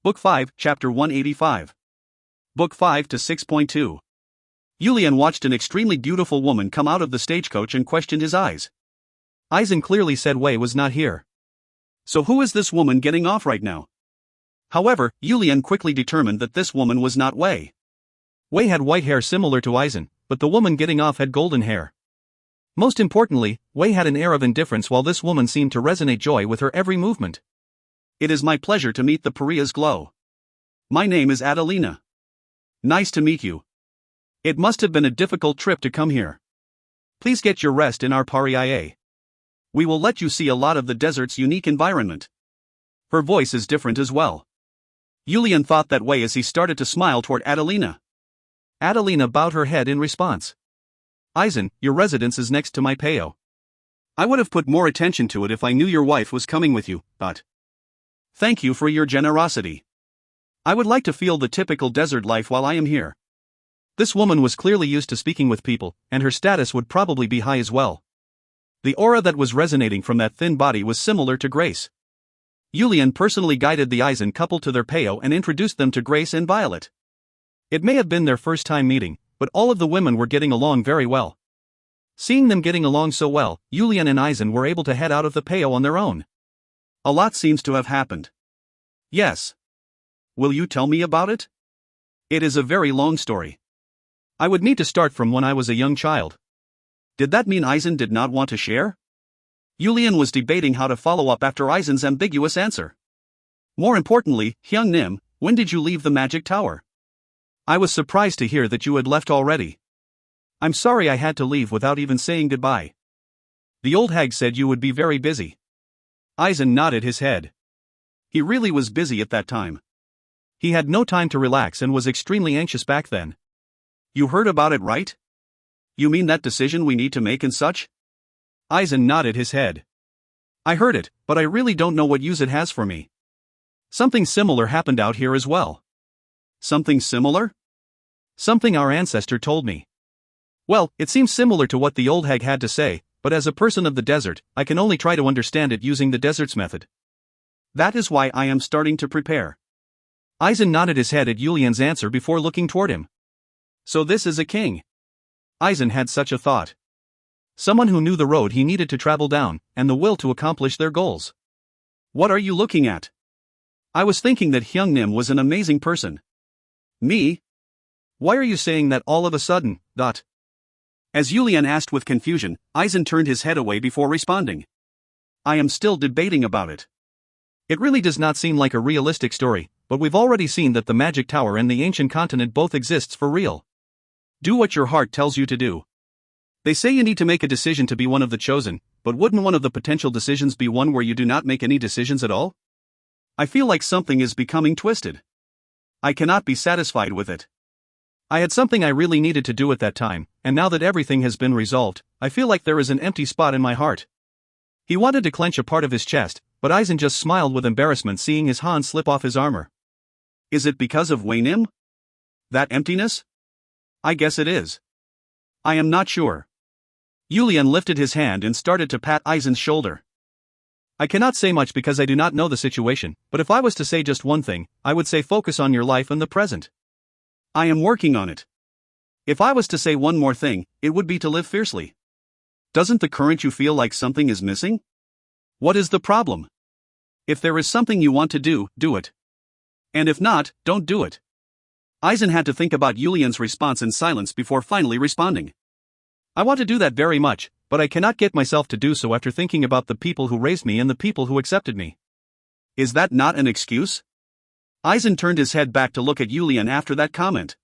Book 5, Chapter 185. Book 5 to 6.2. Julian watched an extremely beautiful woman come out of the stagecoach and questioned his eyes. Eisen clearly said Wei was not here. So who is this woman getting off right now? However, Julian quickly determined that this woman was not Wei. Wei had white hair similar to Eisen, but the woman getting off had golden hair. Most importantly, Wei had an air of indifference while this woman seemed to resonate joy with her every movement. It is my pleasure to meet the Pariah's glow. My name is Adelina. Nice to meet you. It must have been a difficult trip to come here. Please get your rest in our Pariah. We will let you see a lot of the desert's unique environment. Her voice is different as well. Julian thought that way as he started to smile toward Adelina. Adelina bowed her head in response. Eisen, your residence is next to my Peo. I would have put more attention to it if I knew your wife was coming with you, but... Thank you for your generosity. I would like to feel the typical desert life while I am here. This woman was clearly used to speaking with people, and her status would probably be high as well. The aura that was resonating from that thin body was similar to Grace. Julian personally guided the Eisen couple to their Peo and introduced them to Grace and Violet. It may have been their first time meeting, but all of the women were getting along very well. Seeing them getting along so well, Julian and Eisen were able to head out of the Peo on their own. A lot seems to have happened. Yes. Will you tell me about it? It is a very long story. I would need to start from when I was a young child. Did that mean Eisen did not want to share? Julian was debating how to follow up after Eisen's ambiguous answer. More importantly, Hyung Nim, when did you leave the magic tower? I was surprised to hear that you had left already. I'm sorry I had to leave without even saying goodbye. The old hag said you would be very busy. Eisen nodded his head. He really was busy at that time. He had no time to relax and was extremely anxious back then. You heard about it, right? You mean that decision we need to make and such? Eisen nodded his head. I heard it, but I really don't know what use it has for me. Something similar happened out here as well. Something similar? Something our ancestor told me. Well, it seems similar to what the old hag had to say, but as a person of the desert, I can only try to understand it using the desert's method. That is why I am starting to prepare. Eisen nodded his head at Julian's answer before looking toward him. So this is a king. Eisen had such a thought. Someone who knew the road he needed to travel down, and the will to accomplish their goals. What are you looking at? I was thinking that Hyung Nim was an amazing person. Me? Why are you saying that all of a sudden, Dot? As Julian asked with confusion, Eisen turned his head away before responding. I am still debating about it. It really does not seem like a realistic story, but we've already seen that the magic tower and the ancient continent both exists for real. Do what your heart tells you to do. They say you need to make a decision to be one of the chosen, but wouldn't one of the potential decisions be one where you do not make any decisions at all? I feel like something is becoming twisted. I cannot be satisfied with it. I had something I really needed to do at that time, and now that everything has been resolved, I feel like there is an empty spot in my heart. He wanted to clench a part of his chest, but Eisen just smiled with embarrassment seeing his hand slip off his armor. Is it because of Wei Nim? That emptiness? I guess it is. I am not sure. Julian lifted his hand and started to pat Eisen's shoulder. I cannot say much because I do not know the situation, but if I was to say just one thing, I would say focus on your life and the present. I am working on it. If I was to say one more thing, it would be to live fiercely. Doesn't the current you feel like something is missing? What is the problem? If there is something you want to do, do it. And if not, don't do it. Eisen had to think about Julian's response in silence before finally responding. I want to do that very much, but I cannot get myself to do so after thinking about the people who raised me and the people who accepted me. Is that not an excuse? Eisen turned his head back to look at Julian after that comment.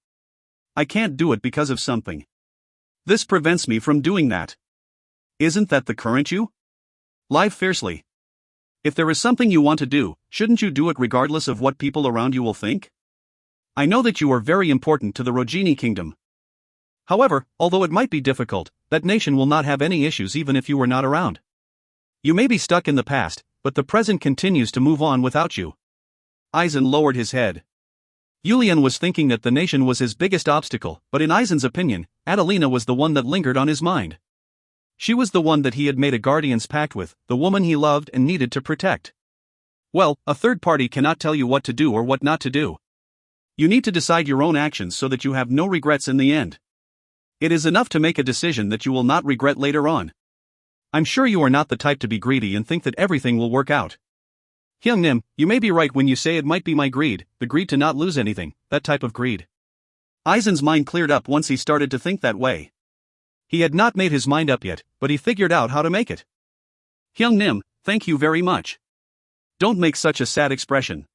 I can't do it because of something. This prevents me from doing that. Isn't that the current you? Live fiercely. If there is something you want to do, shouldn't you do it regardless of what people around you will think? I know that you are very important to the Rogini kingdom. However, although it might be difficult, that nation will not have any issues even if you were not around. You may be stuck in the past, but the present continues to move on without you. Eisen lowered his head. Julian was thinking that the nation was his biggest obstacle, but in Eisen's opinion, Adelina was the one that lingered on his mind. She was the one that he had made a guardian's pact with, the woman he loved and needed to protect. Well, a third party cannot tell you what to do or what not to do. You need to decide your own actions so that you have no regrets in the end. It is enough to make a decision that you will not regret later on. I'm sure you are not the type to be greedy and think that everything will work out. Hyung Nim, you may be right when you say it might be my greed, the greed to not lose anything, that type of greed. Aizen's mind cleared up once he started to think that way. He had not made his mind up yet, but he figured out how to make it. Hyung Nim, thank you very much. Don't make such a sad expression.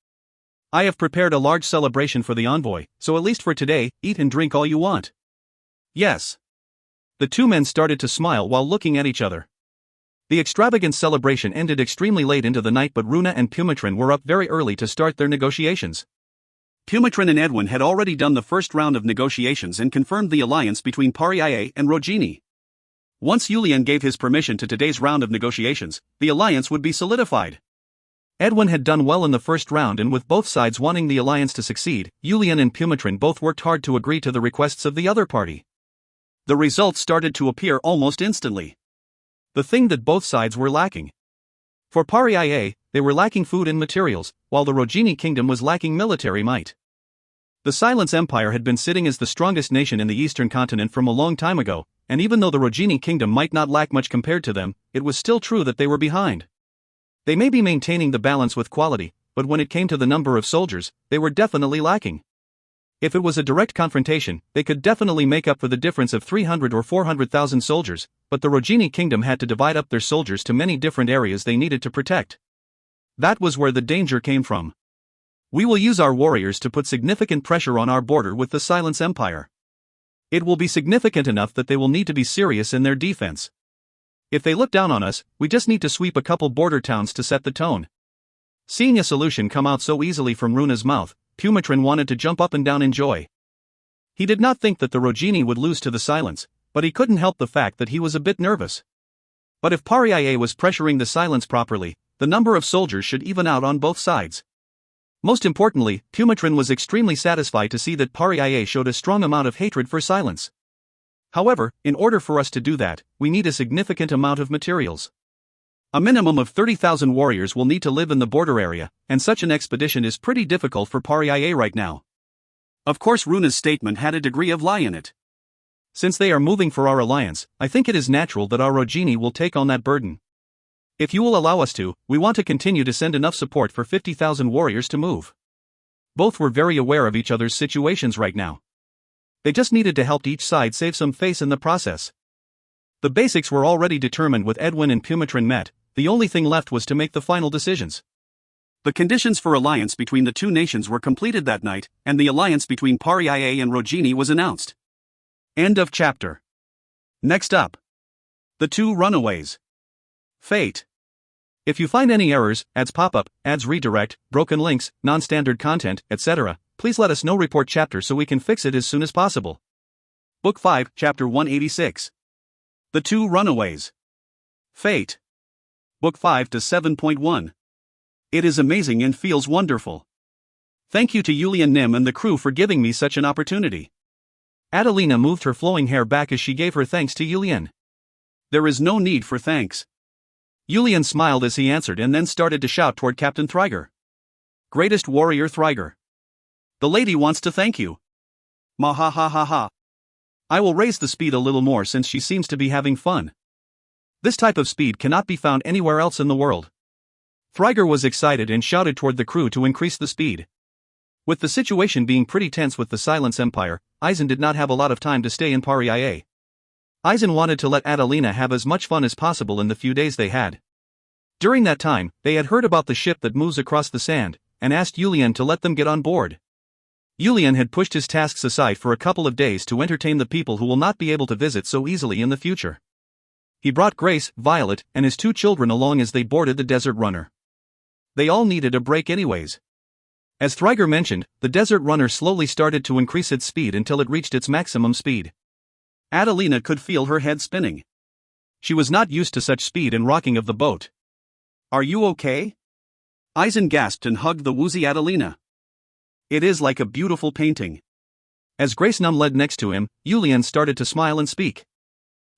I have prepared a large celebration for the envoy, so at least for today, eat and drink all you want. Yes. The two men started to smile while looking at each other. The extravagant celebration ended extremely late into the night, but Runa and Pumatrin were up very early to start their negotiations. Pumatrin and Edwin had already done the first round of negotiations and confirmed the alliance between Pariae and Rogini. Once Yulian gave his permission to today's round of negotiations, the alliance would be solidified. Edwin had done well in the first round, and with both sides wanting the alliance to succeed, Yulian and Pumatrin both worked hard to agree to the requests of the other party. The results started to appear almost instantly. The thing that both sides were lacking. For Pariae, they were lacking food and materials, while the Rogini kingdom was lacking military might. The Silence Empire had been sitting as the strongest nation in the eastern continent from a long time ago, and even though the Rogini kingdom might not lack much compared to them, it was still true that they were behind. They may be maintaining the balance with quality, but when it came to the number of soldiers, they were definitely lacking. If it was a direct confrontation, they could definitely make up for the difference of 300 or 400,000 soldiers, but the Rogini kingdom had to divide up their soldiers to many different areas they needed to protect. That was where the danger came from. We will use our warriors to put significant pressure on our border with the Silence Empire. It will be significant enough that they will need to be serious in their defense. If they look down on us, we just need to sweep a couple border towns to set the tone. Seeing a solution come out so easily from Runa's mouth, Pumatrin wanted to jump up and down in joy. He did not think that the Rogini would lose to the Silence, but he couldn't help the fact that he was a bit nervous. But if Pariae was pressuring the Silence properly, the number of soldiers should even out on both sides. Most importantly, Pumatrin was extremely satisfied to see that Pariae showed a strong amount of hatred for Silence. However, in order for us to do that, we need a significant amount of materials. A minimum of 30,000 warriors will need to live in the border area, and such an expedition is pretty difficult for Pariae right now. Of course, Runa's statement had a degree of lie in it. Since they are moving for our alliance, I think it is natural that our Rogini will take on that burden. If you will allow us to, we want to continue to send enough support for 50,000 warriors to move. Both were very aware of each other's situations right now. They just needed to help each side save some face in the process. The basics were already determined with Edwin and Pumatrin met, the only thing left was to make the final decisions. The conditions for alliance between the two nations were completed that night, and the alliance between Pariae and Rogini was announced. End of chapter. Next up. The two runaways. Fate. If you find any errors, ads pop-up, ads redirect, broken links, non-standard content, etc., please let us know. Report chapter so we can fix it as soon as possible. Book 5, Chapter 186. The Two Runaways. Fate. Book 5 to 7.1. It is amazing and feels wonderful. Thank you to Yulian Nim and the crew for giving me such an opportunity. Adelina moved her flowing hair back as she gave her thanks to Yulian. There is no need for thanks. Yulian smiled as he answered and then started to shout toward Captain Thriger. Greatest warrior Thriger. The lady wants to thank you. Ma ha ha ha ha. I will raise the speed a little more since she seems to be having fun. This type of speed cannot be found anywhere else in the world. Thriger was excited and shouted toward the crew to increase the speed. With the situation being pretty tense with the Silence Empire, Aizen did not have a lot of time to stay in Pariae. Aizen wanted to let Adelina have as much fun as possible in the few days they had. During that time, they had heard about the ship that moves across the sand, and asked Yulian to let them get on board. Yulian had pushed his tasks aside for a couple of days to entertain the people who will not be able to visit so easily in the future. He brought Grace, Violet, and his two children along as they boarded the Desert Runner. They all needed a break anyways. As Thriger mentioned, the Desert Runner slowly started to increase its speed until it reached its maximum speed. Adelina could feel her head spinning. She was not used to such speed and rocking of the boat. Are you okay? Aizen gasped and hugged the woozy Adelina. It is like a beautiful painting. As Grace Num led next to him, Yulian started to smile and speak.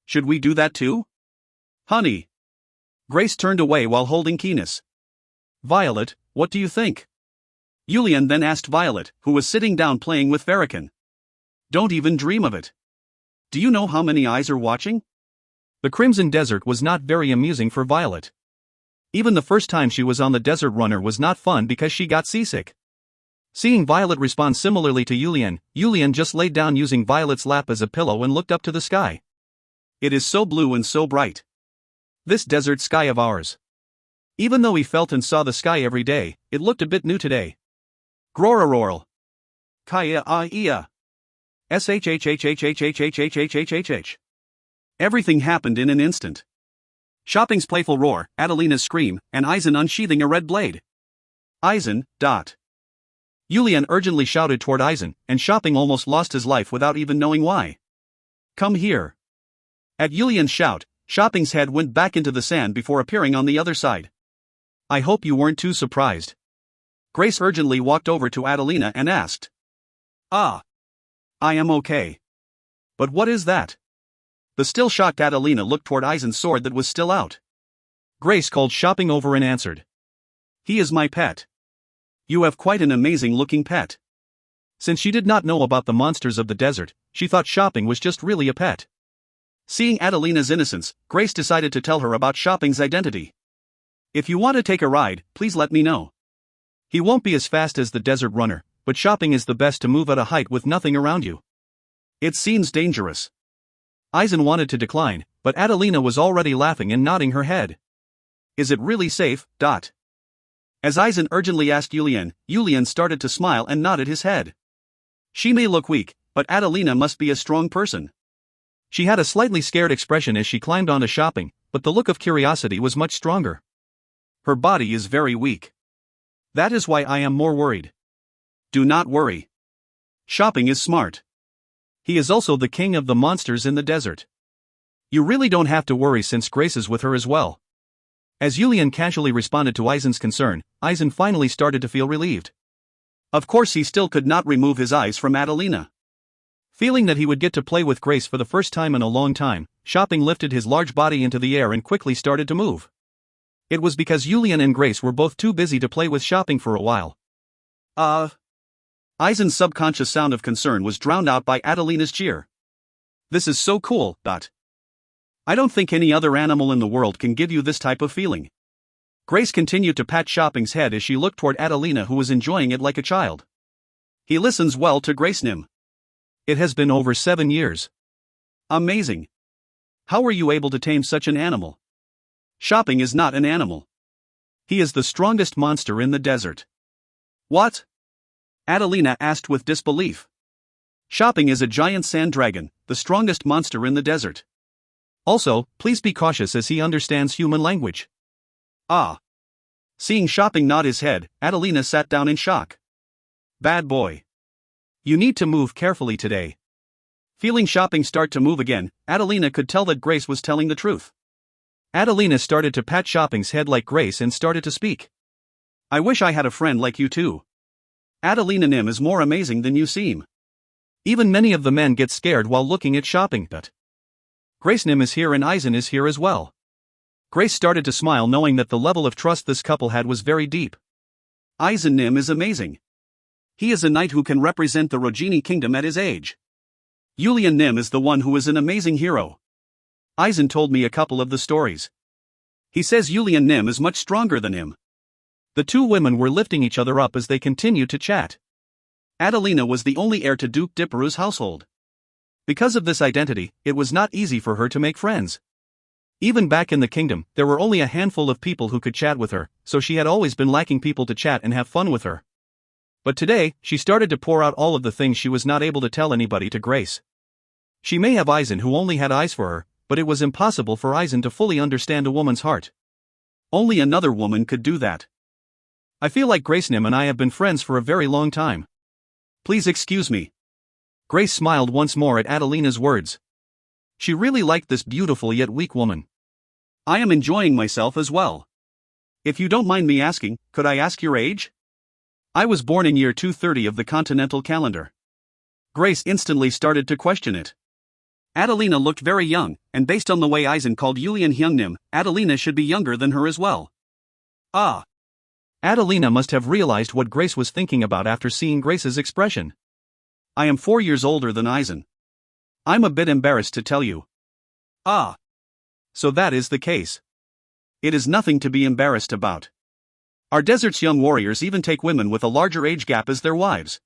Should we do that too? Honey. Grace turned away while holding Keenis. Violet, what do you think? Yulian then asked Violet, who was sitting down playing with Farrakhan. Don't even dream of it. Do you know how many eyes are watching? The Crimson Desert was not very amusing for Violet. Even the first time she was on the Desert Runner was not fun because she got seasick. Seeing Violet respond similarly to Yulian, Yulian just laid down using Violet's lap as a pillow and looked up to the sky. It is so blue and so bright. This desert sky of ours. Even though he felt and saw the sky every day, it looked a bit new today. Groraroral. Kaya ia. Shhhhhhhhhhhhhhh. Everything happened in an instant. Shopping's playful roar, Adelina's scream, and Eisen unsheathing a red blade. Eisen. Yulian urgently shouted toward Eisen, and Shopping almost lost his life without even knowing why. Come here. At Yulian's shout, Shopping's head went back into the sand before appearing on the other side. I hope you weren't too surprised. Grace urgently walked over to Adelina and asked. I am okay. But what is that? The still shocked Adelina looked toward Eisen's sword that was still out. Grace called Shopping over and answered. He is my pet. You have quite an amazing-looking pet. Since she did not know about the monsters of the desert, she thought Shopping was just really a pet. Seeing Adelina's innocence, Grace decided to tell her about Shopping's identity. If you want to take a ride, please let me know. He won't be as fast as the Desert Runner, but Shopping is the best to move at a height with nothing around you. It seems dangerous. Eisen wanted to decline, but Adelina was already laughing and nodding her head. Is it really safe? As Eisen urgently asked Yulian, Yulian started to smile and nodded his head. She may look weak, but Adelina must be a strong person. She had a slightly scared expression as she climbed onto Shopping, but the look of curiosity was much stronger. Her body is very weak. That is why I am more worried. Do not worry. Shopping is smart. He is also the king of the monsters in the desert. You really don't have to worry since Grace is with her as well. As Yulian casually responded to Eisen's concern, Eisen finally started to feel relieved. Of course he still could not remove his eyes from Adelina. Feeling that he would get to play with Grace for the first time in a long time, Shopping lifted his large body into the air and quickly started to move. It was because Yulian and Grace were both too busy to play with Shopping for a while. Eisen's subconscious sound of concern was drowned out by Adelina's cheer. This is so cool. I don't think any other animal in the world can give you this type of feeling. Grace continued to pat Shopping's head as she looked toward Adelina, who was enjoying it like a child. He listens well to Grace Nim. It has been over 7 years. Amazing. How were you able to tame such an animal? Shopping is not an animal. He is the strongest monster in the desert. What? Adelina asked with disbelief. Shopping is a giant sand dragon, the strongest monster in the desert. Also, please be cautious as he understands human language. Seeing Shopping nod his head, Adelina sat down in shock. Bad boy. You need to move carefully today. Feeling Shopping start to move again, Adelina could tell that Grace was telling the truth. Adelina started to pat Shopping's head like Grace and started to speak. I wish I had a friend like you too. Adelina Nim is more amazing than you seem. Even many of the men get scared while looking at Shopping. Grace Nim is here and Eisen is here as well. Grace started to smile knowing that the level of trust this couple had was very deep. Eisen Nim is amazing. He is a knight who can represent the Rogini kingdom at his age. Yulian Nim is the one who is an amazing hero. Eisen told me a couple of the stories. He says Yulian Nim is much stronger than him. The two women were lifting each other up as they continued to chat. Adelina was the only heir to Duke Dipperu's household. Because of this identity, it was not easy for her to make friends. Even back in the kingdom, there were only a handful of people who could chat with her, so she had always been lacking people to chat and have fun with her. But today, she started to pour out all of the things she was not able to tell anybody to Grace. She may have Eisen who only had eyes for her, but it was impossible for Eisen to fully understand a woman's heart. Only another woman could do that. I feel like Grace Nim and I have been friends for a very long time. Please excuse me. Grace smiled once more at Adelina's words. She really liked this beautiful yet weak woman. I am enjoying myself as well. If you don't mind me asking, could I ask your age? I was born in year 230 of the continental calendar. Grace instantly started to question it. Adelina looked very young, and based on the way Eisen called Yulian Hyungnim, Adelina should be younger than her as well. Adelina must have realized what Grace was thinking about after seeing Grace's expression. I am 4 years older than Eisen. I'm a bit embarrassed to tell you. Ah. So that is the case. It is nothing to be embarrassed about. Our desert's young warriors even take women with a larger age gap as their wives.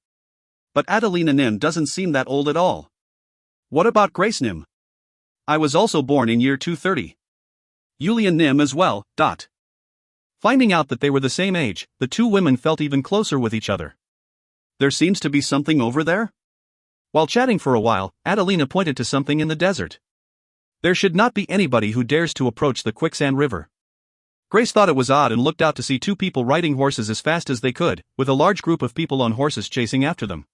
But Adelina Nim doesn't seem that old at all. What about Grace Nim? I was also born in year 230. Yulian Nim as well. Finding out that they were the same age, the two women felt even closer with each other. There seems to be something over there? While chatting for a while, Adelina pointed to something in the desert. There should not be anybody who dares to approach the quicksand river. Grace thought it was odd and looked out to see two people riding horses as fast as they could, with a large group of people on horses chasing after them.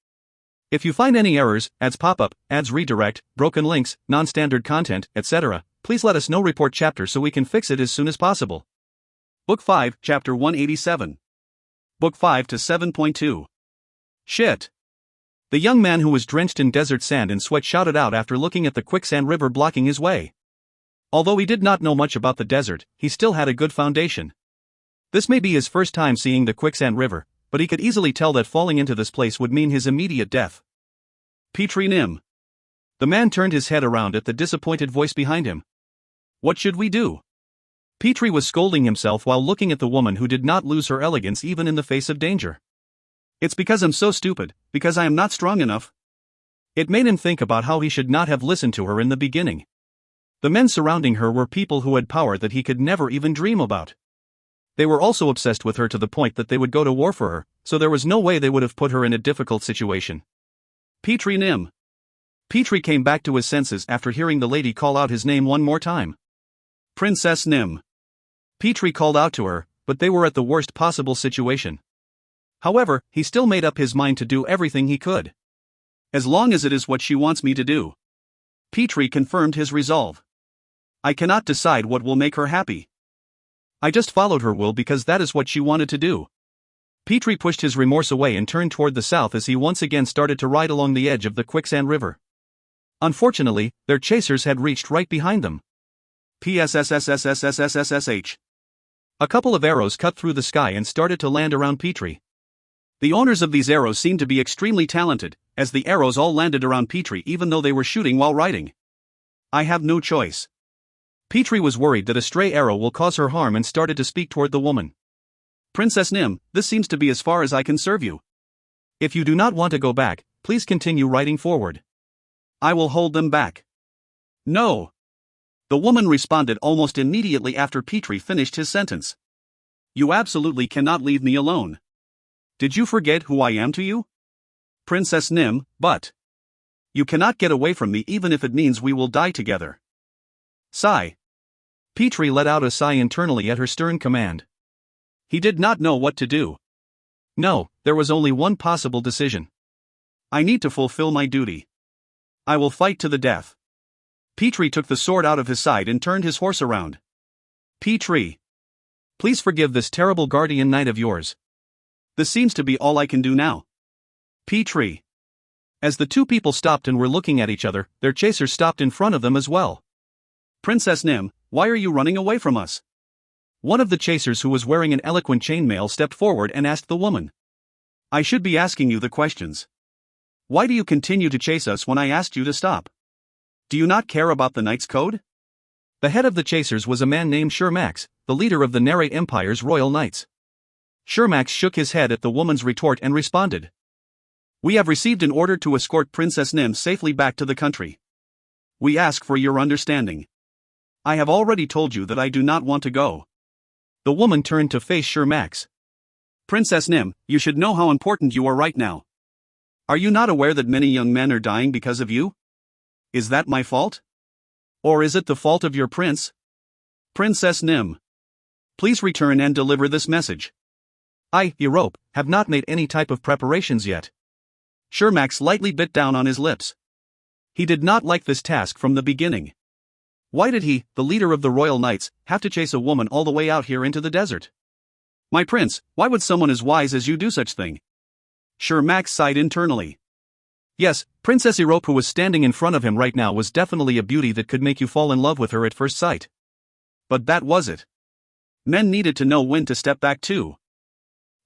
If you find any errors, ads pop-up, ads redirect, broken links, non-standard content, etc., please let us know. Report chapter so we can fix it as soon as possible. Book 5, Chapter 187. Book 5 to 7.2. Shit. The young man who was drenched in desert sand and sweat shouted out after looking at the quicksand river blocking his way. Although he did not know much about the desert, he still had a good foundation. This may be his first time seeing the quicksand river, but he could easily tell that falling into this place would mean his immediate death. Petrie Nim. The man turned his head around at the disappointed voice behind him. What should we do? Petrie was scolding himself while looking at the woman who did not lose her elegance even in the face of danger. It's because I'm so stupid, because I am not strong enough. It made him think about how he should not have listened to her in the beginning. The men surrounding her were people who had power that he could never even dream about. They were also obsessed with her to the point that they would go to war for her, so there was no way they would have put her in a difficult situation. Petrie Nim. Petrie came back to his senses after hearing the lady call out his name one more time. Princess Nim. Petrie called out to her, but they were at the worst possible situation. However, he still made up his mind to do everything he could. As long as it is what she wants me to do. Petrie confirmed his resolve. I cannot decide what will make her happy. I just followed her will because that is what she wanted to do. Petrie pushed his remorse away and turned toward the south as he once again started to ride along the edge of the quicksand river. Unfortunately, their chasers had reached right behind them. PSSSSSSSSSH. A couple of arrows cut through the sky and started to land around Petrie. The owners of these arrows seemed to be extremely talented, as the arrows all landed around Petrie even though they were shooting while riding. I have no choice. Petrie was worried that a stray arrow will cause her harm and started to speak toward the woman. Princess Nim, this seems to be as far as I can serve you. If you do not want to go back, please continue riding forward. I will hold them back. No. The woman responded almost immediately after Petrie finished his sentence. You absolutely cannot leave me alone. Did you forget who I am to you? Princess Nim, but you cannot get away from me even if it means we will die together. Sigh. Petrie let out a sigh internally at her stern command. He did not know what to do. No, there was only one possible decision. I need to fulfill my duty. I will fight to the death. Petrie took the sword out of his side and turned his horse around. Petrie. Please forgive this terrible guardian knight of yours. This seems to be all I can do now. Petrie. As the two people stopped and were looking at each other, their chasers stopped in front of them as well. Princess Nim, why are you running away from us? One of the chasers who was wearing an eloquent chainmail stepped forward and asked the woman. I should be asking you the questions. Why do you continue to chase us when I asked you to stop? Do you not care about the Knight's Code? The head of the chasers was a man named Shermax, the leader of the Narrate Empire's Royal Knights. Shermax shook his head at the woman's retort and responded. We have received an order to escort Princess Nim safely back to the country. We ask for your understanding. I have already told you that I do not want to go. The woman turned to face Shermax. Princess Nim, you should know how important you are right now. Are you not aware that many young men are dying because of you? Is that my fault? Or is it the fault of your prince? Princess Nim. Please return and deliver this message. I, Europe, have not made any type of preparations yet. Shermax lightly bit down on his lips. He did not like this task from the beginning. Why did he, the leader of the Royal Knights, have to chase a woman all the way out here into the desert? My prince, why would someone as wise as you do such thing? Shermax sighed internally. Yes, Princess Europe who was standing in front of him right now was definitely a beauty that could make you fall in love with her at first sight. But that was it. Men needed to know when to step back too.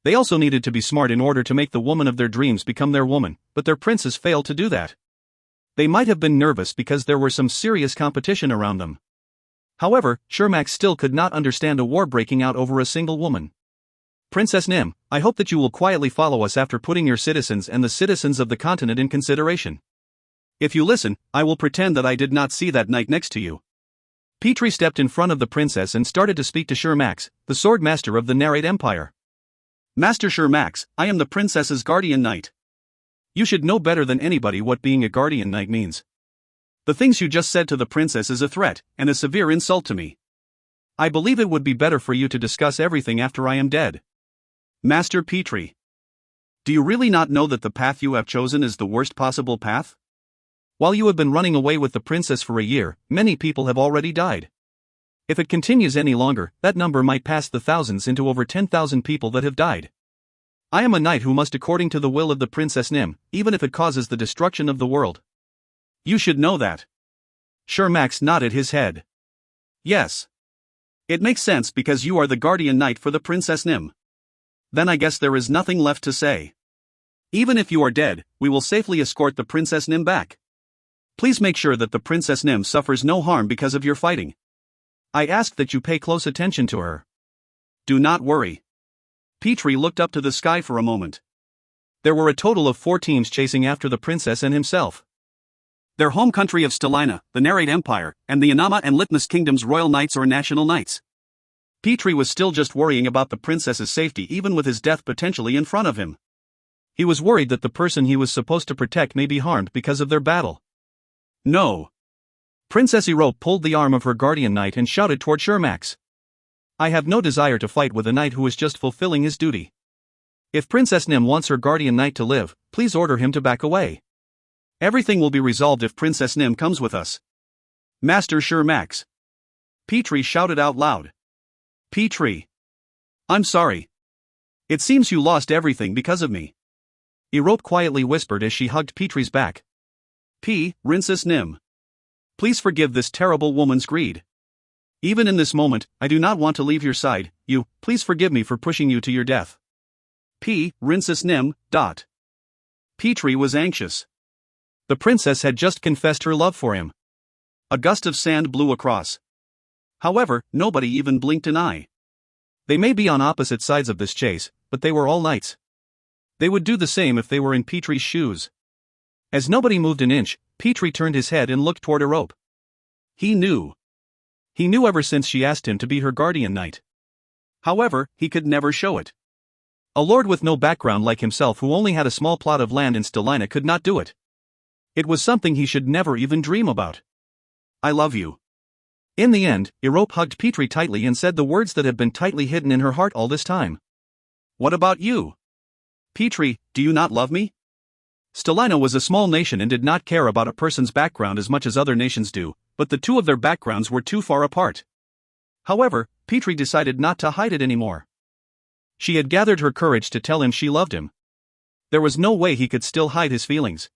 They also needed to be smart in order to make the woman of their dreams become their woman, but their princess failed to do that. They might have been nervous because there were some serious competition around them. However, Shermax still could not understand a war breaking out over a single woman. Princess Nim, I hope that you will quietly follow us after putting your citizens and the citizens of the continent in consideration. If you listen, I will pretend that I did not see that knight next to you. Petrie stepped in front of the princess and started to speak to Shermax, the sword master of the Narrate Empire. Master Shermax, I am the princess's guardian knight. You should know better than anybody what being a guardian knight means. The things you just said to the princess is a threat, and a severe insult to me. I believe it would be better for you to discuss everything after I am dead. Master Petrie. Do you really not know that the path you have chosen is the worst possible path? While you have been running away with the princess for a year, many people have already died. If it continues any longer, that number might pass the thousands into over 10,000 people that have died. I am a knight who must according to the will of the Princess Nim, even if it causes the destruction of the world. You should know that. Shermax nodded his head. Yes. It makes sense because you are the guardian knight for the Princess Nim. Then I guess there is nothing left to say. Even if you are dead, we will safely escort the Princess Nim back. Please make sure that the Princess Nim suffers no harm because of your fighting. I ask that you pay close attention to her. Do not worry. Petrie looked up to the sky for a moment. There were a total of 4 teams chasing after the princess and himself. Their home country of Stellina, the Narrate Empire, and the Inama and Litmus Kingdom's royal knights or national knights. Petrie was still just worrying about the princess's safety even with his death potentially in front of him. He was worried that the person he was supposed to protect may be harmed because of their battle. No. Princess Erope pulled the arm of her guardian knight and shouted toward Shermax. I have no desire to fight with a knight who is just fulfilling his duty. If Princess Nim wants her guardian knight to live, please order him to back away. Everything will be resolved if Princess Nim comes with us. Master Shermax. Petrie shouted out loud. Petrie. I'm sorry. It seems you lost everything because of me. Erope quietly whispered as she hugged Petrie's back. Princess Nim. Please forgive this terrible woman's greed. Even in this moment, I do not want to leave your side, please forgive me for pushing you to your death. Princess Nim. Petrie was anxious. The princess had just confessed her love for him. A gust of sand blew across. However, nobody even blinked an eye. They may be on opposite sides of this chase, but they were all knights. They would do the same if they were in Petrie's shoes. As nobody moved an inch, Petrie turned his head and looked toward Erope. He knew. He knew ever since she asked him to be her guardian knight. However, he could never show it. A lord with no background like himself who only had a small plot of land in Stellina could not do it. It was something he should never even dream about. I love you. In the end, Erope hugged Petrie tightly and said the words that had been tightly hidden in her heart all this time. What about you? Petrie, do you not love me? Stellina was a small nation and did not care about a person's background as much as other nations do, but the two of their backgrounds were too far apart. However, Petrie decided not to hide it anymore. She had gathered her courage to tell him she loved him. There was no way he could still hide his feelings.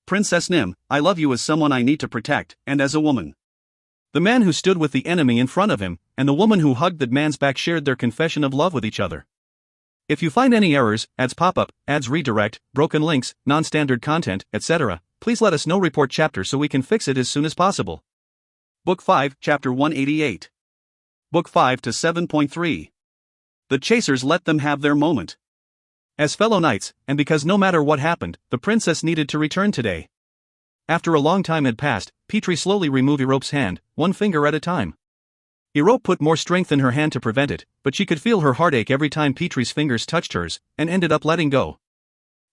Princess Nim, I love you as someone I need to protect, and as a woman. The man who stood with the enemy in front of him, and the woman who hugged that man's back shared their confession of love with each other. If you find any errors, ads pop-up, ads redirect, broken links, non-standard content, etc., please let us know. Report chapter so we can fix it as soon as possible. Book 5, Chapter 188. Book 5 to 7.3. The chasers let them have their moment. As fellow knights, and because no matter what happened, the princess needed to return today. After a long time had passed, Petrie slowly removed Erope's hand, one finger at a time. Erope put more strength in her hand to prevent it, but she could feel her heartache every time Petrie's fingers touched hers, and ended up letting go.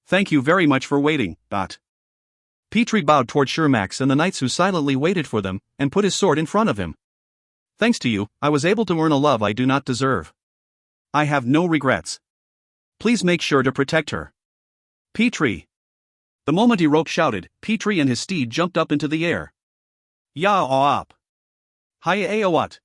Thank you very much for waiting, Petrie bowed toward Shermax and the knights who silently waited for them, and put his sword in front of him. Thanks to you, I was able to earn a love I do not deserve. I have no regrets. Please make sure to protect her. Petrie. The moment Erope shouted, Petrie and his steed jumped up into the air. Ya-op. Hi-a-what.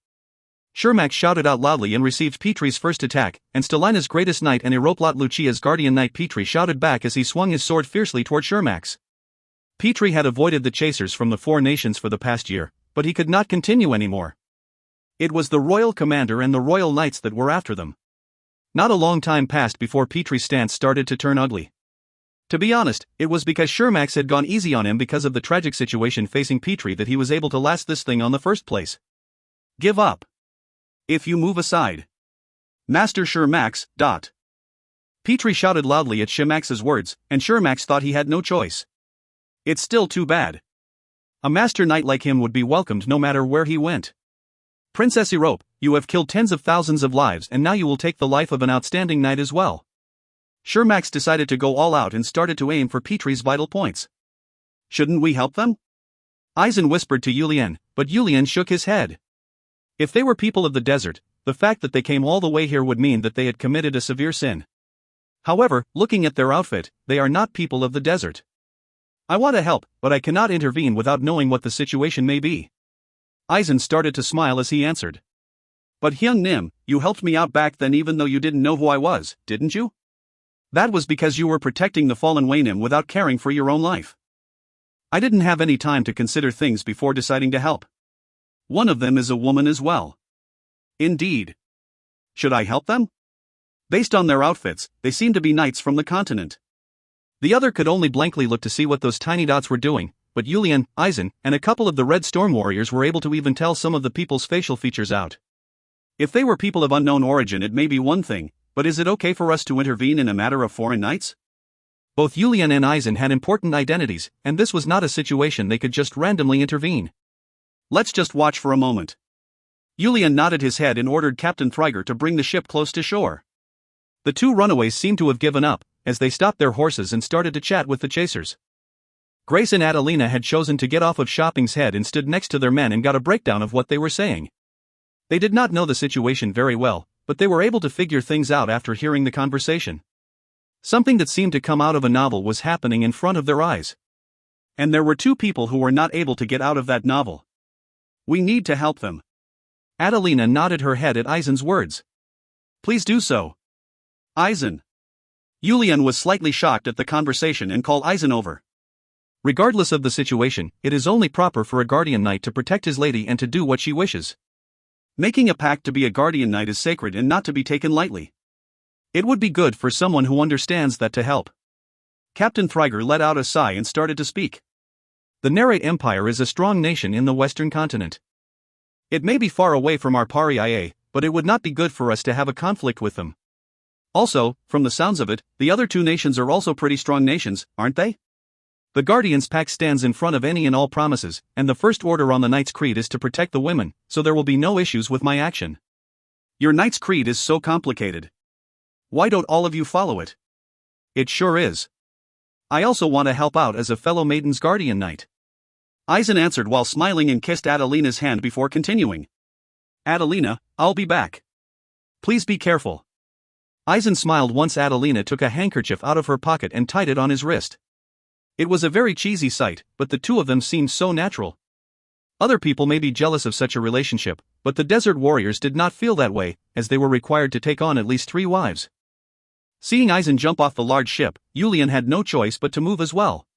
Shermax shouted out loudly and received Petrie's first attack, and Stellina's greatest knight and Erope Lucia's guardian knight Petrie shouted back as he swung his sword fiercely toward Shermax. Petrie had avoided the chasers from the 4 nations for the past year, but he could not continue anymore. It was the royal commander and the royal knights that were after them. Not a long time passed before Petrie's stance started to turn ugly. To be honest, it was because Shermax had gone easy on him because of the tragic situation facing Petrie that he was able to last this thing on the first place. Give up. If you move aside. Master Shermax. Petrie shouted loudly at Shermax's words, and Shermax thought he had no choice. It's still too bad. A master knight like him would be welcomed no matter where he went. Princess Europe, you have killed tens of thousands of lives and now you will take the life of an outstanding knight as well. Shermax decided to go all out and started to aim for Petrie's vital points. Shouldn't we help them? Eisen whispered to Yulian, but Yulian shook his head. If they were people of the desert, the fact that they came all the way here would mean that they had committed a severe sin. However, looking at their outfit, they are not people of the desert. I want to help, but I cannot intervene without knowing what the situation may be. Eisen started to smile as he answered. But Hyung Nim, you helped me out back then even though you didn't know who I was, didn't you? That was because you were protecting the fallen Waynim without caring for your own life. I didn't have any time to consider things before deciding to help. One of them is a woman as well. Indeed. Should I help them? Based on their outfits, they seem to be knights from the continent. The other could only blankly look to see what those tiny dots were doing, but Yulian, Eisen, and a couple of the Red Storm warriors were able to even tell some of the people's facial features out. If they were people of unknown origin it may be one thing, but is it okay for us to intervene in a matter of foreign knights? Both Yulian and Eisen had important identities, and this was not a situation they could just randomly intervene. Let's just watch for a moment. Yulian nodded his head and ordered Captain Thriger to bring the ship close to shore. The two runaways seemed to have given up, as they stopped their horses and started to chat with the chasers. Grace and Adelina had chosen to get off of Shopping's Head and stood next to their men and got a breakdown of what they were saying. They did not know the situation very well, but they were able to figure things out after hearing the conversation. Something that seemed to come out of a novel was happening in front of their eyes. And there were two people who were not able to get out of that novel. We need to help them. Adelina nodded her head at Eisen's words. Please do so. Eisen. Yulian was slightly shocked at the conversation and called Eisen over. Regardless of the situation, it is only proper for a guardian knight to protect his lady and to do what she wishes. Making a pact to be a guardian knight is sacred and not to be taken lightly. It would be good for someone who understands that to help. Captain Thriger let out a sigh and started to speak. The Nerate Empire is a strong nation in the western continent. It may be far away from our Paria, but it would not be good for us to have a conflict with them. Also, from the sounds of it, the other two nations are also pretty strong nations, aren't they? The Guardians Pact stands in front of any and all promises, and the first order on the Knight's Creed is to protect the women, so there will be no issues with my action. Your Knight's Creed is so complicated. Why don't all of you follow it? It sure is. I also want to help out as a fellow Maiden's Guardian Knight. Eisen answered while smiling and kissed Adelina's hand before continuing. Adelina, I'll be back. Please be careful. Eisen smiled once Adelina took a handkerchief out of her pocket and tied it on his wrist. It was a very cheesy sight, but the two of them seemed so natural. Other people may be jealous of such a relationship, but the desert warriors did not feel that way, as they were required to take on at least 3 wives. Seeing Eisen jump off the large ship, Yulian had no choice but to move as well.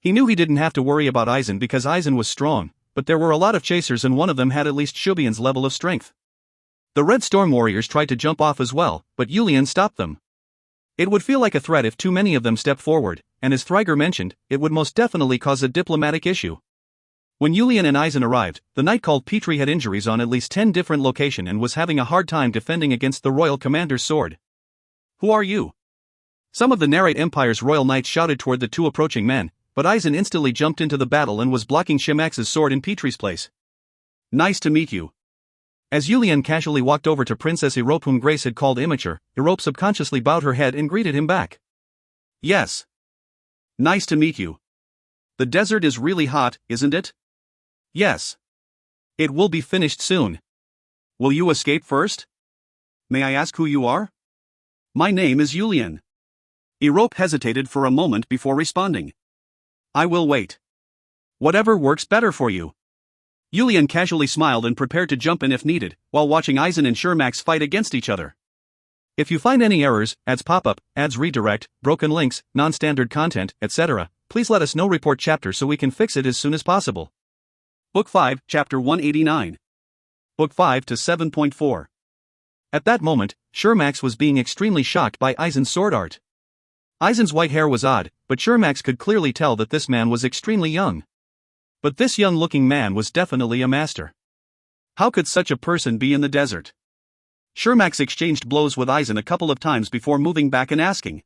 He knew he didn't have to worry about Eisen because Eisen was strong, but there were a lot of chasers and one of them had at least Shubian's level of strength. The Red Storm warriors tried to jump off as well, but Yulian stopped them. It would feel like a threat if too many of them stepped forward, and as Thriger mentioned, it would most definitely cause a diplomatic issue. When Yulian and Eisen arrived, the knight called Petrie had injuries on at least 10 different locations and was having a hard time defending against the royal commander's sword. Who are you? Some of the Nerate Empire's royal knights shouted toward the two approaching men, but Eisen instantly jumped into the battle and was blocking Shemax's sword in Petrie's place. Nice to meet you. As Yulian casually walked over to Princess Europe whom Grace had called immature, Europe subconsciously bowed her head and greeted him back. Yes. Nice to meet you. The desert is really hot, isn't it? Yes. It will be finished soon. Will you escape first? May I ask who you are? My name is Yulian. Europe hesitated for a moment before responding. I will wait. Whatever works better for you. Yulian casually smiled and prepared to jump in if needed, while watching Eisen and Shermax fight against each other. If you find any errors, ads pop-up, ads redirect, broken links, non-standard content, etc., please let us know. Report chapter so we can fix it as soon as possible. Book 5, Chapter 189. Book 5 to 7.4. At that moment, Shermax was being extremely shocked by Eisen's sword art. Eisen's white hair was odd, but Shermax could clearly tell that this man was extremely young. But this young-looking man was definitely a master. How could such a person be in the desert? Shermax exchanged blows with Eisen a couple of times before moving back and asking.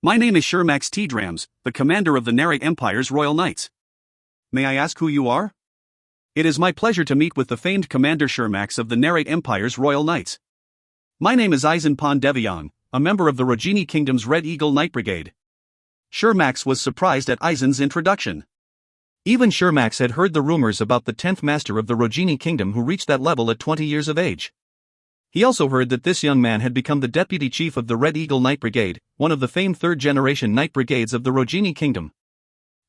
My name is Shermax T-Drams, the commander of the Narrate Empire's Royal Knights. May I ask who you are? It is my pleasure to meet with the famed Commander Shermax of the Narrate Empire's Royal Knights. My name is Eisen Pondevion, a member of the Rogini Kingdom's Red Eagle Knight Brigade. Shermax was surprised at Eisen's introduction. Even Shermax had heard the rumors about the 10th master of the Rogini Kingdom who reached that level at 20 years of age. He also heard that this young man had become the deputy chief of the Red Eagle Knight Brigade, one of the famed third-generation knight brigades of the Rogini Kingdom.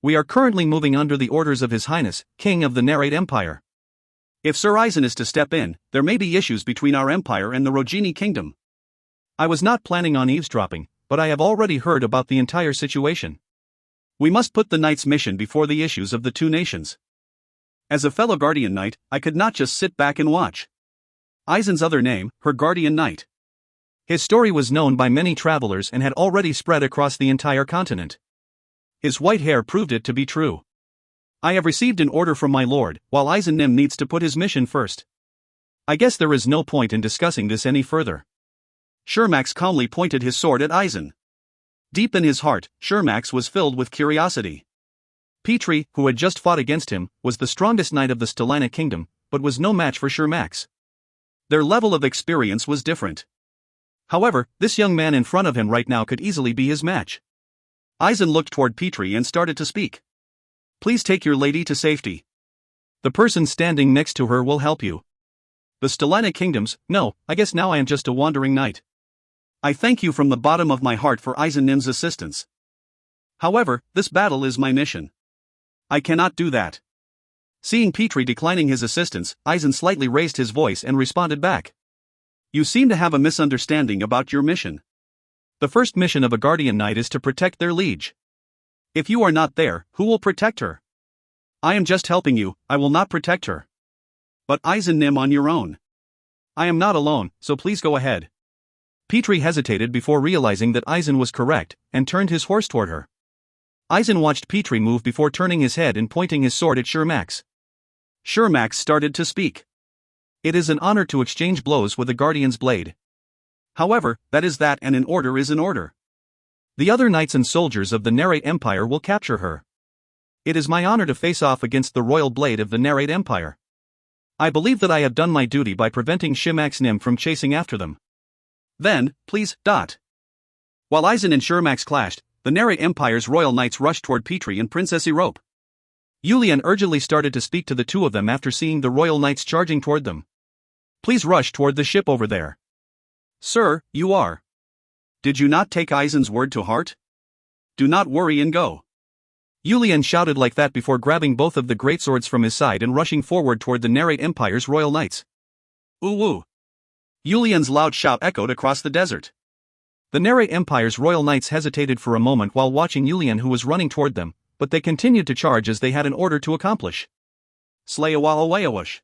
We are currently moving under the orders of His Highness, King of the Narrate Empire. If Sir Eisen is to step in, there may be issues between our empire and the Rogini Kingdom. I was not planning on eavesdropping, but I have already heard about the entire situation. We must put the knight's mission before the issues of the two nations. As a fellow Guardian Knight, I could not just sit back and watch. Eisen's other name, her Guardian Knight. His story was known by many travelers and had already spread across the entire continent. His white hair proved it to be true. I have received an order from my lord, while Eisen Nim needs to put his mission first. I guess there is no point in discussing this any further. Shermax calmly pointed his sword at Eisen. Deep in his heart, Shermax was filled with curiosity. Petrie, who had just fought against him, was the strongest knight of the Stellina Kingdom, but was no match for Shermax. Their level of experience was different. However, this young man in front of him right now could easily be his match. Eisen looked toward Petrie and started to speak. Please take your lady to safety. The person standing next to her will help you. The Stellina Kingdoms, no, I guess now I am just a wandering knight. I thank you from the bottom of my heart for Eisen Nim's assistance. However, this battle is my mission. I cannot do that. Seeing Petrie declining his assistance, Eisen slightly raised his voice and responded back. You seem to have a misunderstanding about your mission. The first mission of a Guardian Knight is to protect their liege. If you are not there, who will protect her? I am just helping you, I will not protect her. But Eisen Nim on your own. I am not alone, so please go ahead. Petrie hesitated before realizing that Eisen was correct, and turned his horse toward her. Eisen watched Petrie move before turning his head and pointing his sword at Shermax. Shermax started to speak. It is an honor to exchange blows with a Guardian's blade. However, that is that, and an order is an order. The other knights and soldiers of the Narrate Empire will capture her. It is my honor to face off against the royal blade of the Narrate Empire. I believe that I have done my duty by preventing Shermax Nim from chasing after them. Then, please. While Eisen and Shermax clashed, the Narrate Empire's royal knights rushed toward Petrie and Princess Erope. Yulian urgently started to speak to the two of them after seeing the royal knights charging toward them. Please rush toward the ship over there. Sir, you are. Did you not take Eisen's word to heart? Do not worry and go. Yulian shouted like that before grabbing both of the greatswords from his side and rushing forward toward the Narrate Empire's royal knights. Ooh! Yulian's loud shout echoed across the desert. The Narrate Empire's royal knights hesitated for a moment while watching Yulian, who was running toward them, but they continued to charge as they had an order to accomplish. Slay-a-walla-way-a-wush.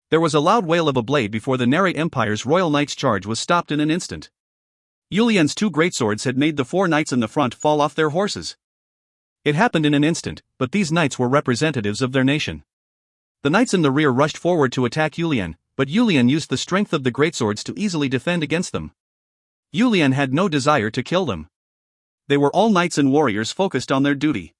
There was a loud wail of a blade before the Narrate Empire's royal knights' charge was stopped in an instant. Yulian's two greatswords had made the four knights in the front fall off their horses. It happened in an instant, but these knights were representatives of their nation. The knights in the rear rushed forward to attack Yulian, but Yulian used the strength of the greatswords to easily defend against them. Yulian had no desire to kill them. They were all knights and warriors focused on their duty.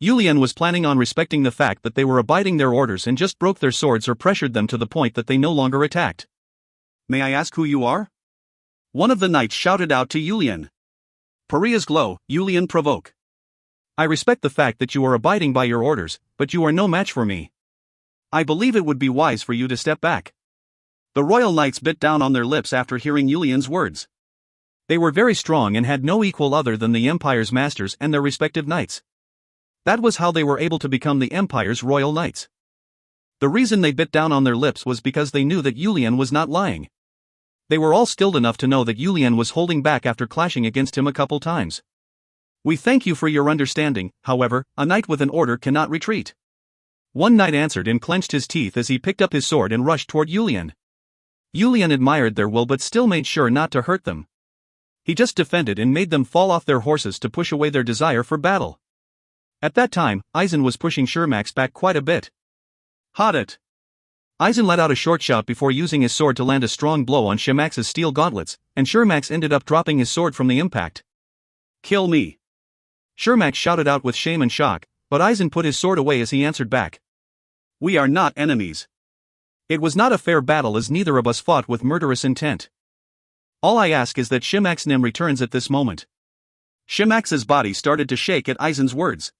Yulian was planning on respecting the fact that they were abiding their orders and just broke their swords or pressured them to the point that they no longer attacked. May I ask who you are? One of the knights shouted out to Yulian. Pariah's glow, Yulian provoke. I respect the fact that you are abiding by your orders, but you are no match for me. I believe it would be wise for you to step back. The royal knights bit down on their lips after hearing Yulian's words. They were very strong and had no equal other than the Empire's masters and their respective knights. That was how they were able to become the Empire's royal knights. The reason they bit down on their lips was because they knew that Yulian was not lying. They were all stilled enough to know that Yulian was holding back after clashing against him a couple times. We thank you for your understanding, however, a knight with an order cannot retreat. One knight answered and clenched his teeth as he picked up his sword and rushed toward Yulian. Yulian admired their will but still made sure not to hurt them. He just defended and made them fall off their horses to push away their desire for battle. At that time, Eisen was pushing Shermax back quite a bit. Hot it! Eisen let out a short shout before using his sword to land a strong blow on Shermax's steel gauntlets, and Shermax ended up dropping his sword from the impact. Kill me! Shermax shouted out with shame and shock, but Eisen put his sword away as he answered back. We are not enemies. It was not a fair battle as neither of us fought with murderous intent. All I ask is that Shermax Nim returns at this moment. Shermax's body started to shake at Eisen's words.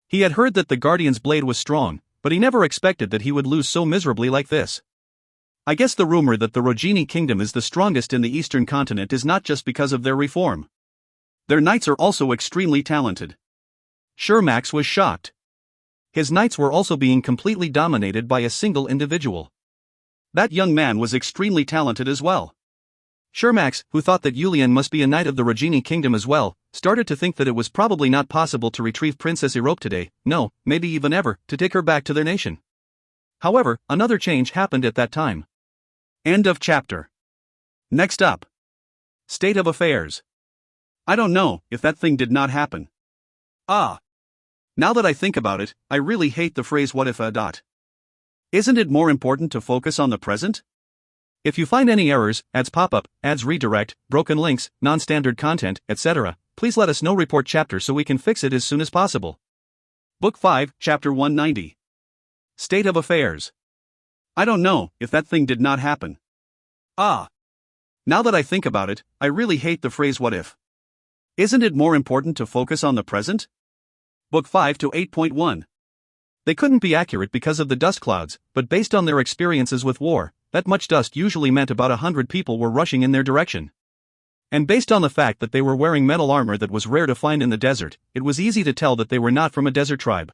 He had heard that the Guardian's blade was strong, but he never expected that he would lose so miserably like this. I guess the rumor that the Rogini kingdom is the strongest in the eastern continent is not just because of their reform. Their knights are also extremely talented. Shermax was shocked. His knights were also being completely dominated by a single individual. That young man was extremely talented as well. Shermax, who thought that Yulian must be a knight of the Rogini kingdom as well, started to think that it was probably not possible to retrieve Princess Erope today, no, maybe even ever, to take her back to their nation. However, another change happened at that time. End of chapter. Next up. State of affairs. I don't know if that thing did not happen. Now that I think about it, I really hate the phrase what if . Isn't it more important to focus on the present? If you find any errors, ads pop up, ads redirect, broken links, non-standard content, etc., please let us know. Report chapter so we can fix it as soon as possible. Book 5, Chapter 190. State of affairs. I don't know if that thing did not happen. Now that I think about it, I really hate the phrase what if. Isn't it more important to focus on the present? Book 5 to 8.1. They couldn't be accurate because of the dust clouds, but based on their experiences with war, that much dust usually meant about 100 people were rushing in their direction. And based on the fact that they were wearing metal armor that was rare to find in the desert, it was easy to tell that they were not from a desert tribe.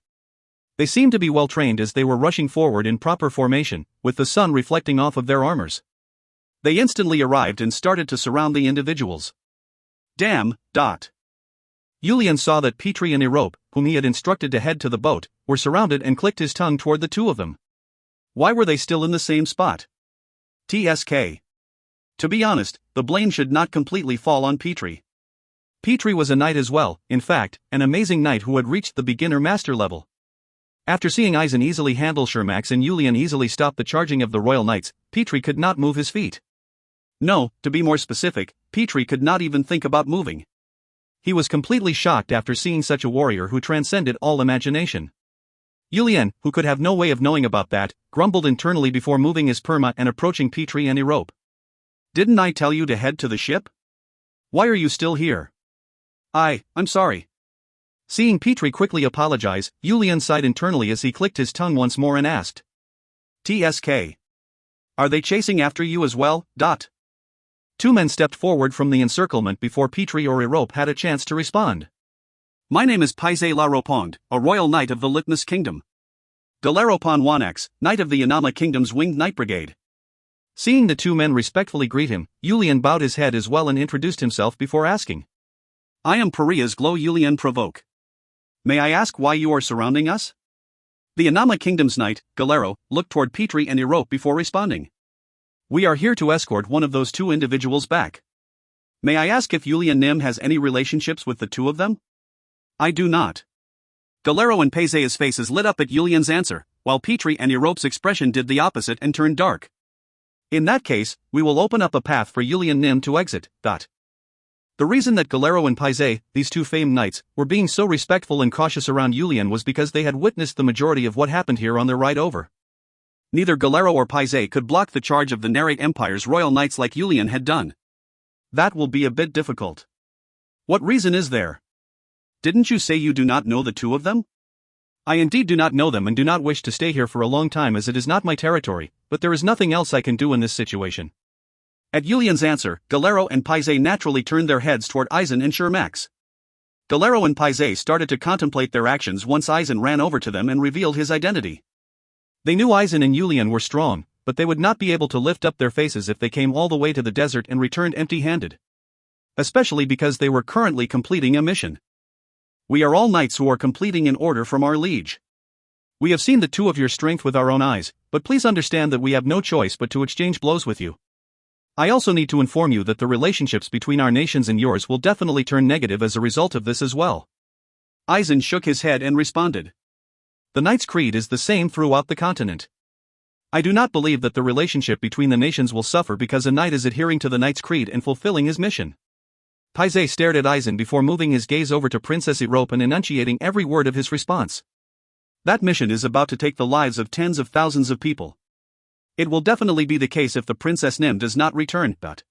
They seemed to be well trained as they were rushing forward in proper formation, with the sun reflecting off of their armors. They instantly arrived and started to surround the individuals. Damn. Yulian saw that Petrie and Erope, whom he had instructed to head to the boat, were surrounded and clicked his tongue toward the two of them. Why were they still in the same spot? TSK. To be honest, the blame should not completely fall on Petrie. Petrie was a knight as well, in fact, an amazing knight who had reached the beginner master level. After seeing Eisen easily handle Shermax and Yulian easily stop the charging of the royal knights, Petrie could not move his feet. No, to be more specific, Petrie could not even think about moving. He was completely shocked after seeing such a warrior who transcended all imagination. Yulian, who could have no way of knowing about that, grumbled internally before moving his perma and approaching Petrie and Erope. Didn't I tell you to head to the ship? Why are you still here? I'm sorry. Seeing Petrie quickly apologize, Yulian sighed internally as he clicked his tongue once more and asked. TSK. Are they chasing after you as well? Two men stepped forward from the encirclement before Petrie or Erope had a chance to respond. My name is Paise La Ropond, a royal knight of the Litmus Kingdom. Delaropon Wanax, knight of the Yanama Kingdom's Winged Knight Brigade. Seeing the two men respectfully greet him, Yulian bowed his head as well and introduced himself before asking. I am Paria's Glow Yulian Provoke. May I ask why you are surrounding us? The Yanama Kingdom's knight, Galero, looked toward Petrie and Erope before responding. We are here to escort one of those two individuals back. May I ask if Yulian Nim has any relationships with the two of them? I do not. Galero and Paise's faces lit up at Yulian's answer, while Petrie and Erope's expression did the opposite and turned dark. In that case, we will open up a path for Yulian Nim to exit. The reason that Galero and Paise, these two famed knights, were being so respectful and cautious around Yulian was because they had witnessed the majority of what happened here on their ride over. Neither Galero or Paise could block the charge of the Narrate Empire's royal knights like Yulian had done. That will be a bit difficult. What reason is there? Didn't you say you do not know the two of them? I indeed do not know them and do not wish to stay here for a long time as it is not my territory, but there is nothing else I can do in this situation. At Yulian's answer, Galero and Paise naturally turned their heads toward Eisen and Shermax. Galero and Paise started to contemplate their actions once Eisen ran over to them and revealed his identity. They knew Eisen and Yulian were strong, but they would not be able to lift up their faces if they came all the way to the desert and returned empty-handed. Especially because they were currently completing a mission. We are all knights who are completing an order from our liege. We have seen the two of your strength with our own eyes, but please understand that we have no choice but to exchange blows with you. I also need to inform you that the relationships between our nations and yours will definitely turn negative as a result of this as well. Eisen shook his head and responded. The Knight's creed is the same throughout the continent. I do not believe that the relationship between the nations will suffer because a knight is adhering to the Knight's creed and fulfilling his mission. Paisei stared at Eisen before moving his gaze over to Princess Erope and enunciating every word of his response. That mission is about to take the lives of tens of thousands of people. It will definitely be the case if the Princess Nim does not return, but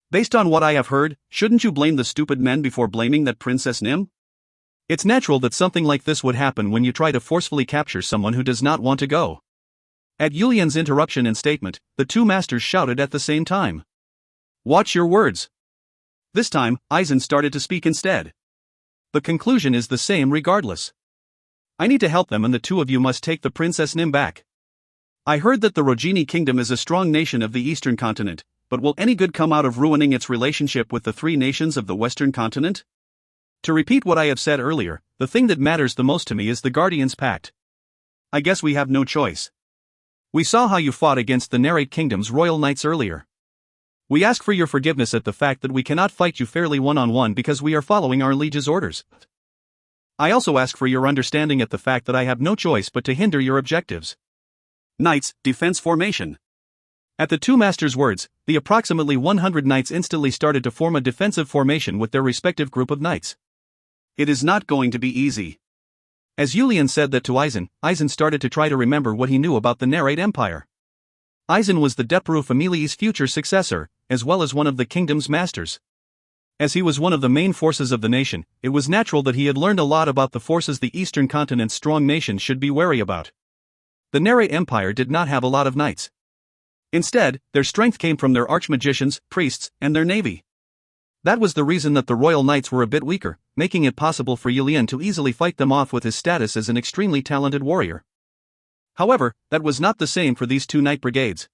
based on what I have heard, shouldn't you blame the stupid men before blaming that Princess Nim? It's natural that something like this would happen when you try to forcefully capture someone who does not want to go. At Yulian's interruption and statement, the two masters shouted at the same time. Watch your words. This time, Eisen started to speak instead. The conclusion is the same regardless. I need to help them and the two of you must take the Princess Nim back. I heard that the Rogini Kingdom is a strong nation of the Eastern Continent, but will any good come out of ruining its relationship with the three nations of the Western Continent? To repeat what I have said earlier, the thing that matters the most to me is the Guardian's Pact. I guess we have no choice. We saw how you fought against the Narrate Kingdom's royal knights earlier. We ask for your forgiveness at the fact that we cannot fight you fairly one-on-one because we are following our liege's orders. I also ask for your understanding at the fact that I have no choice but to hinder your objectives. Knights, defense formation. At the two masters' words, the approximately 100 knights instantly started to form a defensive formation with their respective group of knights. It is not going to be easy. As Yulian said that to Eisen, Eisen started to try to remember what he knew about the Narrate Empire. Eisen was the Deperu Familie's future successor, as well as one of the kingdom's masters. As he was one of the main forces of the nation, it was natural that he had learned a lot about the forces the Eastern Continent's strong nations should be wary about. The Narrate Empire did not have a lot of knights. Instead, their strength came from their archmagicians, priests, and their navy. That was the reason that the royal knights were a bit weaker, making it possible for Yulian to easily fight them off with his status as an extremely talented warrior. However, that was not the same for these two knight brigades.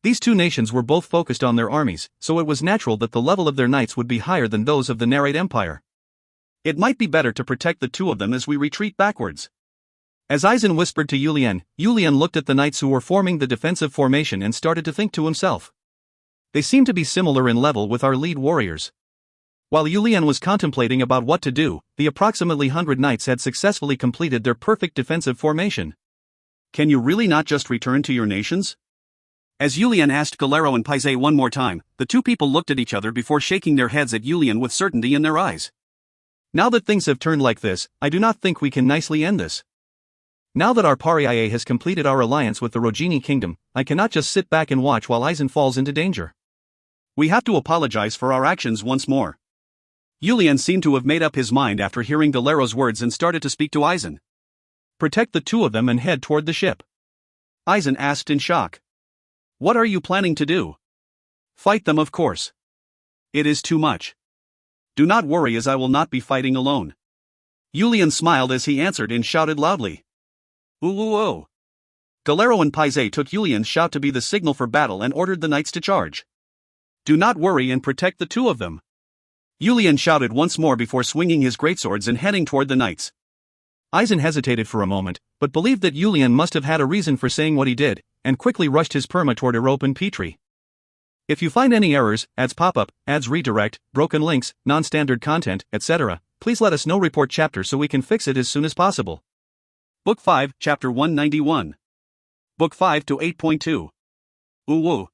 These two nations were both focused on their armies, so it was natural that the level of their knights would be higher than those of the Narrate Empire. It might be better to protect the two of them as we retreat backwards. As Eisen whispered to Yulian, Yulian looked at the knights who were forming the defensive formation and started to think to himself. They seem to be similar in level with our lead warriors. While Yulian was contemplating about what to do, the approximately 100 knights had successfully completed their perfect defensive formation. Can you really not just return to your nations? As Yulian asked Galero and Paisei one more time, the two people looked at each other before shaking their heads at Yulian with certainty in their eyes. Now that things have turned like this, I do not think we can nicely end this. Now that our Pariae has completed our alliance with the Rogini Kingdom, I cannot just sit back and watch while Eisen falls into danger. We have to apologize for our actions once more. Yulian seemed to have made up his mind after hearing Galero's words and started to speak to Eisen. Protect the two of them and head toward the ship. Eisen asked in shock. What are you planning to do? Fight them, of course. It is too much. Do not worry, as I will not be fighting alone. Yulian smiled as he answered and shouted loudly. Ooh ooh oh. Galero and Paisei took Yulian's shout to be the signal for battle and ordered the knights to charge. Do not worry and protect the two of them. Yulian shouted once more before swinging his greatswords and heading toward the knights. Eisen hesitated for a moment, but believed that Yulian must have had a reason for saying what he did, and quickly rushed his perma toward Erope and Petrie. If you find any errors, ads pop-up, ads redirect, broken links, non-standard content, etc., please let us know. Report chapter so we can fix it as soon as possible. Book 5, Chapter 191. Book 5 to 8.2. Ooh woo.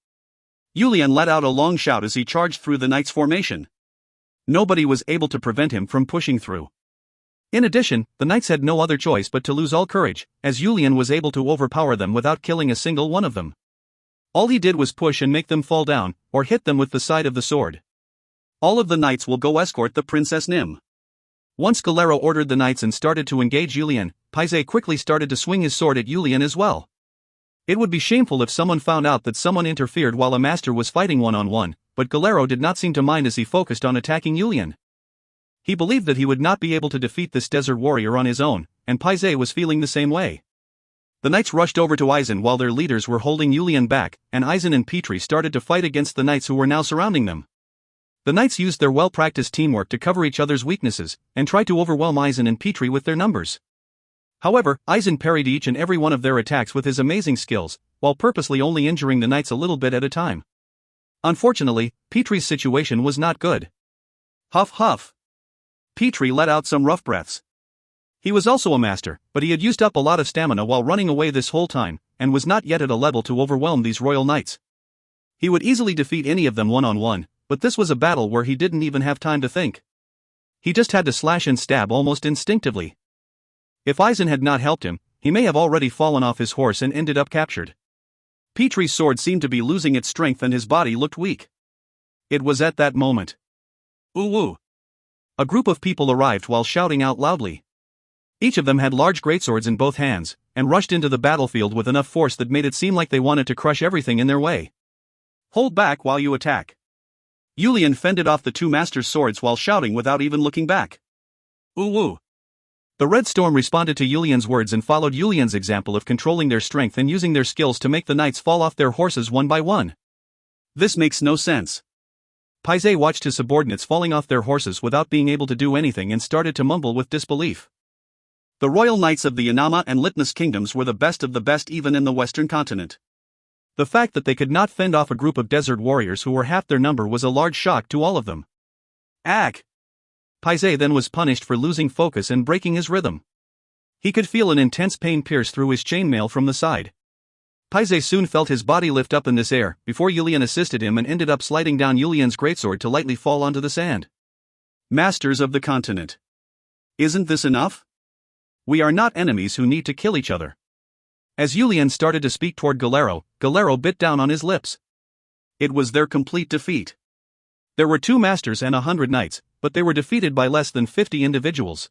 Yulian let out a long shout as he charged through the knight's formation. Nobody was able to prevent him from pushing through. In addition, the knights had no other choice but to lose all courage, as Yulian was able to overpower them without killing a single one of them. All he did was push and make them fall down, or hit them with the side of the sword. All of the knights will go escort the Princess Nim. Once Galero ordered the knights and started to engage Yulian, Paisei quickly started to swing his sword at Yulian as well. It would be shameful if someone found out that someone interfered while a master was fighting one-on-one, but Galero did not seem to mind as he focused on attacking Yulian. He believed that he would not be able to defeat this desert warrior on his own, and Paisei was feeling the same way. The knights rushed over to Eisen while their leaders were holding Yulian back, and Eisen and Petrie started to fight against the knights who were now surrounding them. The knights used their well-practiced teamwork to cover each other's weaknesses, and tried to overwhelm Eisen and Petrie with their numbers. However, Eisen parried each and every one of their attacks with his amazing skills, while purposely only injuring the knights a little bit at a time. Unfortunately, Petrie's situation was not good. Huff huff. Petrie let out some rough breaths. He was also a master, but he had used up a lot of stamina while running away this whole time, and was not yet at a level to overwhelm these royal knights. He would easily defeat any of them one-on-one, but this was a battle where he didn't even have time to think. He just had to slash and stab almost instinctively. If Eisen had not helped him, he may have already fallen off his horse and ended up captured. Petrie's sword seemed to be losing its strength and his body looked weak. It was at that moment. Ooh! A group of people arrived while shouting out loudly. Each of them had large greatswords in both hands, and rushed into the battlefield with enough force that made it seem like they wanted to crush everything in their way. Hold back while you attack. Yulian fended off the two masters' swords while shouting without even looking back. Ooh! The Red Storm responded to Yulian's words and followed Yulian's example of controlling their strength and using their skills to make the knights fall off their horses one by one. This makes no sense. Paisei watched his subordinates falling off their horses without being able to do anything and started to mumble with disbelief. The royal knights of the Yanama and Litmus kingdoms were the best of the best even in the western continent. The fact that they could not fend off a group of desert warriors who were half their number was a large shock to all of them. Ag! Paisei then was punished for losing focus and breaking his rhythm. He could feel an intense pain pierce through his chainmail from the side. Paisei soon felt his body lift up in this air, before Yulian assisted him and ended up sliding down Yulian's greatsword to lightly fall onto the sand. Masters of the continent. Isn't this enough? We are not enemies who need to kill each other. As Yulian started to speak toward Galero, Galero bit down on his lips. It was their complete defeat. There were 2 masters and 100 knights, but they were defeated by less than 50 individuals.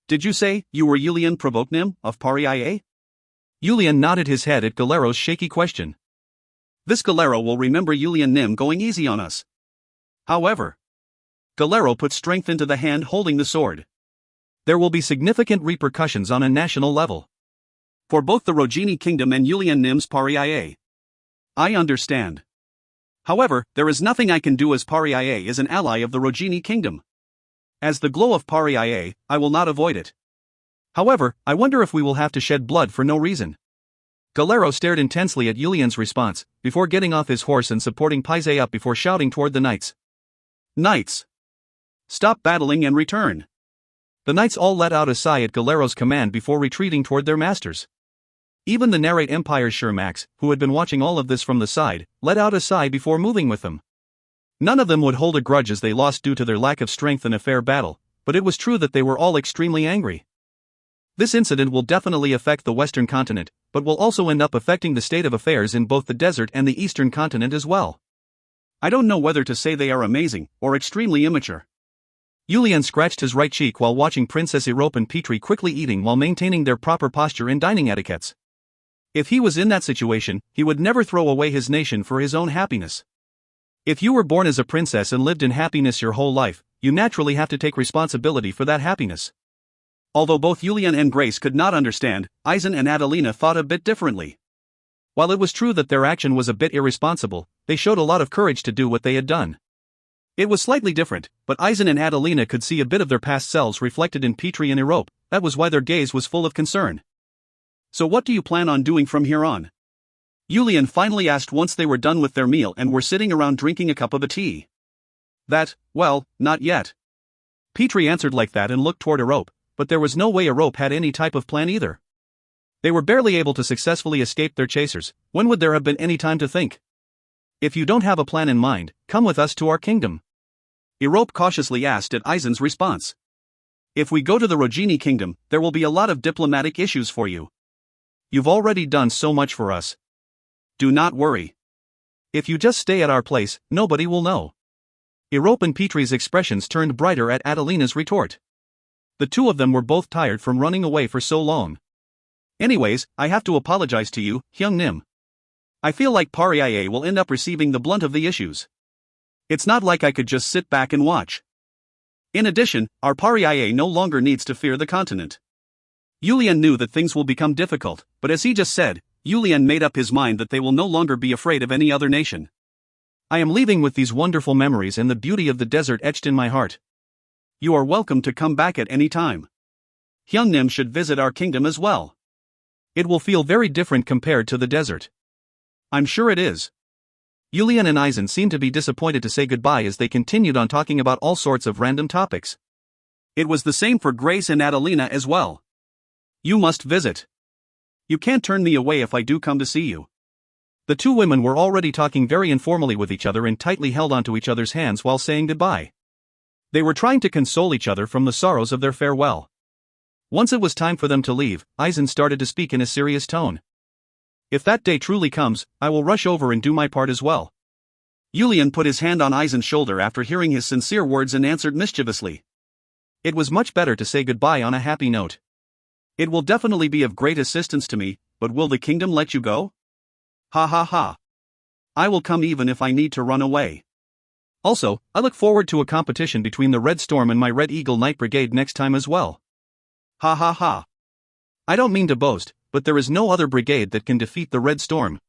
Did you say you were Yulian Provoknim of Paria? Yulian nodded his head at Galero's shaky question. This Galero will remember Yulian Nim going easy on us. However, Galero put strength into the hand holding the sword. There will be significant repercussions on a national level. For both the Rogini Kingdom and Yulian Nim's Paria. I understand. However, there is nothing I can do as Paria is an ally of the Rogini Kingdom. As the glow of Paria, I will not avoid it. However, I wonder if we will have to shed blood for no reason. Galero stared intensely at Yulian's response, before getting off his horse and supporting Paisei up before shouting toward the knights. Knights! Stop battling and return! The knights all let out a sigh at Galero's command before retreating toward their masters. Even the Narrate Empire's Shermax, who had been watching all of this from the side, let out a sigh before moving with them. None of them would hold a grudge as they lost due to their lack of strength in a fair battle, but it was true that they were all extremely angry. This incident will definitely affect the Western continent, but will also end up affecting the state of affairs in both the desert and the Eastern continent as well. I don't know whether to say they are amazing or extremely immature. Yulian scratched his right cheek while watching Princess Erope and Petrie quickly eating while maintaining their proper posture and dining etiquettes. If he was in that situation, he would never throw away his nation for his own happiness. If you were born as a princess and lived in happiness your whole life, you naturally have to take responsibility for that happiness. Although both Yulian and Grace could not understand, Eisen and Adelina thought a bit differently. While it was true that their action was a bit irresponsible, they showed a lot of courage to do what they had done. It was slightly different, but Eisen and Adelina could see a bit of their past selves reflected in Petrie and Erope. That was why their gaze was full of concern. So what do you plan on doing from here on? Yulian finally asked once they were done with their meal and were sitting around drinking a cup of tea. Well, not yet. Petrie answered like that and looked toward Erope, but there was no way Erope had any type of plan either. They were barely able to successfully escape their chasers. When would there have been any time to think? If you don't have a plan in mind, come with us to our kingdom. Erope cautiously asked at Eisen's response. If we go to the Rogini Kingdom, there will be a lot of diplomatic issues for you. You've already done so much for us. Do not worry. If you just stay at our place, nobody will know. Erope and Petrie's expressions turned brighter at Adelina's retort. The two of them were both tired from running away for so long. Anyways, I have to apologize to you, Hyung Nim. I feel like Paria will end up receiving the blunt of the issues. It's not like I could just sit back and watch. In addition, our Paria no longer needs to fear the continent. Yulian knew that things will become difficult, but as he just said, Yulian made up his mind that they will no longer be afraid of any other nation. I am leaving with these wonderful memories and the beauty of the desert etched in my heart. You are welcome to come back at any time. Hyung Nim should visit our kingdom as well. It will feel very different compared to the desert. I'm sure it is. Julian and Eisen seemed to be disappointed to say goodbye as they continued on talking about all sorts of random topics. It was the same for Grace and Adelina as well. You must visit. You can't turn me away if I do come to see you. The two women were already talking very informally with each other and tightly held onto each other's hands while saying goodbye. They were trying to console each other from the sorrows of their farewell. Once it was time for them to leave, Eisen started to speak in a serious tone. If that day truly comes, I will rush over and do my part as well. Julian put his hand on Eisen's shoulder after hearing his sincere words and answered mischievously. It was much better to say goodbye on a happy note. It will definitely be of great assistance to me, but will the kingdom let you go? Ha ha ha. I will come even if I need to run away. Also, I look forward to a competition between the Red Storm and my Red Eagle Knight Brigade next time as well. Ha ha ha. I don't mean to boast, but there is no other brigade that can defeat the Red Storm.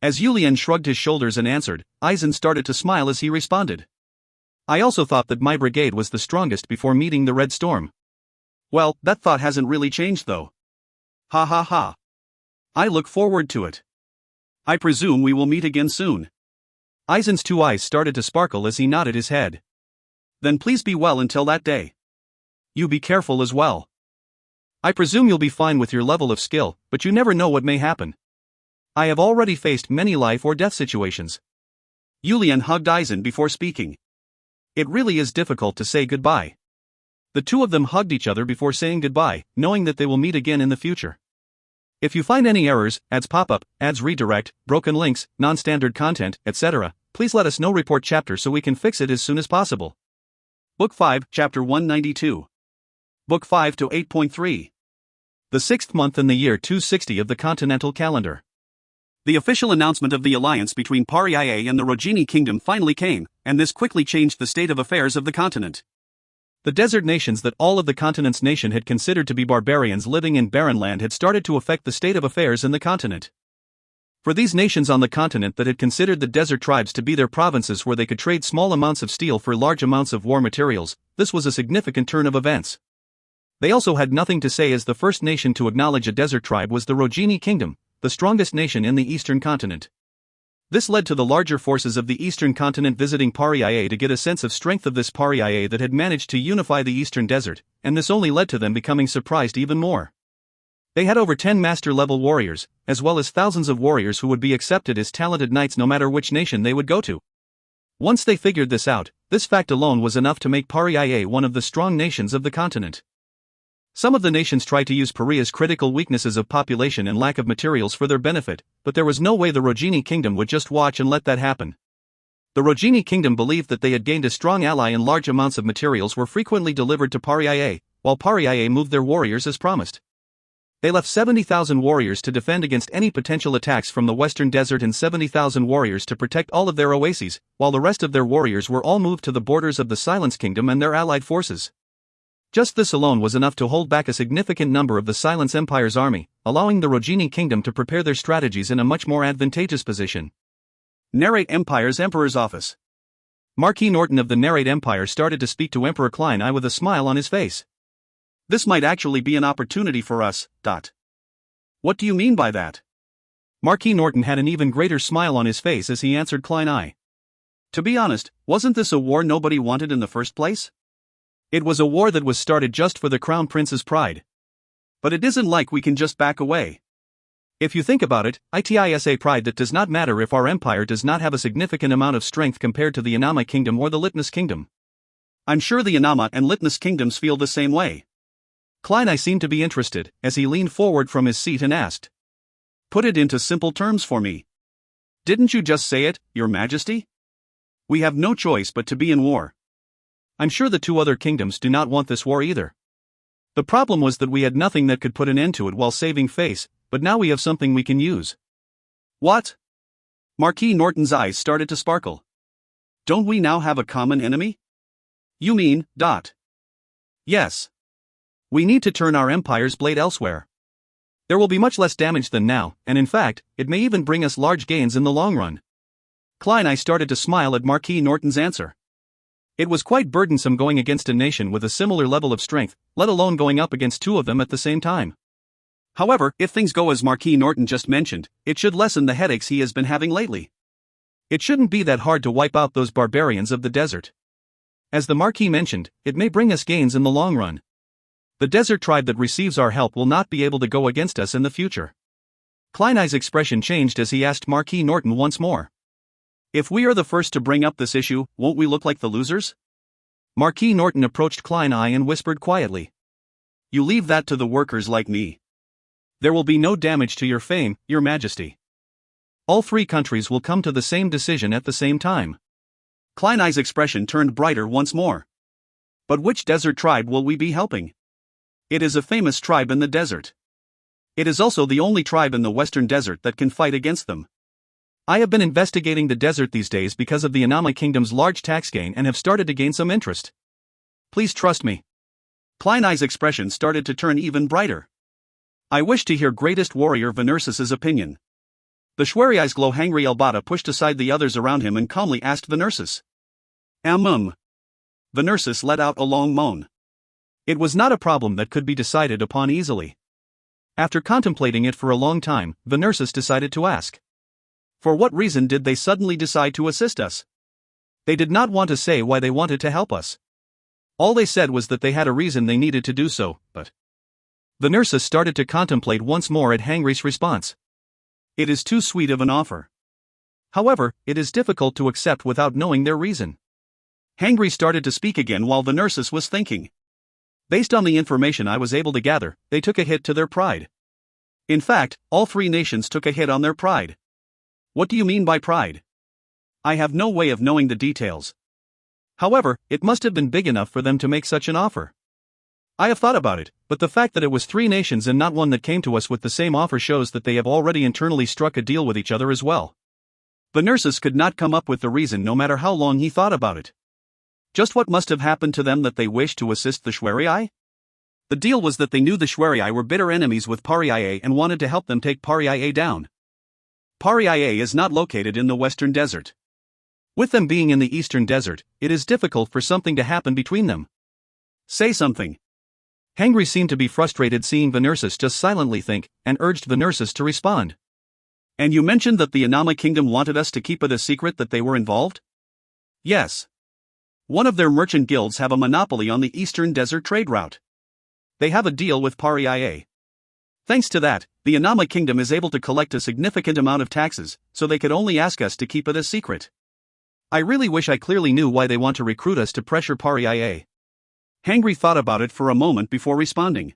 As Julian shrugged his shoulders and answered, Eisen started to smile as he responded. I also thought that my brigade was the strongest before meeting the Red Storm. Well, that thought hasn't really changed though. Ha ha ha. I look forward to it. I presume we will meet again soon. Eisen's two eyes started to sparkle as he nodded his head. Then please be well until that day. You be careful as well. I presume you'll be fine with your level of skill, but you never know what may happen. I have already faced many life or death situations. Julian hugged Eisen before speaking. It really is difficult to say goodbye. The two of them hugged each other before saying goodbye, knowing that they will meet again in the future. If you find any errors, ads pop up, ads redirect, broken links, non-standard content, etc., please let us know. Report chapter so we can fix it as soon as possible. Book 5, Chapter 192. Book 5 to 8.3. The 6th month in the year 260 of the continental calendar. The official announcement of the alliance between Paria and the Rogini Kingdom finally came, and this quickly changed the state of affairs of the continent. The desert nations that all of the continent's nation had considered to be barbarians living in barren land had started to affect the state of affairs in the continent. For these nations on the continent that had considered the desert tribes to be their provinces where they could trade small amounts of steel for large amounts of war materials, this was a significant turn of events. They also had nothing to say, as the first nation to acknowledge a desert tribe was the Rogini Kingdom, the strongest nation in the eastern continent. This led to the larger forces of the eastern continent visiting Paria to get a sense of strength of this Paria that had managed to unify the eastern desert, and this only led to them becoming surprised even more. They had over 10 master-level warriors, as well as thousands of warriors who would be accepted as talented knights no matter which nation they would go to. Once they figured this out, this fact alone was enough to make Paria one of the strong nations of the continent. Some of the nations tried to use Paria's critical weaknesses of population and lack of materials for their benefit, but there was no way the Rogini Kingdom would just watch and let that happen. The Rogini Kingdom believed that they had gained a strong ally and large amounts of materials were frequently delivered to Paria, while Paria moved their warriors as promised. They left 70,000 warriors to defend against any potential attacks from the western desert and 70,000 warriors to protect all of their oases, while the rest of their warriors were all moved to the borders of the Silence Kingdom and their allied forces. Just this alone was enough to hold back a significant number of the Silence Empire's army, allowing the Rogini Kingdom to prepare their strategies in a much more advantageous position. Narrate Empire's Emperor's Office. Marquis Norton of the Narrate Empire started to speak to Emperor Klein I with a smile on his face. This might actually be an opportunity for us. What do you mean by that? Marquis Norton had an even greater smile on his face as he answered Klein I. To be honest, wasn't this a war nobody wanted in the first place? It was a war that was started just for the Crown Prince's pride. But it isn't like we can just back away. If you think about it, it is a pride that does not matter if our empire does not have a significant amount of strength compared to the Anama Kingdom or the Litness Kingdom. I'm sure the Anama and Litness Kingdoms feel the same way. Klein I seemed to be interested, as he leaned forward from his seat and asked. Put it into simple terms for me. Didn't you just say it, Your Majesty? We have no choice but to be in war. I'm sure the two other kingdoms do not want this war either. The problem was that we had nothing that could put an end to it while saving face, but now we have something we can use. What? Marquis Norton's eyes started to sparkle. Don't we now have a common enemy? You mean, Yes. We need to turn our empire's blade elsewhere. There will be much less damage than now, and in fact, it may even bring us large gains in the long run. Klein I started to smile at Marquis Norton's answer. It was quite burdensome going against a nation with a similar level of strength, let alone going up against two of them at the same time. However, if things go as Marquis Norton just mentioned, it should lessen the headaches he has been having lately. It shouldn't be that hard to wipe out those barbarians of the desert. As the Marquis mentioned, it may bring us gains in the long run. The desert tribe that receives our help will not be able to go against us in the future. Klein's expression changed as he asked Marquis Norton once more. If we are the first to bring up this issue, won't we look like the losers? Marquis Norton approached Klein and whispered quietly. You leave that to the workers like me. There will be no damage to your fame, Your Majesty. All three countries will come to the same decision at the same time. Klein's expression turned brighter once more. But which desert tribe will we be helping? It is a famous tribe in the desert. It is also the only tribe in the western desert that can fight against them. I have been investigating the desert these days because of the Anama Kingdom's large tax gain and have started to gain some interest. Please trust me. Klein's expression started to turn even brighter. I wish to hear greatest warrior Venersus's opinion. The Shwari's glow-hangry Elbata pushed aside the others around him and calmly asked Venersus. Venersus let out a long moan. It was not a problem that could be decided upon easily. After contemplating it for a long time, Venersus decided to ask. For what reason did they suddenly decide to assist us? They did not want to say why they wanted to help us. All they said was that they had a reason they needed to do so, but... Venersus started to contemplate once more at Hangry's response. It is too sweet of an offer. However, it is difficult to accept without knowing their reason. Hangry started to speak again while Venersus was thinking. Based on the information I was able to gather, they took a hit to their pride. In fact, all three nations took a hit on their pride. What do you mean by pride? I have no way of knowing the details. However, it must have been big enough for them to make such an offer. I have thought about it, but the fact that it was three nations and not one that came to us with the same offer shows that they have already internally struck a deal with each other as well. Venersus could not come up with the reason no matter how long he thought about it. Just what must have happened to them that they wished to assist the Shwari? The deal was that they knew the Shwari were bitter enemies with Paria and wanted to help them take Paria down. Paria is not located in the western desert. With them being in the eastern desert, it is difficult for something to happen between them. Say something. Hangry seemed to be frustrated seeing Venersus just silently think, and urged Venersus to respond. And you mentioned that the Anama Kingdom wanted us to keep it a secret that they were involved? Yes. One of their merchant guilds have a monopoly on the eastern desert trade route. They have a deal with Paria. Thanks to that, the Anama Kingdom is able to collect a significant amount of taxes, so they could only ask us to keep it a secret. I really wish I clearly knew why they want to recruit us to pressure Paria. Hangry thought about it for a moment before responding.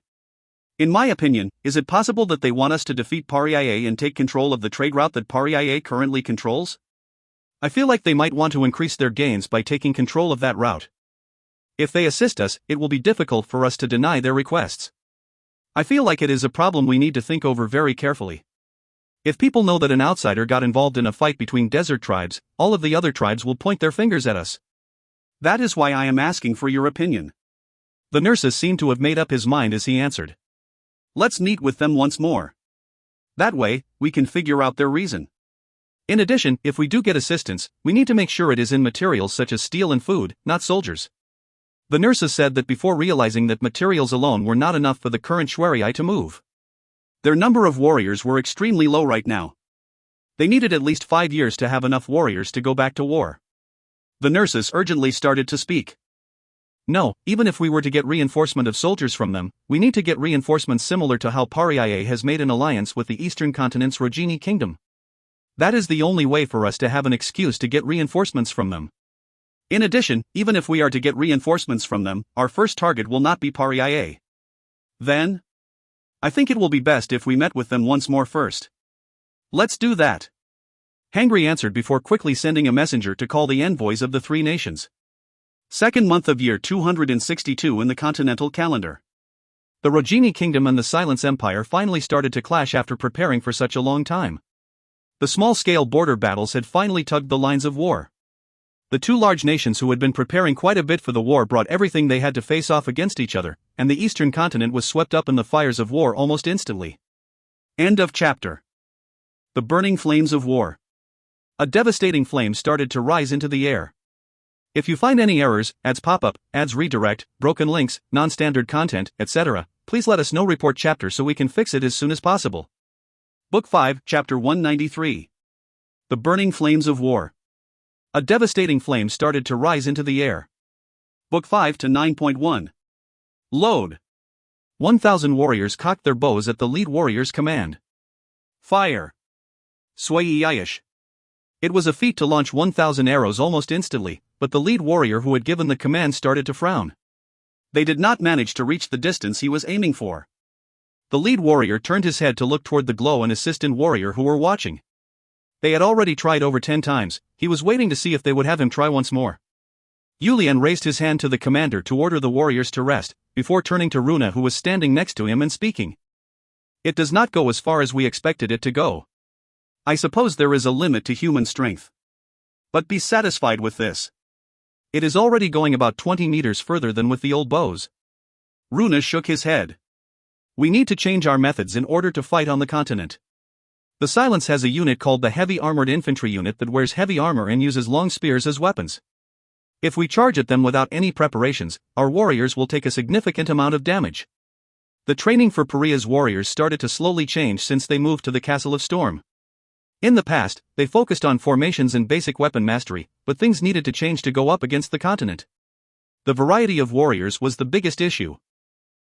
In my opinion, is it possible that they want us to defeat Paria and take control of the trade route that Paria currently controls? I feel like they might want to increase their gains by taking control of that route. If they assist us, it will be difficult for us to deny their requests. I feel like it is a problem we need to think over very carefully. If people know that an outsider got involved in a fight between desert tribes, all of the other tribes will point their fingers at us. That is why I am asking for your opinion. Venersus seemed to have made up his mind as he answered. Let's meet with them once more. That way, we can figure out their reason. In addition, if we do get assistance, we need to make sure it is in materials such as steel and food, not soldiers. Venersus said that before realizing that materials alone were not enough for the current Shwari to move. Their number of warriors were extremely low right now. They needed at least 5 years to have enough warriors to go back to war. Venersus urgently started to speak. No, even if we were to get reinforcement of soldiers from them, we need to get reinforcements similar to how Paria has made an alliance with the eastern continent's Rogini kingdom. That is the only way for us to have an excuse to get reinforcements from them. In addition, even if we are to get reinforcements from them, our first target will not be Paria. Then? I think it will be best if we met with them once more first. Let's do that. Hangry answered before quickly sending a messenger to call the envoys of the three nations. Second month of year 262 in the continental calendar. The Rogini kingdom and the Silence Empire finally started to clash after preparing for such a long time. The small-scale border battles had finally tugged the lines of war. The two large nations who had been preparing quite a bit for the war brought everything they had to face off against each other, and the eastern continent was swept up in the fires of war almost instantly. End of chapter. The burning flames of war. A devastating flame started to rise into the air. If you find any errors, ads pop-up, ads redirect, broken links, non-standard content, etc., please let us know. Report chapter so we can fix it as soon as possible. Book 5, Chapter 193. The Burning Flames of War. A devastating flame started to rise into the air. Book 5 to 9.1. Load. 1,000 warriors cocked their bows at the lead warrior's command. Fire. Sway-ish. It was a feat to launch 1,000 arrows almost instantly, but the lead warrior who had given the command started to frown. They did not manage to reach the distance he was aiming for. The lead warrior turned his head to look toward the glow and assistant warrior who were watching. They had already tried over 10 times, he was waiting to see if they would have him try once more. Julian raised his hand to the commander to order the warriors to rest, before turning to Runa who was standing next to him and speaking. It does not go as far as we expected it to go. I suppose there is a limit to human strength. But be satisfied with this. It is already going about 20 meters further than with the old bows. Runa shook his head. We need to change our methods in order to fight on the continent. The Silence has a unit called the Heavy Armored Infantry Unit that wears heavy armor and uses long spears as weapons. If we charge at them without any preparations, our warriors will take a significant amount of damage. The training for Pariah's warriors started to slowly change since they moved to the Castle of Storm. In the past, they focused on formations and basic weapon mastery, but things needed to change to go up against the continent. The variety of warriors was the biggest issue.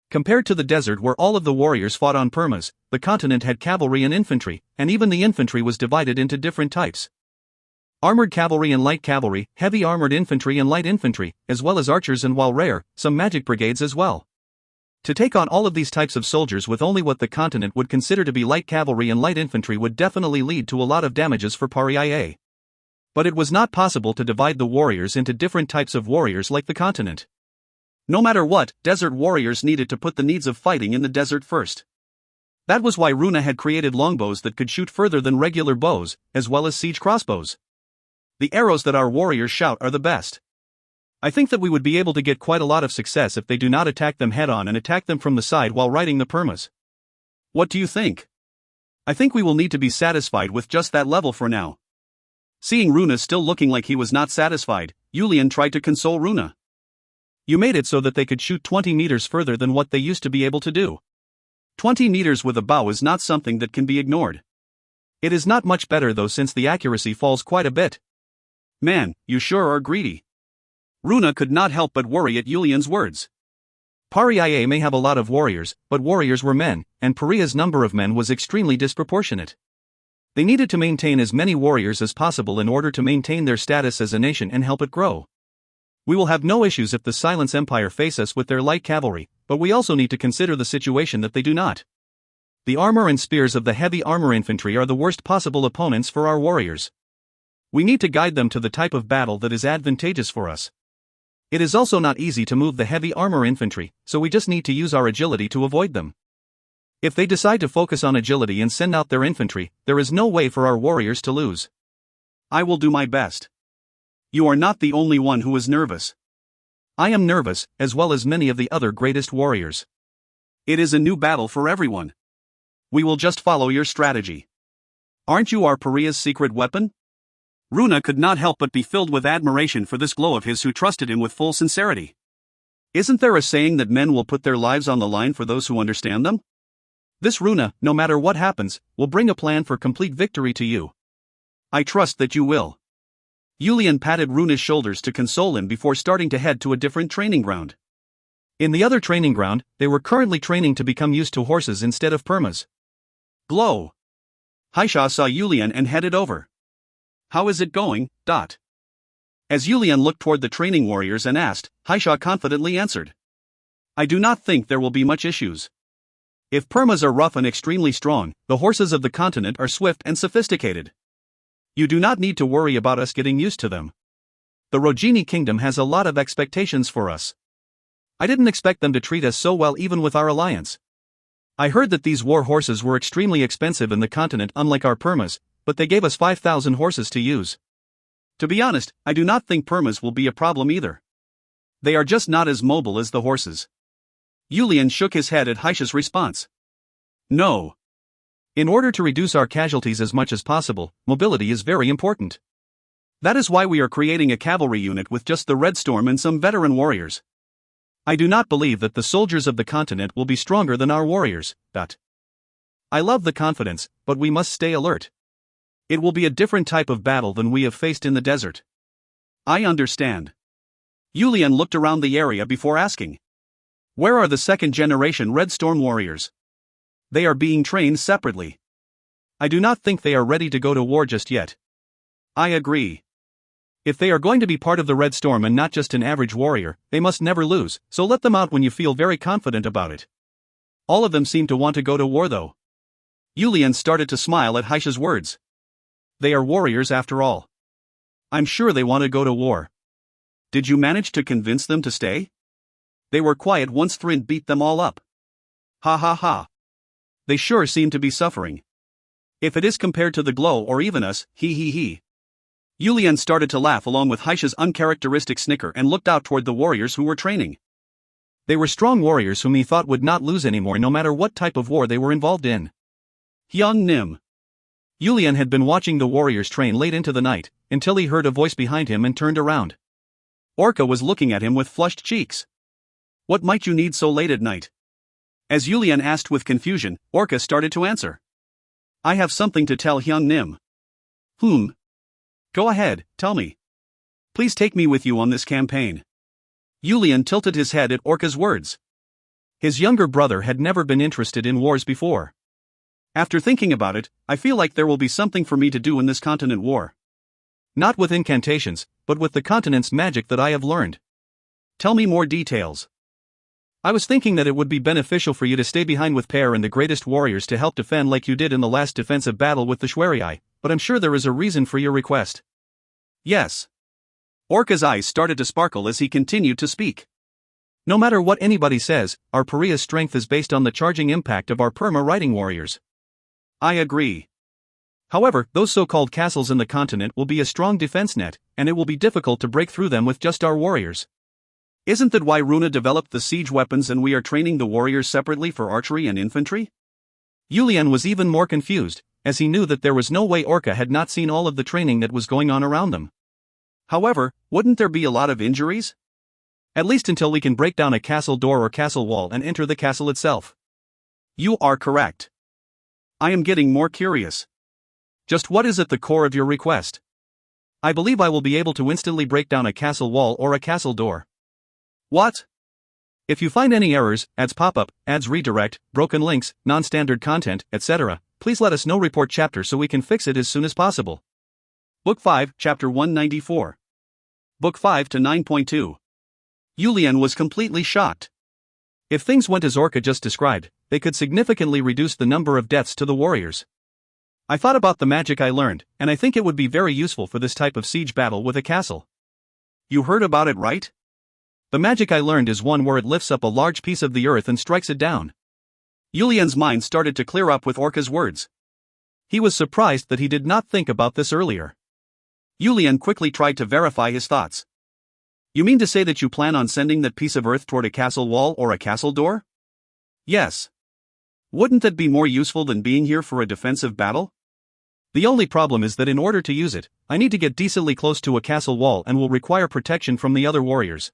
Compared to the desert where all of the warriors fought on permas, the continent had cavalry and infantry, and even the infantry was divided into different types. Armored cavalry and light cavalry, heavy armored infantry and light infantry, as well as archers and, while rare, some magic brigades as well. To take on all of these types of soldiers with only what the continent would consider to be light cavalry and light infantry would definitely lead to a lot of damages for Pariah. But it was not possible to divide the warriors into different types of warriors like the continent. No matter what, desert warriors needed to put the needs of fighting in the desert first. That was why Runa had created longbows that could shoot further than regular bows, as well as siege crossbows. The arrows that our warriors shout are the best. I think that we would be able to get quite a lot of success if they do not attack them head-on and attack them from the side while riding the permas. What do you think? I think we will need to be satisfied with just that level for now. Seeing Runa still looking like he was not satisfied, Julian tried to console Runa. You made it so that they could shoot 20 meters further than what they used to be able to do. 20 meters with a bow is not something that can be ignored. It is not much better though, since the accuracy falls quite a bit. Man, you sure are greedy. Runa could not help but worry at Julian's words. Pariah may have a lot of warriors, but warriors were men, and Pariah's number of men was extremely disproportionate. They needed to maintain as many warriors as possible in order to maintain their status as a nation and help it grow. We will have no issues if the Silence Empire face us with their light cavalry, but we also need to consider the situation that they do not. The armor and spears of the heavy armor infantry are the worst possible opponents for our warriors. We need to guide them to the type of battle that is advantageous for us. It is also not easy to move the heavy armor infantry, so we just need to use our agility to avoid them. If they decide to focus on agility and send out their infantry, there is no way for our warriors to lose. I will do my best. You are not the only one who is nervous. I am nervous, as well as many of the other greatest warriors. It is a new battle for everyone. We will just follow your strategy. Aren't you our Pariah's secret weapon? Runa could not help but be filled with admiration for this glow of his who trusted him with full sincerity. Isn't there a saying that men will put their lives on the line for those who understand them? This Runa, no matter what happens, will bring a plan for complete victory to you. I trust that you will. Julian patted Runa's shoulders to console him before starting to head to a different training ground. In the other training ground, they were currently training to become used to horses instead of permas. Glow. Haisha saw Julian and headed over. How is it going, Dot? As Julian looked toward the training warriors and asked, Haisha confidently answered. I do not think there will be much issues. If permas are rough and extremely strong, the horses of the continent are swift and sophisticated. You do not need to worry about us getting used to them. The Rogini Kingdom has a lot of expectations for us. I didn't expect them to treat us so well even with our alliance. I heard that these war horses were extremely expensive in the continent, unlike our permas, but they gave us 5,000 horses to use. To be honest, I do not think permas will be a problem either. They are just not as mobile as the horses. Julian shook his head at Haisha's response. No. In order to reduce our casualties as much as possible, mobility is very important. That is why we are creating a cavalry unit with just the Red Storm and some veteran warriors. I do not believe that the soldiers of the continent will be stronger than our warriors. I love the confidence, but we must stay alert. It will be a different type of battle than we have faced in the desert. I understand. Yulian looked around the area before asking. Where are the second-generation Red Storm warriors? They are being trained separately. I do not think they are ready to go to war just yet. I agree. If they are going to be part of the Red Storm and not just an average warrior, they must never lose, so let them out when you feel very confident about it. All of them seem to want to go to war though. Yulian started to smile at Haisha's words. They are warriors after all. I'm sure they want to go to war. Did you manage to convince them to stay? They were quiet once Thrin beat them all up. Ha ha ha. They sure seem to be suffering. If it is compared to the glow or even us, he. Yulian started to laugh along with Haisha's uncharacteristic snicker and looked out toward the warriors who were training. They were strong warriors whom he thought would not lose anymore no matter what type of war they were involved in. Hyung Nim. Yulian had been watching the warriors train late into the night, until he heard a voice behind him and turned around. Orca was looking at him with flushed cheeks. What might you need so late at night? As Yulian asked with confusion, Orca started to answer. I have something to tell Hyung Nim. Go ahead, tell me. Please take me with you on this campaign. Yulian tilted his head at Orca's words. His younger brother had never been interested in wars before. After thinking about it, I feel like there will be something for me to do in this continent war. Not with incantations, but with the continent's magic that I have learned. Tell me more details. I was thinking that it would be beneficial for you to stay behind with Per and the greatest warriors to help defend like you did in the last defensive battle with the Shwerii, but I'm sure there is a reason for your request. Yes. Orca's eyes started to sparkle as he continued to speak. No matter what anybody says, our Pariah's strength is based on the charging impact of our Perma riding warriors. I agree. However, those so-called castles in the continent will be a strong defense net, and it will be difficult to break through them with just our warriors. Isn't that why Runa developed the siege weapons and we are training the warriors separately for archery and infantry? Yulian was even more confused, as he knew that there was no way Orca had not seen all of the training that was going on around them. However, wouldn't there be a lot of injuries? At least until we can break down a castle door or castle wall and enter the castle itself. You are correct. I am getting more curious. Just what is at the core of your request? I believe I will be able to instantly break down a castle wall or a castle door. What? If you find any errors, ads pop-up, ads redirect, broken links, non-standard content, etc., please let us know. Report chapter so we can fix it as soon as possible. Book 5, Chapter 194. Book 5 to 9.2. Yulian was completely shocked. If things went as Orca just described, they could significantly reduce the number of deaths to the warriors. I thought about the magic I learned, and I think it would be very useful for this type of siege battle with a castle. You heard about it, right? The magic I learned is one where it lifts up a large piece of the earth and strikes it down. Yulian's mind started to clear up with Orca's words. He was surprised that he did not think about this earlier. Yulian quickly tried to verify his thoughts. You mean to say that you plan on sending that piece of earth toward a castle wall or a castle door? Yes. Wouldn't that be more useful than being here for a defensive battle? The only problem is that in order to use it, I need to get decently close to a castle wall and will require protection from the other warriors.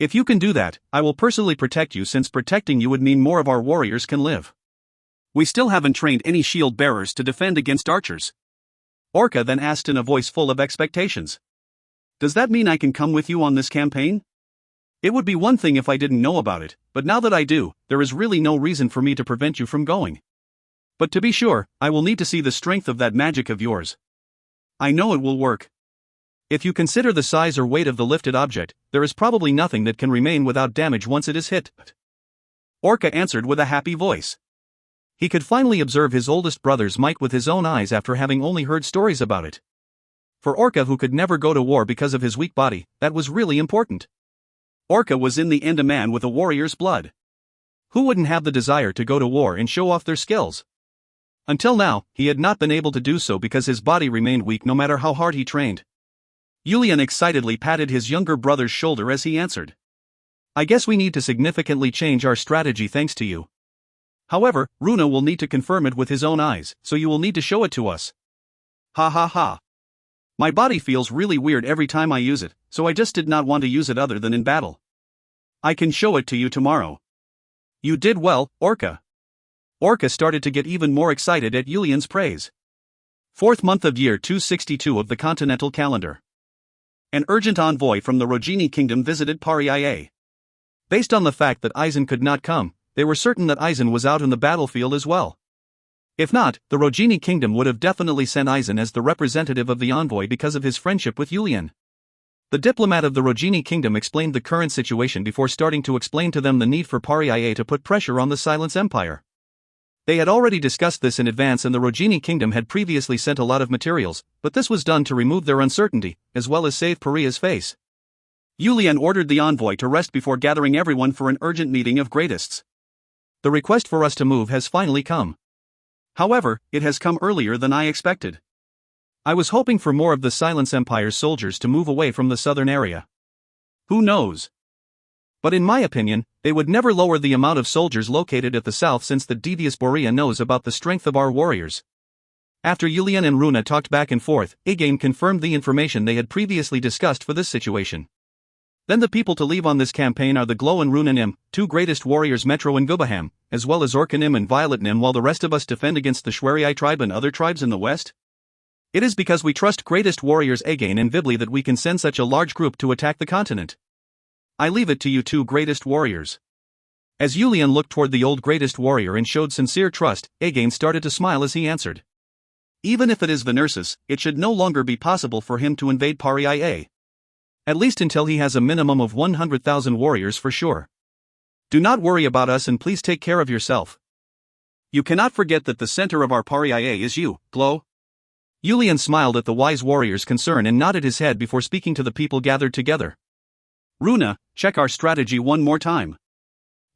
If you can do that, I will personally protect you, since protecting you would mean more of our warriors can live. We still haven't trained any shield bearers to defend against archers. Orca then asked in a voice full of expectations. Does that mean I can come with you on this campaign? It would be one thing if I didn't know about it, but now that I do, there is really no reason for me to prevent you from going. But to be sure, I will need to see the strength of that magic of yours. I know it will work. If you consider the size or weight of the lifted object, there is probably nothing that can remain without damage once it is hit. Orca answered with a happy voice. He could finally observe his oldest brother's might with his own eyes after having only heard stories about it. For Orca, who could never go to war because of his weak body, that was really important. Orca was in the end a man with a warrior's blood. Who wouldn't have the desire to go to war and show off their skills? Until now, he had not been able to do so because his body remained weak no matter how hard he trained. Yulian excitedly patted his younger brother's shoulder as he answered. I guess we need to significantly change our strategy thanks to you. However, Runa will need to confirm it with his own eyes, so you will need to show it to us. Ha ha ha. My body feels really weird every time I use it, so I just did not want to use it other than in battle. I can show it to you tomorrow. You did well, Orca. Orca started to get even more excited at Yulian's praise. 4th month of year 262 of the continental calendar. An urgent envoy from the Rogini kingdom visited Pariah. Based on the fact that Aizen could not come, they were certain that Aizen was out on the battlefield as well. If not, the Rogini kingdom would have definitely sent Aizen as the representative of the envoy because of his friendship with Julian. The diplomat of the Rogini kingdom explained the current situation before starting to explain to them the need for Pariah to put pressure on the Silence Empire. They had already discussed this in advance and the Rogini kingdom had previously sent a lot of materials, but this was done to remove their uncertainty, as well as save Pariah's face. Julian ordered the envoy to rest before gathering everyone for an urgent meeting of greatest. The request for us to move has finally come. However, it has come earlier than I expected. I was hoping for more of the Silence Empire's soldiers to move away from the southern area. Who knows? But in my opinion, they would never lower the amount of soldiers located at the south since the devious Borea knows about the strength of our warriors. After Julian and Runa talked back and forth, Again confirmed the information they had previously discussed for this situation. Then the people to leave on this campaign are the Glow and Runanim, two greatest warriors Metro and Gubaham, as well as Orcanim and Violetnim, while the rest of us defend against the Shwerii tribe and other tribes in the west? It is because we trust greatest warriors Again and Vibli that we can send such a large group to attack the continent. I leave it to you two greatest warriors. As Julian looked toward the old greatest warrior and showed sincere trust, Again started to smile as he answered. Even if it is Venersis, it should no longer be possible for him to invade Pariah. At least until he has a minimum of 100,000 warriors for sure. Do not worry about us and please take care of yourself. You cannot forget that the center of our Pariah is you, Glow. Julian smiled at the wise warrior's concern and nodded his head before speaking to the people gathered together. Runa, check our strategy one more time.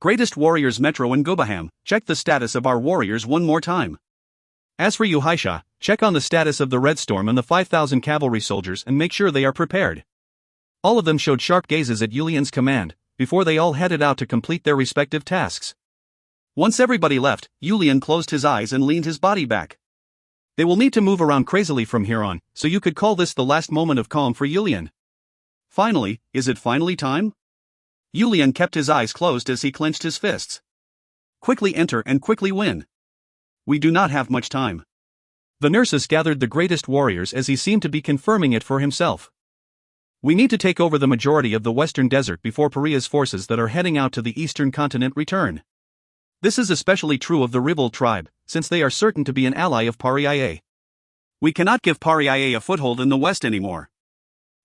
Greatest warriors Metro and Gubaham, check the status of our warriors one more time. As for you Haisha, check on the status of the Red Storm and the 5,000 cavalry soldiers and make sure they are prepared. All of them showed sharp gazes at Julian's command, before they all headed out to complete their respective tasks. Once everybody left, Julian closed his eyes and leaned his body back. They will need to move around crazily from here on, so you could call this the last moment of calm for Julian. Finally, is it finally time? Julian kept his eyes closed as he clenched his fists. Quickly enter and quickly win. We do not have much time. Venersis gathered the greatest warriors as he seemed to be confirming it for himself. We need to take over the majority of the western desert before Pariah's forces that are heading out to the eastern continent return. This is especially true of the Ribble tribe, since they are certain to be an ally of Pariah. We cannot give Pariah a foothold in the west anymore.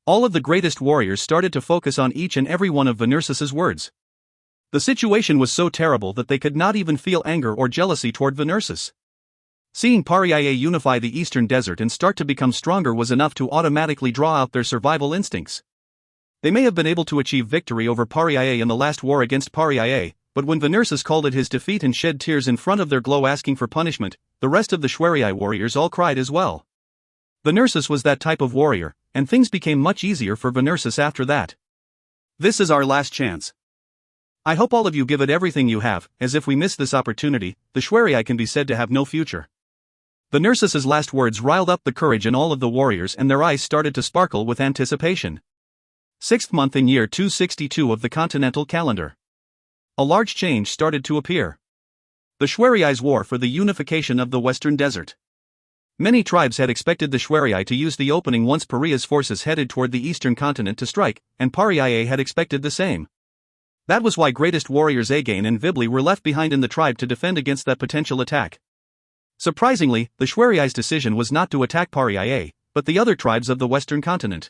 All of the greatest warriors started to focus on each and every one of Venersis's words. The situation was so terrible that they could not even feel anger or jealousy toward Venersis. Seeing Pariah unify the eastern desert and start to become stronger was enough to automatically draw out their survival instincts. They may have been able to achieve victory over Pariah in the last war against Pariah, but when Venersis called it his defeat and shed tears in front of their Glow asking for punishment, the rest of the Shwerii warriors all cried as well. Venersis was that type of warrior, and things became much easier for Venersis after that. This is our last chance. I hope all of you give it everything you have, as if we miss this opportunity, the Shwerii can be said to have no future. Venersis's last words riled up the courage in all of the warriors and their eyes started to sparkle with anticipation. 6th month in year 262 of the continental calendar. A large change started to appear. The Shwerii's war for the unification of the western desert. Many tribes had expected the Shwerii to use the opening once Pariah's forces headed toward the eastern continent to strike, and Pariah had expected the same. That was why greatest warriors Again and Vibli were left behind in the tribe to defend against that potential attack. Surprisingly, the Shwerii's decision was not to attack Pariah, but the other tribes of the western continent.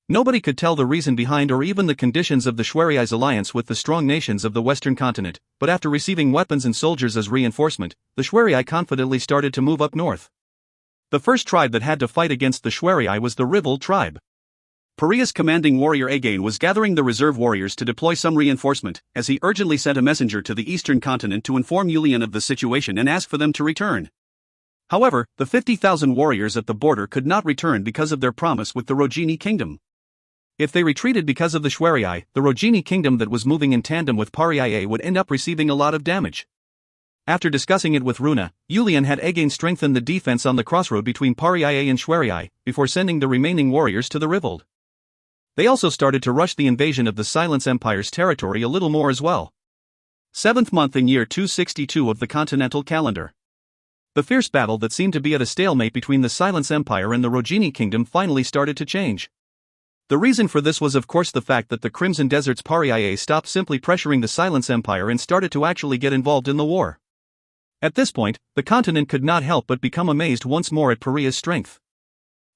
Nobody could tell the reason behind or even the conditions of the Shwerii's alliance with the strong nations of the western continent, but after receiving weapons and soldiers as reinforcement, the Shwerii confidently started to move up north. The first tribe that had to fight against the Shwerii was the Ribble tribe. Pariah's commanding warrior Again was gathering the reserve warriors to deploy some reinforcement, as he urgently sent a messenger to the eastern continent to inform Julian of the situation and ask for them to return. However, the 50,000 warriors at the border could not return because of their promise with the Rogini kingdom. If they retreated because of the Shwerii, the Rogini kingdom that was moving in tandem with Pariah would end up receiving a lot of damage. After discussing it with Runa, Julian had Again strengthen the defense on the crossroad between Pariah and Shwerii, before sending the remaining warriors to the Rivold. They also started to rush the invasion of the Silence Empire's territory a little more as well. 7th month in year 262 of the continental calendar. The fierce battle that seemed to be at a stalemate between the Silence Empire and the Rogini kingdom finally started to change. The reason for this was of course the fact that the Crimson Desert's Paria stopped simply pressuring the Silence Empire and started to actually get involved in the war. At this point, the continent could not help but become amazed once more at Paria's strength.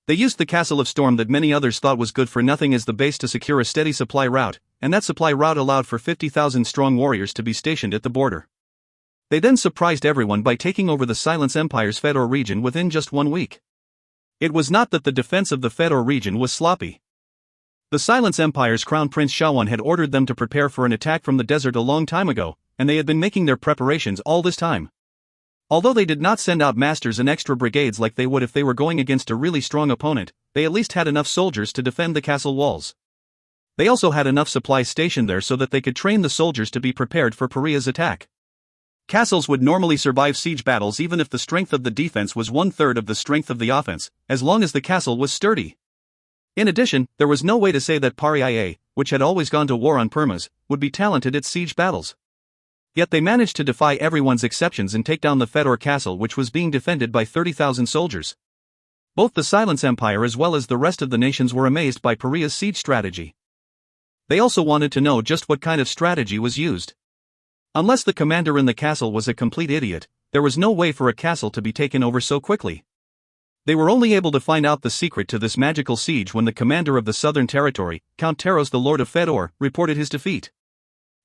They used the Castle of Storm that many others thought was good for nothing as the base to secure a steady supply route, and that supply route allowed for 50,000 strong warriors to be stationed at the border. They then surprised everyone by taking over the Silence Empire's Fedor region within just 1 week. It was not that the defense of the Fedor region was sloppy. The Silence Empire's Crown Prince Shawan had ordered them to prepare for an attack from the desert a long time ago, and they had been making their preparations all this time. Although they did not send out masters and extra brigades like they would if they were going against a really strong opponent, they at least had enough soldiers to defend the castle walls. They also had enough supplies stationed there so that they could train the soldiers to be prepared for Paria's attack. Castles would normally survive siege battles even if the strength of the defense was 1/3 of the strength of the offense, as long as the castle was sturdy. In addition, there was no way to say that Paria, which had always gone to war on Permas, would be talented at siege battles. Yet they managed to defy everyone's exceptions and take down the Fedor castle, which was being defended by 30,000 soldiers. Both the Silence Empire as well as the rest of the nations were amazed by Paria's siege strategy. They also wanted to know just what kind of strategy was used. Unless the commander in the castle was a complete idiot, there was no way for a castle to be taken over so quickly. They were only able to find out the secret to this magical siege when the commander of the southern territory, Count Taros the Lord of Fedor, reported his defeat.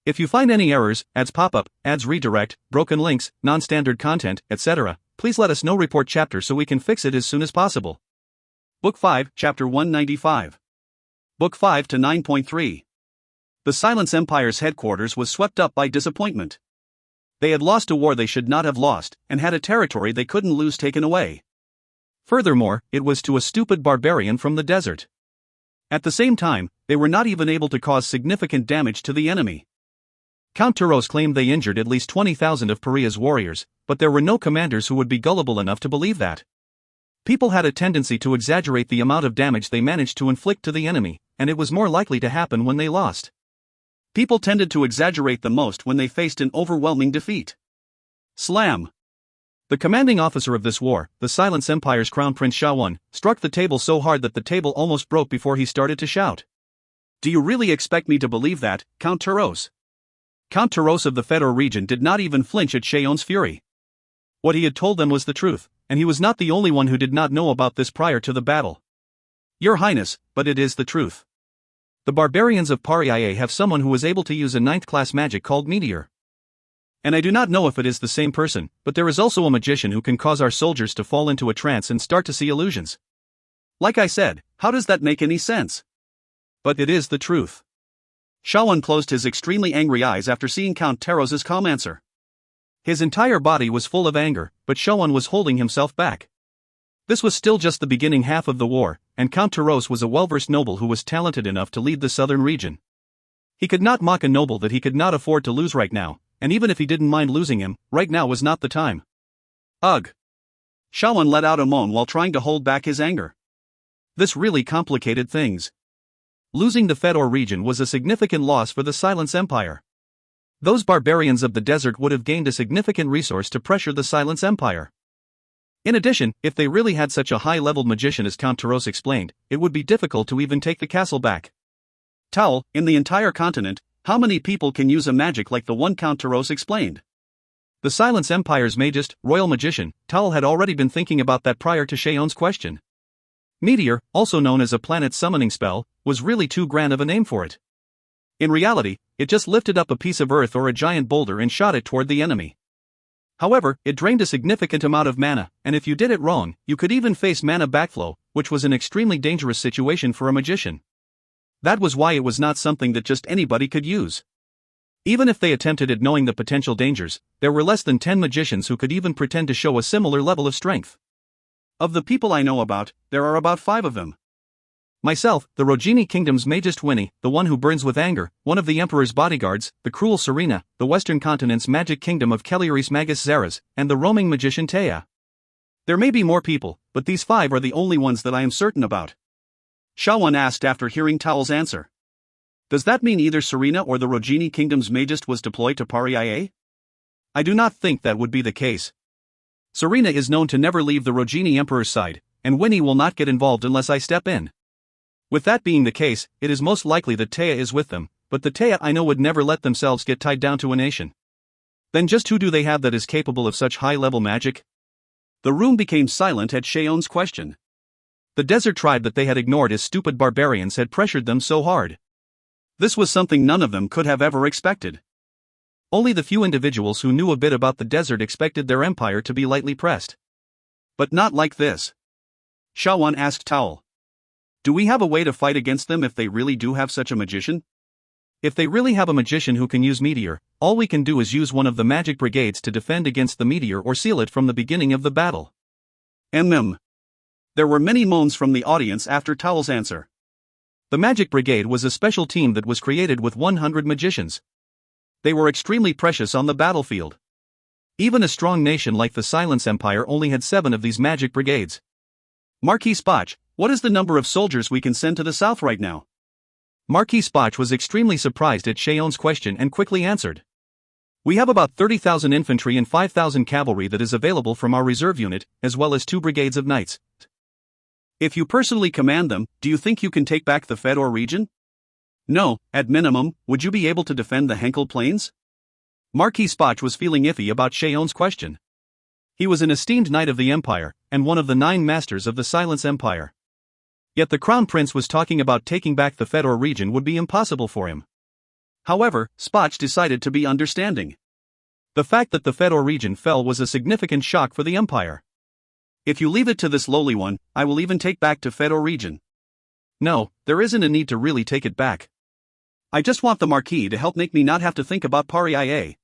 If you find any errors, ads pop-up, ads redirect, broken links, non-standard content, etc., please let us know. Report chapter so we can fix it as soon as possible. Book 5, Chapter 195. Book 5 to 9.3. The Silence Empire's headquarters was swept up by disappointment. They had lost a war they should not have lost, and had a territory they couldn't lose taken away. Furthermore, it was to a stupid barbarian from the desert. At the same time, they were not even able to cause significant damage to the enemy. Count Taros claimed they injured at least 20,000 of Paria's warriors, but there were no commanders who would be gullible enough to believe that. People had a tendency to exaggerate the amount of damage they managed to inflict to the enemy, and it was more likely to happen when they lost. People tended to exaggerate the most when they faced an overwhelming defeat. Slam! The commanding officer of this war, the Silence Empire's Crown Prince Shawan, struck the table so hard that the table almost broke before he started to shout. Do you really expect me to believe that, Count Taros? Count Taros of the Fedor region did not even flinch at Shawan's fury. What he had told them was the truth, and he was not the only one who did not know about this prior to the battle. Your Highness, but it is the truth. The barbarians of Paria have someone who is able to use a 9th-class magic called Meteor. And I do not know if it is the same person, but there is also a magician who can cause our soldiers to fall into a trance and start to see illusions. Like I said, how does that make any sense? But it is the truth. Shawan closed his extremely angry eyes after seeing Count Taros's calm answer. His entire body was full of anger, but Shawan was holding himself back. This was still just the beginning half of the war, and Count Taros was a well-versed noble who was talented enough to lead the southern region. He could not mock a noble that he could not afford to lose right now, and even if he didn't mind losing him, right now was not the time. Ugh! Shawan let out a moan while trying to hold back his anger. This really complicated things. Losing the Fedor region was a significant loss for the Silence Empire. Those barbarians of the desert would have gained a significant resource to pressure the Silence Empire. In addition, if they really had such a high-leveled magician as Count Taros explained, it would be difficult to even take the castle back. Towel, in the entire continent, how many people can use a magic like the one Count Taros explained? The Silence Empire's magist, royal magician, Towel had already been thinking about that prior to Shawan's question. Meteor, also known as a planet summoning spell, was really too grand of a name for it. In reality, it just lifted up a piece of earth or a giant boulder and shot it toward the enemy. However, it drained a significant amount of mana, and if you did it wrong, you could even face mana backflow, which was an extremely dangerous situation for a magician. That was why it was not something that just anybody could use. Even if they attempted it knowing the potential dangers, there were less than 10 magicians who could even pretend to show a similar level of strength. Of the people I know about, there are about 5 of them. Myself, the Rogini Kingdom's magist Winnie, the one who burns with anger, one of the Emperor's bodyguards, the cruel Serena, the Western Continent's magic kingdom of Kellyris Magus Zaras, and the roaming magician Taya. There may be more people, but these 5 are the only ones that I am certain about. Shawan asked after hearing Towel's answer. Does that mean either Serena or the Rogini Kingdom's magist was deployed to Paria? I do not think that would be the case. Serena is known to never leave the Rogini Emperor's side, and Winnie will not get involved unless I step in. With that being the case, it is most likely that Taya is with them, but the Taya I know would never let themselves get tied down to a nation. Then just who do they have that is capable of such high-level magic? The room became silent at Sheon's question. The desert tribe that they had ignored as stupid barbarians had pressured them so hard. This was something none of them could have ever expected. Only the few individuals who knew a bit about the desert expected their empire to be lightly pressed. But not like this. Shawan asked Towel. Do we have a way to fight against them if they really do have such a magician? If they really have a magician who can use meteor, all we can do is use one of the magic brigades to defend against the meteor or seal it from the beginning of the battle. There were many moans from the audience after Towel's answer. The Magic Brigade was a special team that was created with 100 magicians. They were extremely precious on the battlefield. Even a strong nation like the Silence Empire only had 7 of these magic brigades. Marquis Spotch, what is the number of soldiers we can send to the south right now? Marquis Spotch was extremely surprised at Sheon's question and quickly answered. We have about 30,000 infantry and 5,000 cavalry that is available from our reserve unit, as well as 2 brigades of knights. If you personally command them, do you think you can take back the Fedor region? No, at minimum, would you be able to defend the Henkel Plains? Marquis Spotch was feeling iffy about Sheon's question. He was an esteemed knight of the Empire, and one of the 9 masters of the Silence Empire. Yet the Crown Prince was talking about taking back the Fedor region would be impossible for him. However, Spotch decided to be understanding. The fact that the Fedor region fell was a significant shock for the Empire. If you leave it to this lowly one, I will even take back to Fedor region. No, there isn't a need to really take it back. I just want the Marquis to help make me not have to think about Paria.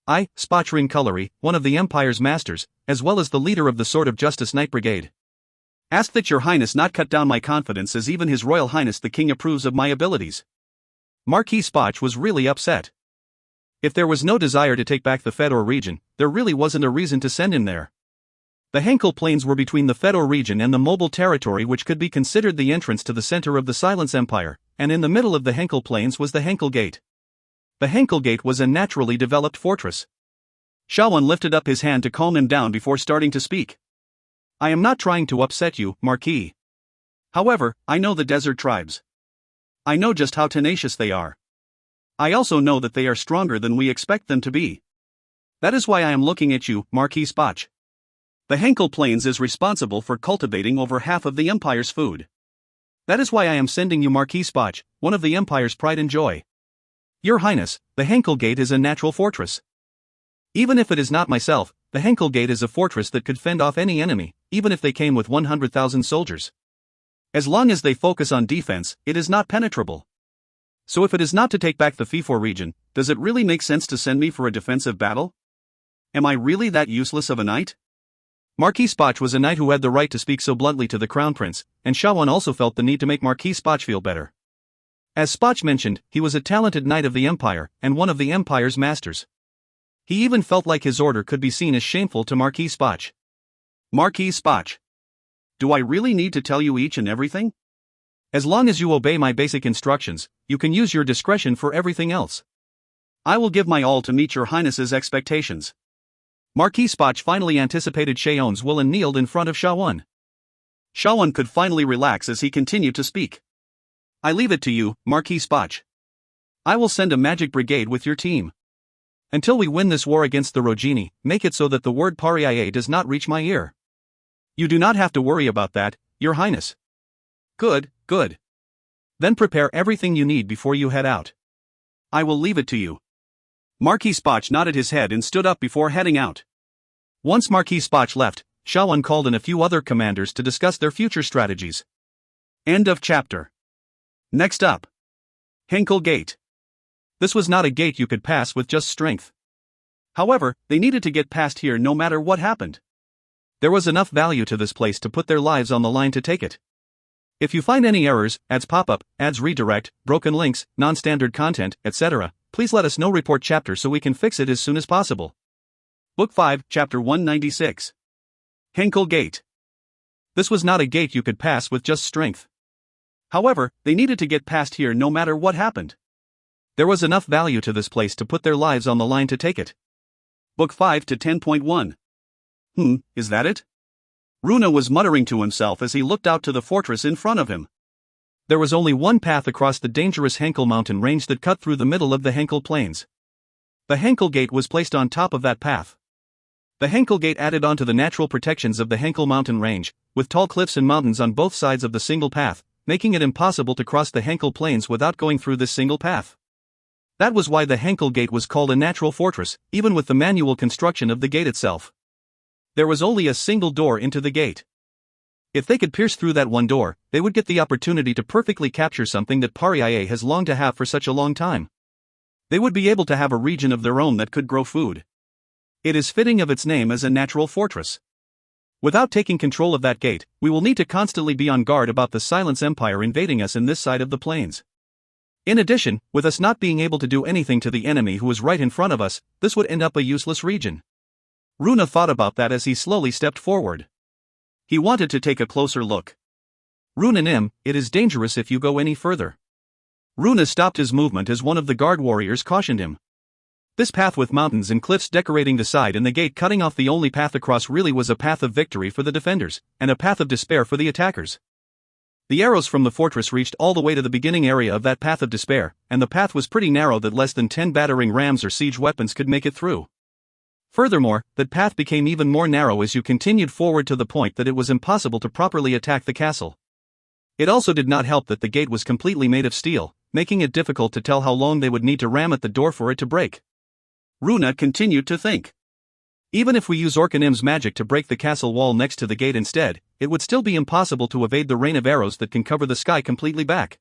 I, Spotch Ringcullery, one of the Empire's masters, as well as the leader of the Sword of Justice Knight Brigade. Ask that your highness not cut down my confidence, as even his royal highness the king approves of my abilities. Marquis Spotch was really upset. If there was no desire to take back the Fedor region, there really wasn't a reason to send him there. The Henkel Plains were between the Fedor region and the mobile territory which could be considered the entrance to the center of the Silence Empire, and in the middle of the Henkel Plains was the Henkel Gate. The Henkel Gate was a naturally developed fortress. Shawan lifted up his hand to calm him down before starting to speak. I am not trying to upset you, Marquis. However, I know the desert tribes. I know just how tenacious they are. I also know that they are stronger than we expect them to be. That is why I am looking at you, Marquis Spotch. The Henkel Plains is responsible for cultivating over half of the Empire's food. That is why I am sending you Marquis Spotch, one of the Empire's pride and joy. Your Highness, the Henkel Gate is a natural fortress. Even if it is not myself, the Henkel Gate is a fortress that could fend off any enemy, even if they came with 100,000 soldiers. As long as they focus on defense, it is not penetrable. So if it is not to take back the Fefor region, does it really make sense to send me for a defensive battle? Am I really that useless of a knight? Marquis Spotch was a knight who had the right to speak so bluntly to the Crown Prince, and Shawan also felt the need to make Marquis Spotch feel better. As Spotch mentioned, he was a talented knight of the Empire, and one of the Empire's masters. He even felt like his order could be seen as shameful to Marquis Spotch. Marquis Spotch. Do I really need to tell you each and everything? As long as you obey my basic instructions, you can use your discretion for everything else. I will give my all to meet your highness's expectations. Marquis Spotch finally anticipated Sheon's will and kneeled in front of Shawan. Shawan could finally relax as he continued to speak. I leave it to you, Marquis Spotch. I will send a magic brigade with your team. Until we win this war against the Rogini, make it so that the word Paria does not reach my ear. You do not have to worry about that, your highness. Good, good. Then prepare everything you need before you head out. I will leave it to you. Marquis Spotch nodded his head and stood up before heading out. Once Marquis Spotch left, Shawan called in a few other commanders to discuss their future strategies. End of chapter. Next up. Henkel Gate. This was not a gate you could pass with just strength. However, they needed to get past here no matter what happened. There was enough value to this place to put their lives on the line to take it. If you find any errors, ads pop up, ads redirect, broken links, non-standard content, etc., please let us know. Report chapter so we can fix it as soon as possible. Book 5, Chapter 196. Henkel Gate. This was not a gate you could pass with just strength. However, they needed to get past here no matter what happened. There was enough value to this place to put their lives on the line to take it. Book 5 to 10.1. Is that it? Runa was muttering to himself as he looked out to the fortress in front of him. There was only one path across the dangerous Henkel mountain range that cut through the middle of the Henkel plains. The Henkel Gate was placed on top of that path. The Henkel Gate added on to the natural protections of the Henkel mountain range, with tall cliffs and mountains on both sides of the single path, making it impossible to cross the Henkel plains without going through this single path. That was why the Henkel Gate was called a natural fortress, even with the manual construction of the gate itself. There was only a single door into the gate. If they could pierce through that one door, they would get the opportunity to perfectly capture something that Pariah has longed to have for such a long time. They would be able to have a region of their own that could grow food. It is fitting of its name as a natural fortress. Without taking control of that gate, we will need to constantly be on guard about the Silence Empire invading us in this side of the plains. In addition, with us not being able to do anything to the enemy who is right in front of us, this would end up a useless region. Runa thought about that as he slowly stepped forward. He wanted to take a closer look. Runanim, it is dangerous if you go any further. Runa stopped his movement as one of the guard warriors cautioned him. This path with mountains and cliffs decorating the side and the gate cutting off the only path across really was a path of victory for the defenders, and a path of despair for the attackers. The arrows from the fortress reached all the way to the beginning area of that path of despair, and the path was pretty narrow that less than 10 battering rams or siege weapons could make it through. Furthermore, that path became even more narrow as you continued forward to the point that it was impossible to properly attack the castle. It also did not help that the gate was completely made of steel, making it difficult to tell how long they would need to ram at the door for it to break. Runa continued to think. Even if we use Orkanim's magic to break the castle wall next to the gate instead, it would still be impossible to evade the rain of arrows that can cover the sky completely back.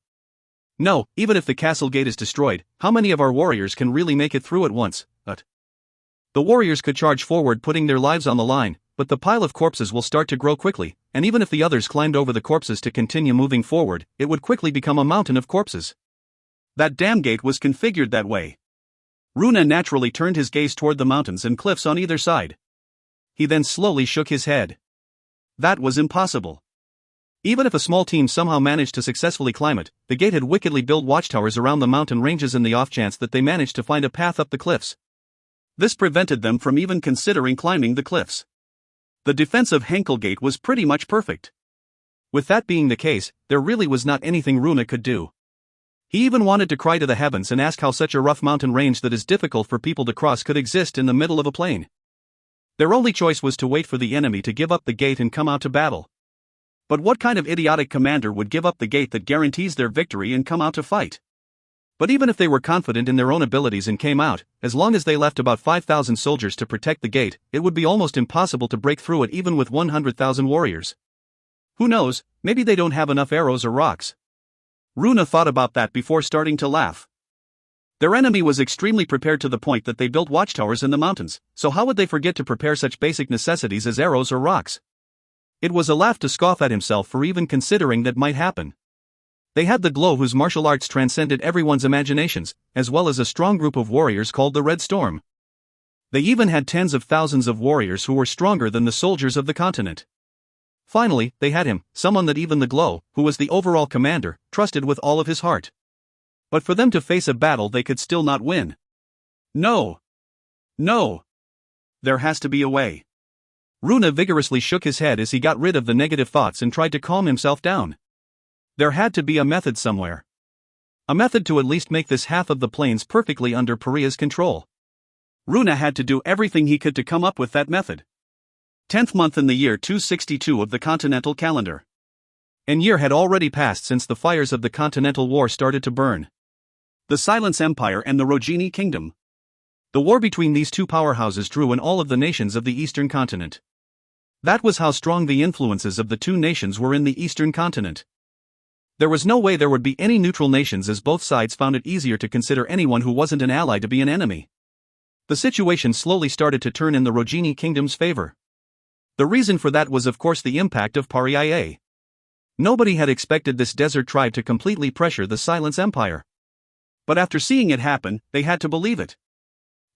No, even if the castle gate is destroyed, how many of our warriors can really make it through at once? The warriors could charge forward putting their lives on the line, but the pile of corpses will start to grow quickly, and even if the others climbed over the corpses to continue moving forward, it would quickly become a mountain of corpses. That damn gate was configured that way. Runa naturally turned his gaze toward the mountains and cliffs on either side. He then slowly shook his head. That was impossible. Even if a small team somehow managed to successfully climb it, the gate had wickedly built watchtowers around the mountain ranges in the off chance that they managed to find a path up the cliffs. This prevented them from even considering climbing the cliffs. The defense of Henkel Gate was pretty much perfect. With that being the case, there really was not anything Runa could do. He even wanted to cry to the heavens and ask how such a rough mountain range that is difficult for people to cross could exist in the middle of a plain. Their only choice was to wait for the enemy to give up the gate and come out to battle. But what kind of idiotic commander would give up the gate that guarantees their victory and come out to fight? But even if they were confident in their own abilities and came out, as long as they left about 5,000 soldiers to protect the gate, it would be almost impossible to break through it even with 100,000 warriors. Who knows, maybe they don't have enough arrows or rocks. Runa thought about that before starting to laugh. Their enemy was extremely prepared to the point that they built watchtowers in the mountains, so how would they forget to prepare such basic necessities as arrows or rocks? It was a laugh to scoff at himself for even considering that might happen. They had the Glow whose martial arts transcended everyone's imaginations, as well as a strong group of warriors called the Red Storm. They even had tens of thousands of warriors who were stronger than the soldiers of the continent. Finally, they had him, someone that even the Glow, who was the overall commander, trusted with all of his heart. But for them to face a battle they could still not win. No. No. There has to be a way. Runa vigorously shook his head as he got rid of the negative thoughts and tried to calm himself down. There had to be a method somewhere. A method to at least make this half of the plains perfectly under Pariah's control. Runa had to do everything he could to come up with that method. 10th month in the year 262 of the continental calendar. An year had already passed since the fires of the Continental War started to burn. The Silence Empire and the Rogini Kingdom. The war between these two powerhouses drew in all of the nations of the Eastern Continent. That was how strong the influences of the two nations were in the Eastern Continent. There was no way there would be any neutral nations as both sides found it easier to consider anyone who wasn't an ally to be an enemy. The situation slowly started to turn in the Rogini Kingdom's favor. The reason for that was of course the impact of Pariah. Nobody had expected this desert tribe to completely pressure the Silence Empire. But after seeing it happen, they had to believe it.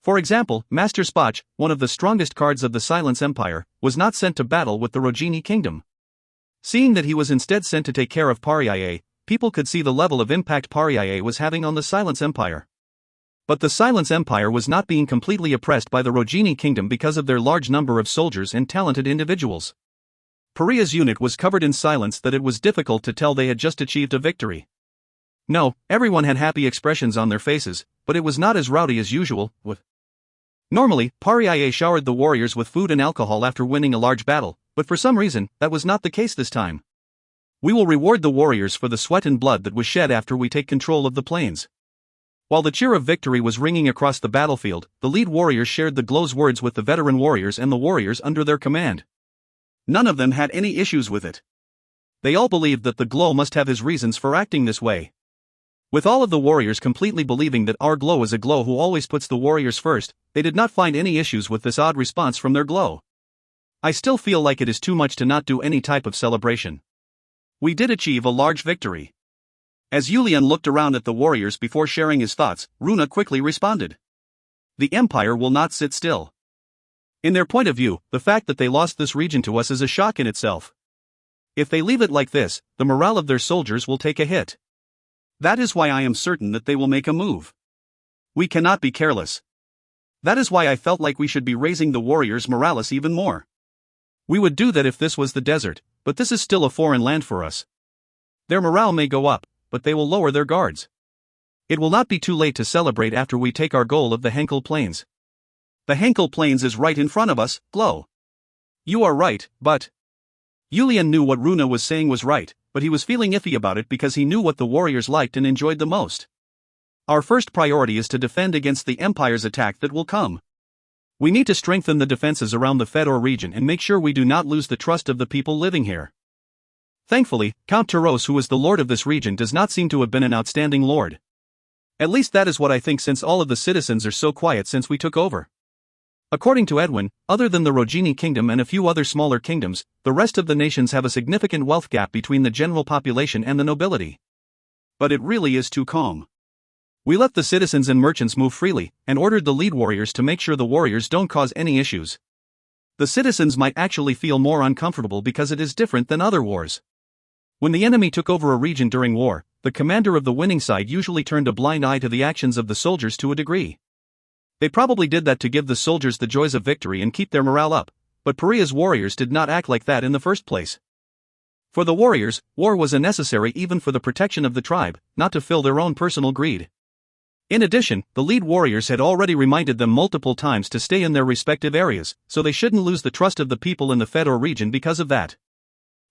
For example, Master Spoch, one of the strongest cards of the Silence Empire, was not sent to battle with the Rogini Kingdom. Seeing that he was instead sent to take care of Pariah, people could see the level of impact Pariah was having on the Silence Empire. But the Silence Empire was not being completely oppressed by the Rogini Kingdom because of their large number of soldiers and talented individuals. Paria's unit was covered in silence that it was difficult to tell they had just achieved a victory. No, everyone had happy expressions on their faces, but it was not as rowdy as usual. Normally, Paria showered the warriors with food and alcohol after winning a large battle, but for some reason, that was not the case this time. We will reward the warriors for the sweat and blood that was shed after we take control of the plains. While the cheer of victory was ringing across the battlefield, the lead warriors shared the glow's words with the veteran warriors and the warriors under their command. None of them had any issues with it. They all believed that the glow must have his reasons for acting this way. With all of the warriors completely believing that our glow is a glow who always puts the warriors first, they did not find any issues with this odd response from their glow. I still feel like it is too much to not do any type of celebration. We did achieve a large victory. As Julian looked around at the warriors before sharing his thoughts, Runa quickly responded. The Empire will not sit still. In their point of view, the fact that they lost this region to us is a shock in itself. If they leave it like this, the morale of their soldiers will take a hit. That is why I am certain that they will make a move. We cannot be careless. That is why I felt like we should be raising the warriors' morale even more. We would do that if this was the desert, but this is still a foreign land for us. Their morale may go up, but they will lower their guards. It will not be too late to celebrate after we take our goal of the Henkel Plains. The Henkel Plains is right in front of us, Glow. You are right, but... Julian knew what Runa was saying was right, but he was feeling iffy about it because he knew what the warriors liked and enjoyed the most. Our first priority is to defend against the Empire's attack that will come. We need to strengthen the defenses around the Fedor region and make sure we do not lose the trust of the people living here. Thankfully, Count Taros, who is the lord of this region, does not seem to have been an outstanding lord. At least that is what I think, since all of the citizens are so quiet since we took over. According to Edwin, other than the Rogini kingdom and a few other smaller kingdoms, the rest of the nations have a significant wealth gap between the general population and the nobility. But it really is too calm. We let the citizens and merchants move freely, and ordered the lead warriors to make sure the warriors don't cause any issues. The citizens might actually feel more uncomfortable because it is different than other wars. When the enemy took over a region during war, the commander of the winning side usually turned a blind eye to the actions of the soldiers to a degree. They probably did that to give the soldiers the joys of victory and keep their morale up, but Paria's warriors did not act like that in the first place. For the warriors, war was unnecessary even for the protection of the tribe, not to fill their own personal greed. In addition, the lead warriors had already reminded them multiple times to stay in their respective areas, so they shouldn't lose the trust of the people in the Fedor region because of that.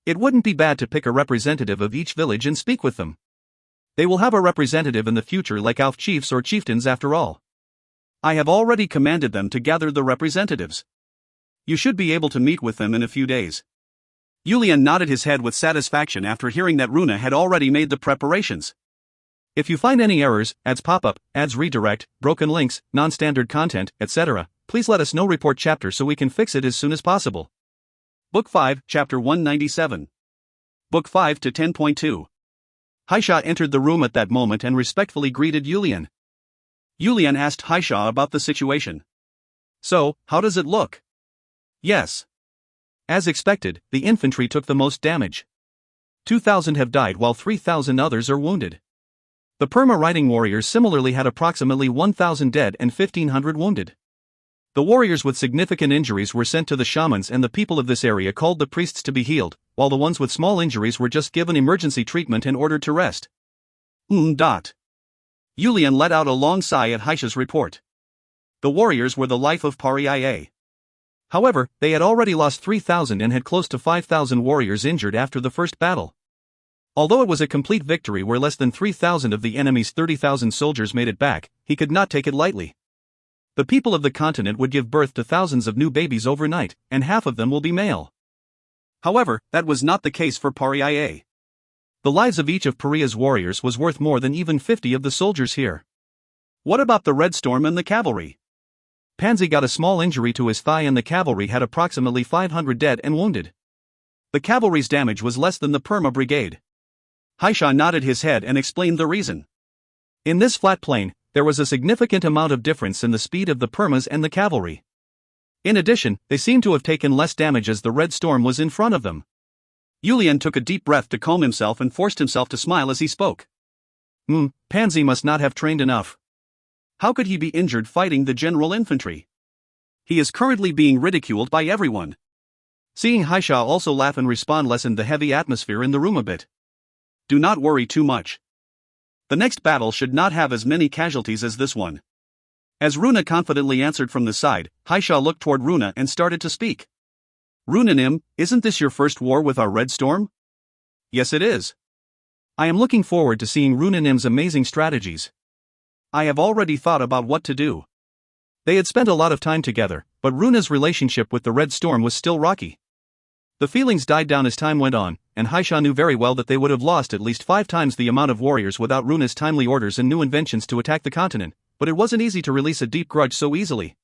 It wouldn't be bad to pick a representative of each village and speak with them. They will have a representative in the future like Alf chiefs or chieftains after all. I have already commanded them to gather the representatives. You should be able to meet with them in a few days. Julian nodded his head with satisfaction after hearing that Runa had already made the preparations. If you find any errors, ads pop up, ads redirect, broken links, non-standard content, etc., please let us know. Report chapter so we can fix it as soon as possible. Book 5, Chapter 197. Book 5 to 10.2. Haisha entered the room at that moment and respectfully greeted Julian. Julian asked Haisha about the situation. So, how does it look? Yes. As expected, the infantry took the most damage. 2,000 have died while 3,000 others are wounded. The Perma riding warriors similarly had approximately 1,000 dead and 1,500 wounded. The warriors with significant injuries were sent to the shamans, and the people of this area called the priests to be healed, while the ones with small injuries were just given emergency treatment and ordered to rest. Julian let out a long sigh at Haisha's report. The warriors were the life of Paria. However, they had already lost 3,000 and had close to 5,000 warriors injured after the first battle. Although it was a complete victory where less than 3,000 of the enemy's 30,000 soldiers made it back, he could not take it lightly. The people of the continent would give birth to thousands of new babies overnight, and half of them will be male. However, that was not the case for Paria. The lives of each of Paria's warriors was worth more than even 50 of the soldiers here. What about the Red Storm and the cavalry? Pansy got a small injury to his thigh and the cavalry had approximately 500 dead and wounded. The cavalry's damage was less than the Perma brigade. Haisha nodded his head and explained the reason. In this flat plain, there was a significant amount of difference in the speed of the Permas and the cavalry. In addition, they seemed to have taken less damage as the Red Storm was in front of them. Julian took a deep breath to calm himself and forced himself to smile as he spoke. Pansy must not have trained enough. How could he be injured fighting the general infantry? He is currently being ridiculed by everyone. Seeing Haisha also laugh and respond lessened the heavy atmosphere in the room a bit. Do not worry too much. The next battle should not have as many casualties as this one. As Runa confidently answered from the side, Haisha looked toward Runa and started to speak. Runanim, isn't this your first war with our Red Storm? Yes, it is. I am looking forward to seeing Runanim's amazing strategies. I have already thought about what to do. They had spent a lot of time together, but Runa's relationship with the Red Storm was still rocky. The feelings died down as time went on, and Haisha knew very well that they would have lost at least 5 times the amount of warriors without Runa's timely orders and new inventions to attack the continent, but it wasn't easy to release a deep grudge so easily.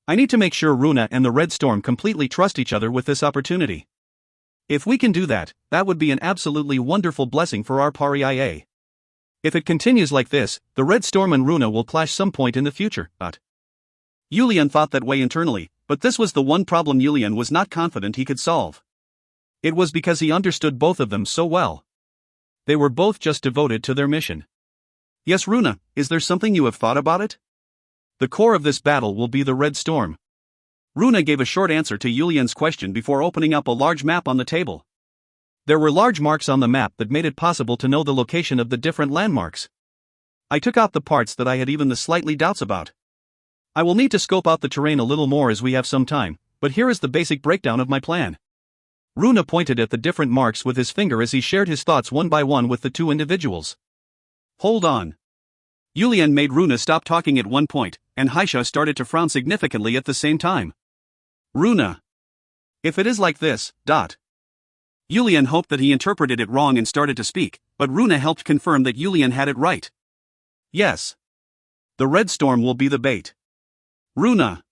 I need to make sure Runa and the Red Storm completely trust each other with this opportunity. If we can do that, that would be an absolutely wonderful blessing for our Paria. If it continues like this, the Red Storm and Runa will clash some point in the future. Yulian thought that way internally, but this was the one problem Yulian was not confident he could solve. It was because he understood both of them so well. They were both just devoted to their mission. Yes, Runa, is there something you have thought about it? The core of this battle will be the Red Storm. Runa gave a short answer to Yulian's question before opening up a large map on the table. There were large marks on the map that made it possible to know the location of the different landmarks. I took out the parts that I had even the slightly doubts about. I will need to scope out the terrain a little more as we have some time, but here is the basic breakdown of my plan. Runa pointed at the different marks with his finger as he shared his thoughts one by one with the two individuals. Hold on. Yulian made Runa stop talking at one point, and Haisha started to frown significantly at the same time. Runa. If it is like this, Yulian hoped that he interpreted it wrong and started to speak, but Runa helped confirm that Yulian had it right. Yes. The Red Storm will be the bait. Runa.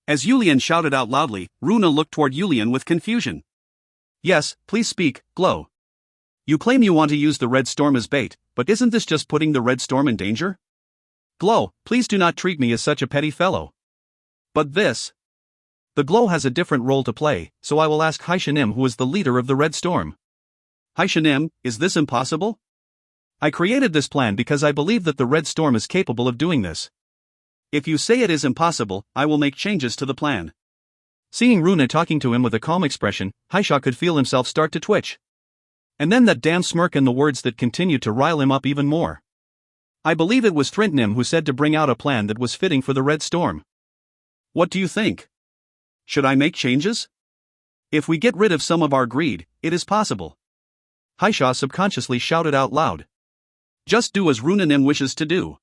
As Yulian shouted out loudly, Runa looked toward Yulian with confusion. Yes, please speak, Glow. You claim you want to use the Red Storm as bait, but isn't this just putting the Red Storm in danger? Glow, please do not treat me as such a petty fellow. But this. The Glow has a different role to play, so I will ask Haishanim, who is the leader of the Red Storm. Haishanim, is this impossible? I created this plan because I believe that the Red Storm is capable of doing this. If you say it is impossible, I will make changes to the plan. Seeing Runa talking to him with a calm expression, Haisha could feel himself start to twitch. And then that damn smirk and the words that continued to rile him up even more. I believe it was Thrintnim who said to bring out a plan that was fitting for the Red Storm. What do you think? Should I make changes? If we get rid of some of our greed, it is possible. Haisha subconsciously shouted out loud. Just do as Runanim wishes to do.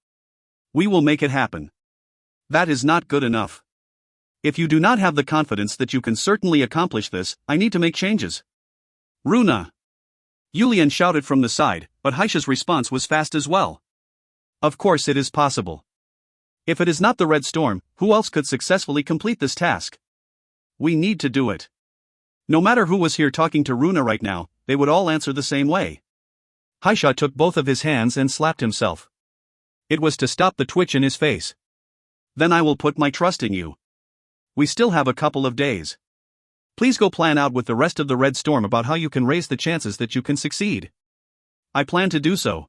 We will make it happen. That is not good enough. If you do not have the confidence that you can certainly accomplish this, I need to make changes. Runa. Yulian shouted from the side, but Haisha's response was fast as well. Of course it is possible. If it is not the Red Storm, who else could successfully complete this task? We need to do it. No matter who was here talking to Runa right now, they would all answer the same way. Haisha took both of his hands and slapped himself. It was to stop the twitch in his face. Then I will put my trust in you. We still have a couple of days. Please go plan out with the rest of the Red Storm about how you can raise the chances that you can succeed. I plan to do so.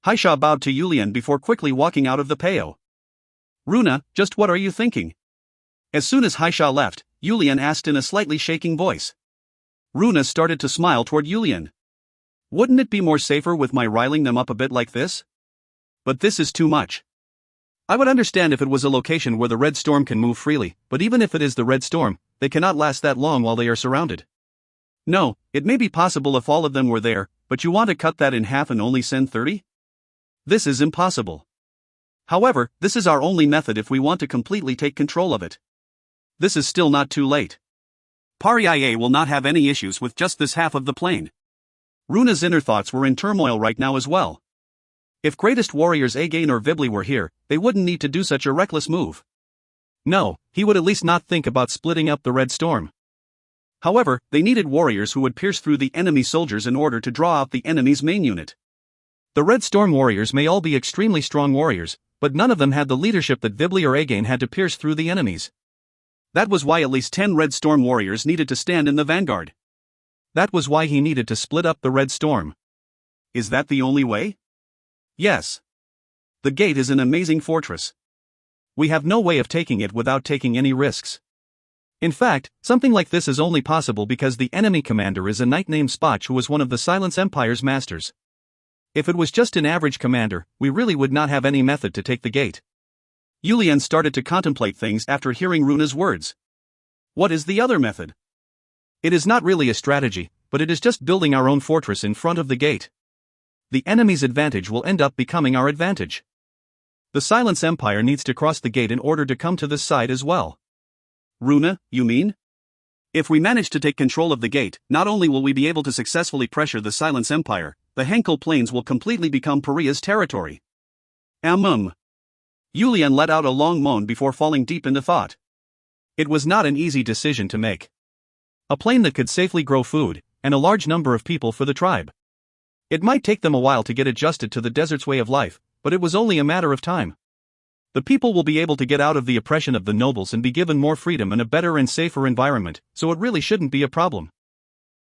Haisha bowed to Yulian before quickly walking out of the peo. Runa, just what are you thinking? As soon as Haisha left, Yulian asked in a slightly shaking voice. Runa started to smile toward Yulian. Wouldn't it be more safer with my riling them up a bit like this? But this is too much. I would understand if it was a location where the Red Storm can move freely, but even if it is the Red Storm, they cannot last that long while they are surrounded. No, it may be possible if all of them were there, but you want to cut that in half and only send 30? This is impossible. However, this is our only method if we want to completely take control of it. This is still not too late. Paria will not have any issues with just this half of the plane. Runa's inner thoughts were in turmoil right now as well. If greatest warriors Again or Vibli were here, they wouldn't need to do such a reckless move. No, he would at least not think about splitting up the Red Storm. However, they needed warriors who would pierce through the enemy soldiers in order to draw out the enemy's main unit. The Red Storm warriors may all be extremely strong warriors, but none of them had the leadership that Vibli or Again had to pierce through the enemies. That was why at least 10 Red Storm warriors needed to stand in the vanguard. That was why he needed to split up the Red Storm. Is that the only way? Yes. The gate is an amazing fortress. We have no way of taking it without taking any risks. In fact, something like this is only possible because the enemy commander is a knight named Spoch who was one of the Silence Empire's masters. If it was just an average commander, we really would not have any method to take the gate. Yulian started to contemplate things after hearing Runa's words. What is the other method? It is not really a strategy, but it is just building our own fortress in front of the gate. The enemy's advantage will end up becoming our advantage. The Silence Empire needs to cross the gate in order to come to this side as well. Runa, you mean? If we manage to take control of the gate, not only will we be able to successfully pressure the Silence Empire, the Henkel Plains will completely become Paria's territory. Yulian let out a long moan before falling deep into thought. It was not an easy decision to make. A plain that could safely grow food, and a large number of people for the tribe. It might take them a while to get adjusted to the desert's way of life, but it was only a matter of time. The people will be able to get out of the oppression of the nobles and be given more freedom and a better and safer environment, so it really shouldn't be a problem.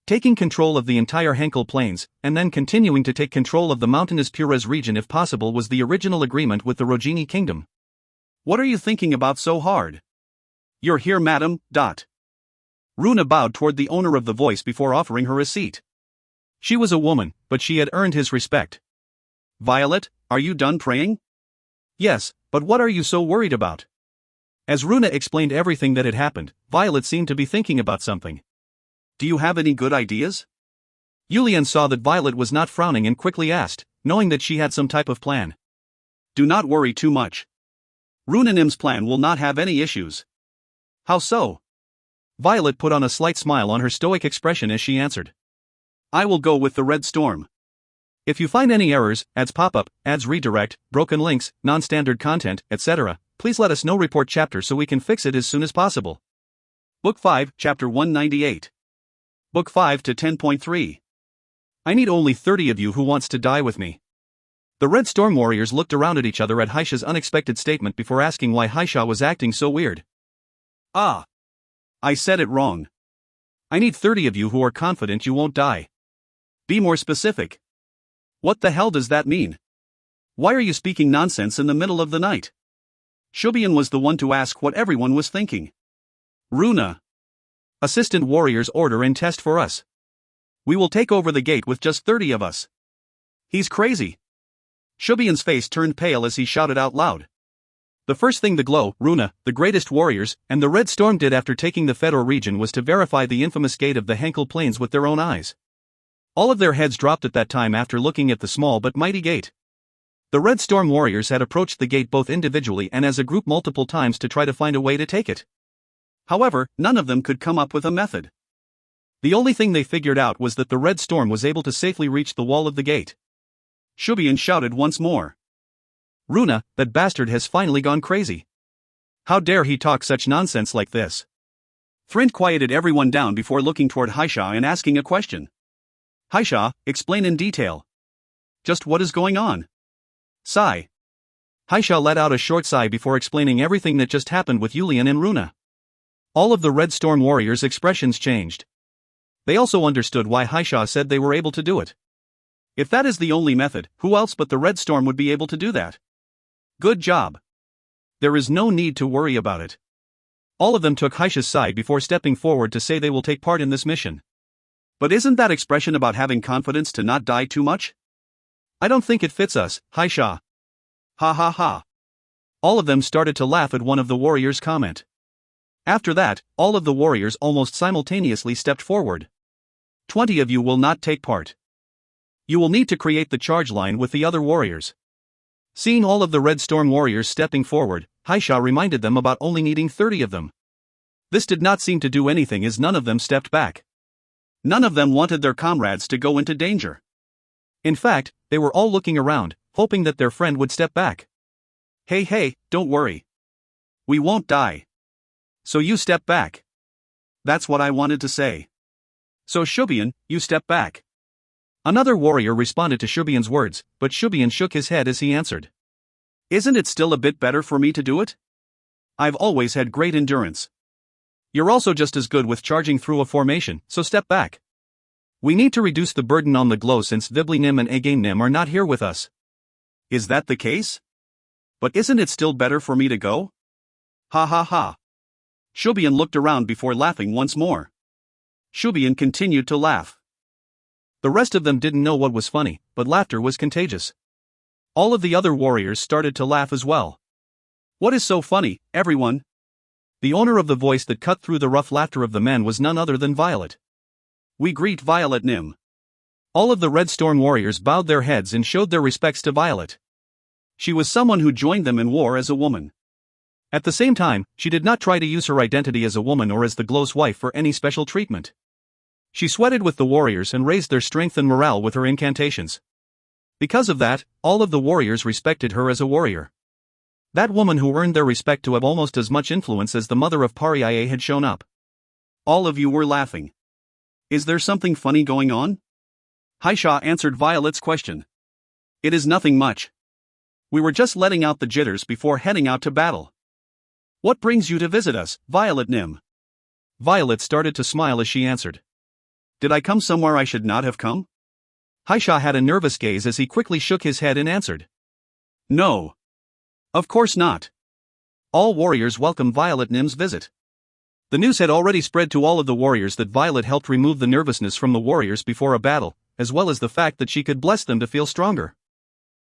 Taking control of the entire Henkel Plains, and then continuing to take control of the mountainous Pures region if possible was the original agreement with the Rogini kingdom. What are you thinking about so hard? You're here, madam. Runa bowed toward the owner of the voice before offering her a seat. She was a woman, but she had earned his respect. Violet, are you done praying? Yes, but what are you so worried about? As Runa explained everything that had happened, Violet seemed to be thinking about something. Do you have any good ideas? Yulian saw that Violet was not frowning and quickly asked, knowing that she had some type of plan. Do not worry too much. Runanim's plan will not have any issues. How so? Violet put on a slight smile on her stoic expression as she answered. I will go with the Red Storm. If you find any errors, ads pop up, ads redirect, broken links, non-standard content, etc., please let us know. Report chapter so we can fix it as soon as possible. Book 5, Chapter 198. Book 5 to 10.3. I need only 30 of you who wants to die with me. The Red Storm warriors looked around at each other at Haisha's unexpected statement before asking why Haisha was acting so weird. I said it wrong. I need 30 of you who are confident you won't die. Be more specific. What the hell does that mean? Why are you speaking nonsense in the middle of the night? Shubian was the one to ask what everyone was thinking. Runa. Assistant warriors order and test for us. We will take over the gate with just 30 of us. He's crazy. Shubian's face turned pale as he shouted out loud. The first thing the Glow, Runa, the greatest warriors, and the Red Storm did after taking the Fedor region was to verify the infamous gate of the Henkel Plains with their own eyes. All of their heads dropped at that time after looking at the small but mighty gate. The Red Storm warriors had approached the gate both individually and as a group multiple times to try to find a way to take it. However, none of them could come up with a method. The only thing they figured out was that the Red Storm was able to safely reach the wall of the gate. Shubian shouted once more. Runa, that bastard has finally gone crazy. How dare he talk such nonsense like this? Thrint quieted everyone down before looking toward Haisha and asking a question. Haisha, explain in detail. Just what is going on? Sigh. Haisha let out a short sigh before explaining everything that just happened with Yulian and Runa. All of the Red Storm warriors' expressions changed. They also understood why Haisha said they were able to do it. If that is the only method, who else but the Red Storm would be able to do that? Good job. There is no need to worry about it. All of them took Haisha's side before stepping forward to say they will take part in this mission. But isn't that expression about having confidence to not die too much? I don't think it fits us, Haisha. Ha ha ha. All of them started to laugh at one of the warriors' comment. After that, all of the warriors almost simultaneously stepped forward. 20 of you will not take part. You will need to create the charge line with the other warriors. Seeing all of the Red Storm warriors stepping forward, Haisha reminded them about only needing 30 of them. This did not seem to do anything as none of them stepped back. None of them wanted their comrades to go into danger. In fact, they were all looking around, hoping that their friend would step back. Hey, don't worry. We won't die. So you step back. That's what I wanted to say. So Shubian, you step back. Another warrior responded to Shubian's words, but Shubian shook his head as he answered. Isn't it still a bit better for me to do it? I've always had great endurance. You're also just as good with charging through a formation, so step back. We need to reduce the burden on the Glow since Vibli-Nim and Again-Nim are not here with us. Is that the case? But isn't it still better for me to go? Ha ha ha. Shubian looked around before laughing once more. Shubian continued to laugh. The rest of them didn't know what was funny, but laughter was contagious. All of the other warriors started to laugh as well. What is so funny, everyone? The owner of the voice that cut through the rough laughter of the men was none other than Violet. We greet Violet Nim. All of the Red Storm warriors bowed their heads and showed their respects to Violet. She was someone who joined them in war as a woman. At the same time, she did not try to use her identity as a woman or as the Glow's wife for any special treatment. She sweated with the warriors and raised their strength and morale with her incantations. Because of that, all of the warriors respected her as a warrior. That woman who earned their respect to have almost as much influence as the mother of Pariah had shown up. All of you were laughing. Is there something funny going on? Haisha answered Violet's question. It is nothing much. We were just letting out the jitters before heading out to battle. What brings you to visit us, Violet Nim? Violet started to smile as she answered. Did I come somewhere I should not have come? Haisha had a nervous gaze as he quickly shook his head and answered. No. Of course not. All warriors welcomed Violet Nim's visit. The news had already spread to all of the warriors that Violet helped remove the nervousness from the warriors before a battle, as well as the fact that she could bless them to feel stronger.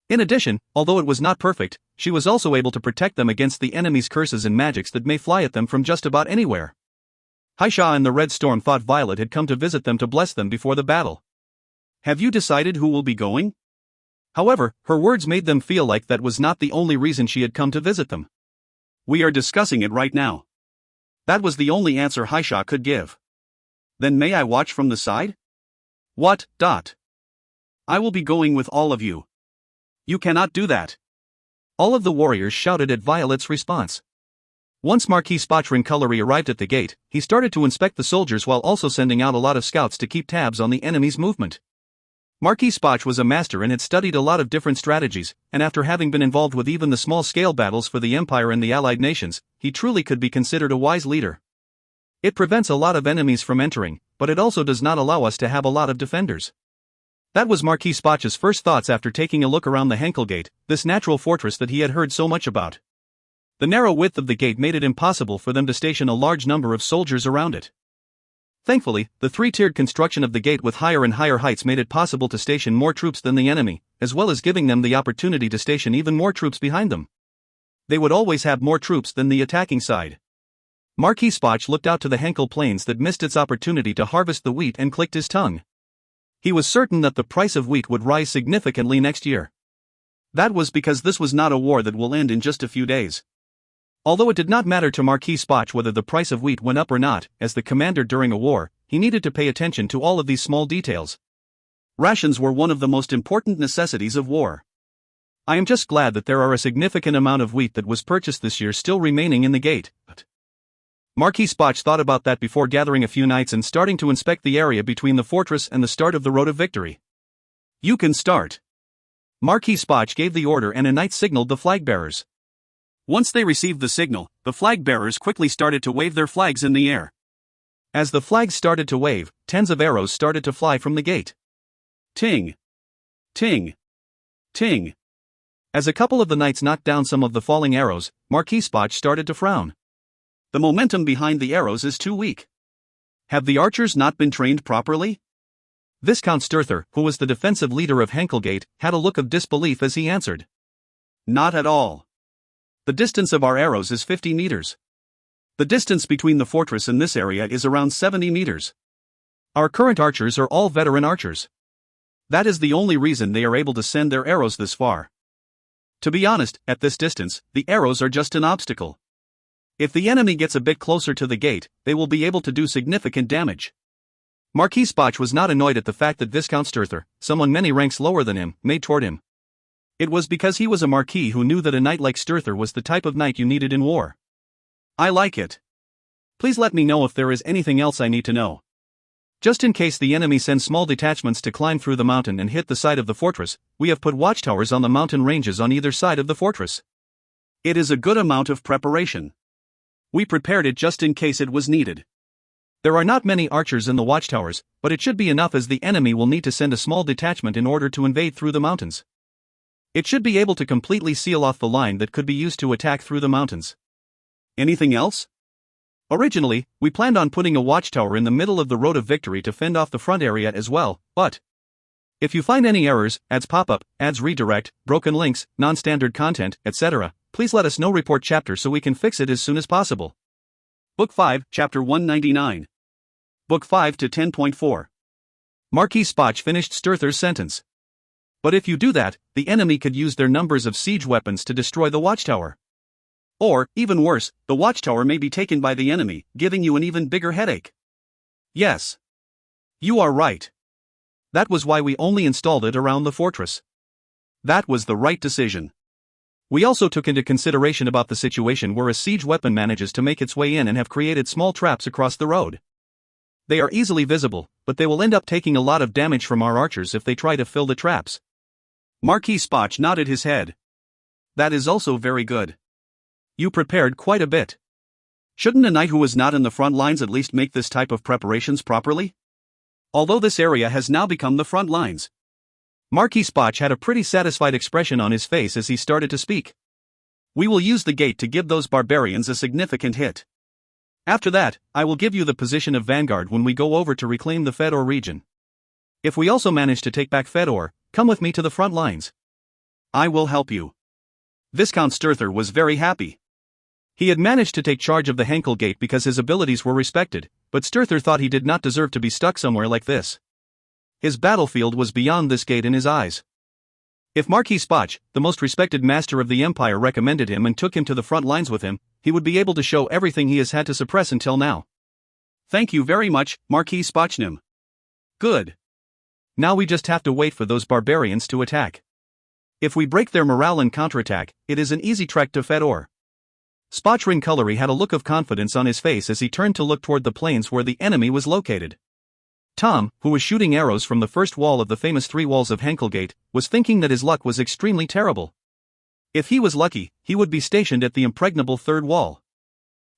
In addition, although it was not perfect, she was also able to protect them against the enemy's curses and magics that may fly at them from just about anywhere. Haisha and the Red Storm thought Violet had come to visit them to bless them before the battle. Have you decided who will be going? However, her words made them feel like that was not the only reason she had come to visit them. We are discussing it right now. That was the only answer Haisha could give. Then may I watch from the side? What? I will be going with all of you. You cannot do that. All of the warriors shouted at Violet's response. Once Marquis Spotrincullery arrived at the gate, he started to inspect the soldiers while also sending out a lot of scouts to keep tabs on the enemy's movement. Marquis Spotch was a master and had studied a lot of different strategies, and after having been involved with even the small-scale battles for the Empire and the Allied nations, he truly could be considered a wise leader. It prevents a lot of enemies from entering, but it also does not allow us to have a lot of defenders. That was Marquis Spotch's first thoughts after taking a look around the Henkel Gate, this natural fortress that he had heard so much about. The narrow width of the gate made it impossible for them to station a large number of soldiers around it. Thankfully, the three-tiered construction of the gate with higher and higher heights made it possible to station more troops than the enemy, as well as giving them the opportunity to station even more troops behind them. They would always have more troops than the attacking side. Marquis Spotch looked out to the Henkel Plains that missed its opportunity to harvest the wheat and clicked his tongue. He was certain that the price of wheat would rise significantly next year. That was because this was not a war that will end in just a few days. Although it did not matter to Marquis Spotch whether the price of wheat went up or not, as the commander during a war, he needed to pay attention to all of these small details. Rations were one of the most important necessities of war. I am just glad that there are a significant amount of wheat that was purchased this year still remaining in the gate. Marquis Spotch thought about that before gathering a few knights and starting to inspect the area between the fortress and the start of the Road of Victory. You can start. Marquis Spotch gave the order and a knight signaled the flag-bearers. Once they received the signal, the flag-bearers quickly started to wave their flags in the air. As the flags started to wave, tens of arrows started to fly from the gate. Ting! Ting! Ting! As a couple of the knights knocked down some of the falling arrows, Marquis Spotch started to frown. The momentum behind the arrows is too weak. Have the archers not been trained properly? Viscount Sturther, who was the defensive leader of Henkelgate, had a look of disbelief as he answered. Not at all. The distance of our arrows is 50 meters. The distance between the fortress and this area is around 70 meters. Our current archers are all veteran archers. That is the only reason they are able to send their arrows this far. To be honest, at this distance, the arrows are just an obstacle. If the enemy gets a bit closer to the gate, they will be able to do significant damage. Marquis Spotch was not annoyed at the fact that Viscount Sturther, someone many ranks lower than him, made toward him. It was because he was a marquis who knew that a knight like Sturther was the type of knight you needed in war. I like it. Please let me know if there is anything else I need to know. Just in case the enemy sends small detachments to climb through the mountain and hit the side of the fortress, we have put watchtowers on the mountain ranges on either side of the fortress. It is a good amount of preparation. We prepared it just in case it was needed. There are not many archers in the watchtowers, but it should be enough as the enemy will need to send a small detachment in order to invade through the mountains. It should be able to completely seal off the line that could be used to attack through the mountains. Anything else? Originally, we planned on putting a watchtower in the middle of the Road of Victory to fend off the front area as well, but if you find any errors, ads pop up, ads redirect, broken links, non-standard content, etc., please let us know. Report chapter so we can fix it as soon as possible. Book 5, Chapter 199. Book 5 to 10.4. Marquis Spotch finished Sturther's sentence. But if you do that, the enemy could use their numbers of siege weapons to destroy the watchtower. Or, even worse, the watchtower may be taken by the enemy, giving you an even bigger headache. Yes. You are right. That was why we only installed it around the fortress. That was the right decision. We also took into consideration about the situation where a siege weapon manages to make its way in and have created small traps across the road. They are easily visible, but they will end up taking a lot of damage from our archers if they try to fill the traps. Marquis Spotch nodded his head. That is also very good. You prepared quite a bit. Shouldn't a knight who was not in the front lines at least make this type of preparations properly? Although this area has now become the front lines. Marquis Spotch had a pretty satisfied expression on his face as he started to speak. We will use the gate to give those barbarians a significant hit. After that, I will give you the position of vanguard when we go over to reclaim the Fedor region. If we also manage to take back Fedor, come with me to the front lines. I will help you. Viscount Sturther was very happy. He had managed to take charge of the Henkel Gate because his abilities were respected, but Sturther thought he did not deserve to be stuck somewhere like this. His battlefield was beyond this gate in his eyes. If Marquis Spotch, the most respected master of the Empire, recommended him and took him to the front lines with him, he would be able to show everything he has had to suppress until now. Thank you very much, Marquis Spotchnim. Good. Now we just have to wait for those barbarians to attack. If we break their morale and counterattack, it is an easy trek to Fedor. Spotch Ringcullery had a look of confidence on his face as he turned to look toward the plains where the enemy was located. Tom, who was shooting arrows from the first wall of the famous 3 walls of Henkelgate, was thinking that his luck was extremely terrible. If he was lucky, he would be stationed at the impregnable 3rd wall.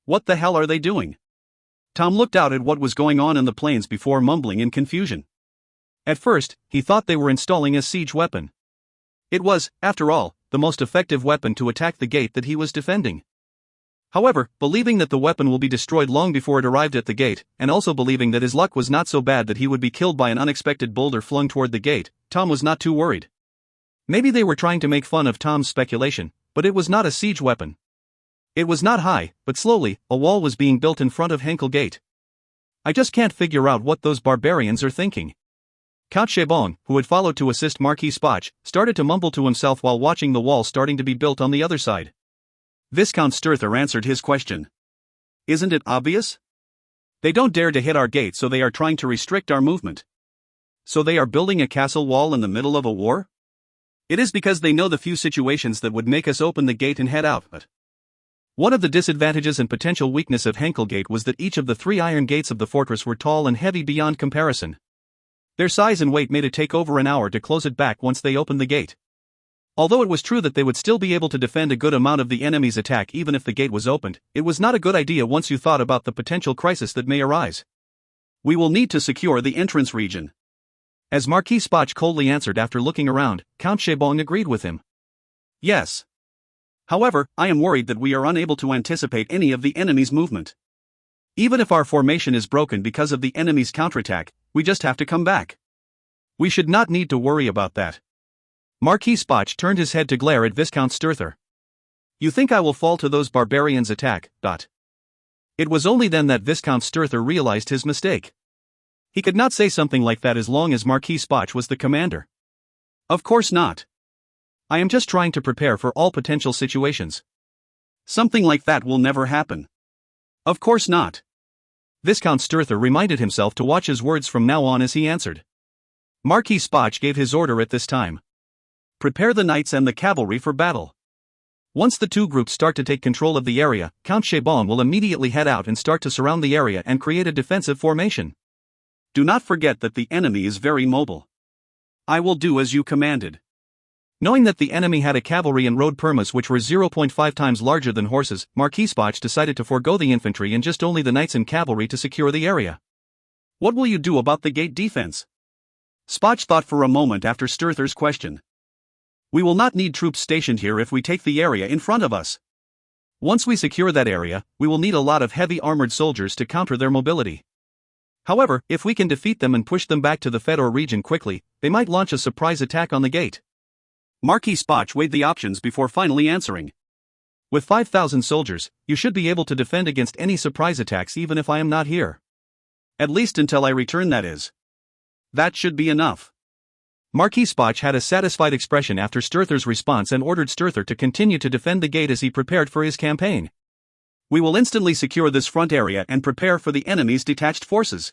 What the hell are they doing? Tom looked out at what was going on in the plains before mumbling in confusion. At first, he thought they were installing a siege weapon. It was, after all, the most effective weapon to attack the gate that he was defending. However, believing that the weapon will be destroyed long before it arrived at the gate, and also believing that his luck was not so bad that he would be killed by an unexpected boulder flung toward the gate, Tom was not too worried. Maybe they were trying to make fun of Tom's speculation, but it was not a siege weapon. It was not high, but slowly, a wall was being built in front of Henkel Gate. I just can't figure out what those barbarians are thinking. Count Chabon, who had followed to assist Marquis Spotch, started to mumble to himself while watching the wall starting to be built on the other side. Viscount Sturther answered his question. Isn't it obvious? They don't dare to hit our gate, so they are trying to restrict our movement. So they are building a castle wall in the middle of a war? It is because they know the few situations that would make us open the gate and head out. But one of the disadvantages and potential weakness of Henkel Gate was that each of the 3 iron gates of the fortress were tall and heavy beyond comparison. Their size and weight made it take over an hour to close it back once they opened the gate. Although it was true that they would still be able to defend a good amount of the enemy's attack even if the gate was opened, it was not a good idea once you thought about the potential crisis that may arise. We will need to secure the entrance region. As Marquis Spotch coldly answered after looking around, Count Chabon agreed with him. Yes. However, I am worried that we are unable to anticipate any of the enemy's movement. Even if our formation is broken because of the enemy's counterattack, we just have to come back. We should not need to worry about that. Marquis Spotch turned his head to glare at Viscount Sturther. You think I will fall to those barbarians' attack? It was only then that Viscount Sturther realized his mistake. He could not say something like that as long as Marquis Spotch was the commander. Of course not. I am just trying to prepare for all potential situations. Something like that will never happen. Of course not. Viscount Sturther reminded himself to watch his words from now on as he answered. Marquis Spotch gave his order at this time. Prepare the knights and the cavalry for battle. Once the 2 groups start to take control of the area, Count Chabon will immediately head out and start to surround the area and create a defensive formation. Do not forget that the enemy is very mobile. I will do as you commanded. Knowing that the enemy had a cavalry and rode permas which were 0.5 times larger than horses, Marquis Spotch decided to forego the infantry and just only the knights and cavalry to secure the area. What will you do about the gate defense? Spotch thought for a moment after Sturther's question. We will not need troops stationed here if we take the area in front of us. Once we secure that area, we will need a lot of heavy armored soldiers to counter their mobility. However, if we can defeat them and push them back to the Fedor region quickly, they might launch a surprise attack on the gate. Marquis Spoch weighed the options before finally answering. With 5,000 soldiers, you should be able to defend against any surprise attacks even if I am not here. At least until I return, that is. That should be enough. Marquis Spoch had a satisfied expression after Sturther's response and ordered Sturther to continue to defend the gate as he prepared for his campaign. We will instantly secure this front area and prepare for the enemy's detached forces.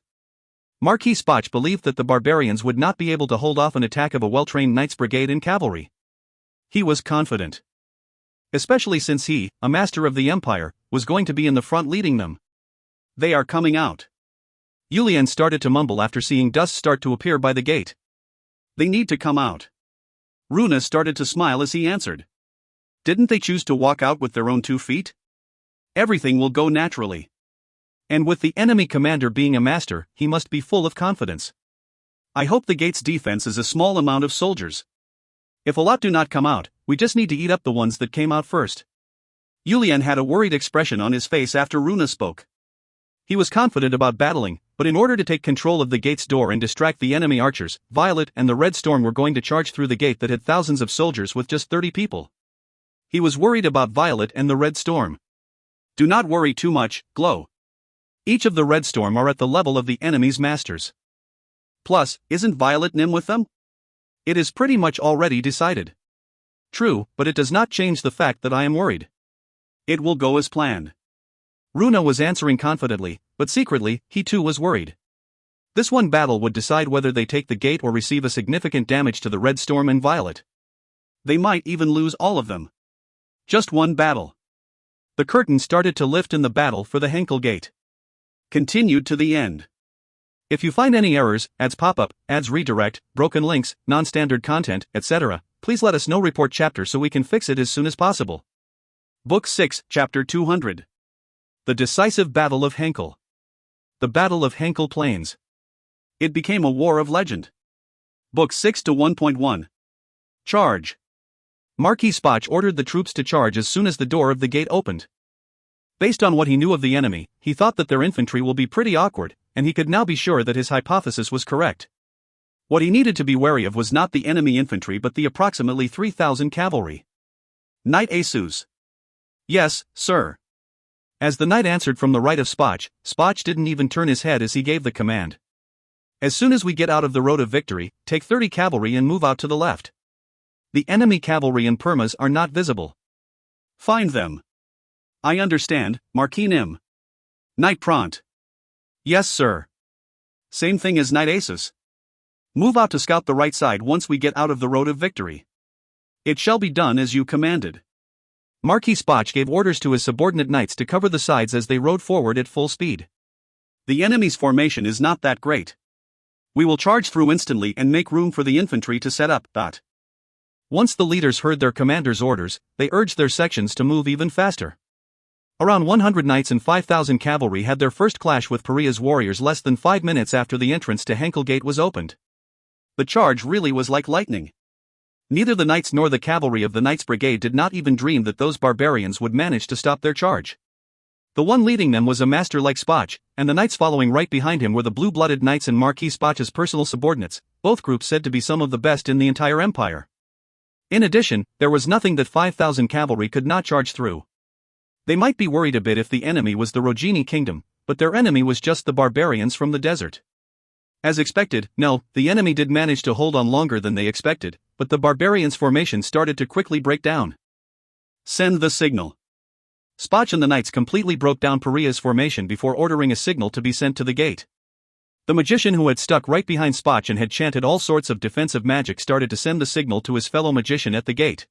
Marquis Spoch believed that the barbarians would not be able to hold off an attack of a well-trained Knights Brigade and cavalry. He was confident. Especially since he, a master of the Empire, was going to be in the front leading them. They are coming out. Yulian started to mumble after seeing dust start to appear by the gate. They need to come out. Runa started to smile as he answered. Didn't they choose to walk out with their own 2 feet? Everything will go naturally. And with the enemy commander being a master, he must be full of confidence. I hope the gate's defense is a small amount of soldiers. If a lot do not come out, we just need to eat up the ones that came out first. Yulian had a worried expression on his face after Runa spoke. He was confident about battling, but in order to take control of the gate's door and distract the enemy archers, Violet and the Red Storm were going to charge through the gate that had thousands of soldiers with just 30 people. He was worried about Violet and the Red Storm. Do not worry too much, Glow. Each of the Red Storm are at the level of the enemy's masters. Plus, isn't Violet Nim with them? It is pretty much already decided. True, but it does not change the fact that I am worried. It will go as planned. Runa was answering confidently, but secretly, he too was worried. This one battle would decide whether they take the gate or receive a significant damage to the Red Storm and Violet. They might even lose all of them. Just one battle. The curtain started to lift in the battle for the Henkel Gate. Continued to the end. If you find any errors, ads pop-up, ads redirect, broken links, non-standard content, etc., please let us know. Report chapter so we can fix it as soon as possible. Book 6, Chapter 200. The Decisive Battle of Henkel. The Battle of Henkel Plains. It became a war of legend. Book 6 to 1.1. Charge. Marquis Spoch ordered the troops to charge as soon as the door of the gate opened. Based on what he knew of the enemy, he thought that their infantry will be pretty awkward, and he could now be sure that his hypothesis was correct. What he needed to be wary of was not the enemy infantry but the approximately 3,000 cavalry. Knight Asus. Yes, sir. As the knight answered from the right of Spoch, Spoch didn't even turn his head as he gave the command. As soon as we get out of the road of victory, take 30 cavalry and move out to the left. The enemy cavalry and Permas are not visible. Find them. I understand, Marquis Nim. Knight Pront. Yes, sir. Same thing as Knight Asus. Move out to scout the right side once we get out of the road of victory. It shall be done as you commanded. Marquis Spoch gave orders to his subordinate knights to cover the sides as they rode forward at full speed. The enemy's formation is not that great. We will charge through instantly and make room for the infantry to set up. Once the leaders heard their commander's orders, they urged their sections to move even faster. Around 100 knights and 5,000 cavalry had their first clash with Paria's warriors less than 5 minutes after the entrance to Henkel Gate was opened. The charge really was like lightning. Neither the knights nor the cavalry of the Knights Brigade did not even dream that those barbarians would manage to stop their charge. The one leading them was a master like Spoch, and the knights following right behind him were the blue-blooded knights and Marquis Spoch's personal subordinates, both groups said to be some of the best in the entire empire. In addition, there was nothing that 5,000 cavalry could not charge through. They might be worried a bit if the enemy was the Rogini kingdom, but their enemy was just the barbarians from the desert. As expected, no, the enemy did manage to hold on longer than they expected, but the barbarians' formation started to quickly break down. Send the signal. Spoch and the knights completely broke down Paria's formation before ordering a signal to be sent to the gate. The magician who had stuck right behind Spoch and had chanted all sorts of defensive magic started to send the signal to his fellow magician at the gate.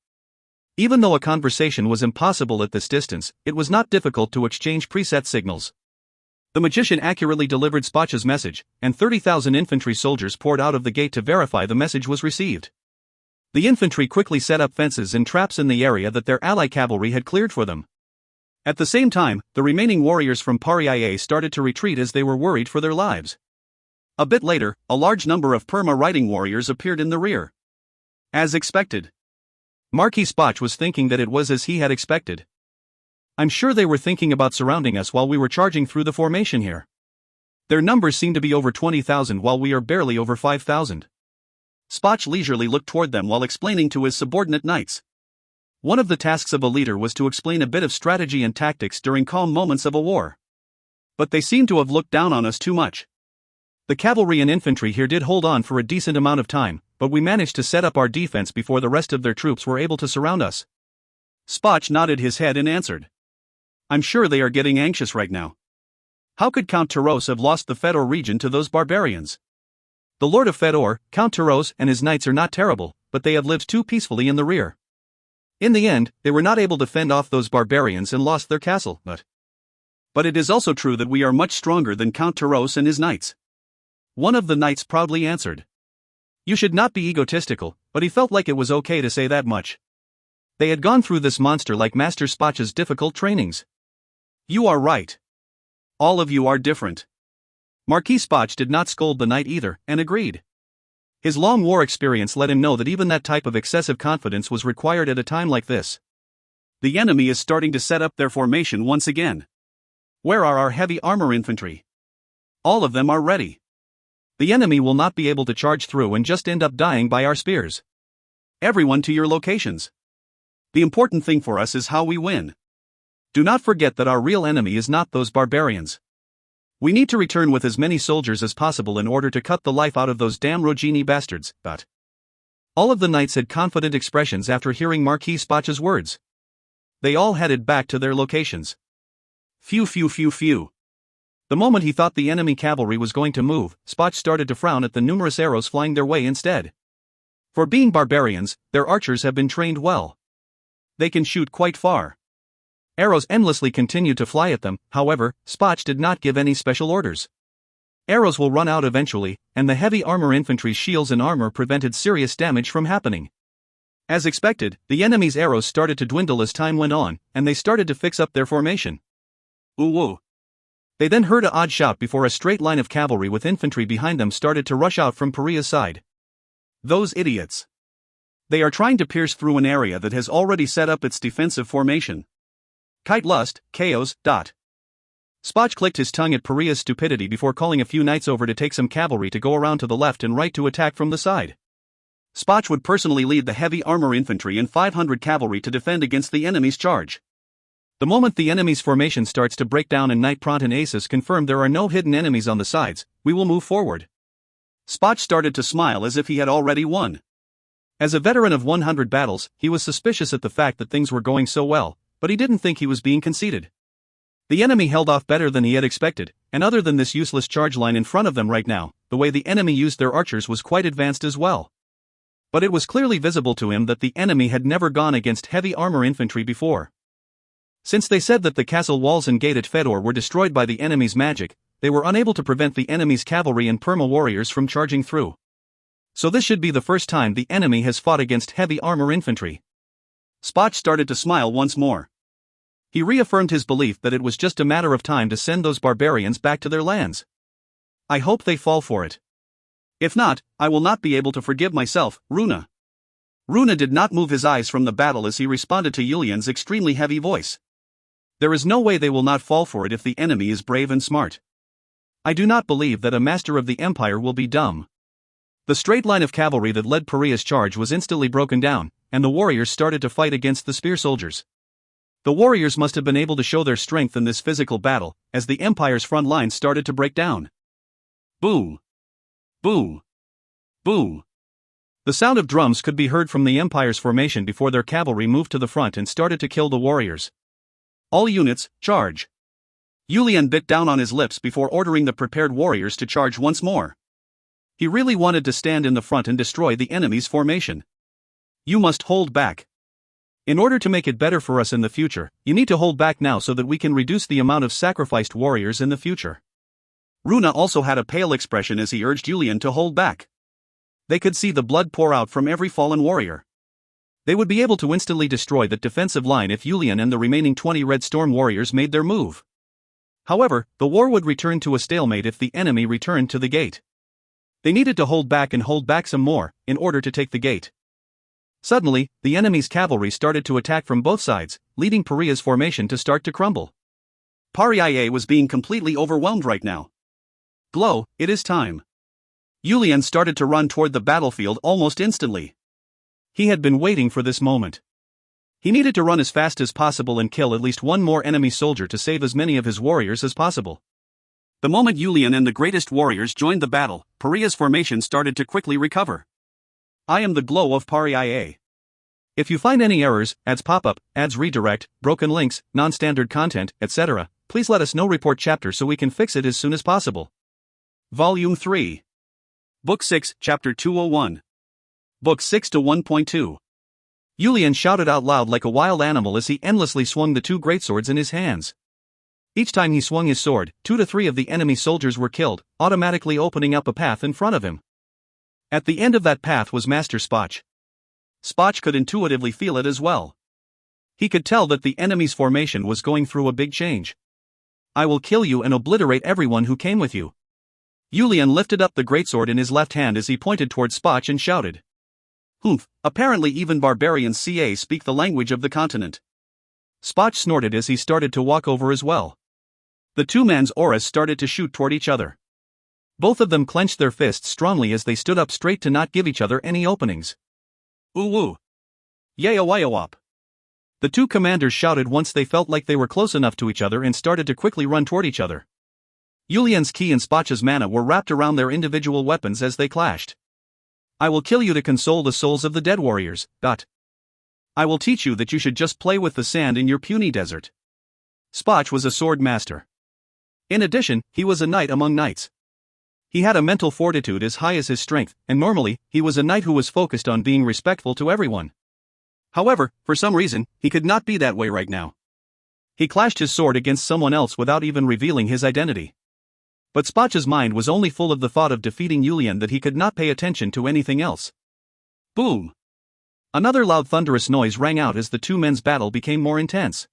Even though a conversation was impossible at this distance, it was not difficult to exchange preset signals. The magician accurately delivered Spoch's message, and 30,000 infantry soldiers poured out of the gate to verify the message was received. The infantry quickly set up fences and traps in the area that their ally cavalry had cleared for them. At the same time, the remaining warriors from Paria started to retreat as they were worried for their lives. A bit later, a large number of Perma riding warriors appeared in the rear. As expected. Marquis Spoch was thinking that it was as he had expected. I'm sure they were thinking about surrounding us while we were charging through the formation here. Their numbers seem to be over 20,000 while we are barely over 5,000. Spotch leisurely looked toward them while explaining to his subordinate knights. One of the tasks of a leader was to explain a bit of strategy and tactics during calm moments of a war. But they seem to have looked down on us too much. The cavalry and infantry here did hold on for a decent amount of time, but we managed to set up our defense before the rest of their troops were able to surround us. Spotch nodded his head and answered. I'm sure they are getting anxious right now. How could Count Taros have lost the Fedor region to those barbarians? The Lord of Fedor, Count Taros, and his knights are not terrible, but they have lived too peacefully in the rear. In the end, they were not able to fend off those barbarians and lost their castle, But it is also true that we are much stronger than Count Taros and his knights. One of the knights proudly answered. You should not be egotistical, but he felt like it was okay to say that much. They had gone through this monster like Master Spotch's difficult trainings. You are right. All of you are different. Marquis Spotch did not scold the knight either, and agreed. His long war experience let him know that even that type of excessive confidence was required at a time like this. The enemy is starting to set up their formation once again. Where are our heavy armor infantry? All of them are ready. The enemy will not be able to charge through and just end up dying by our spears. Everyone to your locations. The important thing for us is how we win. Do not forget that our real enemy is not those barbarians. We need to return with as many soldiers as possible in order to cut the life out of those damn Rogini bastards, but... All of the knights had confident expressions after hearing Marquis Spotch's words. They all headed back to their locations. Phew. The moment he thought the enemy cavalry was going to move, Spotch started to frown at the numerous arrows flying their way instead. For being barbarians, their archers have been trained well. They can shoot quite far. Arrows endlessly continued to fly at them, however, Spotch did not give any special orders. Arrows will run out eventually, and the heavy armor infantry's shields and armor prevented serious damage from happening. As expected, the enemy's arrows started to dwindle as time went on, and they started to fix up their formation. Ooh. They then heard an odd shout before a straight line of cavalry with infantry behind them started to rush out from Paria's side. Those idiots. They are trying to pierce through an area that has already set up its defensive formation. Kite lust, chaos. Spotch clicked his tongue at Paria's stupidity before calling a few knights over to take some cavalry to go around to the left and right to attack from the side. Spotch would personally lead the heavy armor infantry and 500 cavalry to defend against the enemy's charge. The moment the enemy's formation starts to break down and Knight Pront and Aces confirm there are no hidden enemies on the sides, we will move forward. Spotch started to smile as if he had already won. As a veteran of 100 battles, he was suspicious at the fact that things were going so well, but he didn't think he was being conceited. The enemy held off better than he had expected, and other than this useless charge line in front of them right now, the way the enemy used their archers was quite advanced as well. But it was clearly visible to him that the enemy had never gone against heavy armor infantry before. Since they said that the castle walls and gate at Fedor were destroyed by the enemy's magic, they were unable to prevent the enemy's cavalry and perma warriors from charging through. So this should be the first time the enemy has fought against heavy armor infantry. Spotch started to smile once more. He reaffirmed his belief that it was just a matter of time to send those barbarians back to their lands. I hope they fall for it. If not, I will not be able to forgive myself, Runa. Runa did not move his eyes from the battle as he responded to Yulian's extremely heavy voice. There is no way they will not fall for it if the enemy is brave and smart. I do not believe that a master of the empire will be dumb. The straight line of cavalry that led Paria's charge was instantly broken down, and the warriors started to fight against the spear soldiers. The warriors must have been able to show their strength in this physical battle, as the empire's front line started to break down. Boom! Boom! Boom! The sound of drums could be heard from the empire's formation before their cavalry moved to the front and started to kill the warriors. All units, charge! Yulian bit down on his lips before ordering the prepared warriors to charge once more. He really wanted to stand in the front and destroy the enemy's formation. You must hold back. In order to make it better for us in the future, you need to hold back now so that we can reduce the amount of sacrificed warriors in the future. Runa also had a pale expression as he urged Yulian to hold back. They could see the blood pour out from every fallen warrior. They would be able to instantly destroy that defensive line if Yulian and the remaining 20 Red Storm warriors made their move. However, the war would return to a stalemate if the enemy returned to the gate. They needed to hold back and hold back some more, in order to take the gate. Suddenly, the enemy's cavalry started to attack from both sides, leading Pariah's formation to start to crumble. Pariah was being completely overwhelmed right now. Glow, it is time. Yulian started to run toward the battlefield almost instantly. He had been waiting for this moment. He needed to run as fast as possible and kill at least one more enemy soldier to save as many of his warriors as possible. The moment Yulian and the greatest warriors joined the battle, Pariah's formation started to quickly recover. I am the glow of Pariah. If you find any errors, ads pop up, ads redirect, broken links, non-standard content, etc., please let us know. Report chapter so we can fix it as soon as possible. Volume 3. Book 6, Chapter 201. Book 6 to 1.2. Yulian shouted out loud like a wild animal as he endlessly swung the two greatswords in his hands. Each time he swung his sword, 2 to 3 of the enemy soldiers were killed, automatically opening up a path in front of him. At the end of that path was Master Spoch. Spoch could intuitively feel it as well. He could tell that the enemy's formation was going through a big change. I will kill you and obliterate everyone who came with you. Yulian lifted up the greatsword in his left hand as he pointed toward Spoch and shouted. Humph, apparently even barbarians speak the language of the continent. Spoch snorted as he started to walk over as well. The two men's auras started to shoot toward each other. Both of them clenched their fists strongly as they stood up straight to not give each other any openings. Ooh-woo. Yay-a-wai-a-wop. The two commanders shouted once they felt like they were close enough to each other and started to quickly run toward each other. Yulian's ki and Spoch's mana were wrapped around their individual weapons as they clashed. I will kill you to console the souls of the dead warriors. I will teach you that you should just play with the sand in your puny desert. Spoch was a sword master. In addition, he was a knight among knights. He had a mental fortitude as high as his strength, and normally, he was a knight who was focused on being respectful to everyone. However, for some reason, he could not be that way right now. He clashed his sword against someone else without even revealing his identity. But Spoch's mind was only full of the thought of defeating Yulian that he could not pay attention to anything else. Boom! Another loud thunderous noise rang out as the two men's battle became more intense.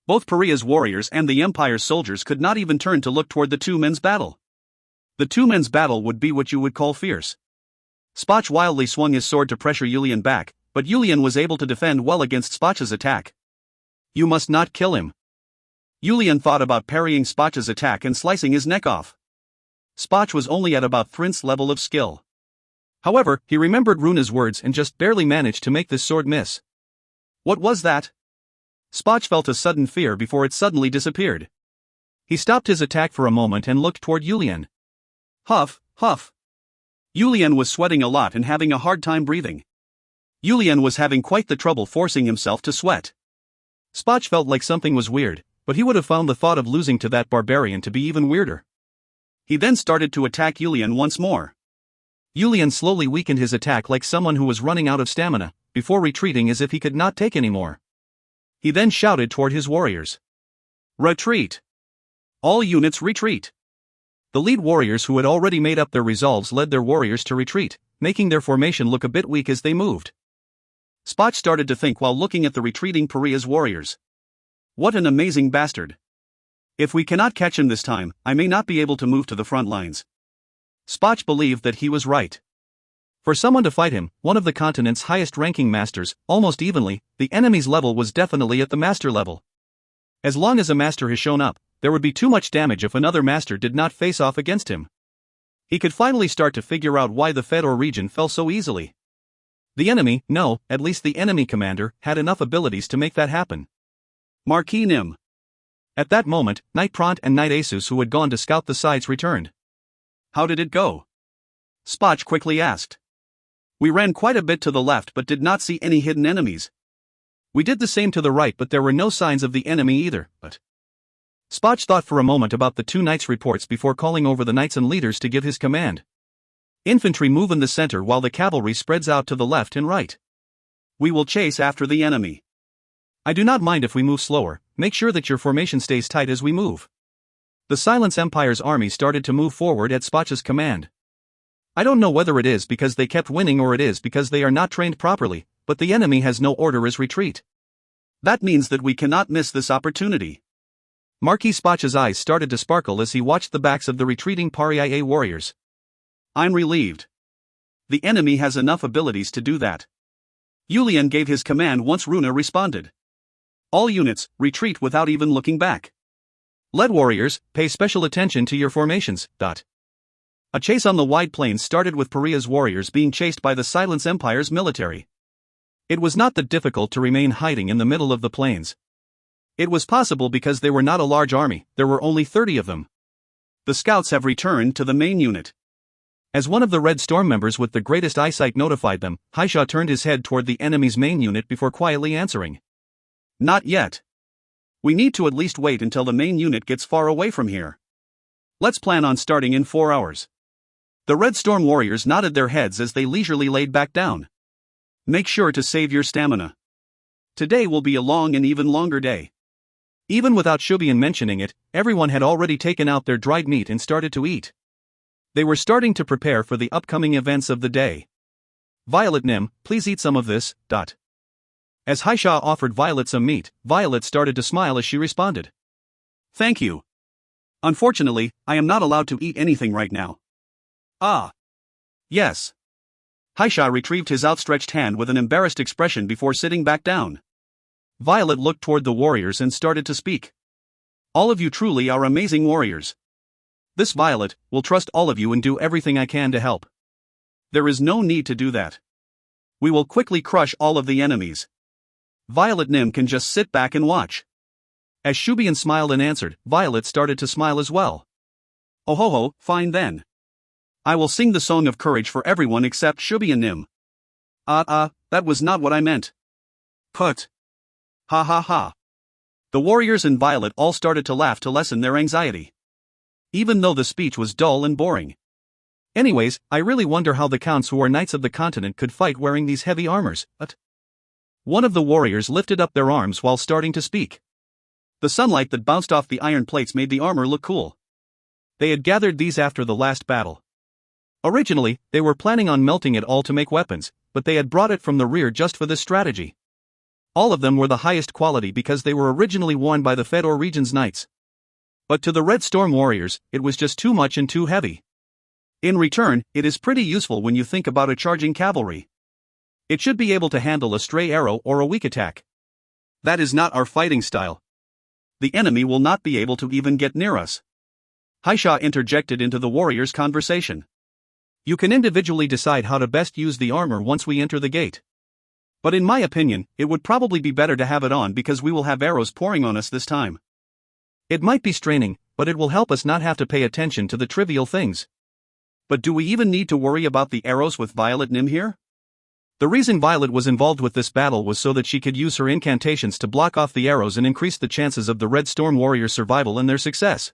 Both Pariah's warriors and the Empire's soldiers could not even turn to look toward the two men's battle. The two men's battle would be what you would call fierce. Spoch wildly swung his sword to pressure Yulian back, but Yulian was able to defend well against Spoch's attack. You must not kill him. Yulian thought about parrying Spoch's attack and slicing his neck off. Spoch was only at about Thrint's level of skill. However, he remembered Runa's words and just barely managed to make this sword miss. What was that? Spoch felt a sudden fear before it suddenly disappeared. He stopped his attack for a moment and looked toward Yulian. Huff, huff. Yulian was sweating a lot and having a hard time breathing. Yulian was having quite the trouble forcing himself to sweat. Spoch felt like something was weird, but he would have found the thought of losing to that barbarian to be even weirder. He then started to attack Yulian once more. Yulian slowly weakened his attack like someone who was running out of stamina, before retreating as if he could not take any more. He then shouted toward his warriors. Retreat! All units retreat! The lead warriors who had already made up their resolves led their warriors to retreat, making their formation look a bit weak as they moved. Spoch started to think while looking at the retreating Pariah's warriors. What an amazing bastard! If we cannot catch him this time, I may not be able to move to the front lines. Spoch believed that he was right. For someone to fight him, one of the continent's highest-ranking masters, almost evenly, the enemy's level was definitely at the master level. As long as a master has shown up, there would be too much damage if another master did not face off against him. He could finally start to figure out why the Fedor region fell so easily. The enemy, no, at least the enemy commander, had enough abilities to make that happen. Marquis Nim. At that moment, Knight Pront and Knight Asus who had gone to scout the sides returned. How did it go? Spoch quickly asked. We ran quite a bit to the left but did not see any hidden enemies. We did the same to the right but there were no signs of the enemy either, but... Spoch thought for a moment about the two knights' reports before calling over the knights and leaders to give his command. Infantry move in the center while the cavalry spreads out to the left and right. We will chase after the enemy. I do not mind if we move slower, make sure that your formation stays tight as we move. The Silence Empire's army started to move forward at Spoch's command. I don't know whether it is because they kept winning or it is because they are not trained properly, but the enemy has no order as retreat. That means that we cannot miss this opportunity. Marquis Spoch's eyes started to sparkle as he watched the backs of the retreating Pariah warriors. I'm relieved. The enemy has enough abilities to do that. Yulian gave his command once Runa responded. All units, retreat without even looking back. Lead warriors, pay special attention to your formations. A chase on the wide plains started with Paria's warriors being chased by the Silence Empire's military. It was not that difficult to remain hiding in the middle of the plains. It was possible because they were not a large army, there were only 30 of them. The scouts have returned to the main unit. As one of the Red Storm members with the greatest eyesight notified them, Haisha turned his head toward the enemy's main unit before quietly answering. Not yet. We need to at least wait until the main unit gets far away from here. Let's plan on starting in 4 hours. The Red Storm warriors nodded their heads as they leisurely laid back down. Make sure to save your stamina. Today will be a long and even longer day. Even without Shubian mentioning it, everyone had already taken out their dried meat and started to eat. They were starting to prepare for the upcoming events of the day. Violet Nim, please eat some of this. As Haisha offered Violet some meat, Violet started to smile as she responded. Thank you. Unfortunately, I am not allowed to eat anything right now. Ah. Yes. Haisha retrieved his outstretched hand with an embarrassed expression before sitting back down. Violet looked toward the warriors and started to speak. All of you truly are amazing warriors. This Violet will trust all of you and do everything I can to help. There is no need to do that. We will quickly crush all of the enemies. Violet Nim can just sit back and watch. As Shubian smiled and answered, Violet started to smile as well. Oh ho ho, fine then. I will sing the song of courage for everyone except Shubian Nim. That was not what I meant. Put. Ha ha ha. The warriors and Violet all started to laugh to lessen their anxiety. Even though the speech was dull and boring. Anyways, I really wonder how the counts who are knights of the continent could fight wearing these heavy armors. One of the warriors lifted up their arms while starting to speak. The sunlight that bounced off the iron plates made the armor look cool. They had gathered these after the last battle. Originally, they were planning on melting it all to make weapons, but they had brought it from the rear just for this strategy. All of them were the highest quality because they were originally worn by the Fedor region's knights. But to the Red Storm warriors, it was just too much and too heavy. In return, it is pretty useful when you think about a charging cavalry. It should be able to handle a stray arrow or a weak attack. That is not our fighting style. The enemy will not be able to even get near us. Haisha interjected into the warriors' conversation. You can individually decide how to best use the armor once we enter the gate. But in my opinion, it would probably be better to have it on because we will have arrows pouring on us this time. It might be straining, but it will help us not have to pay attention to the trivial things. But do we even need to worry about the arrows with Violet Nim here? The reason Violet was involved with this battle was so that she could use her incantations to block off the arrows and increase the chances of the Red Storm warriors' survival and their success.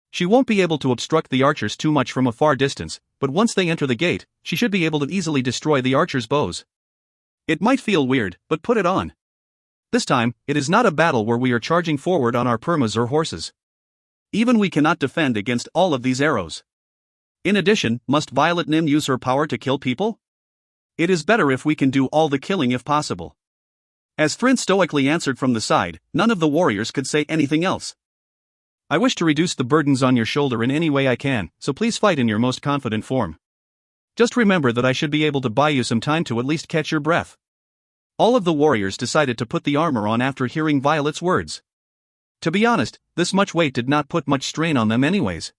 She won't be able to obstruct the archers too much from a far distance, but once they enter the gate, she should be able to easily destroy the archers' bows. It might feel weird, but put it on. This time, it is not a battle where we are charging forward on our permas or horses. Even we cannot defend against all of these arrows. In addition, must Violet Nim use her power to kill people? It is better if we can do all the killing if possible. As Thryn stoically answered from the side, none of the warriors could say anything else. I wish to reduce the burdens on your shoulder in any way I can, so please fight in your most confident form. Just remember that I should be able to buy you some time to at least catch your breath. All of the warriors decided to put the armor on after hearing Violet's words. To be honest, this much weight did not put much strain on them anyways.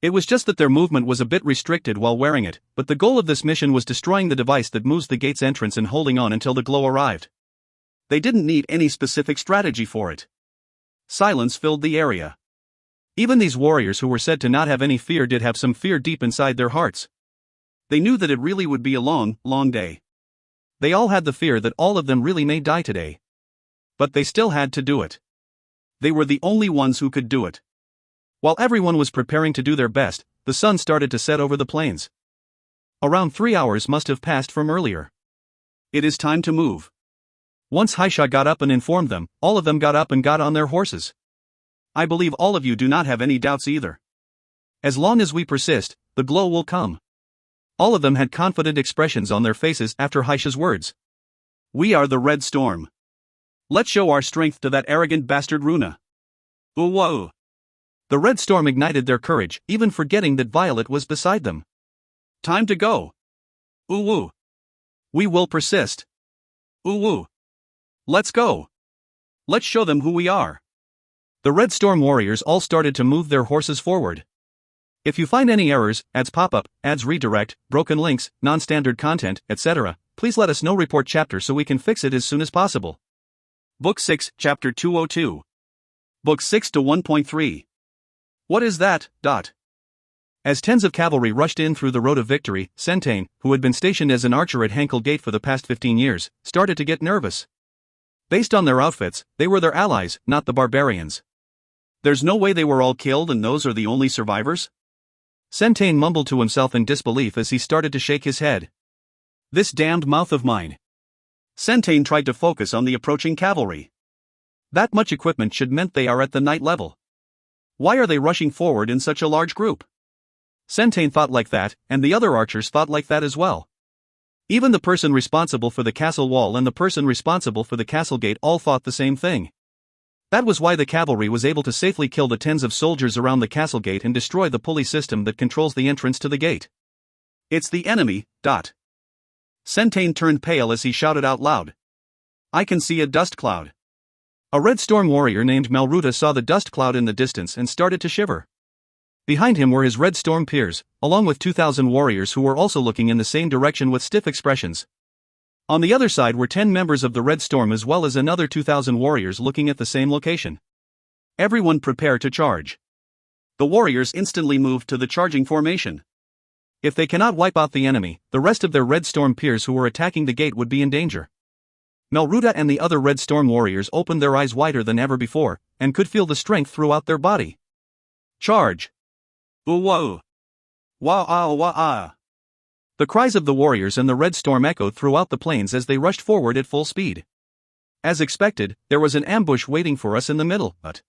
It was just that their movement was a bit restricted while wearing it, but the goal of this mission was destroying the device that moves the gate's entrance and holding on until the glow arrived. They didn't need any specific strategy for it. Silence filled the area. Even these warriors who were said to not have any fear did have some fear deep inside their hearts. They knew that it really would be a long, long day. They all had the fear that all of them really may die today. But they still had to do it. They were the only ones who could do it. While everyone was preparing to do their best, the sun started to set over the plains. Around 3 hours must have passed from earlier. It is time to move. Once Haisha got up and informed them, all of them got up and got on their horses. I believe all of you do not have any doubts either. As long as we persist, the glow will come. All of them had confident expressions on their faces after Haisha's words. We are the Red Storm. Let's show our strength to that arrogant bastard Runa. Whoa! The Red Storm ignited their courage, even forgetting that Violet was beside them. Time to go. Ooh. We will persist. Ooh woo. Let's go. Let's show them who we are. The Red Storm warriors all started to move their horses forward. If you find any errors, ads pop up, ads redirect, broken links, non-standard content, etc., please let us know. Report chapter so we can fix it as soon as possible. Book 6, Chapter 202. Book 6 to 1.3. What is that? As tens of cavalry rushed in through the Road of Victory, Centane, who had been stationed as an archer at Hankel Gate for the past 15 years, started to get nervous. Based on their outfits, they were their allies, not the barbarians. There's no way they were all killed and those are the only survivors? Centane mumbled to himself in disbelief as he started to shake his head. This damned mouth of mine. Centane tried to focus on the approaching cavalry. That much equipment should meant they are at the night level. Why are they rushing forward in such a large group? Centane thought like that, and the other archers thought like that as well. Even the person responsible for the castle wall and the person responsible for the castle gate all thought the same thing. That was why the cavalry was able to safely kill the tens of soldiers around the castle gate and destroy the pulley system that controls the entrance to the gate. It's the enemy. Centane turned pale as he shouted out loud. I can see a dust cloud. A Red Storm warrior named Melruta saw the dust cloud in the distance and started to shiver. Behind him were his Red Storm peers, along with 2,000 warriors who were also looking in the same direction with stiff expressions. On the other side were 10 members of the Red Storm as well as another 2,000 warriors looking at the same location. Everyone prepare to charge. The warriors instantly moved to the charging formation. If they cannot wipe out the enemy, the rest of their Red Storm peers who were attacking the gate would be in danger. Melruta and the other Red Storm warriors opened their eyes wider than ever before, and could feel the strength throughout their body. Charge! Ooh-wah-oo! Wah-ah-wah-ah! The cries of the warriors and the Red Storm echoed throughout the plains as they rushed forward at full speed. As expected, there was an ambush waiting for us in the middle, but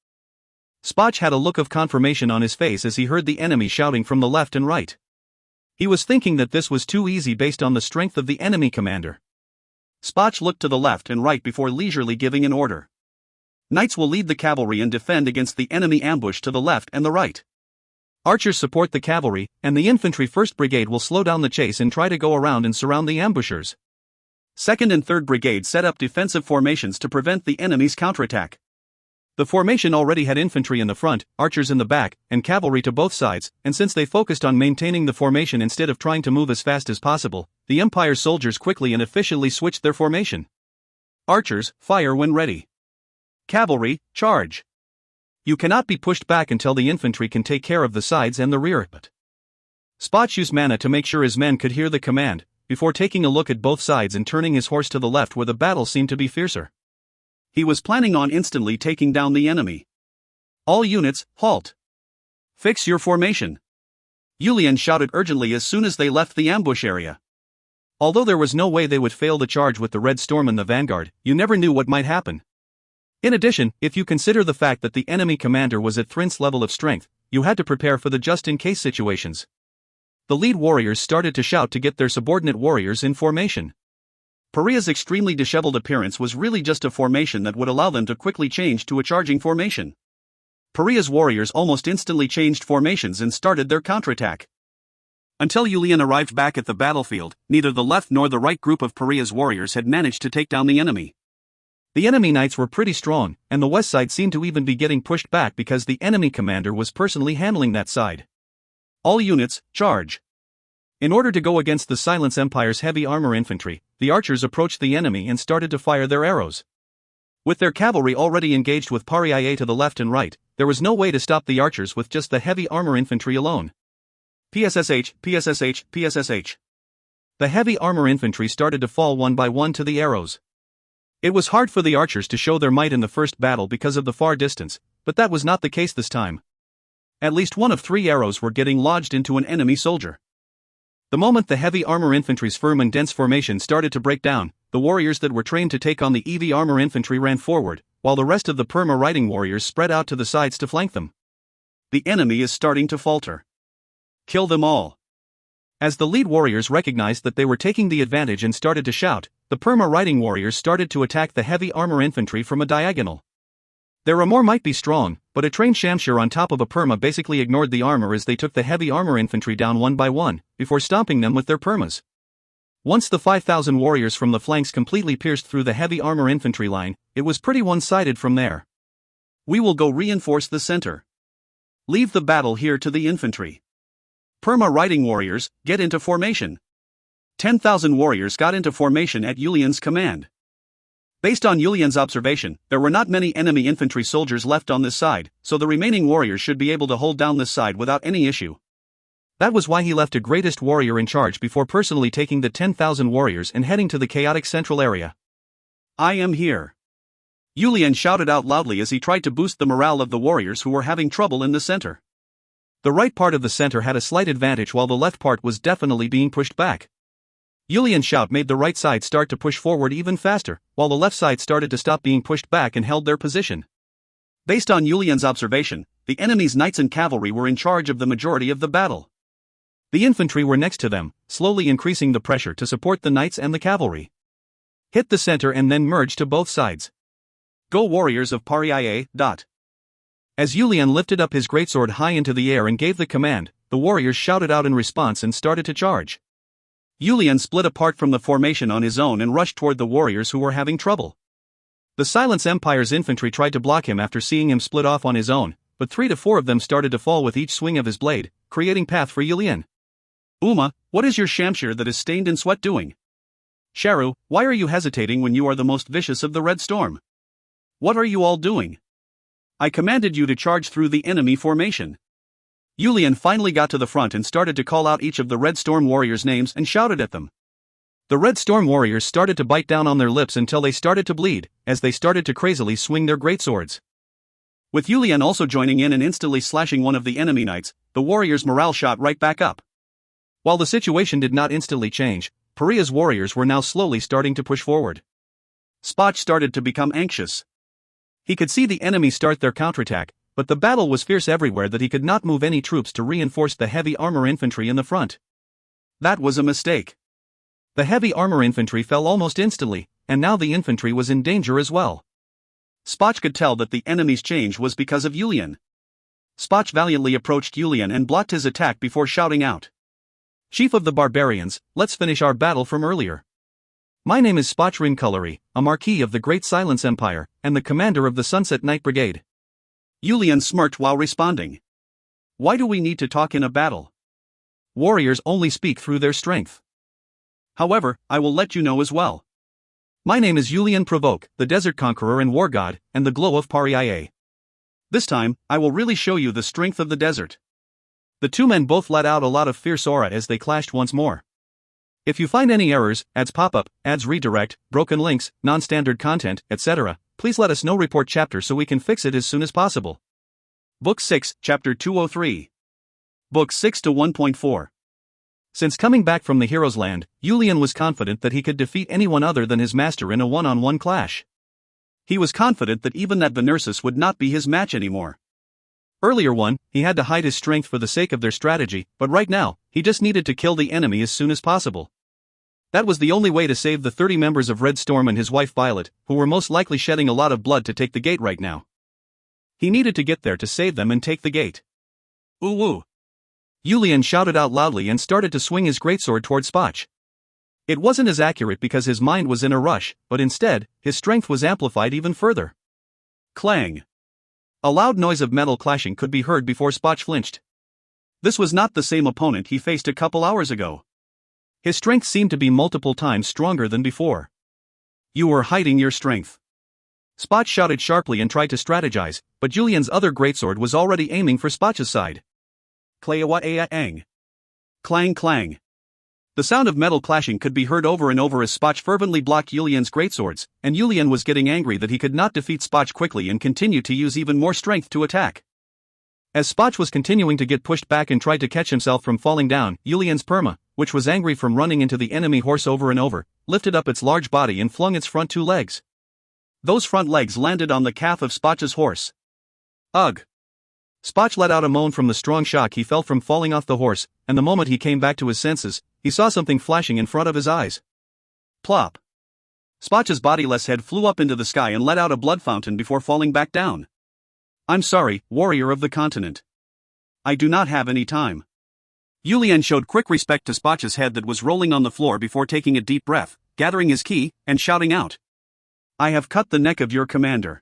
Spoch had a look of confirmation on his face as he heard the enemy shouting from the left and right. He was thinking that this was too easy based on the strength of the enemy commander. Spoch looked to the left and right before leisurely giving an order. Knights will lead the cavalry and defend against the enemy ambush to the left and the right. Archers support the cavalry, and the infantry 1st Brigade will slow down the chase and try to go around and surround the ambushers. 2nd and 3rd Brigade set up defensive formations to prevent the enemy's counterattack. The formation already had infantry in the front, archers in the back, and cavalry to both sides, and since they focused on maintaining the formation instead of trying to move as fast as possible, the Empire's soldiers quickly and efficiently switched their formation. Archers, fire when ready. Cavalry, charge! You cannot be pushed back until the infantry can take care of the sides and the rear. But Spoch used mana to make sure his men could hear the command, before taking a look at both sides and turning his horse to the left where the battle seemed to be fiercer. He was planning on instantly taking down the enemy. All units, halt! Fix your formation! Yulian shouted urgently as soon as they left the ambush area. Although there was no way they would fail the charge with the Red Storm in the vanguard, you never knew what might happen. In addition, if you consider the fact that the enemy commander was at Thrint's level of strength, you had to prepare for the just-in-case situations. The lead warriors started to shout to get their subordinate warriors in formation. Pariah's extremely disheveled appearance was really just a formation that would allow them to quickly change to a charging formation. Pariah's warriors almost instantly changed formations and started their counterattack. Until Yulian arrived back at the battlefield, neither the left nor the right group of Pariah's warriors had managed to take down the enemy. The enemy knights were pretty strong, and the west side seemed to even be getting pushed back because the enemy commander was personally handling that side. All units, charge! In order to go against the Silence Empire's heavy armor infantry, the archers approached the enemy and started to fire their arrows. With their cavalry already engaged with Pariah to the left and right, there was no way to stop the archers with just the heavy armor infantry alone. PSSH, PSSH, PSSH. The heavy armor infantry started to fall one by one to the arrows. It was hard for the archers to show their might in the first battle because of the far distance, but that was not the case this time. At least one of 3 arrows were getting lodged into an enemy soldier. The moment the heavy armor infantry's firm and dense formation started to break down, the warriors that were trained to take on the EV armor infantry ran forward, while the rest of the Perma riding warriors spread out to the sides to flank them. The enemy is starting to falter. Kill them all. As the lead warriors recognized that they were taking the advantage and started to shout, the Perma riding warriors started to attack the heavy armor infantry from a diagonal. Their armor might be strong, but a trained Shamshir on top of a Perma basically ignored the armor as they took the heavy armor infantry down one by one, before stomping them with their Permas. Once the 5,000 warriors from the flanks completely pierced through the heavy armor infantry line, it was pretty one-sided from there. We will go reinforce the center. Leave the battle here to the infantry. Perma riding warriors, get into formation. 10,000 warriors got into formation at Yulian's command. Based on Yulian's observation, there were not many enemy infantry soldiers left on this side, so the remaining warriors should be able to hold down this side without any issue. That was why he left a greatest warrior in charge before personally taking the 10,000 warriors and heading to the chaotic central area. I am here. Yulian shouted out loudly as he tried to boost the morale of the warriors who were having trouble in the center. The right part of the center had a slight advantage while the left part was definitely being pushed back. Yulian's shout made the right side start to push forward even faster, while the left side started to stop being pushed back and held their position. Based on Yulian's observation, the enemy's knights and cavalry were in charge of the majority of the battle. The infantry were next to them, slowly increasing the pressure to support the knights and the cavalry. Hit the center and then merge to both sides. Go warriors of Paria. As Yulian lifted up his greatsword high into the air and gave the command, the warriors shouted out in response and started to charge. Yulian split apart from the formation on his own and rushed toward the warriors who were having trouble. The Silence Empire's infantry tried to block him after seeing him split off on his own, but 3 to 4 of them started to fall with each swing of his blade, creating path for Yulian. Uma, what is your Shamshir that is stained in sweat doing? Sharu, why are you hesitating when you are the most vicious of the Red Storm? What are you all doing? I commanded you to charge through the enemy formation. Yulian finally got to the front and started to call out each of the Red Storm warriors' names and shouted at them. The Red Storm warriors started to bite down on their lips until they started to bleed, as they started to crazily swing their greatswords. With Yulian also joining in and instantly slashing one of the enemy knights, the warriors' morale shot right back up. While the situation did not instantly change, Paria's warriors were now slowly starting to push forward. Spoch started to become anxious. He could see the enemy start their counterattack, but the battle was fierce everywhere that he could not move any troops to reinforce the heavy armor infantry in the front. That was a mistake. The heavy armor infantry fell almost instantly, and now the infantry was in danger as well. Spoch could tell that the enemy's change was because of Yulian. Spoch valiantly approached Yulian and blocked his attack before shouting out, "Chief of the barbarians, let's finish our battle from earlier. My name is Spoch Rincullery, a Marquis of the Great Silence Empire, and the commander of the Sunset Knight Brigade." Yulian smirked while responding. Why do we need to talk in a battle? Warriors only speak through their strength. However, I will let you know as well. My name is Yulian Provoke, the Desert Conqueror and War God, and the Glow of Paria. This time, I will really show you the strength of the desert. The two men both let out a lot of fierce aura as they clashed once more. If you find any errors, ads pop up, ads redirect, broken links, non-standard content, etc., please let us know. Report chapter so we can fix it as soon as possible. Book 6, Chapter 203. Book 6 to 1.4. Since coming back from the Hero's Land, Yulian was confident that he could defeat anyone other than his master in a one-on-one clash. He was confident that even that Venersis would not be his match anymore. Earlier he had to hide his strength for the sake of their strategy, but right now, he just needed to kill the enemy as soon as possible. That was the only way to save the 30 members of Red Storm and his wife Violet, who were most likely shedding a lot of blood to take the gate right now. He needed to get there to save them and take the gate. Ooh! Yulian shouted out loudly and started to swing his greatsword toward Spoch. It wasn't as accurate because his mind was in a rush, but instead, his strength was amplified even further. Clang! A loud noise of metal clashing could be heard before Spoch flinched. This was not the same opponent he faced a couple hours ago. His strength seemed to be multiple times stronger than before. You were hiding your strength. Spoch shouted sharply and tried to strategize, but Yulian's other greatsword was already aiming for Spoch's side. Klayawa-ea-ang. Clang clang. The sound of metal clashing could be heard over and over as Spoch fervently blocked Yulian's greatswords, and Yulian was getting angry that he could not defeat Spoch quickly and continued to use even more strength to attack. As Spoch was continuing to get pushed back and tried to catch himself from falling down, Yulian's Perma, which was angry from running into the enemy horse over and over, lifted up its large body and flung its front 2 legs. Those front legs landed on the calf of Spoch's horse. Ugh! Spoch let out a moan from the strong shock he felt from falling off the horse, and the moment he came back to his senses, he saw something flashing in front of his eyes. Plop! Spoch's bodiless head flew up into the sky and let out a blood fountain before falling back down. I'm sorry, warrior of the continent. I do not have any time. Yulian showed quick respect to Spotch's head that was rolling on the floor before taking a deep breath, gathering his ki, and shouting out. I have cut the neck of your commander.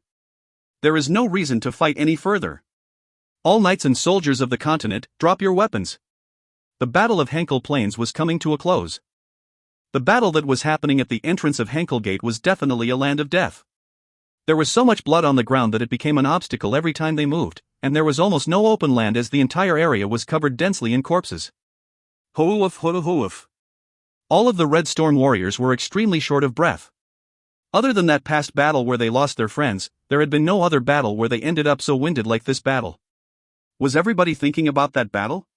There is no reason to fight any further. All knights and soldiers of the continent, drop your weapons. The Battle of Henkel Plains was coming to a close. The battle that was happening at the entrance of Henkel Gate was definitely a land of death. There was so much blood on the ground that it became an obstacle every time they moved, and there was almost no open land as the entire area was covered densely in corpses. Hoof hoof hoof. All of the Red Storm warriors were extremely short of breath. Other than that past battle where they lost their friends, there had been no other battle where they ended up so winded like this battle. Was everybody thinking about that battle?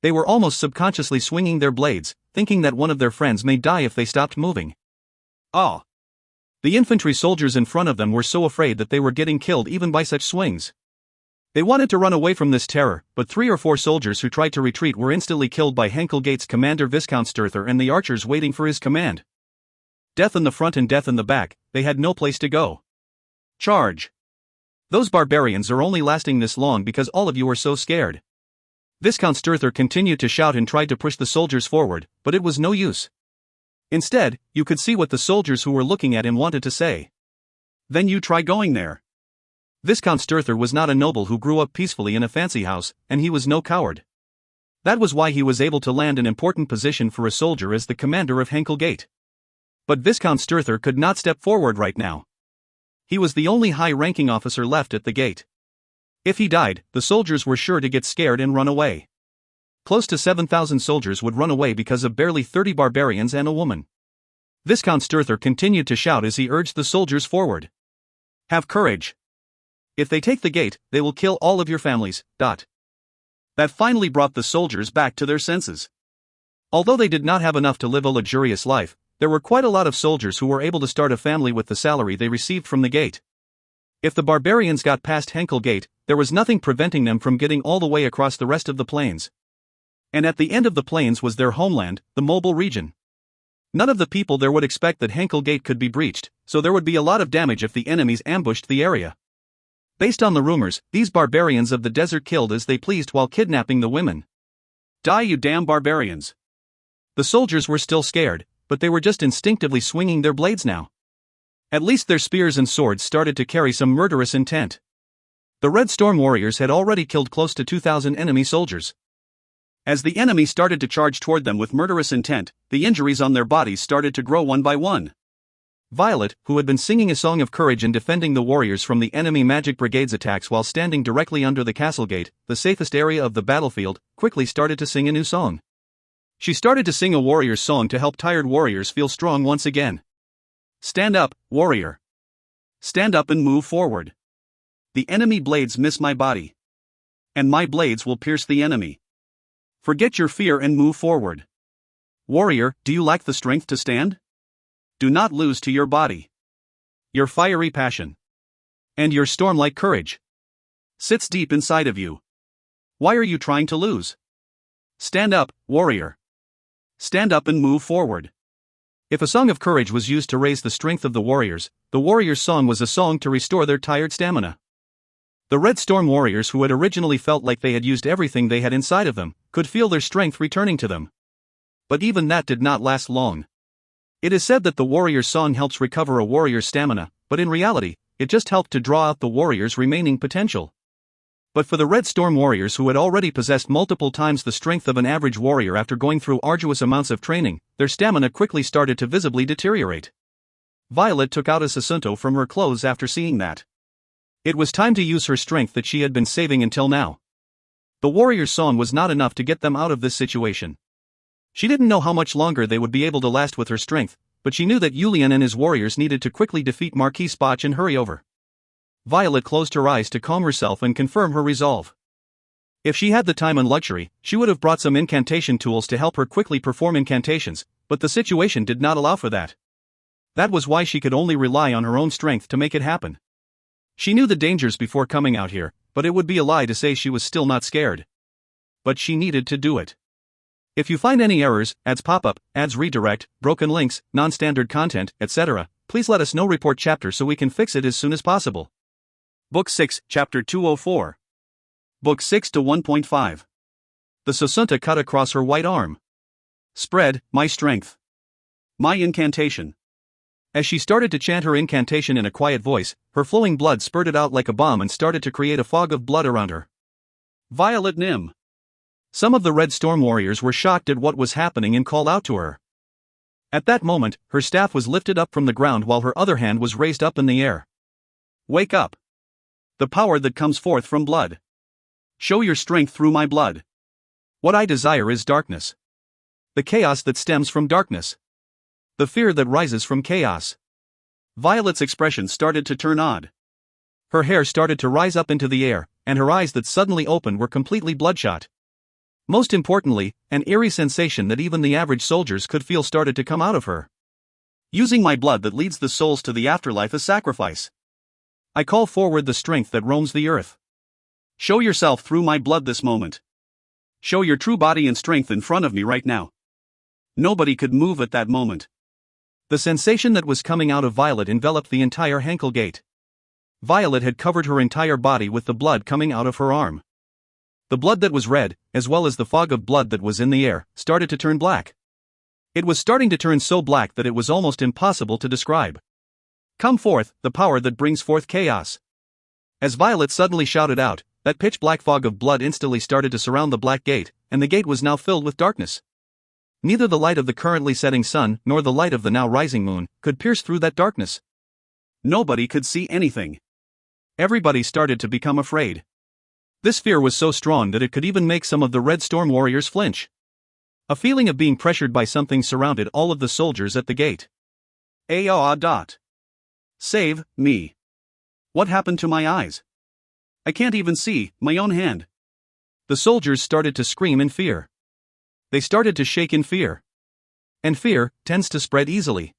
They were almost subconsciously swinging their blades, thinking that one of their friends may die if they stopped moving. Oh. The infantry soldiers in front of them were so afraid that they were getting killed even by such swings. They wanted to run away from this terror, but 3 or 4 soldiers who tried to retreat were instantly killed by Henkel Gate's commander Viscount Sturther and the archers waiting for his command. Death in the front and death in the back, they had no place to go. Charge! Those barbarians are only lasting this long because all of you are so scared. Viscount Sturther continued to shout and tried to push the soldiers forward, but it was no use. Instead, you could see what the soldiers who were looking at him wanted to say. Then you try going there. Viscount Sturther was not a noble who grew up peacefully in a fancy house, and he was no coward. That was why he was able to land an important position for a soldier as the commander of Henkel Gate. But Viscount Sturther could not step forward right now. He was the only high-ranking officer left at the gate. If he died, the soldiers were sure to get scared and run away. Close to 7,000 soldiers would run away because of barely 30 barbarians and a woman. Viscount Sturther continued to shout as he urged the soldiers forward. Have courage. If they take the gate, they will kill all of your families. That finally brought the soldiers back to their senses. Although they did not have enough to live a luxurious life, there were quite a lot of soldiers who were able to start a family with the salary they received from the gate. If the barbarians got past Henkel Gate, there was nothing preventing them from getting all the way across the rest of the plains. And at the end of the plains was their homeland, the Mobile region. None of the people there would expect that Henkel Gate could be breached, so there would be a lot of damage if the enemies ambushed the area. Based on the rumors, these barbarians of the desert killed as they pleased while kidnapping the women. Die, you damn barbarians! The soldiers were still scared, but they were just instinctively swinging their blades now. At least their spears and swords started to carry some murderous intent. The Red Storm warriors had already killed close to 2,000 enemy soldiers. As the enemy started to charge toward them with murderous intent, the injuries on their bodies started to grow one by one. Violet, who had been singing a song of courage and defending the warriors from the enemy magic brigade's attacks while standing directly under the castle gate, the safest area of the battlefield, quickly started to sing a new song. She started to sing a warrior's song to help tired warriors feel strong once again. Stand up, warrior. Stand up and move forward. The enemy blades miss my body. And my blades will pierce the enemy. Forget your fear and move forward. Warrior, do you lack the strength to stand? Do not lose to your body. Your fiery passion. And your storm-like courage sits deep inside of you. Why are you trying to lose? Stand up, warrior. Stand up and move forward. If a song of courage was used to raise the strength of the warriors song was a song to restore their tired stamina. The Red Storm warriors who had originally felt like they had used everything they had inside of them, could feel their strength returning to them. But even that did not last long. It is said that the warrior's song helps recover a warrior's stamina, but in reality, it just helped to draw out the warrior's remaining potential. But for the Red Storm warriors who had already possessed multiple times the strength of an average warrior after going through arduous amounts of training, their stamina quickly started to visibly deteriorate. Violet took out a Sasunto from her clothes after seeing that. It was time to use her strength that she had been saving until now. The warrior's song was not enough to get them out of this situation. She didn't know how much longer they would be able to last with her strength, but she knew that Yulian and his warriors needed to quickly defeat Marquis Spotch and hurry over. Violet closed her eyes to calm herself and confirm her resolve. If she had the time and luxury, she would have brought some incantation tools to help her quickly perform incantations, but the situation did not allow for that. That was why she could only rely on her own strength to make it happen. She knew the dangers before coming out here, but it would be a lie to say she was still not scared. But she needed to do it. If you find any errors, ads pop up, ads redirect, broken links, non-standard content, etc., please let us know. Report chapter so we can fix it as soon as possible. Book 6, Chapter 204. Book 6 to 1.5. The Susunta cut across her white arm. Spread, my strength. My incantation. As she started to chant her incantation in a quiet voice, her flowing blood spurted out like a bomb and started to create a fog of blood around her. Violet Nim. Some of the Red Storm warriors were shocked at what was happening and called out to her. At that moment, her staff was lifted up from the ground while her other hand was raised up in the air. Wake up. The power that comes forth from blood. Show your strength through my blood. What I desire is darkness. The chaos that stems from darkness. The fear that rises from chaos. Violet's expression started to turn odd. Her hair started to rise up into the air, and her eyes that suddenly opened were completely bloodshot. Most importantly, an eerie sensation that even the average soldiers could feel started to come out of her. Using my blood that leads the souls to the afterlife as sacrifice. I call forward the strength that roams the earth. Show yourself through my blood this moment. Show your true body and strength in front of me right now. Nobody could move at that moment. The sensation that was coming out of Violet enveloped the entire Henkel Gate. Violet had covered her entire body with the blood coming out of her arm. The blood that was red, as well as the fog of blood that was in the air, started to turn black. It was starting to turn so black that it was almost impossible to describe. Come forth, the power that brings forth chaos. As Violet suddenly shouted out, that pitch-black fog of blood instantly started to surround the black gate, and the gate was now filled with darkness. Neither the light of the currently setting sun nor the light of the now rising moon could pierce through that darkness. Nobody could see anything. Everybody started to become afraid. This fear was so strong that it could even make some of the Red Storm warriors flinch. A feeling of being pressured by something surrounded all of the soldiers at the gate. Save me. What happened to my eyes? I can't even see my own hand. The soldiers started to scream in fear. They started to shake in fear. And fear tends to spread easily.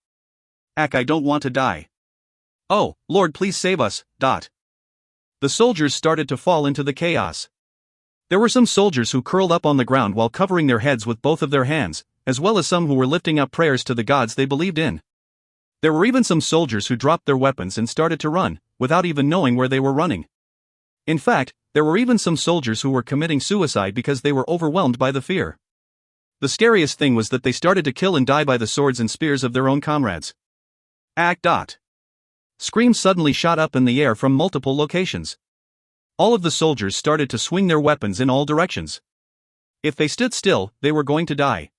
I don't want to die. Oh, Lord, please save us. The soldiers started to fall into the chaos. There were some soldiers who curled up on the ground while covering their heads with both of their hands, as well as some who were lifting up prayers to the gods they believed in. There were even some soldiers who dropped their weapons and started to run, without even knowing where they were running. In fact, there were even some soldiers who were committing suicide because they were overwhelmed by the fear. The scariest thing was that they started to kill and die by the swords and spears of their own comrades. Screams suddenly shot up in the air from multiple locations. All of the soldiers started to swing their weapons in all directions. If they stood still, they were going to die.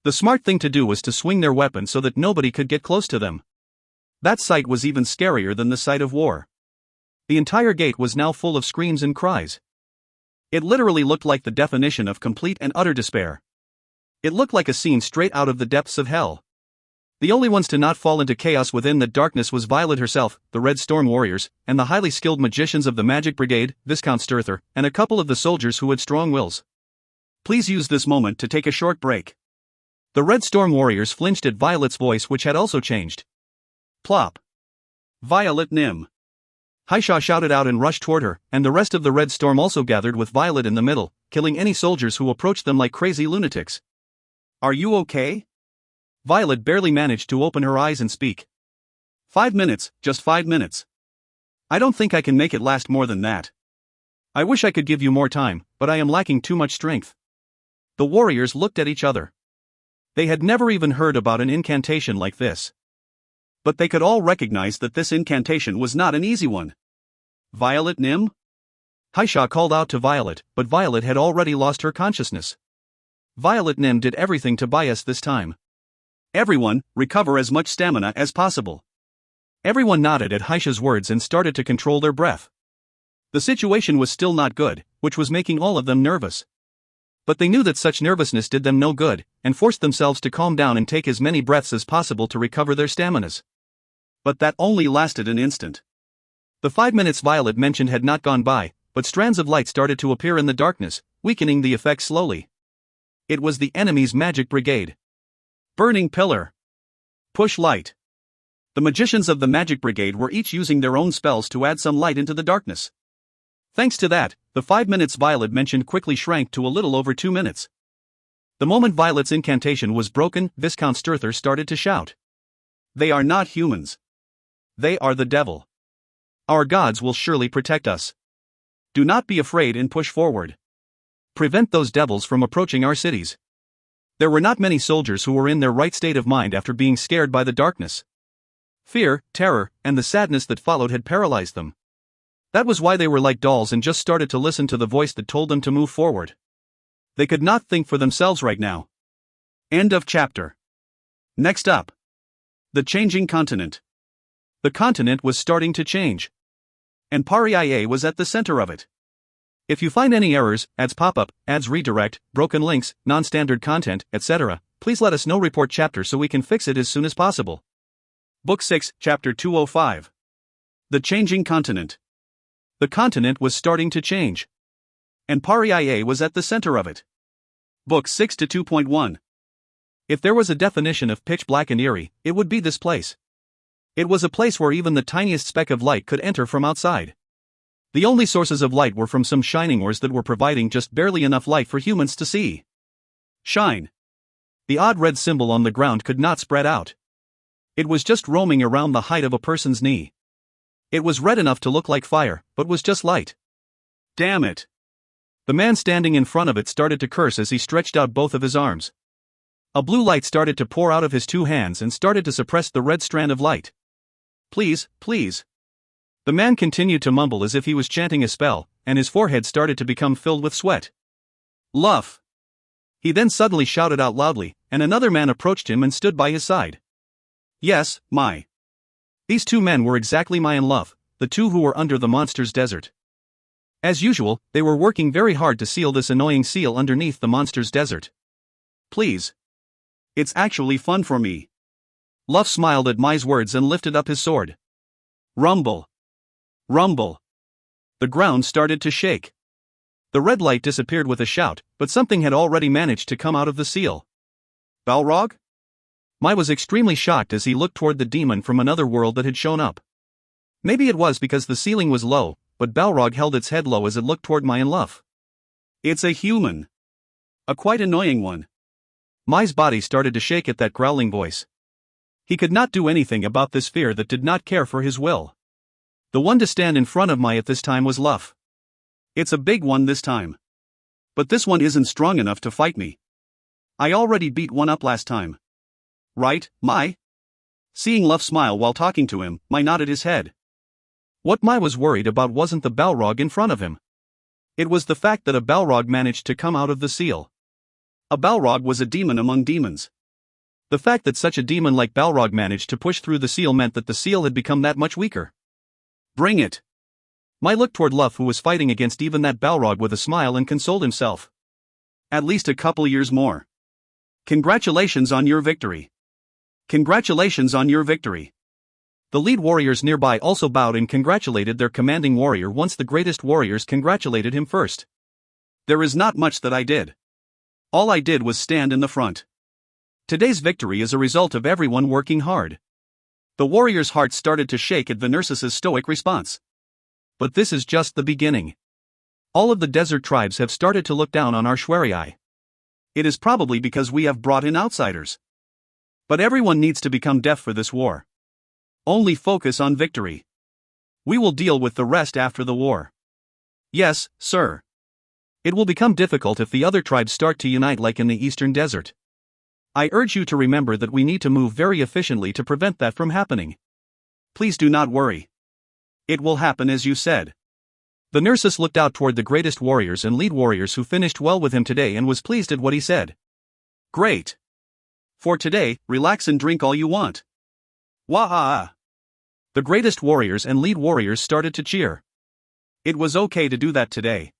The smart thing to do was to swing their weapons so that nobody could get close to them. That sight was even scarier than the sight of war. The entire gate was now full of screams and cries. It literally looked like the definition of complete and utter despair. It looked like a scene straight out of the depths of hell. The only ones to not fall into chaos within that darkness was Violet herself, the Red Storm warriors, and the highly skilled magicians of the Magic Brigade, Viscount Sturther, and a couple of the soldiers who had strong wills. Please use this moment to take a short break. The Red Storm warriors flinched at Violet's voice, which had also changed. Plop. Violet Nim. Haisha shouted out and rushed toward her, and the rest of the Red Storm also gathered with Violet in the middle, killing any soldiers who approached them like crazy lunatics. Are you okay? Violet barely managed to open her eyes and speak. 5 minutes, just 5 minutes. I don't think I can make it last more than that. I wish I could give you more time, but I am lacking too much strength. The warriors looked at each other. They had never even heard about an incantation like this. But they could all recognize that this incantation was not an easy one. Violet Nim? Haisha called out to Violet, but Violet had already lost her consciousness. Violet Nim did everything to buy us this time. Everyone, recover as much stamina as possible. Everyone nodded at Haisha's words and started to control their breath. The situation was still not good, which was making all of them nervous. But they knew that such nervousness did them no good, and forced themselves to calm down and take as many breaths as possible to recover their staminas. But that only lasted an instant. The 5 minutes Violet mentioned had not gone by, but strands of light started to appear in the darkness, weakening the effect slowly. It was the enemy's Magic Brigade. Burning Pillar. Push Light. The magicians of the Magic Brigade were each using their own spells to add some light into the darkness. Thanks to that, the 5 minutes Violet mentioned quickly shrank to a little over 2 minutes. The moment Violet's incantation was broken, Viscount Sturther started to shout. They are not humans. They are the devil. Our gods will surely protect us. Do not be afraid and push forward. Prevent those devils from approaching our cities. There were not many soldiers who were in their right state of mind after being scared by the darkness. Fear, terror, and the sadness that followed had paralyzed them. That was why they were like dolls and just started to listen to the voice that told them to move forward. They could not think for themselves right now. End of chapter. Next up. The changing continent. The continent was starting to change. And Paria was at the center of it. If you find any errors, ads pop-up, ads redirect, broken links, non-standard content, etc., please let us know. Report chapter so we can fix it as soon as possible. Book 6, Chapter 205. The Changing Continent. The continent was starting to change. And Paria was at the center of it. Book 6 to 2.1. If there was a definition of pitch black and eerie, it would be this place. It was a place where even the tiniest speck of light could enter from outside. The only sources of light were from some shining ores that were providing just barely enough light for humans to see. Shine. The odd red symbol on the ground could not spread out. It was just roaming around the height of a person's knee. It was red enough to look like fire, but was just light. Damn it. The man standing in front of it started to curse as he stretched out both of his arms. A blue light started to pour out of his two hands and started to suppress the red strand of light. Please, please. The man continued to mumble as if he was chanting a spell, and his forehead started to become filled with sweat. Luff. He then suddenly shouted out loudly, and another man approached him and stood by his side. Yes, my. These two men were exactly my and Luff, the two who were under the monster's desert. As usual, they were working very hard to seal this annoying seal underneath the monster's desert. Please. It's actually fun for me. Luff smiled at Mai's words and lifted up his sword. Rumble. Rumble. The ground started to shake. The red light disappeared with a shout, but something had already managed to come out of the seal. Balrog? Mai was extremely shocked as he looked toward the demon from another world that had shown up. Maybe it was because the ceiling was low, but Balrog held its head low as it looked toward Mai and Luff. It's a human. A quite annoying one. Mai's body started to shake at that growling voice. He could not do anything about this fear that did not care for his will. The one to stand in front of Mai at this time was Luff. It's a big one this time. But this one isn't strong enough to fight me. I already beat one up last time. Right, Mai? Seeing Luff smile while talking to him, Mai nodded his head. What Mai was worried about wasn't the Balrog in front of him. It was the fact that a Balrog managed to come out of the seal. A Balrog was a demon among demons. The fact that such a demon like Balrog managed to push through the seal meant that the seal had become that much weaker. Bring it. Mai looked toward Luff, who was fighting against even that Balrog, with a smile and consoled himself. At least a couple years more. Congratulations on your victory. Congratulations on your victory. The lead warriors nearby also bowed and congratulated their commanding warrior once the greatest warriors congratulated him first. There is not much that I did. All I did was stand in the front. Today's victory is a result of everyone working hard. The warriors' hearts started to shake at Venersis' stoic response. But this is just the beginning. All of the desert tribes have started to look down on our Shwerii. It is probably because we have brought in outsiders. But everyone needs to become deaf for this war. Only focus on victory. We will deal with the rest after the war. Yes, sir. It will become difficult if the other tribes start to unite like in the Eastern Desert. I urge you to remember that we need to move very efficiently to prevent that from happening. Please do not worry. It will happen as you said. The Nursus looked out toward the greatest warriors and lead warriors who finished well with him today and was pleased at what he said. Great. For today, relax and drink all you want. Wah-ha-ha. The greatest warriors and lead warriors started to cheer. It was okay to do that today.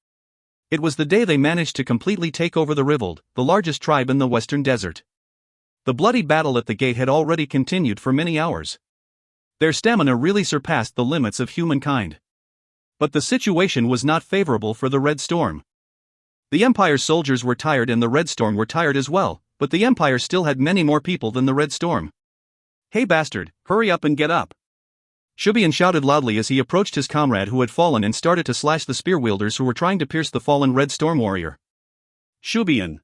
It was the day they managed to completely take over the Rivold, the largest tribe in the Western Desert. The bloody battle at the gate had already continued for many hours. Their stamina really surpassed the limits of humankind. But the situation was not favorable for the Red Storm. The Empire's soldiers were tired and the Red Storm were tired as well, but the Empire still had many more people than the Red Storm. Hey bastard, hurry up and get up. Shubian shouted loudly as he approached his comrade who had fallen and started to slash the spear wielders who were trying to pierce the fallen Red Storm warrior. Shubian.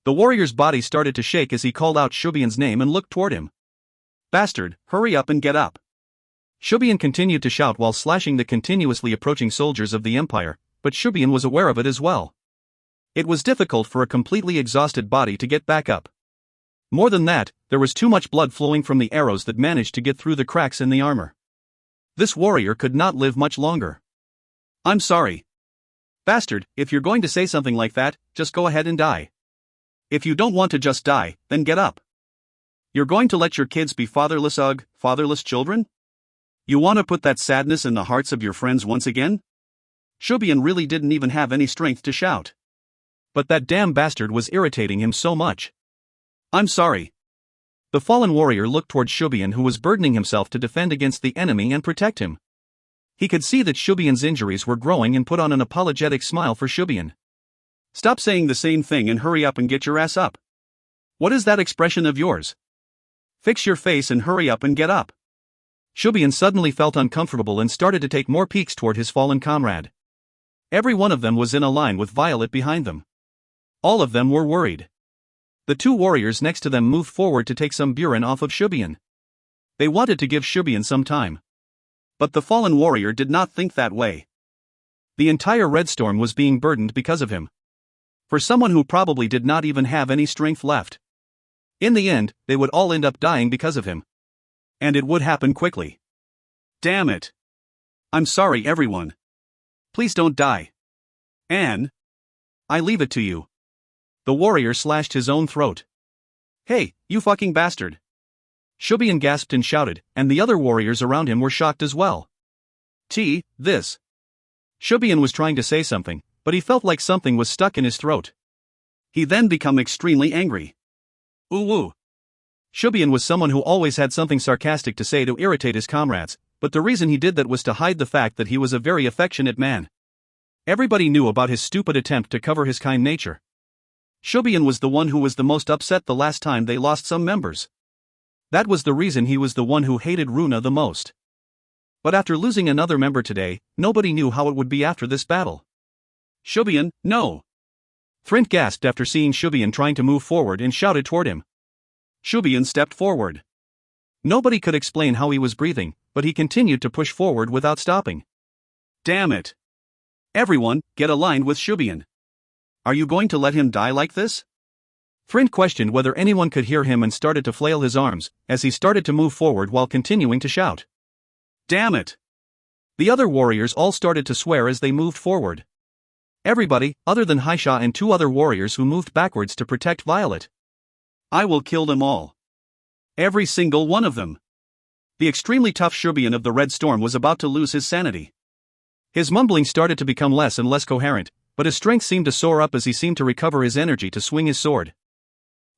The warrior's body started to shake as he called out Shubian's name and looked toward him. Bastard, hurry up and get up. Shubian continued to shout while slashing the continuously approaching soldiers of the Empire, but Shubian was aware of it as well. It was difficult for a completely exhausted body to get back up. More than that, there was too much blood flowing from the arrows that managed to get through the cracks in the armor. This warrior could not live much longer. I'm sorry. Bastard, if you're going to say something like that, just go ahead and die. If you don't want to just die, then get up. You're going to let your kids be fatherless children? You want to put that sadness in the hearts of your friends once again? Shubian really didn't even have any strength to shout. But that damn bastard was irritating him so much. I'm sorry. The fallen warrior looked toward Shubian, who was burdening himself to defend against the enemy and protect him. He could see that Shubian's injuries were growing and put on an apologetic smile for Shubian. Stop saying the same thing and hurry up and get your ass up. What is that expression of yours? Fix your face and hurry up and get up. Shubian suddenly felt uncomfortable and started to take more peeks toward his fallen comrade. Every one of them was in a line with Violet behind them. All of them were worried. The two warriors next to them moved forward to take some burin off of Shubian. They wanted to give Shubian some time. But the fallen warrior did not think that way. The entire Red Storm was being burdened because of him. For someone who probably did not even have any strength left. In the end, they would all end up dying because of him. And it would happen quickly. Damn it. I'm sorry, everyone. Please don't die. Anne? I leave it to you. The warrior slashed his own throat. Hey, you fucking bastard. Shubian gasped and shouted, and the other warriors around him were shocked as well. This. Shubian was trying to say something, but he felt like something was stuck in his throat. He then became extremely angry. Ooh. Shubian was someone who always had something sarcastic to say to irritate his comrades, but the reason he did that was to hide the fact that he was a very affectionate man. Everybody knew about his stupid attempt to cover his kind nature. Shubian was the one who was the most upset the last time they lost some members. That was the reason he was the one who hated Runa the most. But after losing another member today, nobody knew how it would be after this battle. Shubian, no! Thrint gasped after seeing Shubian trying to move forward and shouted toward him. Shubian stepped forward. Nobody could explain how he was breathing, but he continued to push forward without stopping. Damn it! Everyone, get aligned with Shubian. Are you going to let him die like this? Thrint questioned whether anyone could hear him and started to flail his arms, as he started to move forward while continuing to shout. Damn it! The other warriors all started to swear as they moved forward. Everybody, other than Haisha and two other warriors who moved backwards to protect Violet. I will kill them all. Every single one of them. The extremely tough Shubian of the Red Storm was about to lose his sanity. His mumbling started to become less and less coherent, but his strength seemed to soar up as he seemed to recover his energy to swing his sword.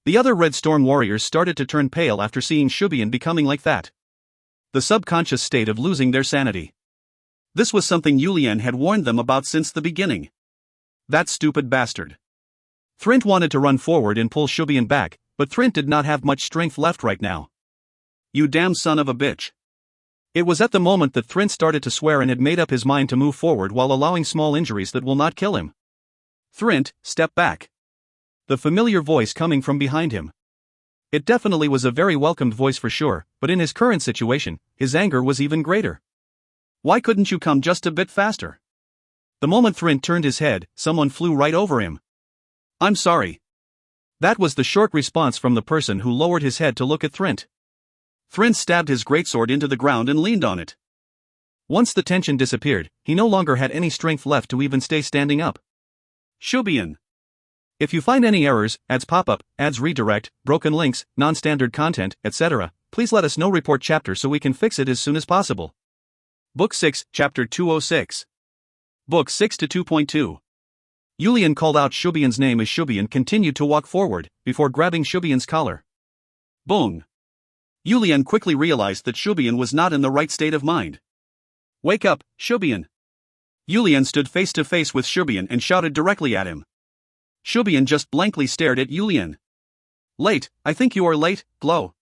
The other Red Storm warriors started to turn pale after seeing Shubian becoming like that. The subconscious state of losing their sanity. This was something Yulian had warned them about since the beginning. That stupid bastard. Thrint wanted to run forward and pull Shubian back, but Thrint did not have much strength left right now. You damn son of a bitch. It was at the moment that Thrint started to swear and had made up his mind to move forward while allowing small injuries that will not kill him. Thrint, step back. The familiar voice coming from behind him. It definitely was a very welcomed voice for sure, but in his current situation, his anger was even greater. Why couldn't you come just a bit faster? The moment Thrint turned his head, someone flew right over him. I'm sorry. That was the short response from the person who lowered his head to look at Thrint. Thrint stabbed his greatsword into the ground and leaned on it. Once the tension disappeared, he no longer had any strength left to even stay standing up. Shubian. If you find any errors, ads pop-up, ads redirect, broken links, non-standard content, etc., please let us know. Report chapter so we can fix it as soon as possible. Book 6, Chapter 206. Book 6 to 2.2. Yulian called out Shubian's name as Shubian continued to walk forward, before grabbing Shubian's collar. Boom. Yulian quickly realized that Shubian was not in the right state of mind. Wake up, Shubian. Yulian stood face to face with Shubian and shouted directly at him. Shubian just blankly stared at Yulian. Late, I think you are late, Glow.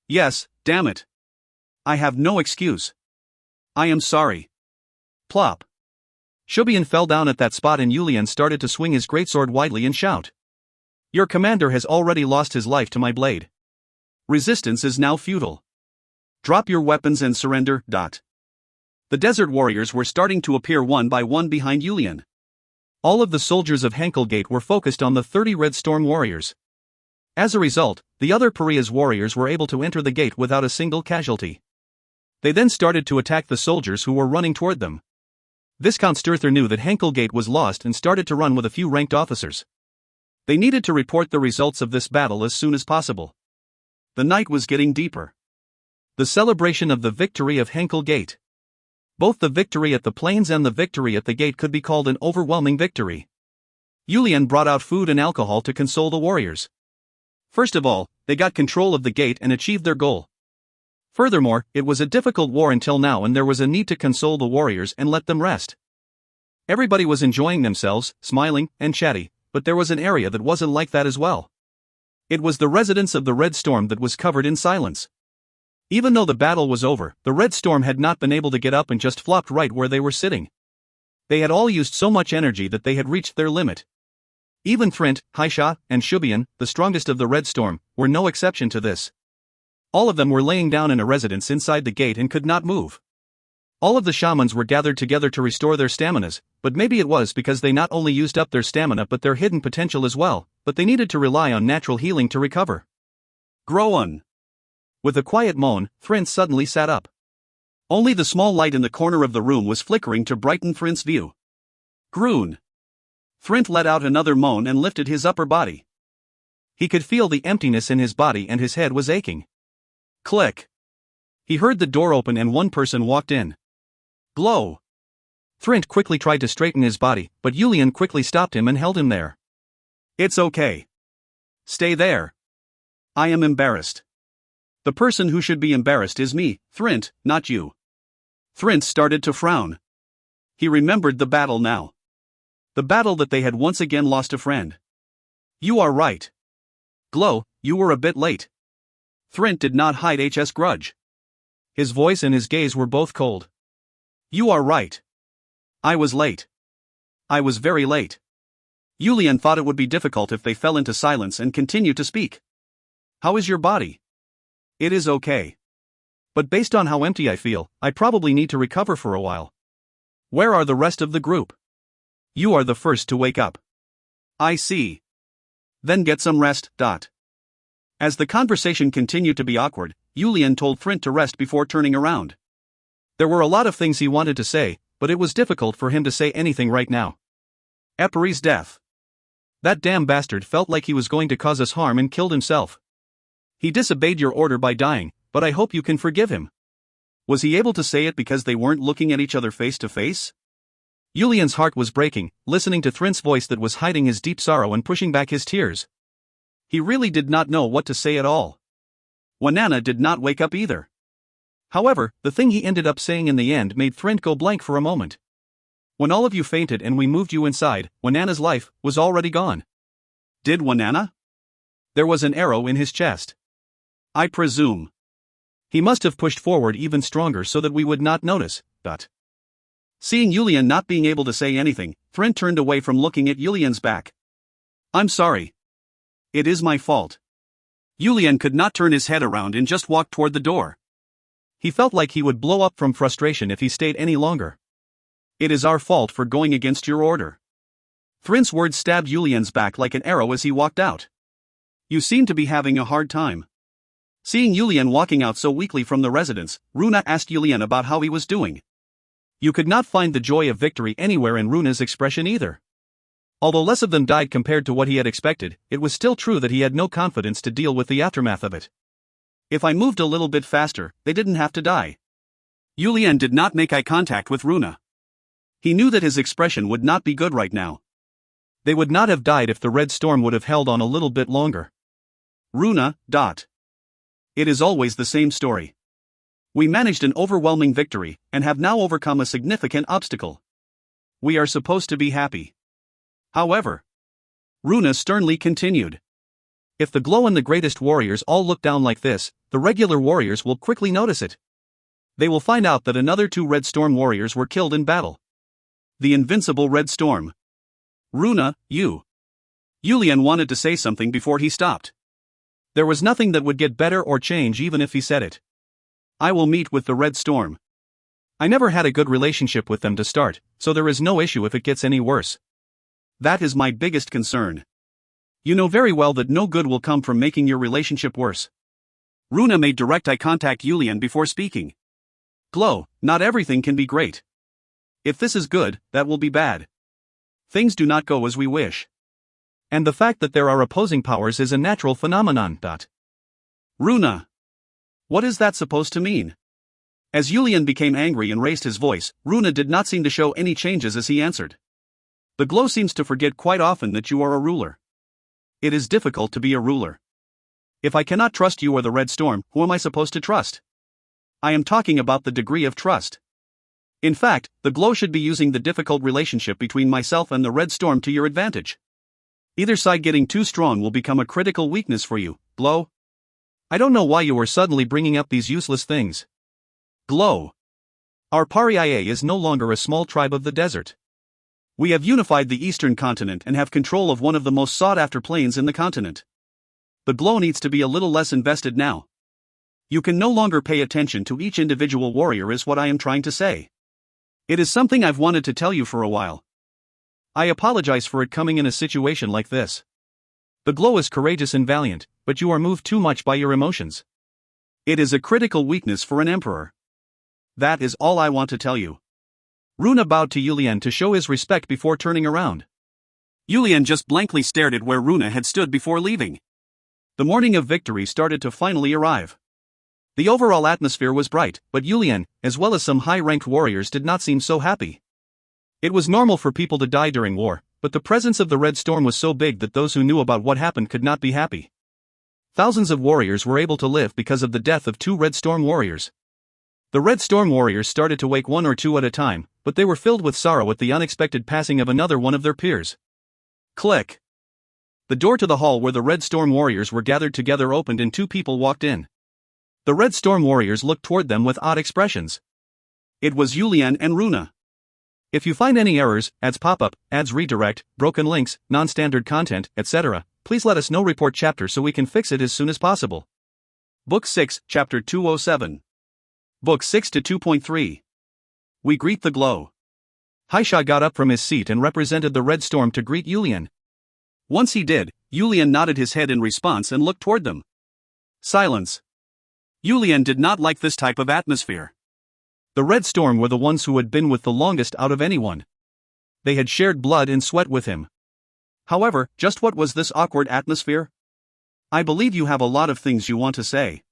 Yes, damn it. I have no excuse. I am sorry. Plop. Shubian fell down at that spot and Yulian started to swing his greatsword widely and shout. Your commander has already lost his life to my blade. Resistance is now futile. Drop your weapons and surrender. The desert warriors were starting to appear one by one behind Yulian. All of the soldiers of Henkelgate were focused on the 30 Red Storm warriors. As a result, the other Pariah's warriors were able to enter the gate without a single casualty. They then started to attack the soldiers who were running toward them. Viscount Sturther knew that Henkelgate was lost and started to run with a few ranked officers. They needed to report the results of this battle as soon as possible. The night was getting deeper. The celebration of the victory of Henkelgate. Both the victory at the plains and the victory at the gate could be called an overwhelming victory. Julian brought out food and alcohol to console the warriors. First of all, they got control of the gate and achieved their goal. Furthermore, it was a difficult war until now and there was a need to console the warriors and let them rest. Everybody was enjoying themselves, smiling, and chatty, but there was an area that wasn't like that as well. It was the residence of the Red Storm that was covered in silence. Even though the battle was over, the Red Storm had not been able to get up and just flopped right where they were sitting. They had all used so much energy that they had reached their limit. Even Thrint, Haisha, and Shubian, the strongest of the Red Storm, were no exception to this. All of them were laying down in a residence inside the gate and could not move. All of the shamans were gathered together to restore their staminas, but maybe it was because they not only used up their stamina but their hidden potential as well, but they needed to rely on natural healing to recover. Groan! With a quiet moan, Thrint suddenly sat up. Only the small light in the corner of the room was flickering to brighten Thrint's view. Groon! Thrint let out another moan and lifted his upper body. He could feel the emptiness in his body and his head was aching. Click! He heard the door open and one person walked in. Glow! Thrint quickly tried to straighten his body, but Julian quickly stopped him and held him there. It's okay. Stay there. I am embarrassed. The person who should be embarrassed is me, Thrint, not you. Thrint started to frown. He remembered the battle now. The battle that they had once again lost a friend. You are right. Glow, you were a bit late. Thrint did not hide his grudge. His voice and his gaze were both cold. You are right. I was late. I was very late. Julian thought it would be difficult if they fell into silence and continued to speak. How is your body? It is okay. But based on how empty I feel, I probably need to recover for a while. Where are the rest of the group? You are the first to wake up. I see. Then get some rest. As the conversation continued to be awkward, Julian told Thrint to rest before turning around. There were a lot of things he wanted to say, but it was difficult for him to say anything right now. Epari's death. That damn bastard felt like he was going to cause us harm and killed himself. He disobeyed your order by dying, but I hope you can forgive him. Was he able to say it because they weren't looking at each other face to face? Julian's heart was breaking, listening to Thrint's voice that was hiding his deep sorrow and pushing back his tears. He really did not know what to say at all. Wanana did not wake up either. However, the thing he ended up saying in the end made Thrint go blank for a moment. When all of you fainted and we moved you inside, Wanana's life was already gone. Did Wanana? There was an arrow in his chest. I presume. He must have pushed forward even stronger so that we would not notice. Seeing Julian not being able to say anything, Thrint turned away from looking at Julian's back. I'm sorry. It is my fault. Julian could not turn his head around and just walked toward the door. He felt like he would blow up from frustration if he stayed any longer. It is our fault for going against your order. Thrint's words stabbed Julian's back like an arrow as he walked out. You seem to be having a hard time. Seeing Julian walking out so weakly from the residence, Runa asked Julian about how he was doing. You could not find the joy of victory anywhere in Runa's expression either. Although less of them died compared to what he had expected, it was still true that he had no confidence to deal with the aftermath of it. If I moved a little bit faster, they didn't have to die. Julian did not make eye contact with Runa. He knew that his expression would not be good right now. They would not have died if the Red Storm would have held on a little bit longer. Runa. It is always the same story. We managed an overwhelming victory, and have now overcome a significant obstacle. We are supposed to be happy. However, Runa sternly continued. If the Glow and the greatest warriors all look down like this, the regular warriors will quickly notice it. They will find out that another 2 Red Storm warriors were killed in battle. The invincible Red Storm. Runa, you. Julian wanted to say something before he stopped. There was nothing that would get better or change even if he said it. I will meet with the Red Storm. I never had a good relationship with them to start, so there is no issue if it gets any worse. That is my biggest concern. You know very well that no good will come from making your relationship worse. Runa made direct eye contact Yulian before speaking. Glow, not everything can be great. If this is good, that will be bad. Things do not go as we wish. And the fact that there are opposing powers is a natural phenomenon. Runa. What is that supposed to mean? As Yulian became angry and raised his voice, Runa did not seem to show any changes as he answered. The Glow seems to forget quite often that you are a ruler. It is difficult to be a ruler. If I cannot trust you or the Red Storm, who am I supposed to trust? I am talking about the degree of trust. In fact, the Glow should be using the difficult relationship between myself and the Red Storm to your advantage. Either side getting too strong will become a critical weakness for you, Glow. I don't know why you are suddenly bringing up these useless things. Glow. Our Pariah is no longer a small tribe of the desert. We have unified the eastern continent and have control of one of the most sought-after plains in the continent. The Glow needs to be a little less invested now. You can no longer pay attention to each individual warrior is what I am trying to say. It is something I've wanted to tell you for a while. I apologize for it coming in a situation like this. The Glow is courageous and valiant, but you are moved too much by your emotions. It is a critical weakness for an emperor. That is all I want to tell you. Runa bowed to Yulian to show his respect before turning around. Yulian just blankly stared at where Runa had stood before leaving. The morning of victory started to finally arrive. The overall atmosphere was bright, but Yulian, as well as some high-ranked warriors, did not seem so happy. It was normal for people to die during war, but the presence of the Red Storm was so big that those who knew about what happened could not be happy. Thousands of warriors were able to live because of the death of 2 Red Storm warriors. The Red Storm warriors started to wake 1 or 2 at a time, but they were filled with sorrow at the unexpected passing of another one of their peers. Click. The door to the hall where the Red Storm warriors were gathered together opened and 2 people walked in. The Red Storm warriors looked toward them with odd expressions. It was Yulian and Runa. If you find any errors, ads pop-up, ads redirect, broken links, non-standard content, etc., please let us know. Report chapter so we can fix it as soon as possible. Book 6, Chapter 207. Book 6 to 2.3. We greet the Glow. Haisha got up from his seat and represented the Red Storm to greet Yulian. Once he did, Yulian nodded his head in response and looked toward them. Silence. Yulian did not like this type of atmosphere. The Red Storm were the ones who had been with the longest out of anyone. They had shared blood and sweat with him. However, just what was this awkward atmosphere? I believe you have a lot of things you want to say.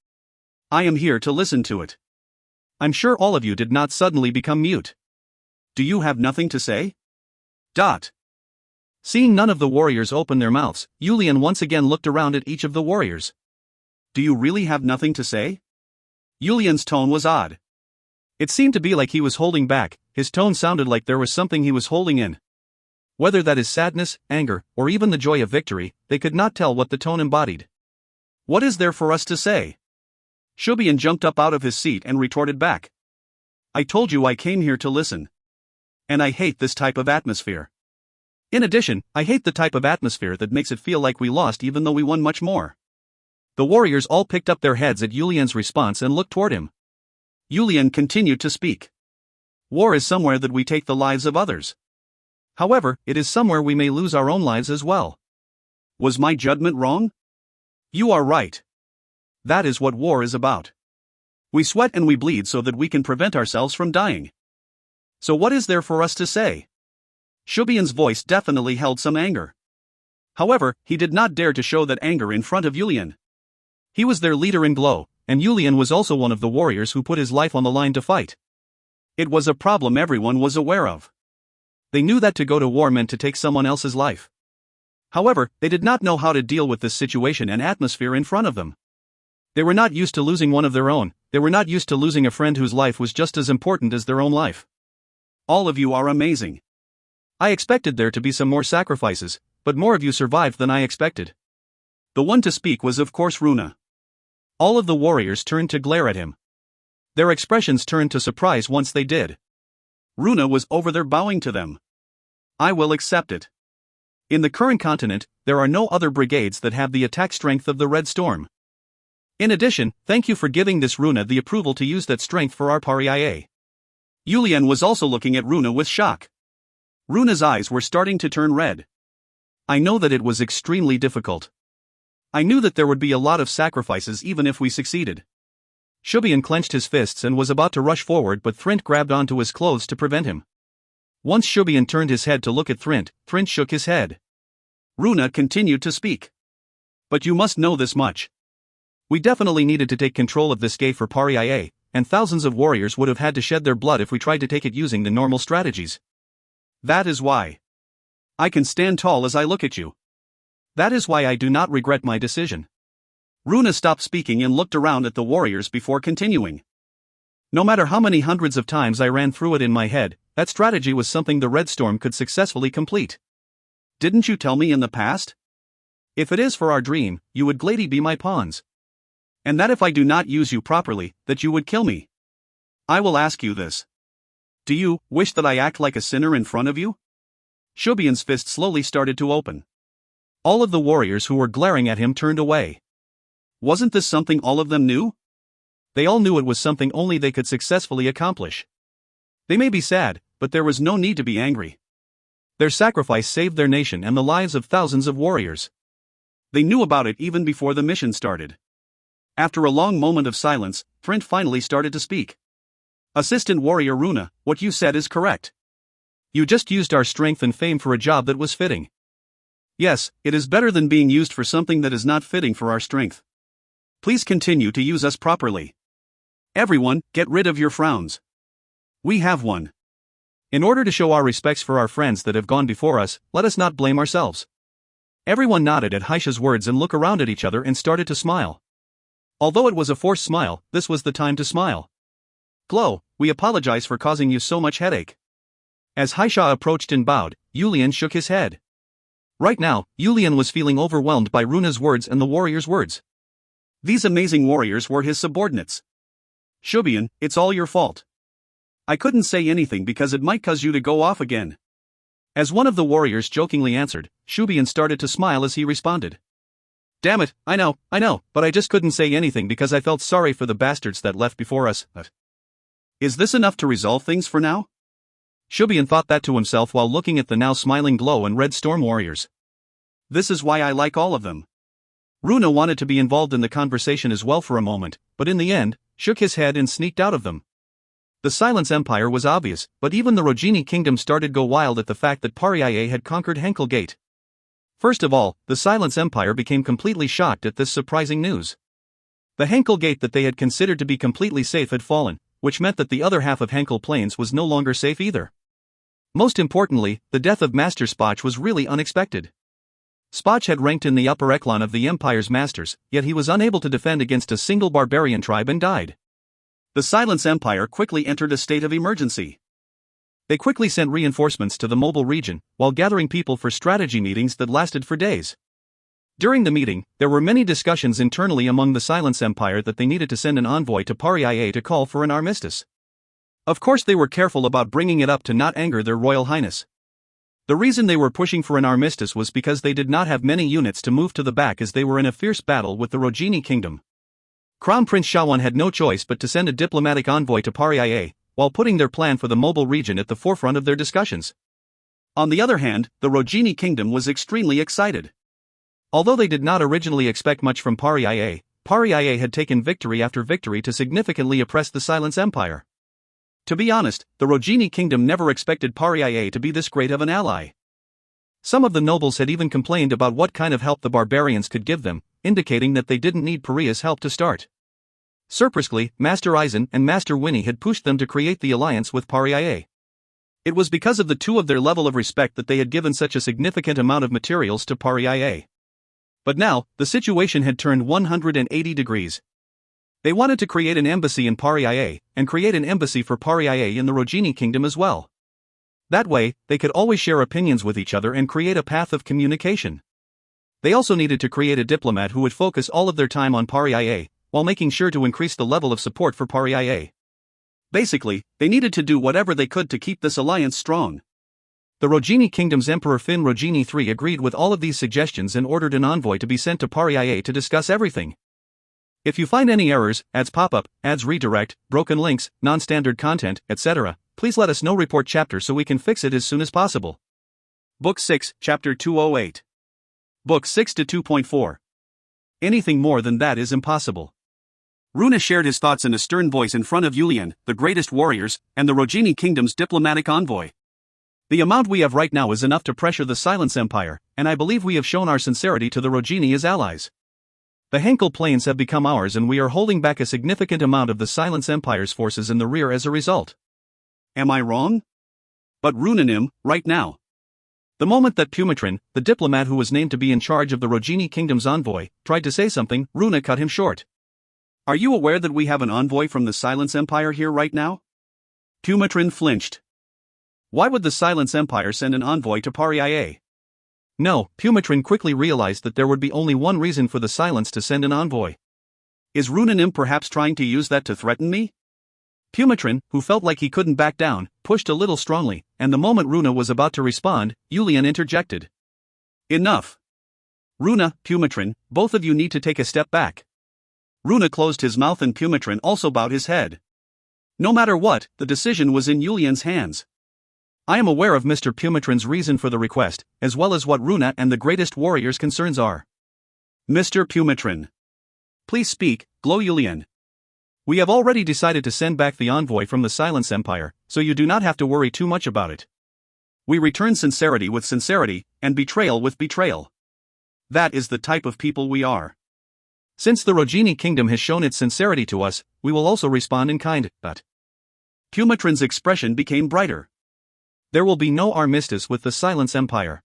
I am here to listen to it. I'm sure all of you did not suddenly become mute. Do you have nothing to say? Seeing none of the warriors open their mouths, Yulian once again looked around at each of the warriors. Do you really have nothing to say? Yulian's tone was odd. It seemed to be like he was holding back. His tone sounded like there was something he was holding in. Whether that is sadness, anger, or even the joy of victory, they could not tell what the tone embodied. What is there for us to say? Shubian jumped up out of his seat and retorted back. I told you I came here to listen. And I hate this type of atmosphere. In addition, I hate the type of atmosphere that makes it feel like we lost even though we won much more. The warriors all picked up their heads at Yulian's response and looked toward him. Yulian continued to speak. War is somewhere that we take the lives of others. However, it is somewhere we may lose our own lives as well. Was my judgment wrong? You are right. That is what war is about. We sweat and we bleed so that we can prevent ourselves from dying. So what is there for us to say? Shubian's voice definitely held some anger. However, he did not dare to show that anger in front of Yulian. He was their leader in Glow, and Yulian was also one of the warriors who put his life on the line to fight. It was a problem everyone was aware of. They knew that to go to war meant to take someone else's life. However, they did not know how to deal with this situation and atmosphere in front of them. They were not used to losing one of their own. They were not used to losing a friend whose life was just as important as their own life. All of you are amazing. I expected there to be some more sacrifices, but more of you survived than I expected. The one to speak was of course Runa. All of the warriors turned to glare at him. Their expressions turned to surprise once they did. Runa was over there bowing to them. I will accept it. In the current continent, there are no other brigades that have the attack strength of the Red Storm. In addition, thank you for giving this Runa the approval to use that strength for our Pariah. Yulian was also looking at Runa with shock. Runa's eyes were starting to turn red. I know that it was extremely difficult. I knew that there would be a lot of sacrifices even if we succeeded. Shubian clenched his fists and was about to rush forward, but Thrint grabbed onto his clothes to prevent him. Once Shubian turned his head to look at Thrint shook his head. Runa continued to speak. But you must know this much. We definitely needed to take control of this gate for Paria, and thousands of warriors would have had to shed their blood if we tried to take it using the normal strategies. That is why I can stand tall as I look at you. That is why I do not regret my decision. Runa stopped speaking and looked around at the warriors before continuing. No matter how many hundreds of times I ran through it in my head, that strategy was something the Red Storm could successfully complete. Didn't you tell me in the past? If it is for our dream, you would gladly be my pawns. And that if I do not use you properly, that you would kill me. I will ask you this. Do you wish that I act like a sinner in front of you? Shubian's fist slowly started to open. All of the warriors who were glaring at him turned away. Wasn't this something all of them knew? They all knew it was something only they could successfully accomplish. They may be sad, but there was no need to be angry. Their sacrifice saved their nation and the lives of thousands of warriors. They knew about it even before the mission started. After a long moment of silence, Thrint finally started to speak. Assistant Warrior Runa, what you said is correct. You just used our strength and fame for a job that was fitting. Yes, it is better than being used for something that is not fitting for our strength. Please continue to use us properly. Everyone, get rid of your frowns. We have one. In order to show our respects for our friends that have gone before us, let us not blame ourselves. Everyone nodded at Haisha's words and looked around at each other and started to smile. Although it was a forced smile, this was the time to smile. Glow, we apologize for causing you so much headache. As Haisha approached and bowed, Yulian shook his head. Right now, Yulian was feeling overwhelmed by Runa's words and the warrior's words. These amazing warriors were his subordinates. Shubian, it's all your fault. I couldn't say anything because it might cause you to go off again. As one of the warriors jokingly answered, Shubian started to smile as he responded. Damn it, I know, but I just couldn't say anything because I felt sorry for the bastards that left before us. Is this enough to resolve things for now? Shubian thought that to himself while looking at the now smiling Glow and Red Storm warriors. This is why I like all of them. Runa wanted to be involved in the conversation as well for a moment, but in the end, shook his head and sneaked out of them. The Silence Empire was obvious, but even the Rogini Kingdom started go wild at the fact that Paria had conquered Henkel Gate. First of all, the Silence Empire became completely shocked at this surprising news. The Henkel Gate that they had considered to be completely safe had fallen, which meant that the other half of Henkel Plains was no longer safe either. Most importantly, the death of Master Spoch was really unexpected. Spoch had ranked in the upper echelon of the Empire's masters, yet he was unable to defend against a single barbarian tribe and died. The Silence Empire quickly entered a state of emergency. They quickly sent reinforcements to the mobile region, while gathering people for strategy meetings that lasted for days. During the meeting, there were many discussions internally among the Silence Empire that they needed to send an envoy to Paria to call for an armistice. Of course they were careful about bringing it up to not anger their Royal Highness. The reason they were pushing for an armistice was because they did not have many units to move to the back as they were in a fierce battle with the Rogini Kingdom. Crown Prince Shawan had no choice but to send a diplomatic envoy to Paria, while putting their plan for the mobile region at the forefront of their discussions. On the other hand, the Rogini Kingdom was extremely excited. Although they did not originally expect much from Paria had taken victory after victory to significantly oppress the Silence Empire. To be honest, the Rogini Kingdom never expected Paria to be this great of an ally. Some of the nobles had even complained about what kind of help the barbarians could give them, indicating that they didn't need Paria's help to start. Surprisingly, Master Eisen and Master Winnie had pushed them to create the alliance with Paria. It was because of the two of their level of respect that they had given such a significant amount of materials to Paria. But now, the situation had turned 180 degrees. They wanted to create an embassy in Paria, and create an embassy for Paria in the Rogini Kingdom as well. That way, they could always share opinions with each other and create a path of communication. They also needed to create a diplomat who would focus all of their time on Paria, while making sure to increase the level of support for Paria. Basically, they needed to do whatever they could to keep this alliance strong. The Rogini Kingdom's Emperor Fin Rogini III agreed with all of these suggestions and ordered an envoy to be sent to Paria to discuss everything. If you find any errors, ads pop-up, ads redirect, broken links, non-standard content, etc., please let us know. Report chapter so we can fix it as soon as possible. Book 6, Chapter 208. Book 6 to 2.4. Anything more than that is impossible. Runa shared his thoughts in a stern voice in front of Yulian, the greatest warriors, and the Rogini kingdom's diplomatic envoy. The amount we have right now is enough to pressure the Silence Empire, and I believe we have shown our sincerity to the Rogini as allies. The Henkel Plains have become ours and we are holding back a significant amount of the Silence Empire's forces in the rear as a result. Am I wrong? But Runanim, right now. The moment that Pumatrin, the diplomat who was named to be in charge of the Rogini kingdom's envoy, tried to say something, Runa cut him short. Are you aware that we have an envoy from the Silence Empire here right now? Pumatrin flinched. Why would the Silence Empire send an envoy to Paria? No, Pumatrin quickly realized that there would be only one reason for the Silence to send an envoy. Is Runanim perhaps trying to use that to threaten me? Pumatrin, who felt like he couldn't back down, pushed a little strongly, and the moment Runa was about to respond, Yulian interjected. Enough. Runa, Pumatrin, both of you need to take a step back. Runa closed his mouth and Pumatrin also bowed his head. No matter what, the decision was in Yulian's hands. I am aware of Mr. Pumatrin's reason for the request, as well as what Runa and the greatest warrior's concerns are. Mr. Pumatrin. Please speak, Glow Yulian. We have already decided to send back the envoy from the Silence Empire, so you do not have to worry too much about it. We return sincerity with sincerity, and betrayal with betrayal. That is the type of people we are. Since the Rogini kingdom has shown its sincerity to us, we will also respond in kind, but... Pumatrin's expression became brighter. There will be no armistice with the Silence Empire.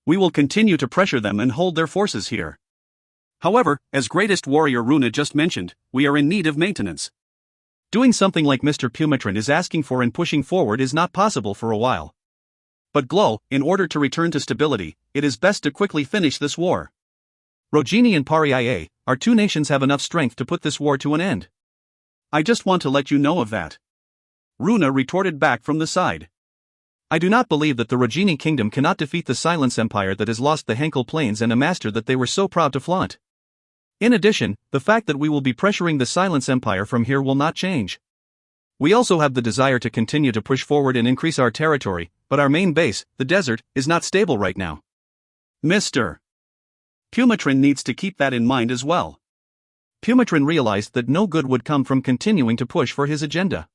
We will continue to pressure them and hold their forces here. However, as greatest warrior Runa just mentioned, we are in need of maintenance. Doing something like Mr. Pumatrin is asking for and pushing forward is not possible for a while. But Glow, in order to return to stability, it is best to quickly finish this war. Rogini and Paria, our two nations have enough strength to put this war to an end. I just want to let you know of that. Runa retorted back from the side. I do not believe that the Rogini kingdom cannot defeat the Silence Empire that has lost the Henkel Plains and a master that they were so proud to flaunt. In addition, the fact that we will be pressuring the Silence Empire from here will not change. We also have the desire to continue to push forward and increase our territory, but our main base, the desert, is not stable right now. Mr. Pumatrin needs to keep that in mind as well. Pumatrin realized that no good would come from continuing to push for his agenda.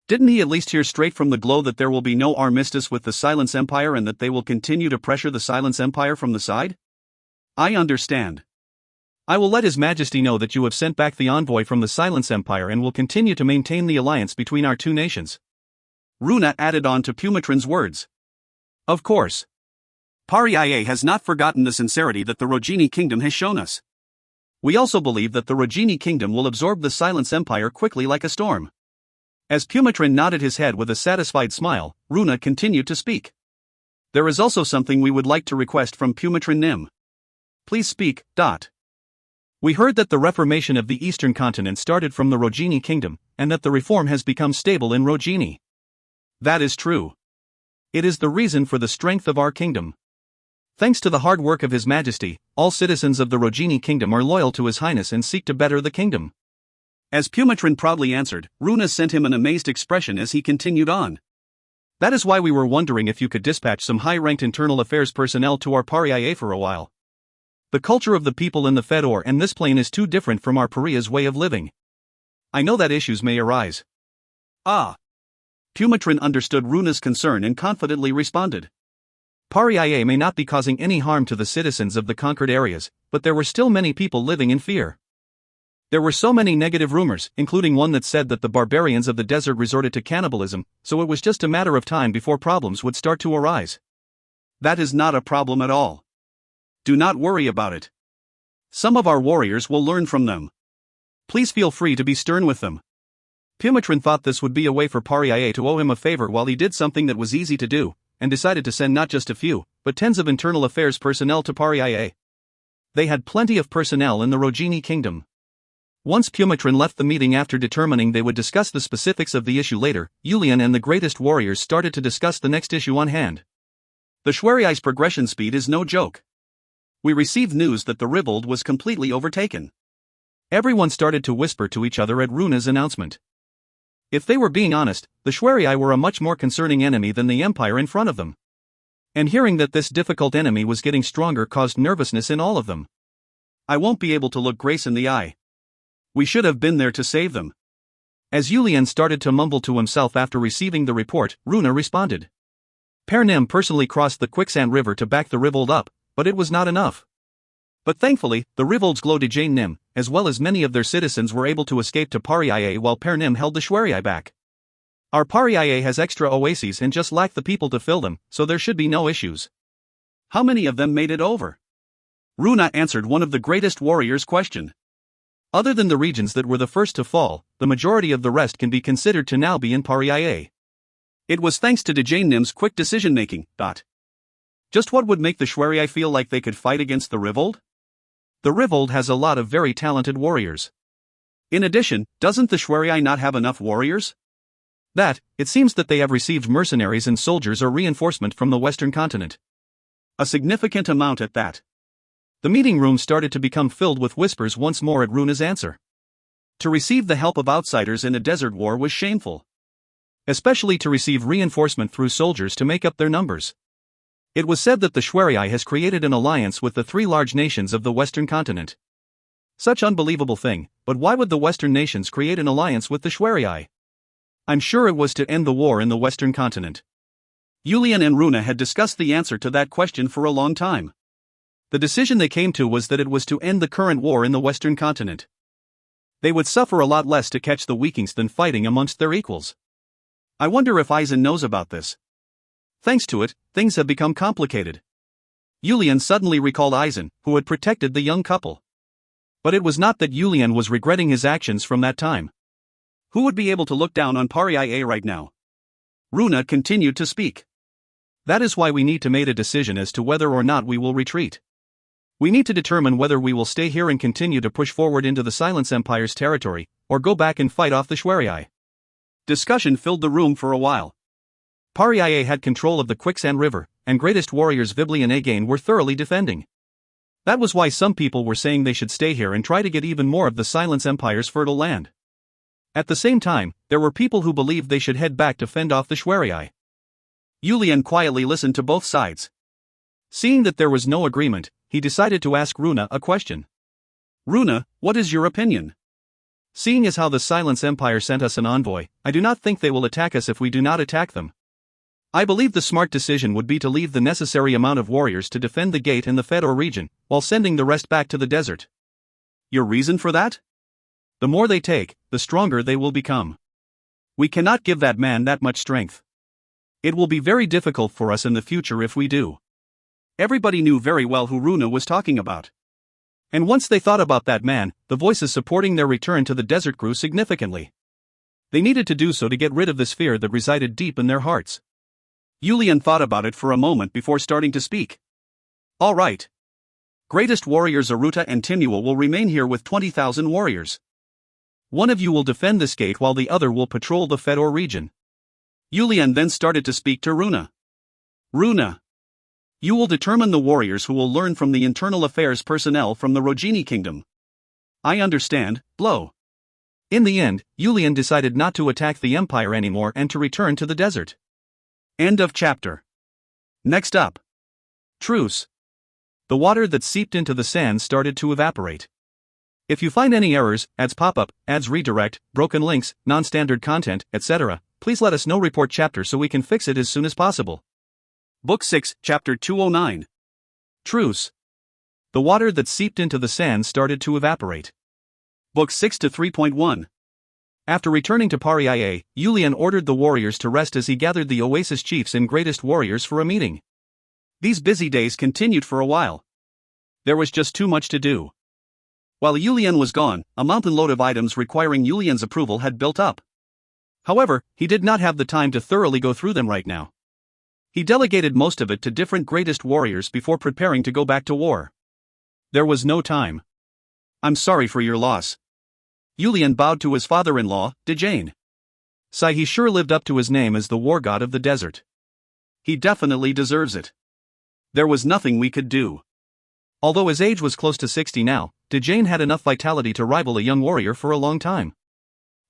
Didn't he at least hear straight from the Glow that there will be no armistice with the Silence Empire and that they will continue to pressure the Silence Empire from the side? I understand. I will let His Majesty know that you have sent back the envoy from the Silence Empire and will continue to maintain the alliance between our two nations. Runa added on to Pumatrin's words. Of course. Paria has not forgotten the sincerity that the Rogini kingdom has shown us. We also believe that the Rogini kingdom will absorb the Silence Empire quickly like a storm. As Pumatrin nodded his head with a satisfied smile, Runa continued to speak. There is also something we would like to request from Pumatrin Nim. Please speak. We heard that the reformation of the eastern continent started from the Rogini kingdom, and that the reform has become stable in Rogini. That is true. It is the reason for the strength of our kingdom. Thanks to the hard work of His Majesty, all citizens of the Rogini kingdom are loyal to His Highness and seek to better the kingdom. As Pumatrin proudly answered, Runa sent him an amazed expression as he continued on. That is why we were wondering if you could dispatch some high-ranked internal affairs personnel to our Paria for a while. The culture of the people in the Fedor and this plane is too different from our Paria's way of living. I know that issues may arise. Pumatrin understood Runa's concern and confidently responded. Paria may not be causing any harm to the citizens of the conquered areas, but there were still many people living in fear. There were so many negative rumors, including one that said that the barbarians of the desert resorted to cannibalism, so it was just a matter of time before problems would start to arise. That is not a problem at all. Do not worry about it. Some of our warriors will learn from them. Please feel free to be stern with them. Pumatrin thought this would be a way for Paria to owe him a favor while he did something that was easy to do, and decided to send not just a few, but tens of internal affairs personnel to Paria. They had plenty of personnel in the Rogini kingdom. Once Pumatrin left the meeting after determining they would discuss the specifics of the issue later, Yulian and the greatest warriors started to discuss the next issue on hand. The Schweriai's progression speed is no joke. We received news that the Rivold was completely overtaken. Everyone started to whisper to each other at Runa's announcement. If they were being honest, the Schweriai were a much more concerning enemy than the Empire in front of them. And hearing that this difficult enemy was getting stronger caused nervousness in all of them. I won't be able to look Grace in the eye. We should have been there to save them. As Yulian started to mumble to himself after receiving the report, Runa responded. Pernim personally crossed the quicksand river to back the Rivold up, but it was not enough. But thankfully, the Rivold's Glo de Jane Nim, as well as many of their citizens were able to escape to Pariae while Pernim held the Shwerii back. Our Pariae has extra oases and just lack the people to fill them, so there should be no issues. How many of them made it over? Runa answered one of the greatest warriors' question. Other than the regions that were the first to fall, the majority of the rest can be considered to now be in Pariae. It was thanks to Dejane Nim's quick decision-making. Just what would make the Shwerii feel like they could fight against the Rivold? The Rivold has a lot of very talented warriors. In addition, doesn't the Shwerii not have enough warriors? It seems that they have received mercenaries and soldiers or reinforcement from the Western continent. A significant amount at that. The meeting room started to become filled with whispers once more at Runa's answer. To receive the help of outsiders in a desert war was shameful. Especially to receive reinforcement through soldiers to make up their numbers. It was said that the Shwerii has created an alliance with the 3 large nations of the Western continent. Such unbelievable thing, but why would the Western nations create an alliance with the Shwerii? I'm sure it was to end the war in the Western continent. Yulian and Runa had discussed the answer to that question for a long time. The decision they came to was that it was to end the current war in the Western continent. They would suffer a lot less to catch the Vikings than fighting amongst their equals. I wonder if Aizen knows about this. Thanks to it, things have become complicated. Yulian suddenly recalled Aizen, who had protected the young couple. But it was not that Yulian was regretting his actions from that time. Who would be able to look down on Pariae right now? Runa continued to speak. That is why we need to make a decision as to whether or not we will retreat. We need to determine whether we will stay here and continue to push forward into the Silence Empire's territory, or go back and fight off the Shwerii. Discussion filled the room for a while. Pariae had control of the Quicksand River, and greatest warriors Vibli and Again were thoroughly defending. That was why some people were saying they should stay here and try to get even more of the Silence Empire's fertile land. At the same time, there were people who believed they should head back to fend off the Shwerii. Yulian quietly listened to both sides. Seeing that there was no agreement, he decided to ask Runa a question. Runa, what is your opinion? Seeing as how the Silence Empire sent us an envoy, I do not think they will attack us if we do not attack them. I believe the smart decision would be to leave the necessary amount of warriors to defend the gate in the Fedor region, while sending the rest back to the desert. Your reason for that? The more they take, the stronger they will become. We cannot give that man that much strength. It will be very difficult for us in the future if we do. Everybody knew very well who Runa was talking about. And once they thought about that man, the voices supporting their return to the desert grew significantly. They needed to do so to get rid of this fear that resided deep in their hearts. Yulian thought about it for a moment before starting to speak. All right. Greatest warriors Aruta and Timua will remain here with 20,000 warriors. One of you will defend this gate while the other will patrol the Fedor region. Yulian then started to speak to Runa. Runa. You will determine the warriors who will learn from the internal affairs personnel from the Rogini kingdom. I understand, Blow. In the end, Yulian decided not to attack the Empire anymore and to return to the desert. End of chapter. Next up. Truce. The water that seeped into the sands started to evaporate. If you find any errors, ads pop-up, ads redirect, broken links, non-standard content, etc., please let us know. Report chapter so we can fix it as soon as possible. Book 6, Chapter 209. Truce. The water that seeped into the sands started to evaporate. Book 6 to 3.1. After returning to Pariae, Yulian ordered the warriors to rest as he gathered the Oasis chiefs and greatest warriors for a meeting. These busy days continued for a while. There was just too much to do. While Yulian was gone, a mountain load of items requiring Yulian's approval had built up. However, he did not have the time to thoroughly go through them right now. He delegated most of it to different greatest warriors before preparing to go back to war. There was no time. I'm sorry for your loss. Yulian bowed to his father-in-law, Dejane. Sigh, he sure lived up to his name as the war god of the desert. He definitely deserves it. There was nothing we could do. Although his age was close to 60 now, Dejane had enough vitality to rival a young warrior for a long time.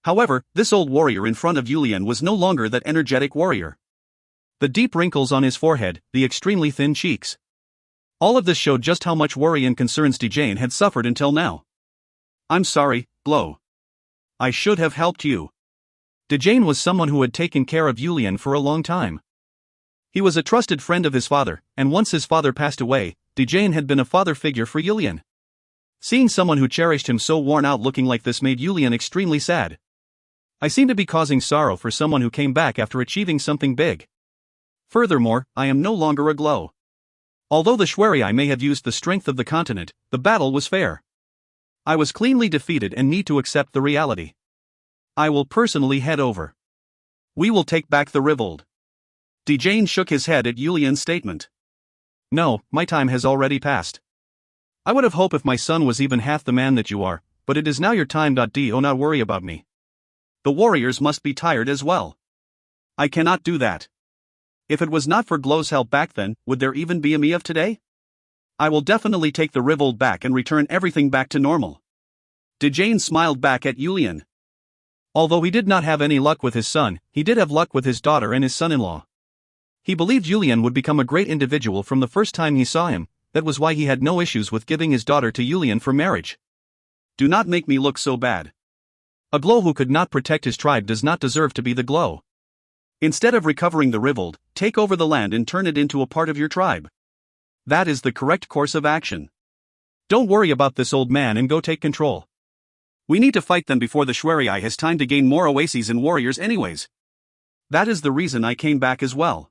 However, this old warrior in front of Yulian was no longer that energetic warrior. The deep wrinkles on his forehead, the extremely thin cheeks. All of this showed just how much worry and concerns Dejane had suffered until now. I'm sorry, Glow. I should have helped you. Dejane was someone who had taken care of Yulian for a long time. He was a trusted friend of his father, and once his father passed away, Dejane had been a father figure for Yulian. Seeing someone who cherished him so worn out looking like this made Yulian extremely sad. I seem to be causing sorrow for someone who came back after achieving something big. Furthermore, I am no longer a Glow. Although the Shwari may have used the strength of the continent, the battle was fair. I was cleanly defeated and need to accept the reality. I will personally head over. We will take back the Rivold. Dejane shook his head at Yulian's statement. No, my time has already passed. I would have hoped if my son was even half the man that you are, but it is now your time. Do not worry about me. The warriors must be tired as well. I cannot do that. If it was not for Glow's help back then, would there even be a me of today? I will definitely take the Rivold back and return everything back to normal. Dejane smiled back at Yulian. Although he did not have any luck with his son, he did have luck with his daughter and his son-in-law. He believed Yulian would become a great individual from the first time he saw him. That was why he had no issues with giving his daughter to Yulian for marriage. Do not make me look so bad. A Glow who could not protect his tribe does not deserve to be the Glow. Instead of recovering the Rivold, take over the land and turn it into a part of your tribe. That is the correct course of action. Don't worry about this old man and go take control. We need to fight them before the Shwari has time to gain more oases and warriors anyways. That is the reason I came back as well.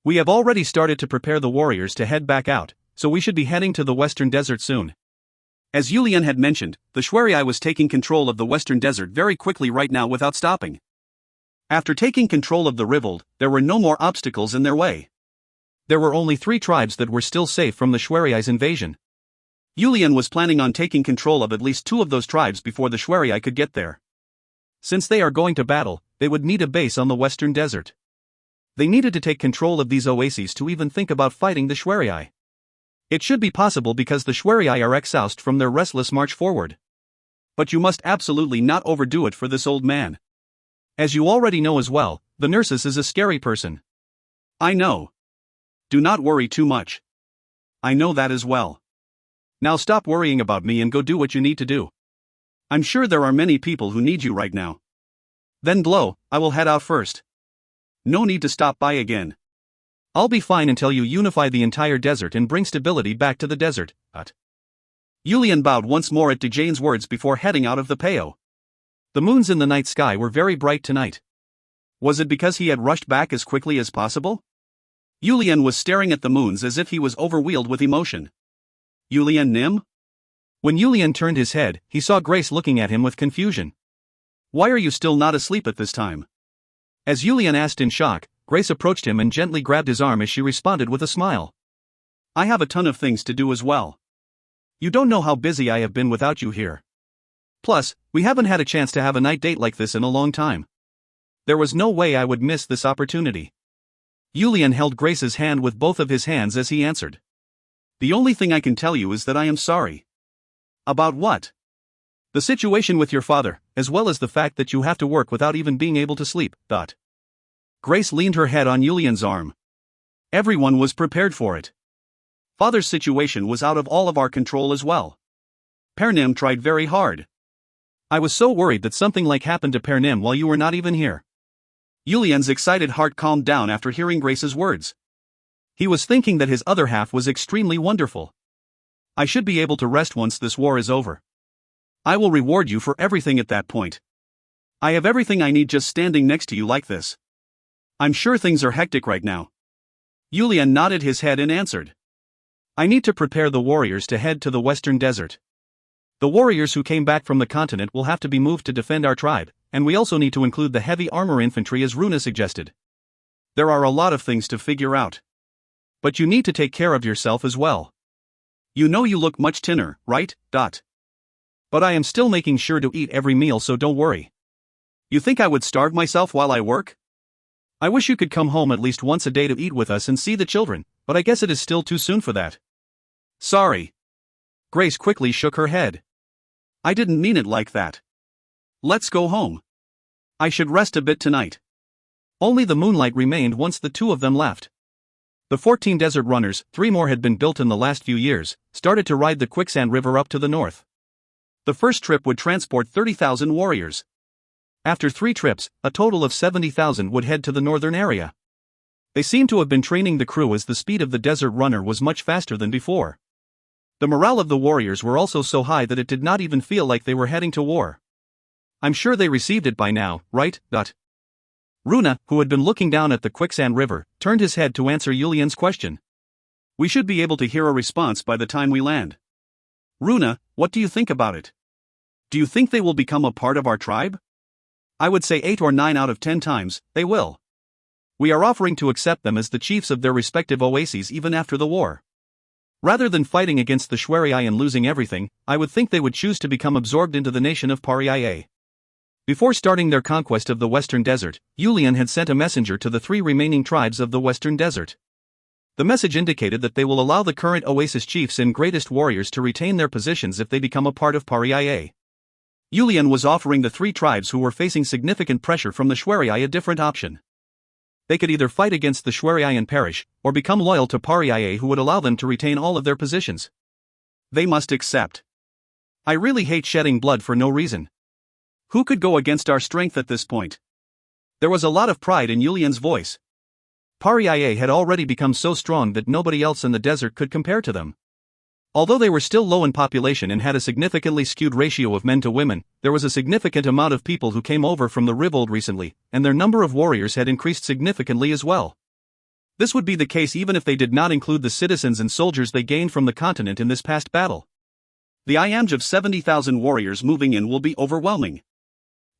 We have already started to prepare the warriors to head back out, so we should be heading to the Western Desert soon. As Yulian had mentioned, the Shwari was taking control of the Western Desert very quickly right now without stopping. After taking control of the Rivold, there were no more obstacles in their way. There were only 3 tribes that were still safe from the Shwari's invasion. Yulian was planning on taking control of at least 2 of those tribes before the Shwari could get there. Since they are going to battle, they would need a base on the Western Desert. They needed to take control of these oases to even think about fighting the Shwari. It should be possible because the Shwari are exhausted from their restless march forward. But you must absolutely not overdo it for this old man. As you already know as well, the Nurses is a scary person. I know. Do not worry too much. I know that as well. Now stop worrying about me and go do what you need to do. I'm sure there are many people who need you right now. Then Glow, I will head out first. No need to stop by again. I'll be fine until you unify the entire desert and bring stability back to the desert. Yulian bowed once more at Dejane's words before heading out of the Peo. The moons in the night sky were very bright tonight. Was it because he had rushed back as quickly as possible? Yulian was staring at the moons as if he was overwhelmed with emotion. Yulian Nim? When Yulian turned his head, he saw Grace looking at him with confusion. Why are you still not asleep at this time? As Yulian asked in shock, Grace approached him and gently grabbed his arm as she responded with a smile. I have a ton of things to do as well. You don't know how busy I have been without you here. Plus, we haven't had a chance to have a night date like this in a long time. There was no way I would miss this opportunity. Yulian held Grace's hand with both of his hands as he answered. The only thing I can tell you is that I am sorry. About what? The situation with your father, as well as the fact that you have to work without even being able to sleep. Grace leaned her head on Yulian's arm. Everyone was prepared for it. Father's situation was out of all of our control as well. Pernim tried very hard. I was so worried that something like happened to Pernim while you were not even here. Yulian's excited heart calmed down after hearing Grace's words. He was thinking that his other half was extremely wonderful. I should be able to rest once this war is over. I will reward you for everything at that point. I have everything I need just standing next to you like this. I'm sure things are hectic right now. Yulian nodded his head and answered. I need to prepare the warriors to head to the Western Desert. The warriors who came back from the continent will have to be moved to defend our tribe, and we also need to include the heavy armor infantry as Runa suggested. There are a lot of things to figure out. But you need to take care of yourself as well. You know you look much thinner, right? But I am still making sure to eat every meal, so don't worry. You think I would starve myself while I work? I wish you could come home at least once a day to eat with us and see the children, but I guess it is still too soon for that. Sorry. Grace quickly shook her head. I didn't mean it like that. Let's go home. I should rest a bit tonight. Only the moonlight remained once the two of them left. The 14 desert runners, 3 more had been built in the last few years, started to ride the quicksand river up to the north. The first trip would transport 30,000 warriors. After 3 trips, a total of 70,000 would head to the northern area. They seemed to have been training the crew as the speed of the desert runner was much faster than before. The morale of the warriors were also so high that it did not even feel like they were heading to war. I'm sure they received it by now, right? Runa, who had been looking down at the quicksand river, turned his head to answer Yulian's question. We should be able to hear a response by the time we land. Runa, what do you think about it? Do you think they will become a part of our tribe? I would say 8 or 9 out of 10 times, they will. We are offering to accept them as the chiefs of their respective oases even after the war. Rather than fighting against the Shwerai and losing everything, I would think they would choose to become absorbed into the nation of Pariah. Before starting their conquest of the Western Desert, Yulian had sent a messenger to the 3 remaining tribes of the Western Desert. The message indicated that they will allow the current oasis chiefs and greatest warriors to retain their positions if they become a part of Pariah. Yulian was offering the 3 tribes who were facing significant pressure from the Shwerai a different option. They could either fight against the Shwerai and perish, or become loyal to Pariah, who would allow them to retain all of their positions. They must accept. I really hate shedding blood for no reason. Who could go against our strength at this point? There was a lot of pride in Yulian's voice. Pariah had already become so strong that nobody else in the desert could compare to them. Although they were still low in population and had a significantly skewed ratio of men to women, there was a significant amount of people who came over from the Rivold recently, and their number of warriors had increased significantly as well. This would be the case even if they did not include the citizens and soldiers they gained from the continent in this past battle. The image of 70,000 warriors moving in will be overwhelming.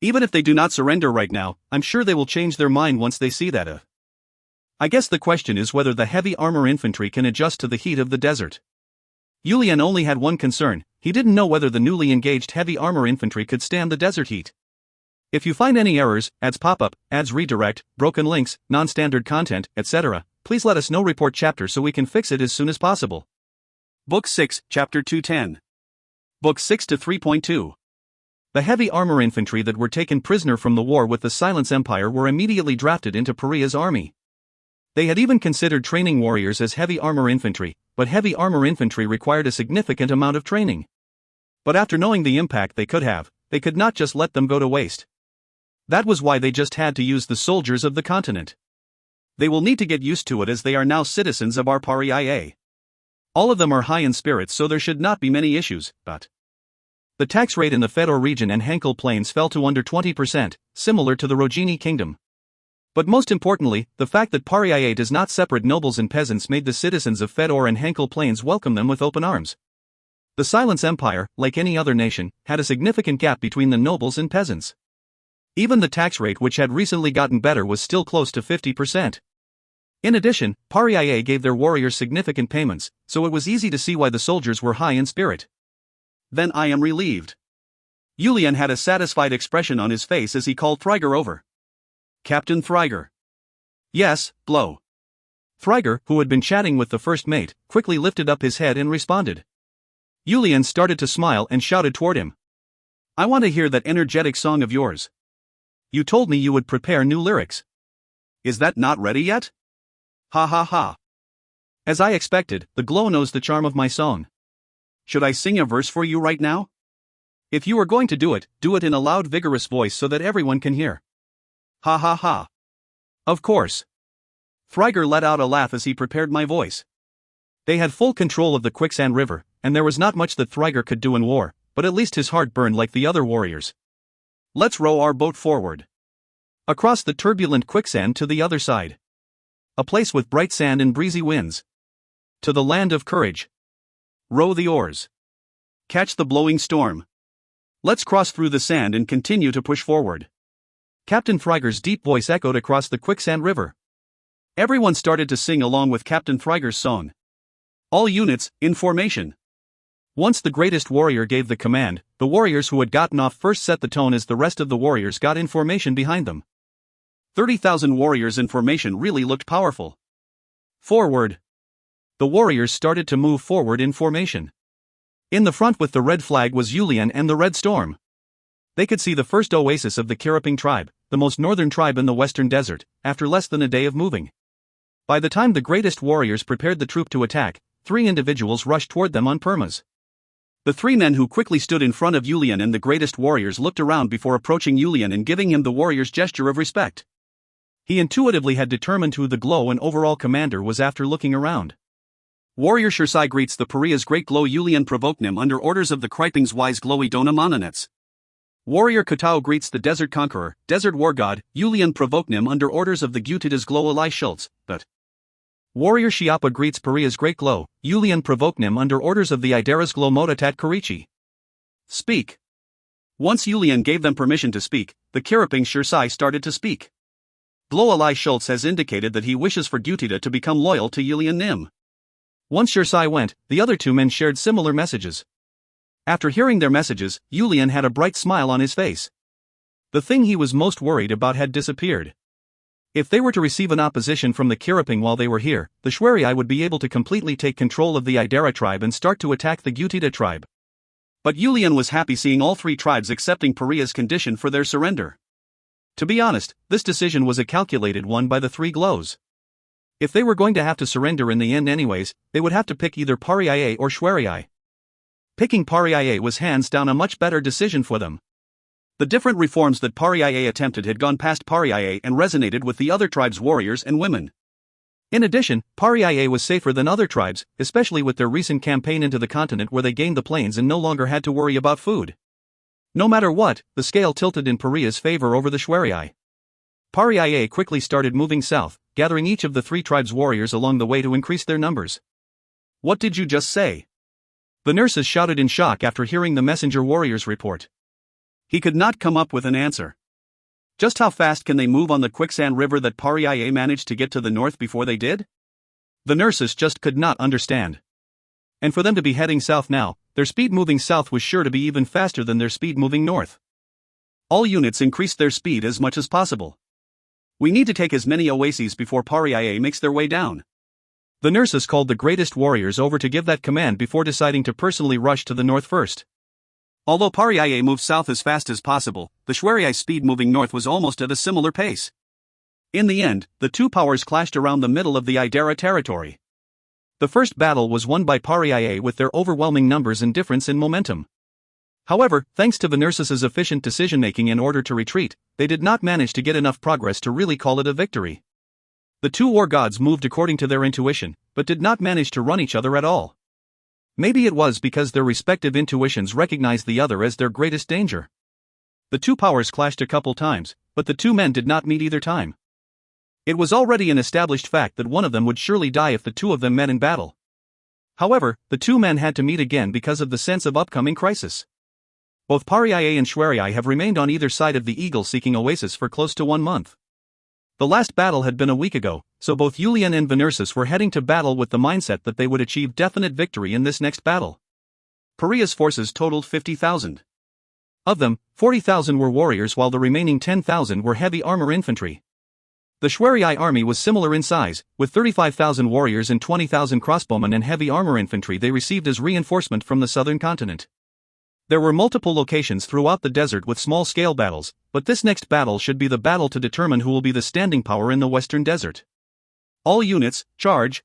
Even if they do not surrender right now, I'm sure they will change their mind once they see that. I guess the question is whether the heavy armor infantry can adjust to the heat of the desert. Yulian only had one concern: he didn't know whether the newly engaged heavy armor infantry could stand the desert heat. If you find any errors, ads pop-up, ads redirect, broken links, non-standard content, etc., please let us know. Report chapter so we can fix it as soon as possible. Book 6, Chapter 210. Book 6 to 3.2. The heavy armor infantry that were taken prisoner from the war with the Silence Empire were immediately drafted into Pariah's army. They had even considered training warriors as heavy armor infantry, but heavy armor infantry required a significant amount of training. But after knowing the impact they could not just let them go to waste. That was why they just had to use the soldiers of the continent. They will need to get used to it as they are now citizens of our Pariah. All of them are high in spirits, so there should not be many issues, but the tax rate in the Fedor region and Henkel Plains fell to under 20%, similar to the Rogini Kingdom. But most importantly, the fact that Pariah does not separate nobles and peasants made the citizens of Fedor and Henkel Plains welcome them with open arms. The Silence Empire, like any other nation, had a significant gap between the nobles and peasants. Even the tax rate, which had recently gotten better, was still close to 50%. In addition, Pariah gave their warriors significant payments, so it was easy to see why the soldiers were high in spirit. Then I am relieved. Yulian had a satisfied expression on his face as he called Thriger over. Captain Thriger. Yes, Blow. Thriger, who had been chatting with the first mate, quickly lifted up his head and responded. Yulian started to smile and shouted toward him. I want to hear that energetic song of yours. You told me you would prepare new lyrics. Is that not ready yet? Ha ha ha. As I expected, the Glow knows the charm of my song. Should I sing a verse for you right now? If you are going to do it in a loud, vigorous voice so that everyone can hear. Ha ha ha. Of course. Thriger let out a laugh as he prepared my voice. They had full control of the quicksand river, and there was not much that Thriger could do in war, but at least his heart burned like the other warriors. Let's row our boat forward. Across the turbulent quicksand to the other side. A place with bright sand and breezy winds. To the land of courage. Row the oars. Catch the blowing storm. Let's cross through the sand and continue to push forward. Captain Thriger's deep voice echoed across the quicksand river. Everyone started to sing along with Captain Thriger's song. All units, in formation. Once the greatest warrior gave the command, the warriors who had gotten off first set the tone as the rest of the warriors got in formation behind them. 30,000 warriors in formation really looked powerful. Forward. The warriors started to move forward in formation. In the front with the red flag was Yulian and the Red Storm. They could see the first oasis of the Kiraping tribe, the most northern tribe in the western desert, after less than a day of moving. By the time the greatest warriors prepared the troop to attack, 3 individuals rushed toward them on permas. The 3 men who quickly stood in front of Julian and the greatest warriors looked around before approaching Julian and giving him the warrior's gesture of respect. He intuitively had determined who the glow and overall commander was after looking around. Warrior Shirsai greets the Pariah's great glow Julian Provoknim under orders of the Kriping's wise glowy Dona Mononets. Warrior Kutao greets the Desert Conqueror, Desert War God, Julian Provoknim under orders of the Gutida's glow Eli Schultz, but Warrior Shiapa greets Pariah's great glow, Julian Provoknim under orders of the Idera's glow Mototat Karichi. Speak. Once Julian gave them permission to speak, the Kiriping Shirsai started to speak. Glow Eli Schultz has indicated that he wishes for Gutida to become loyal to Julian Nim. Once Shirsai went, the other 2 men shared similar messages. After hearing their messages, Julian had a bright smile on his face. The thing he was most worried about had disappeared. If they were to receive an opposition from the Kiriping while they were here, the Shwerii would be able to completely take control of the Idera tribe and start to attack the Gutida tribe. But Julian was happy seeing all 3 tribes accepting Pariah's condition for their surrender. To be honest, this decision was a calculated one by the 3 glows. If they were going to have to surrender in the end anyways, they would have to pick either Pariah or Shwerii. Picking Pariah was hands down a much better decision for them. The different reforms that Pariah attempted had gone past Pariah and resonated with the other tribes' warriors and women. In addition, Pariah was safer than other tribes, especially with their recent campaign into the continent where they gained the plains and no longer had to worry about food. No matter what, the scale tilted in Pariah's favor over the Shwerii. Pariah quickly started moving south, gathering each of the 3 tribes' warriors along the way to increase their numbers. What did you just say? The nurses shouted in shock after hearing the messenger warrior's report. He could not come up with an answer. Just how fast can they move on the quicksand river that Pariah managed to get to the north before they did? The nurses just could not understand. And for them to be heading south now, their speed moving south was sure to be even faster than their speed moving north. All units increased their speed as much as possible. We need to take as many oases before Pariah makes their way down. The nurses called the greatest warriors over to give that command before deciding to personally rush to the north first. Although Pariah moved south as fast as possible, the Shwerii speed moving north was almost at a similar pace. In the end, the 2 powers clashed around the middle of the Idera territory. The first battle was won by Pariah with their overwhelming numbers and difference in momentum. However, thanks to the nurses' efficient decision-making in order to retreat, they did not manage to get enough progress to really call it a victory. The 2 war gods moved according to their intuition, but did not manage to run each other at all. Maybe it was because their respective intuitions recognized the other as their greatest danger. The 2 powers clashed a couple times, but the 2 men did not meet either time. It was already an established fact that one of them would surely die if the 2 of them met in battle. However, the 2 men had to meet again because of the sense of upcoming crisis. Both Pariah and Shwerii have remained on either side of the eagle-seeking oasis for close to 1 month. The last battle had been a week ago, so both Julian and Venersis were heading to battle with the mindset that they would achieve definite victory in this next battle. Pariah's forces totaled 50,000. Of them, 40,000 were warriors while the remaining 10,000 were heavy armor infantry. The Shwerii army was similar in size, with 35,000 warriors and 20,000 crossbowmen and heavy armor infantry they received as reinforcement from the southern continent. There were multiple locations throughout the desert with small-scale battles, but this next battle should be the battle to determine who will be the standing power in the western desert. All units, charge, ..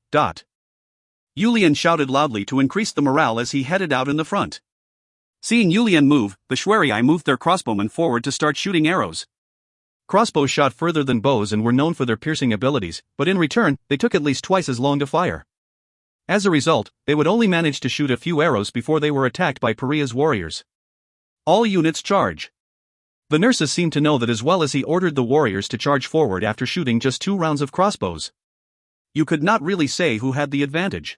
Julian shouted loudly to increase the morale as he headed out in the front. Seeing Julian move, the Shwerii moved their crossbowmen forward to start shooting arrows. Crossbows shot further than bows and were known for their piercing abilities, but in return, they took at least twice as long to fire. As a result, they would only manage to shoot a few arrows before they were attacked by Pariah's warriors. All units charge. The nurses seemed to know that as well as he ordered the warriors to charge forward after shooting just 2 rounds of crossbows. You could not really say who had the advantage.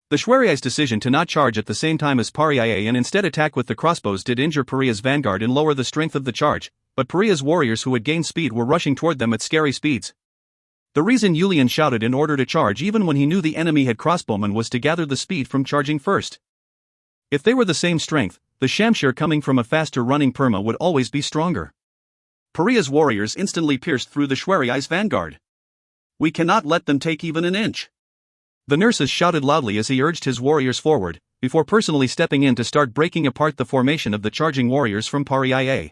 The Shwerii's decision to not charge at the same time as Pariah and instead attack with the crossbows did injure Pariah's vanguard and lower the strength of the charge, but Pariah's warriors who had gained speed were rushing toward them at scary speeds. The reason Julian shouted in order to charge even when he knew the enemy had crossbowmen was to gather the speed from charging first. If they were the same strength, the Shamshir coming from a faster running Perma would always be stronger. Pariah's warriors instantly pierced through the Shwerii's vanguard. We cannot let them take even an inch. The nurses shouted loudly as he urged his warriors forward, before personally stepping in to start breaking apart the formation of the charging warriors from Pariah.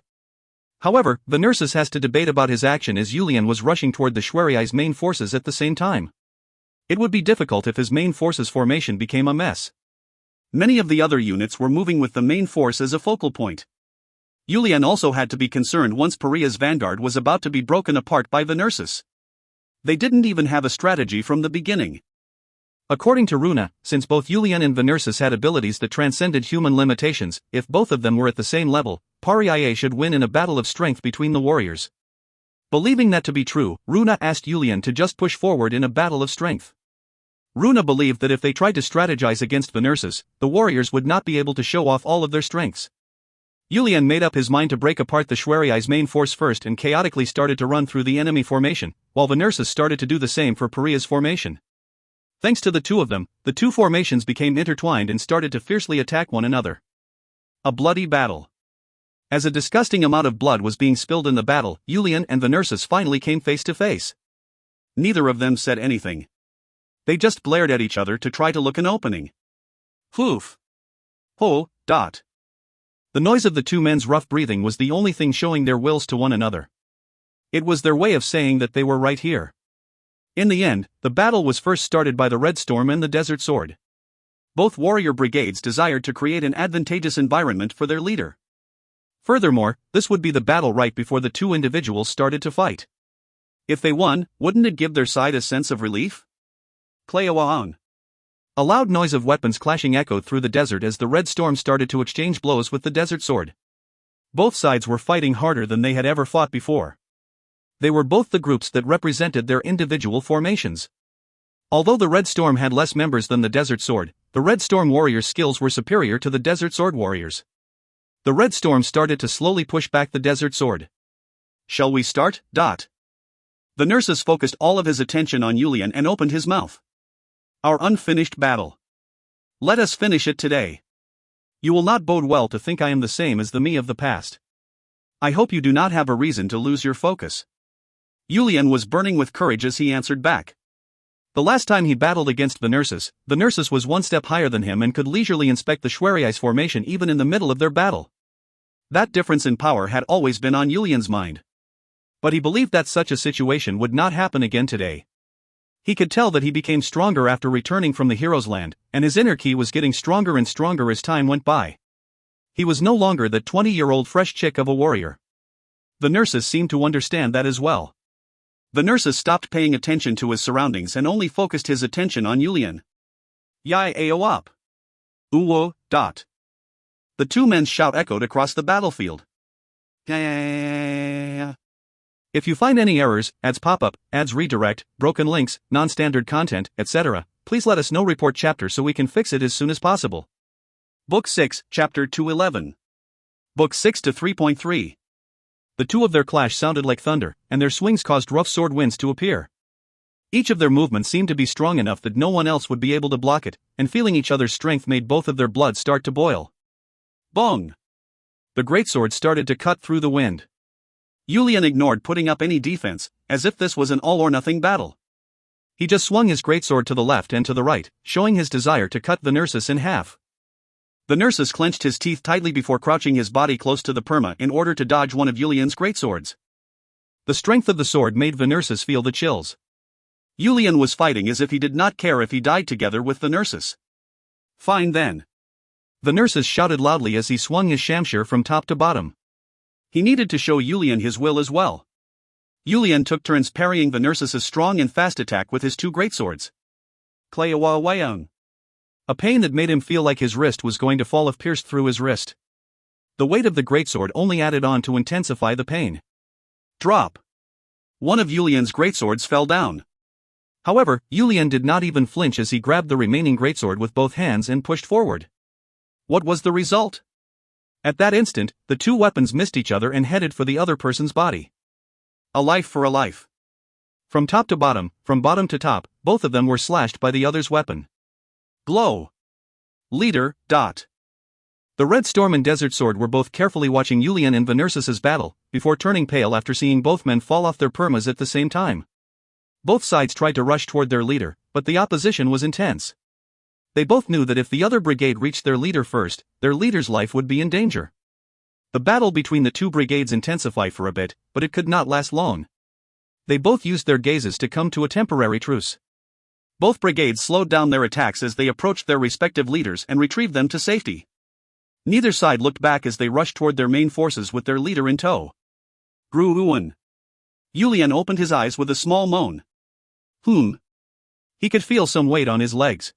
However, Venursus has to debate about his action as Yulian was rushing toward the Schweriai's main forces at the same time. It would be difficult if his main force's formation became a mess. Many of the other units were moving with the main force as a focal point. Yulian also had to be concerned once Pariah's vanguard was about to be broken apart by Venursus. They didn't even have a strategy from the beginning. According to Runa, since both Yulian and Venursus had abilities that transcended human limitations, if both of them were at the same level, Pariah should win in a battle of strength between the warriors. Believing that to be true, Runa asked Yulian to just push forward in a battle of strength. Runa believed that if they tried to strategize against Venursus, the warriors would not be able to show off all of their strengths. Yulian made up his mind to break apart the Schweriai's main force first and chaotically started to run through the enemy formation, while Venursus started to do the same for Pariah's formation. Thanks to the two of them, the two formations became intertwined and started to fiercely attack one another. A bloody battle. As a disgusting amount of blood was being spilled in the battle, Yulian and Venursus finally came face to face. Neither of them said anything. They just glared at each other to try to look an opening. Hoof. Ho, dot. The noise of the two men's rough breathing was the only thing showing their wills to one another. It was their way of saying that they were right here. In the end, the battle was first started by the Red Storm and the Desert Sword. Both warrior brigades desired to create an advantageous environment for their leader. Furthermore, this would be the battle right before the two individuals started to fight. If they won, wouldn't it give their side a sense of relief? Kleowaon. A loud noise of weapons clashing echoed through the desert as the Red Storm started to exchange blows with the Desert Sword. Both sides were fighting harder than they had ever fought before. They were both the groups that represented their individual formations. Although the Red Storm had less members than the Desert Sword, the Red Storm warriors' skills were superior to the Desert Sword warriors. The Red Storm started to slowly push back the Desert Sword. Shall we start? Venursus focused all of his attention on Yulian and opened his mouth. Our unfinished battle. Let us finish it today. You will not bode well to think I am the same as the me of the past. I hope you do not have a reason to lose your focus. Yulian was burning with courage as he answered back. The last time he battled against Venursus, Venursus was one step higher than him and could leisurely inspect the Schweriai's formation even in the middle of their battle. That difference in power had always been on Yulian's mind. But he believed that such a situation would not happen again today. He could tell that he became stronger after returning from the Hero's Land, and his inner ki was getting stronger and stronger as time went by. He was no longer that 20-year-old fresh chick of a warrior. Venursus seemed to understand that as well. Venursus stopped paying attention to his surroundings and only focused his attention on Yulian. Yai ao up. Uwo, dot. The two men's shout echoed across the battlefield. If you find any errors, ads pop up, ads redirect, broken links, non-standard content, etc., please let us know. Report chapter so we can fix it as soon as possible. Book 6, Chapter 211. Book 6 to 3.3. The two of their clash sounded like thunder, and their swings caused rough sword winds to appear. Each of their movements seemed to be strong enough that no one else would be able to block it, and feeling each other's strength made both of their blood start to boil. Bong! The greatsword started to cut through the wind. Yulian ignored putting up any defense, as if this was an all-or-nothing battle. He just swung his greatsword to the left and to the right, showing his desire to cut Venursus in half. Venursus clenched his teeth tightly before crouching his body close to the perma in order to dodge one of Yulian's greatswords. The strength of the sword made Venursus feel the chills. Yulian was fighting as if he did not care if he died together with Venursus. Fine then. Venursus shouted loudly as he swung his shamshir from top to bottom. He needed to show Yulian his will as well. Yulian took turns parrying Venursus's strong and fast attack with his two greatswords. Kleowaon. A pain that made him feel like his wrist was going to fall if pierced through his wrist. The weight of the greatsword only added on to intensify the pain. Drop. One of Yulian's greatswords fell down. However, Yulian did not even flinch as he grabbed the remaining greatsword with both hands and pushed forward. What was the result? At that instant, the two weapons missed each other and headed for the other person's body. A life for a life. From top to bottom, from bottom to top, both of them were slashed by the other's weapon. Glow. Leader, dot. The Red Storm and Desert Sword were both carefully watching Yulian and Venursus's battle, before turning pale after seeing both men fall off their permas at the same time. Both sides tried to rush toward their leader, but the opposition was intense. They both knew that if the other brigade reached their leader first, their leader's life would be in danger. The battle between the two brigades intensified for a bit, but it could not last long. They both used their gazes to come to a temporary truce. Both brigades slowed down their attacks as they approached their respective leaders and retrieved them to safety. Neither side looked back as they rushed toward their main forces with their leader in tow. Gruun. Yulian opened his eyes with a small moan. He could feel some weight on his legs.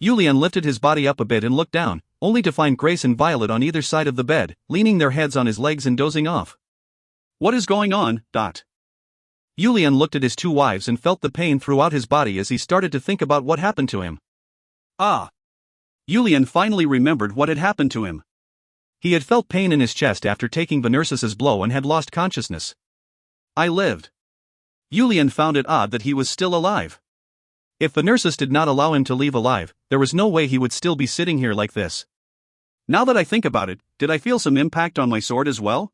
Yulian lifted his body up a bit and looked down, only to find Grace and Violet on either side of the bed, leaning their heads on his legs and dozing off. What is going on? Yulian looked at his two wives and felt the pain throughout his body as he started to think about what happened to him. Yulian finally remembered what had happened to him. He had felt pain in his chest after taking Venersus's blow and had lost consciousness. I lived. Yulian found it odd that he was still alive. If Venersus did not allow him to leave alive, there was no way he would still be sitting here like this. Now that I think about it, did I feel some impact on my sword as well?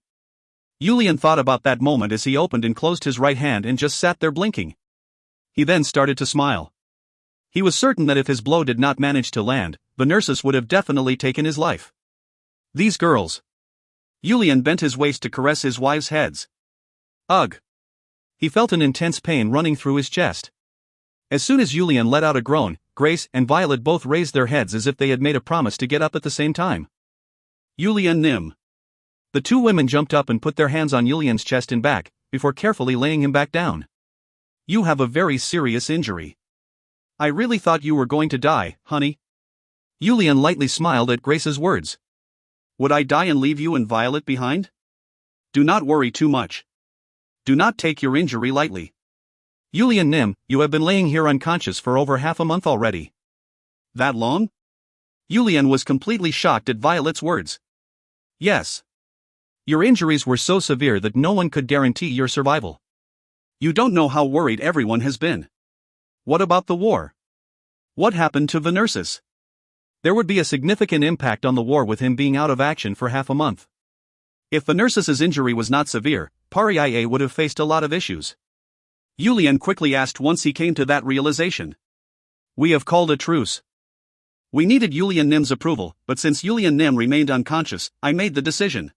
Yulian thought about that moment as he opened and closed his right hand and just sat there blinking. He then started to smile. He was certain that if his blow did not manage to land, Venersus would have definitely taken his life. These girls. Yulian bent his waist to caress his wives' heads. Ugh. He felt an intense pain running through his chest. As soon as Yulian let out a groan, Grace and Violet both raised their heads as if they had made a promise to get up at the same time. Yulian Nim. The two women jumped up and put their hands on Yulian's chest and back, before carefully laying him back down. You have a very serious injury. I really thought you were going to die, honey. Yulian lightly smiled at Grace's words. Would I die and leave you and Violet behind? Do not worry too much. Do not take your injury lightly. Yulian Nim, you have been laying here unconscious for over half a month already. That long? Yulian was completely shocked at Violet's words. Yes. Your injuries were so severe that no one could guarantee your survival. You don't know how worried everyone has been. What about the war? What happened to Venersus? There would be a significant impact on the war with him being out of action for half a month. If Venersus's injury was not severe, Paria would have faced a lot of issues. Yulian quickly asked once he came to that realization. We have called a truce. We needed Yulian Nim's approval, but since Yulian Nim remained unconscious, I made the decision.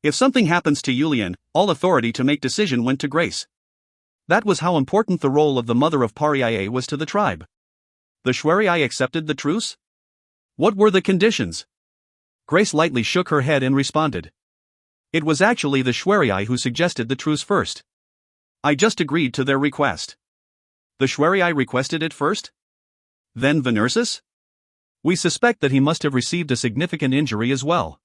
If something happens to Yulian, all authority to make decision went to Grace. That was how important the role of the mother of Paria was to the tribe. The Shwerii accepted the truce? What were the conditions? Grace lightly shook her head and responded. It was actually the Shwerii who suggested the truce first. I just agreed to their request. The Shwerii requested it first? Then Venersus? We suspect that he must have received a significant injury as well.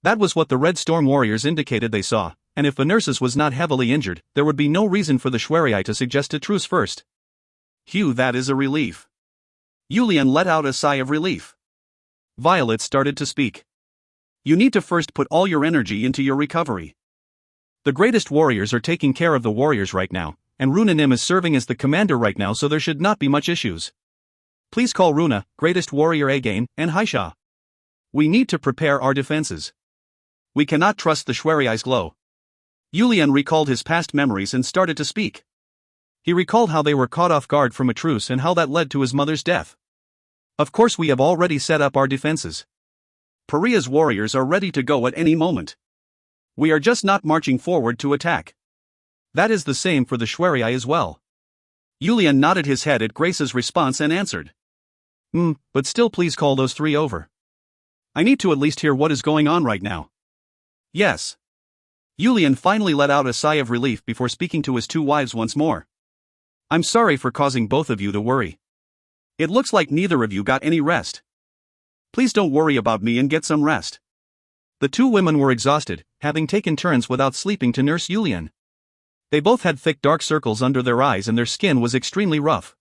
That was what the Red Storm warriors indicated they saw, and if Venersus was not heavily injured, there would be no reason for the Shwerii to suggest a truce first. Phew, that is a relief. Yulian let out a sigh of relief. Violet started to speak. You need to first put all your energy into your recovery. The greatest warriors are taking care of the warriors right now, and Runanim is serving as the commander right now, so there should not be much issues. Please call Runa, greatest warrior again, and Haisha. We need to prepare our defenses. We cannot trust the Shwerii's glow. Yulian recalled his past memories and started to speak. He recalled how they were caught off guard from a truce and how that led to his mother's death. Of course, we have already set up our defenses. Paria's warriors are ready to go at any moment. We are just not marching forward to attack. That is the same for the Shwerii as well. Yulian nodded his head at Grace's response and answered. But still, please call those three over. I need to at least hear what is going on right now. Yes. Yulian finally let out a sigh of relief before speaking to his two wives once more. I'm sorry for causing both of you to worry. It looks like neither of you got any rest. Please don't worry about me and get some rest. The two women were exhausted, having taken turns without sleeping to nurse Yulian. They both had thick dark circles under their eyes and their skin was extremely rough.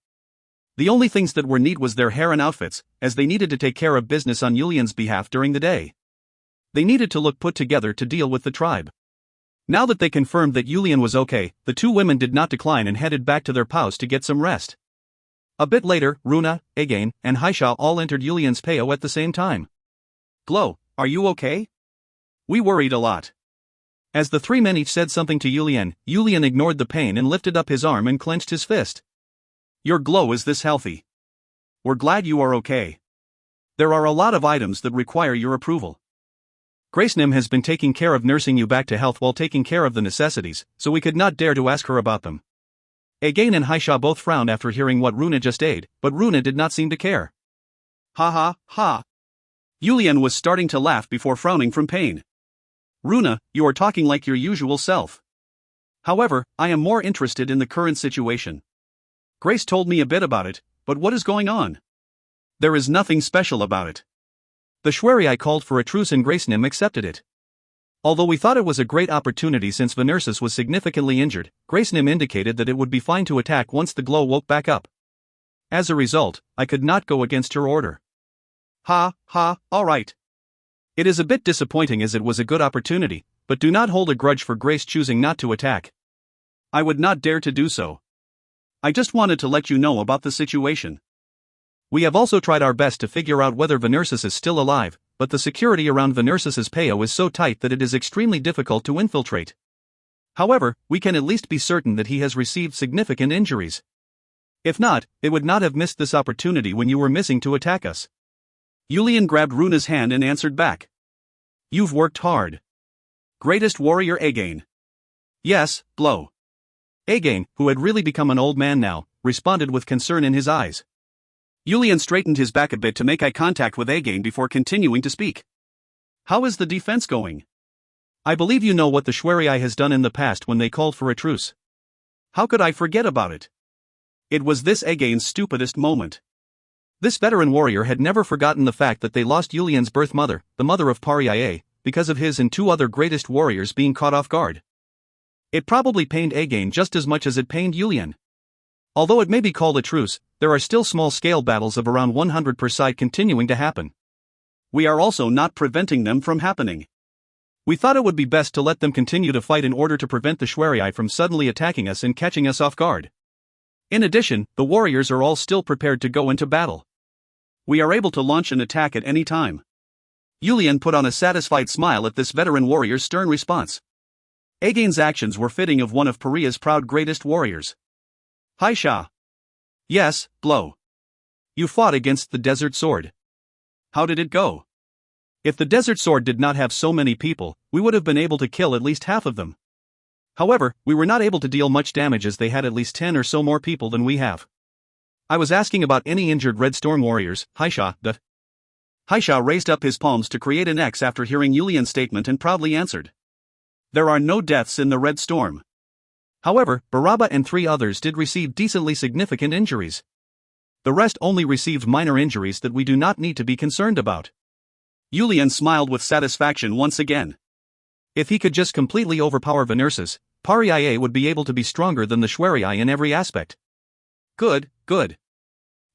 The only things that were neat was their hair and outfits, as they needed to take care of business on Yulian's behalf during the day. They needed to look put together to deal with the tribe. Now that they confirmed that Yulian was okay, the two women did not decline and headed back to their POWs to get some rest. A bit later, Runa, Again, and Haisha all entered Yulian's POW at the same time. Glow, are you okay? We worried a lot. As the three men each said something to Yulian, Yulian ignored the pain and lifted up his arm and clenched his fist. Your Glow is this healthy. We're glad you are okay. There are a lot of items that require your approval. Gracenim has been taking care of nursing you back to health while taking care of the necessities, so we could not dare to ask her about them. Again and Haisha both frowned after hearing what Runa just ate, but Runa did not seem to care. Ha ha, ha. Yulian was starting to laugh before frowning from pain. Runa, you are talking like your usual self. However, I am more interested in the current situation. Grace told me a bit about it, but what is going on? There is nothing special about it. The Shwari called for a truce and Gracenim accepted it. Although we thought it was a great opportunity since Venersis was significantly injured, Gracenim indicated that it would be fine to attack once the glow woke back up. As a result, I could not go against her order. Ha, ha, alright. It is a bit disappointing as it was a good opportunity, but do not hold a grudge for Grace choosing not to attack. I would not dare to do so. I just wanted to let you know about the situation. We have also tried our best to figure out whether Venersis is still alive, but the security around Venersis's peo is so tight that it is extremely difficult to infiltrate. However, we can at least be certain that he has received significant injuries. If not, it would not have missed this opportunity when you were missing to attack us. Yulian grabbed Runa's hand and answered back. You've worked hard. Greatest warrior Again. Yes, blow. Again, who had really become an old man now, responded with concern in his eyes. Yulian straightened his back a bit to make eye contact with Again before continuing to speak. How is the defense going? I believe you know what the Shwari has done in the past when they called for a truce. How could I forget about it? It was this Again's stupidest moment. This veteran warrior had never forgotten the fact that they lost Yulian's birth mother, the mother of Pariae, because of his and two other greatest warriors being caught off guard. It probably pained Again just as much as it pained Yulian. Although it may be called a truce, there are still small-scale battles of around 100 per side continuing to happen. We are also not preventing them from happening. We thought it would be best to let them continue to fight in order to prevent the Shwari from suddenly attacking us and catching us off guard. In addition, the warriors are all still prepared to go into battle. We are able to launch an attack at any time. Yulian put on a satisfied smile at this veteran warrior's stern response. Again's actions were fitting of one of Paria's proud greatest warriors. Haisha. Yes, blow. You fought against the Desert Sword. How did it go? If the Desert Sword did not have so many people, we would have been able to kill at least half of them. However, we were not able to deal much damage as they had at least 10 or so more people than we have. I was asking about any injured Red Storm warriors, Haisha. Haisha raised up his palms to create an X after hearing Yulian's statement and proudly answered. There are no deaths in the Red Storm. However, Baraba and 3 others did receive decently significant injuries. The rest only received minor injuries that we do not need to be concerned about. Yulian smiled with satisfaction once again. If he could just completely overpower Venersis, Pariae would be able to be stronger than the Shwari in every aspect. Good, good.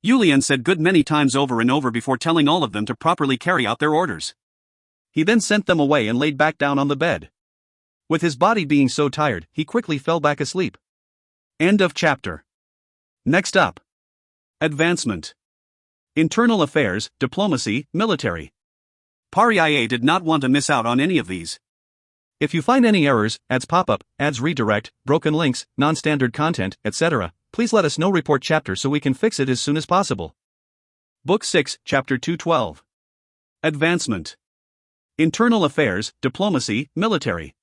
Yulian said good many times over and over before telling all of them to properly carry out their orders. He then sent them away and laid back down on the bed. With his body being so tired, he quickly fell back asleep. End of chapter. Next up. Advancement. Internal affairs, diplomacy, military. Pariae did not want to miss out on any of these. If you find any errors, ads pop-up, ads redirect, broken links, non-standard content, etc., please let us know. Report chapter so we can fix it as soon as possible. Book 6, Chapter 212. Advancement. Internal affairs, diplomacy, military.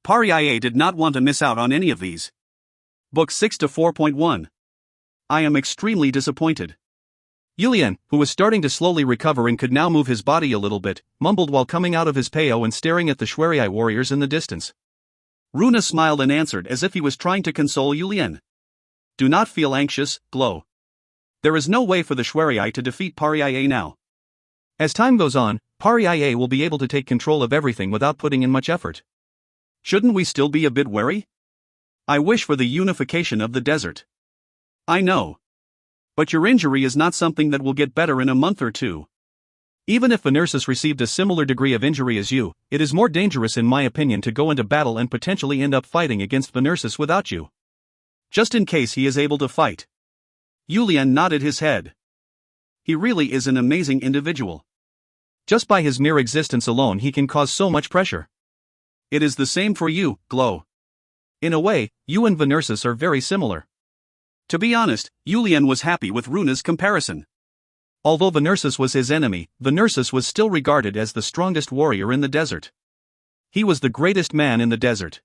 Pariae did not want to miss out on any of these. Book 6 to 4.1. I am extremely disappointed. Yulian, who was starting to slowly recover and could now move his body a little bit, mumbled while coming out of his peo and staring at the Shwari warriors in the distance. Runa smiled and answered as if he was trying to console Yulian. Do not feel anxious, Glow. There is no way for the Shwari to defeat Pariae now. As time goes on, Pariae will be able to take control of everything without putting in much effort. Shouldn't we still be a bit wary? I wish for the unification of the desert. I know. But your injury is not something that will get better in a month or two. Even if Venersis received a similar degree of injury as you, it is more dangerous in my opinion to go into battle and potentially end up fighting against Venersis without you. Just in case he is able to fight. Yulian nodded his head. He really is an amazing individual. Just by his mere existence alone he can cause so much pressure. It is the same for you, Glow. In a way, you and Venersis are very similar. To be honest, Yulian was happy with Runa's comparison. Although Venersis was his enemy, Venersis was still regarded as the strongest warrior in the desert. He was the greatest man in the desert.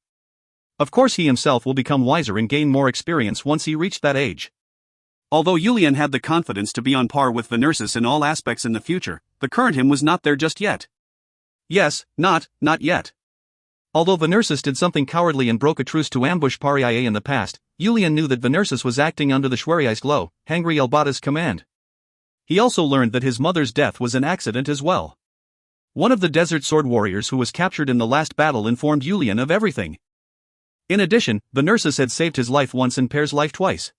Of course, he himself will become wiser and gain more experience once he reached that age. Although Julian had the confidence to be on par with Venersis in all aspects in the future, the current him was not there just yet. Yes, not yet. Although Venersis did something cowardly and broke a truce to ambush Pariah in the past, Julian knew that Venersis was acting under the Shwariai's glow, Hangri Elbata's command. He also learned that his mother's death was an accident as well. One of the desert sword warriors who was captured in the last battle informed Julian of everything. In addition, Venersis had saved his life once and Pear's life twice.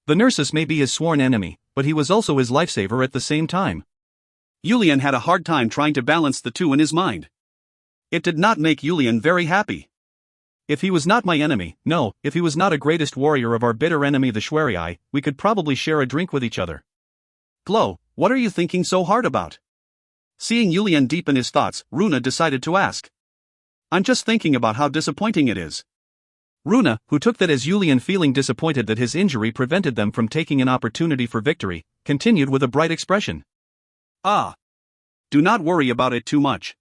Venersis may be his sworn enemy, but he was also his lifesaver at the same time. Julian had a hard time trying to balance the two in his mind. It did not make Julian very happy. If he was not my enemy, no, if he was not a greatest warrior of our bitter enemy the Shwariai, we could probably share a drink with each other. Glow, what are you thinking so hard about? Seeing Julian deep in his thoughts, Runa decided to ask. I'm just thinking about how disappointing it is. Runa, who took that as Julian feeling disappointed that his injury prevented them from taking an opportunity for victory, continued with a bright expression. Do not worry about it too much.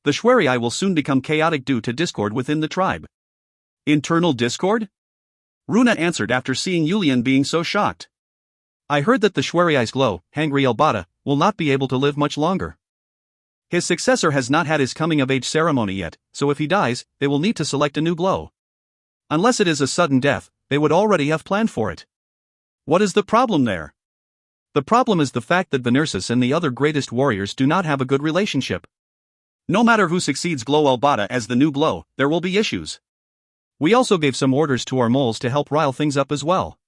The Shwariai will soon become chaotic due to discord within the tribe. Internal discord? Runa answered after seeing Julian being so shocked. I heard that the Shwariai's glow, Hangri Elbata, will not be able to live much longer. His successor has not had his coming-of-age ceremony yet, so if he dies, they will need to select a new glow. Unless it is a sudden death, they would already have planned for it. What is the problem there? The problem is the fact that Venersis and the other greatest warriors do not have a good relationship. No matter who succeeds Glow Elbata as the new glow, there will be issues. We also gave some orders to our moles to help rile things up as well.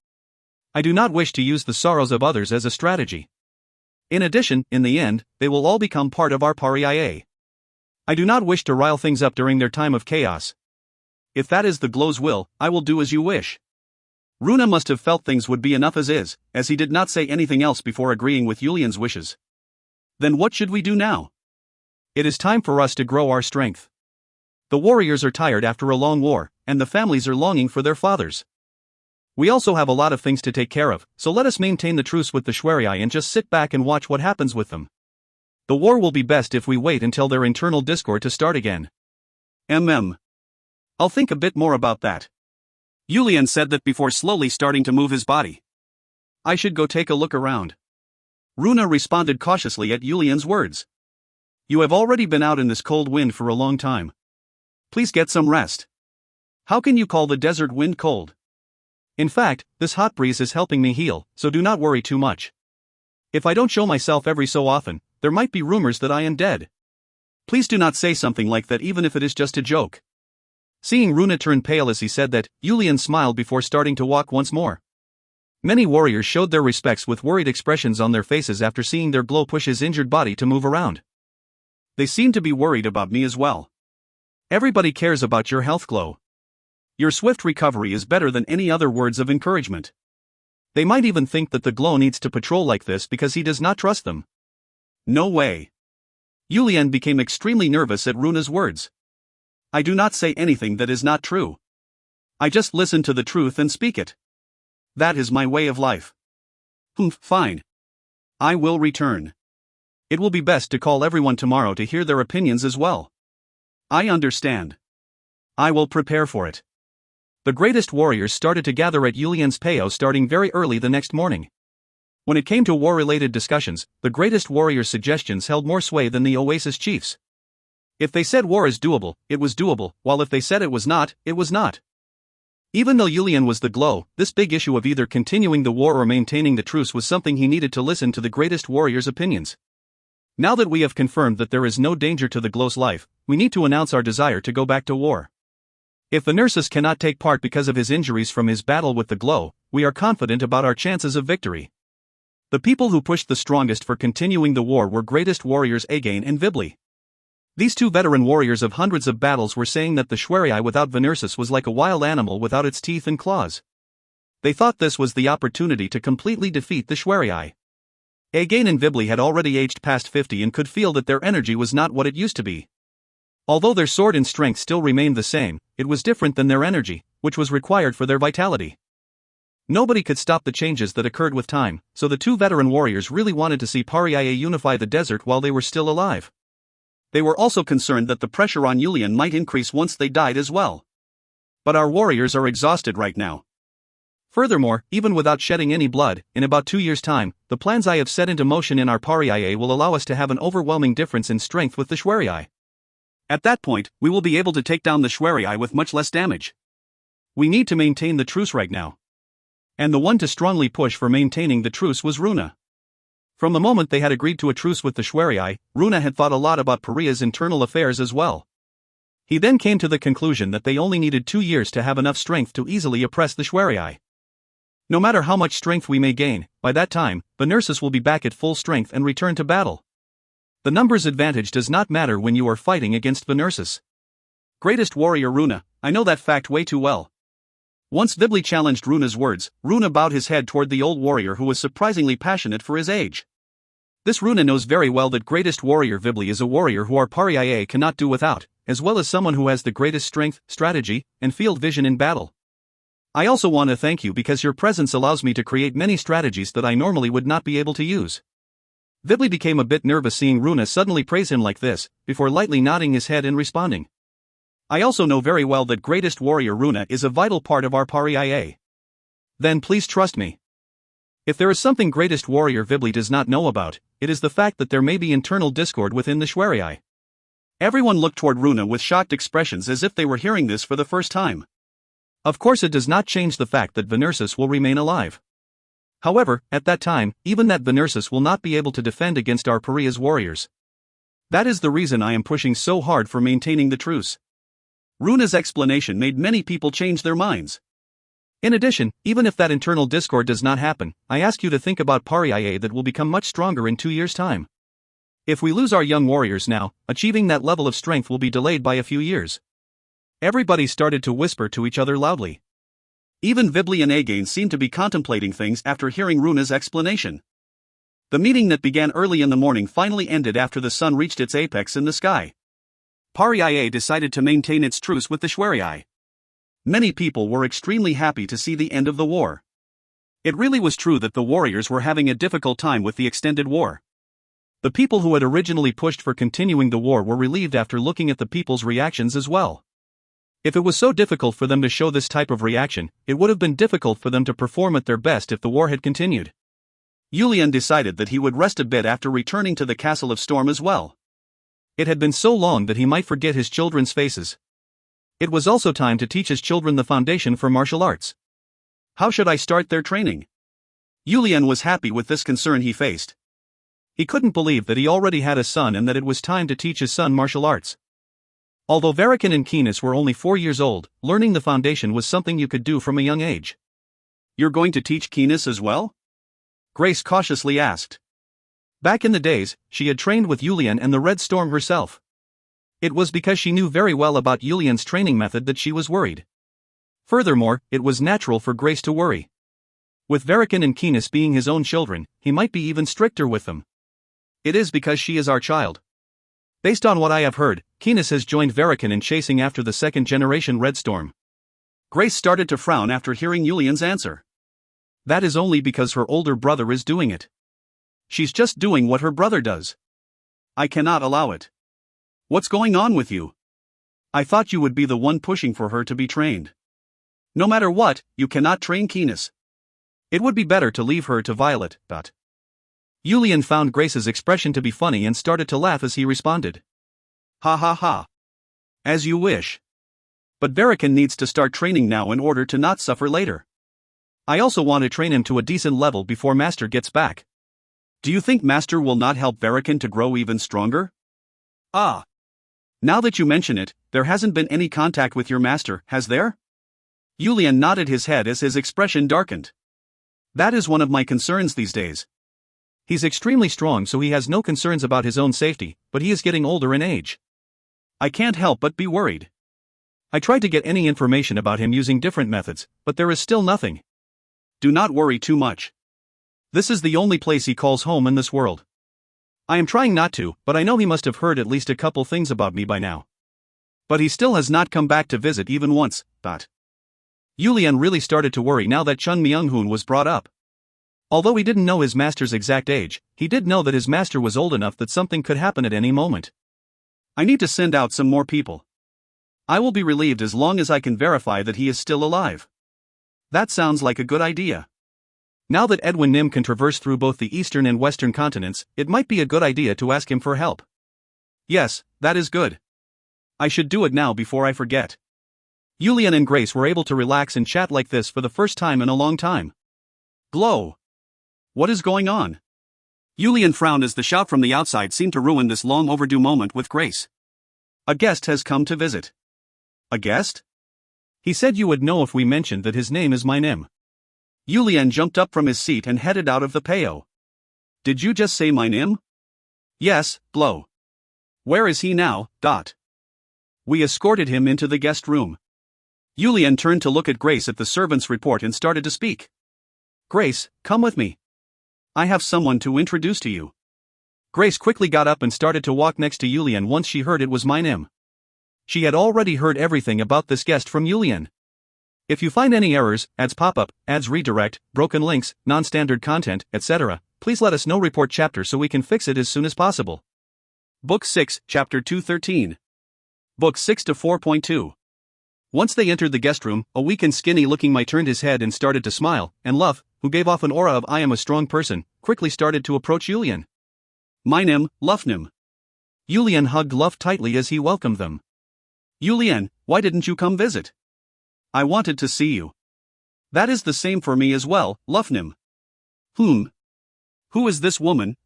I do not wish to use the sorrows of others as a strategy. In addition, in the end, they will all become part of our Pariah. I do not wish to rile things up during their time of chaos. If that is the glow's will, I will do as you wish. Runa must have felt things would be enough as is, as he did not say anything else before agreeing with Julian's wishes. Then what should we do now? It is time for us to grow our strength. The warriors are tired after a long war, and the families are longing for their fathers. We also have a lot of things to take care of, so let us maintain the truce with the Shwariai and just sit back and watch what happens with them. The war will be best if we wait until their internal discord to start again. I'll think a bit more about that. Julian said that before slowly starting to move his body. I should go take a look around. Runa responded cautiously at Julian's words. You have already been out in this cold wind for a long time. Please get some rest. How can you call the desert wind cold? In fact, this hot breeze is helping me heal, so do not worry too much. If I don't show myself every so often, there might be rumors that I am dead. Please do not say something like that even if it is just a joke. Seeing Runa turn pale as he said that, Julian smiled before starting to walk once more. Many warriors showed their respects with worried expressions on their faces after seeing their glow push his injured body to move around. They seem to be worried about me as well. Everybody cares about your health, Glow. Your swift recovery is better than any other words of encouragement. They might even think that the glow needs to patrol like this because he does not trust them. No way. Julian became extremely nervous at Runa's words. I do not say anything that is not true. I just listen to the truth and speak it. That is my way of life. Fine. I will return. It will be best to call everyone tomorrow to hear their opinions as well. I understand. I will prepare for it. The greatest warriors started to gather at Julian's Peo starting very early the next morning. When it came to war-related discussions, the greatest warriors' suggestions held more sway than the Oasis chiefs. If they said war is doable, it was doable, while if they said it was not, it was not. Even though Julian was the glow, this big issue of either continuing the war or maintaining the truce was something he needed to listen to the greatest warriors' opinions. Now that we have confirmed that there is no danger to the glow's life, we need to announce our desire to go back to war. If Venersis cannot take part because of his injuries from his battle with the glow, we are confident about our chances of victory. The people who pushed the strongest for continuing the war were greatest warriors Again and Vibli. These two veteran warriors of hundreds of battles were saying that the Shwariai without Venersis was like a wild animal without its teeth and claws. They thought this was the opportunity to completely defeat the Shwariai. Again and Vibli had already aged past 50 and could feel that their energy was not what it used to be. Although their sword and strength still remained the same, it was different than their energy, which was required for their vitality. Nobody could stop the changes that occurred with time, so the two veteran warriors really wanted to see Pariah unify the desert while they were still alive. They were also concerned that the pressure on Yulian might increase once they died as well. But our warriors are exhausted right now. Furthermore, even without shedding any blood, in about 2 years' time, the plans I have set into motion in our Pariah will allow us to have an overwhelming difference in strength with the Shwerii. At that point, we will be able to take down the Shwerii with much less damage. We need to maintain the truce right now. And the one to strongly push for maintaining the truce was Runa. From the moment they had agreed to a truce with the Shwerii, Runa had thought a lot about Pariah's internal affairs as well. He then came to the conclusion that they only needed 2 years to have enough strength to easily oppress the Shwerii. No matter how much strength we may gain, by that time, Benersis will be back at full strength and return to battle. The numbers advantage does not matter when you are fighting against Benersis. Greatest warrior Runa, I know that fact way too well. Once Vibli challenged Runa's words, Runa bowed his head toward the old warrior who was surprisingly passionate for his age. This Runa knows very well that greatest warrior Vibli is a warrior who our Pariah cannot do without, as well as someone who has the greatest strength, strategy, and field vision in battle. I also want to thank you because your presence allows me to create many strategies that I normally would not be able to use. Vibli became a bit nervous seeing Runa suddenly praise him like this, before lightly nodding his head and responding. I also know very well that greatest warrior Runa is a vital part of our Pariah. Then please trust me. If there is something greatest warrior Vibli does not know about, it is the fact that there may be internal discord within the Shwerii. Everyone looked toward Runa with shocked expressions as if they were hearing this for the first time. Of course it does not change the fact that Benersis will remain alive. However, at that time, even that Benersis will not be able to defend against our Pariah's warriors. That is the reason I am pushing so hard for maintaining the truce. Runa's explanation made many people change their minds. In addition, even if that internal discord does not happen, I ask you to think about Pariah that will become much stronger in 2 years' time. If we lose our young warriors now, achieving that level of strength will be delayed by a few years. Everybody started to whisper to each other loudly. Even Vibli and Again seemed to be contemplating things after hearing Runa's explanation. The meeting that began early in the morning finally ended after the sun reached its apex in the sky. Pariah decided to maintain its truce with the Shwerii. Many people were extremely happy to see the end of the war. It really was true that the warriors were having a difficult time with the extended war. The people who had originally pushed for continuing the war were relieved after looking at the people's reactions as well. If it was so difficult for them to show this type of reaction, it would have been difficult for them to perform at their best if the war had continued. Yulian decided that he would rest a bit after returning to the Castle of Storm as well. It had been so long that he might forget his children's faces. It was also time to teach his children the foundation for martial arts. How should I start their training? Yulian was happy with this concern he faced. He couldn't believe that he already had a son and that it was time to teach his son martial arts. Although Verikan and Keenis were only 4 years old, learning the foundation was something you could do from a young age. You're going to teach Keenis as well? Grace cautiously asked. Back in the days, she had trained with Yulian and the Red Storm herself. It was because she knew very well about Yulian's training method that she was worried. Furthermore, it was natural for Grace to worry. With Verikan and Keenis being his own children, he might be even stricter with them. It is because she is our child. Based on what I have heard, Keenis has joined Verikan in chasing after the second-generation Red Storm. Grace started to frown after hearing Yulian's answer. That is only because her older brother is doing it. She's just doing what her brother does. I cannot allow it. What's going on with you? I thought you would be the one pushing for her to be trained. No matter what, you cannot train Keenis. It would be better to leave her to Violet. Yulian found Grace's expression to be funny and started to laugh as he responded. Ha ha ha. As you wish. But Verikan needs to start training now in order to not suffer later. I also want to train him to a decent level before Master gets back. Do you think Master will not help Verikan to grow even stronger? Ah. Now that you mention it, there hasn't been any contact with your master, has there? Yulian nodded his head as his expression darkened. That is one of my concerns these days. He's extremely strong, so he has no concerns about his own safety, but he is getting older in age. I can't help but be worried. I tried to get any information about him using different methods, but there is still nothing. Do not worry too much. This is the only place he calls home in this world. I am trying not to, but I know he must have heard at least a couple things about me by now. But he still has not come back to visit even once. Yulian really started to worry now that Chun Myung-hoon was brought up. Although he didn't know his master's exact age, he did know that his master was old enough that something could happen at any moment. I need to send out some more people. I will be relieved as long as I can verify that he is still alive. That sounds like a good idea. Now that Edwin Nim can traverse through both the eastern and western continents, it might be a good idea to ask him for help. Yes, that is good. I should do it now before I forget. Yulian and Grace were able to relax and chat like this for the first time in a long time. Glow. What is going on? Yulian frowned as the shout from the outside seemed to ruin this long overdue moment with Grace. A guest has come to visit. A guest? He said you would know if we mentioned that his name is my Nim. Yulian jumped up from his seat and headed out of the peo. Did you just say my Nim? Yes, Glow. Where is he now? We escorted him into the guest room. Yulian turned to look at Grace at the servant's report and started to speak. Grace, come with me. I have someone to introduce to you. Grace quickly got up and started to walk next to Yulian once she heard it was my Nim. She had already heard everything about this guest from Yulian. If you find any errors, ads pop-up, ads redirect, broken links, non-standard content, etc., please let us know. Report chapter so we can fix it as soon as possible. Book 6, Chapter 213. Book 6 to 4.2. Once they entered the guest room, a weak and skinny-looking Mai turned his head and started to smile, and Luff, who gave off an aura of I am a strong person, quickly started to approach Yulian. My Nim, Luffnim. Yulian hugged Luff tightly as he welcomed them. Yulian, why didn't you come visit? I wanted to see you. That is the same for me as well, Luffnim. Who is this woman?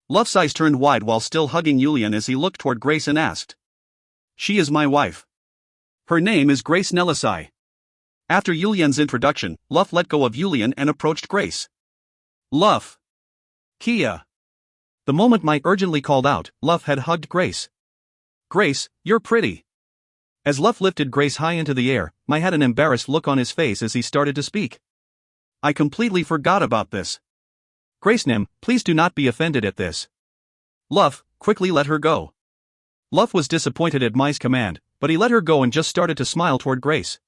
Luff's eyes turned wide while still hugging Yulian as he looked toward Grace and asked. She is my wife. Her name is Grace Nelisai. After Yulian's introduction, Luff let go of Yulian and approached Grace. Luff. Kia. The moment Mai urgently called out, Luff had hugged Grace. Grace, you're pretty. As Luff lifted Grace high into the air, Mai had an embarrassed look on his face as he started to speak. I completely forgot about this. Grace Nim, please do not be offended at this. Luff, quickly let her go. Luff was disappointed at Mai's command, but he let her go and just started to smile toward Grace.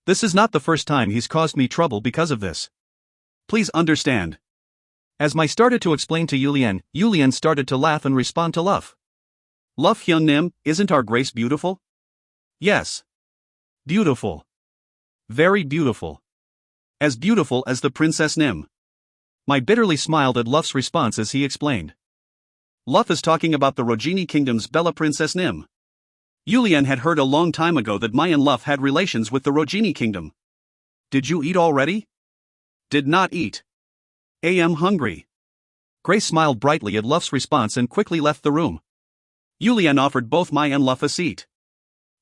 This is not the first time he's caused me trouble because of this. Please understand. As Mai started to explain to Yulian, Yulian started to laugh and respond to Luff. Luff Hyun Nim, isn't our Grace beautiful? Yes. Beautiful. Very beautiful. As beautiful as the Princess Nim. Mai bitterly smiled at Luff's response as he explained. Luff is talking about the Rojini Kingdom's Bella Princess Nim. Yulian had heard a long time ago that Mai and Luff had relations with the Rojini Kingdom. Did you eat already? Did not eat. Am hungry. Grace smiled brightly at Luff's response and quickly left the room. Yulian offered both Mai and Luff a seat.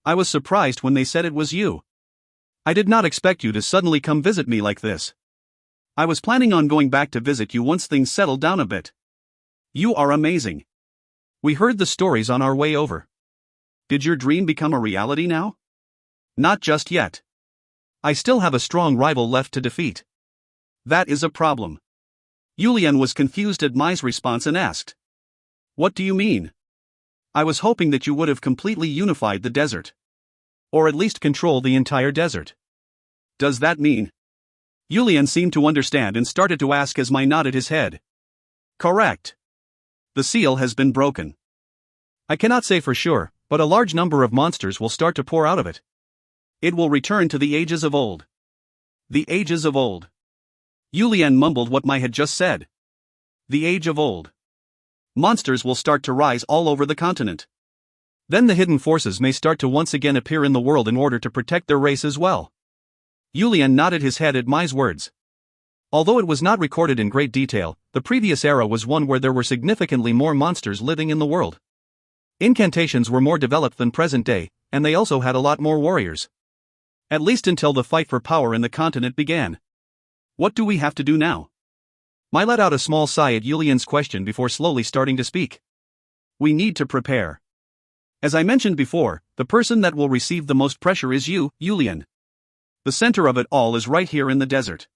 I was surprised when they said it was you. I did not expect you to suddenly come visit me like this. I was planning on going back to visit you once things settled down a bit. You are amazing. We heard the stories on our way over. Did your dream become a reality now? Not just yet. I still have a strong rival left to defeat. That is a problem. Yulian was confused at Mai's response and asked. What do you mean? I was hoping that you would have completely unified the desert. Or at least control the entire desert. Does that mean? Yulian seemed to understand and started to ask as Mai nodded his head. Correct. The seal has been broken. I cannot say for sure, but a large number of monsters will start to pour out of it. It will return to the ages of old. The ages of old. Yulian mumbled what Mai had just said. The age of old. Monsters will start to rise all over the continent. Then the hidden forces may start to once again appear in the world in order to protect their race as well. Yulian nodded his head at Mai's words. Although it was not recorded in great detail, the previous era was one where there were significantly more monsters living in the world. Incantations were more developed than present day, and they also had a lot more warriors. At least until the fight for power in the continent began. What do we have to do now? Mai let out a small sigh at Yulian's question before slowly starting to speak. We need to prepare. As I mentioned before, the person that will receive the most pressure is you, Yulian. The center of it all is right here in the desert.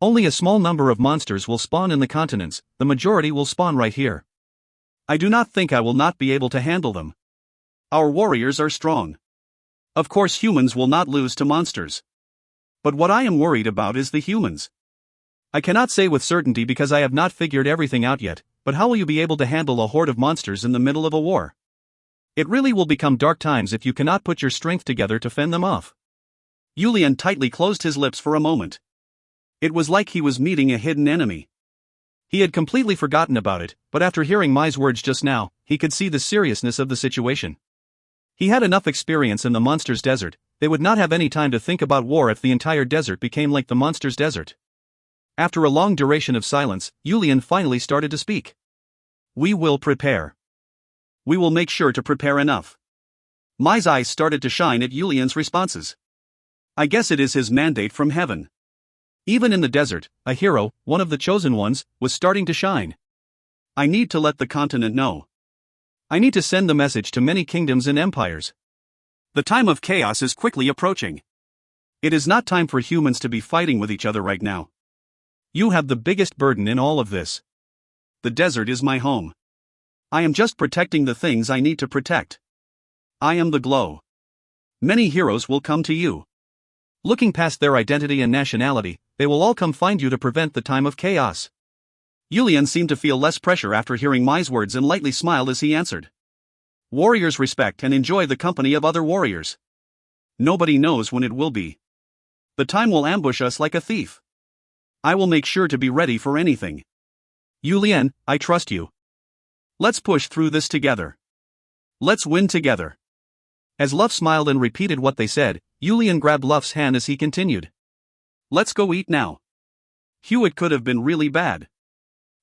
Only a small number of monsters will spawn in the continents, the majority will spawn right here. I do not think I will not be able to handle them. Our warriors are strong. Of course humans will not lose to monsters. But what I am worried about is the humans. I cannot say with certainty because I have not figured everything out yet, but how will you be able to handle a horde of monsters in the middle of a war? It really will become dark times if you cannot put your strength together to fend them off. Julian tightly closed his lips for a moment. It was like he was meeting a hidden enemy. He had completely forgotten about it, but after hearing Mai's words just now, he could see the seriousness of the situation. He had enough experience in the monster's desert. They would not have any time to think about war if the entire desert became like the monster's desert. After a long duration of silence, Julian finally started to speak. We will prepare. We will make sure to prepare enough. Mai's eyes started to shine at Julian's responses. I guess it is his mandate from heaven. Even in the desert, a hero, one of the chosen ones, was starting to shine. I need to let the continent know. I need to send the message to many kingdoms and empires. The time of chaos is quickly approaching. It is not time for humans to be fighting with each other right now. You have the biggest burden in all of this. The desert is my home. I am just protecting the things I need to protect. I am the glow. Many heroes will come to you. Looking past their identity and nationality, they will all come find you to prevent the time of chaos. Julian seemed to feel less pressure after hearing Mai's words and lightly smiled as he answered. Warriors respect and enjoy the company of other warriors. Nobody knows when it will be. The time will ambush us like a thief. I will make sure to be ready for anything. Julian, I trust you. Let's push through this together. Let's win together. As Luff smiled and repeated what they said, Julian grabbed Luff's hand as he continued. Let's go eat now. Hewitt could have been really bad.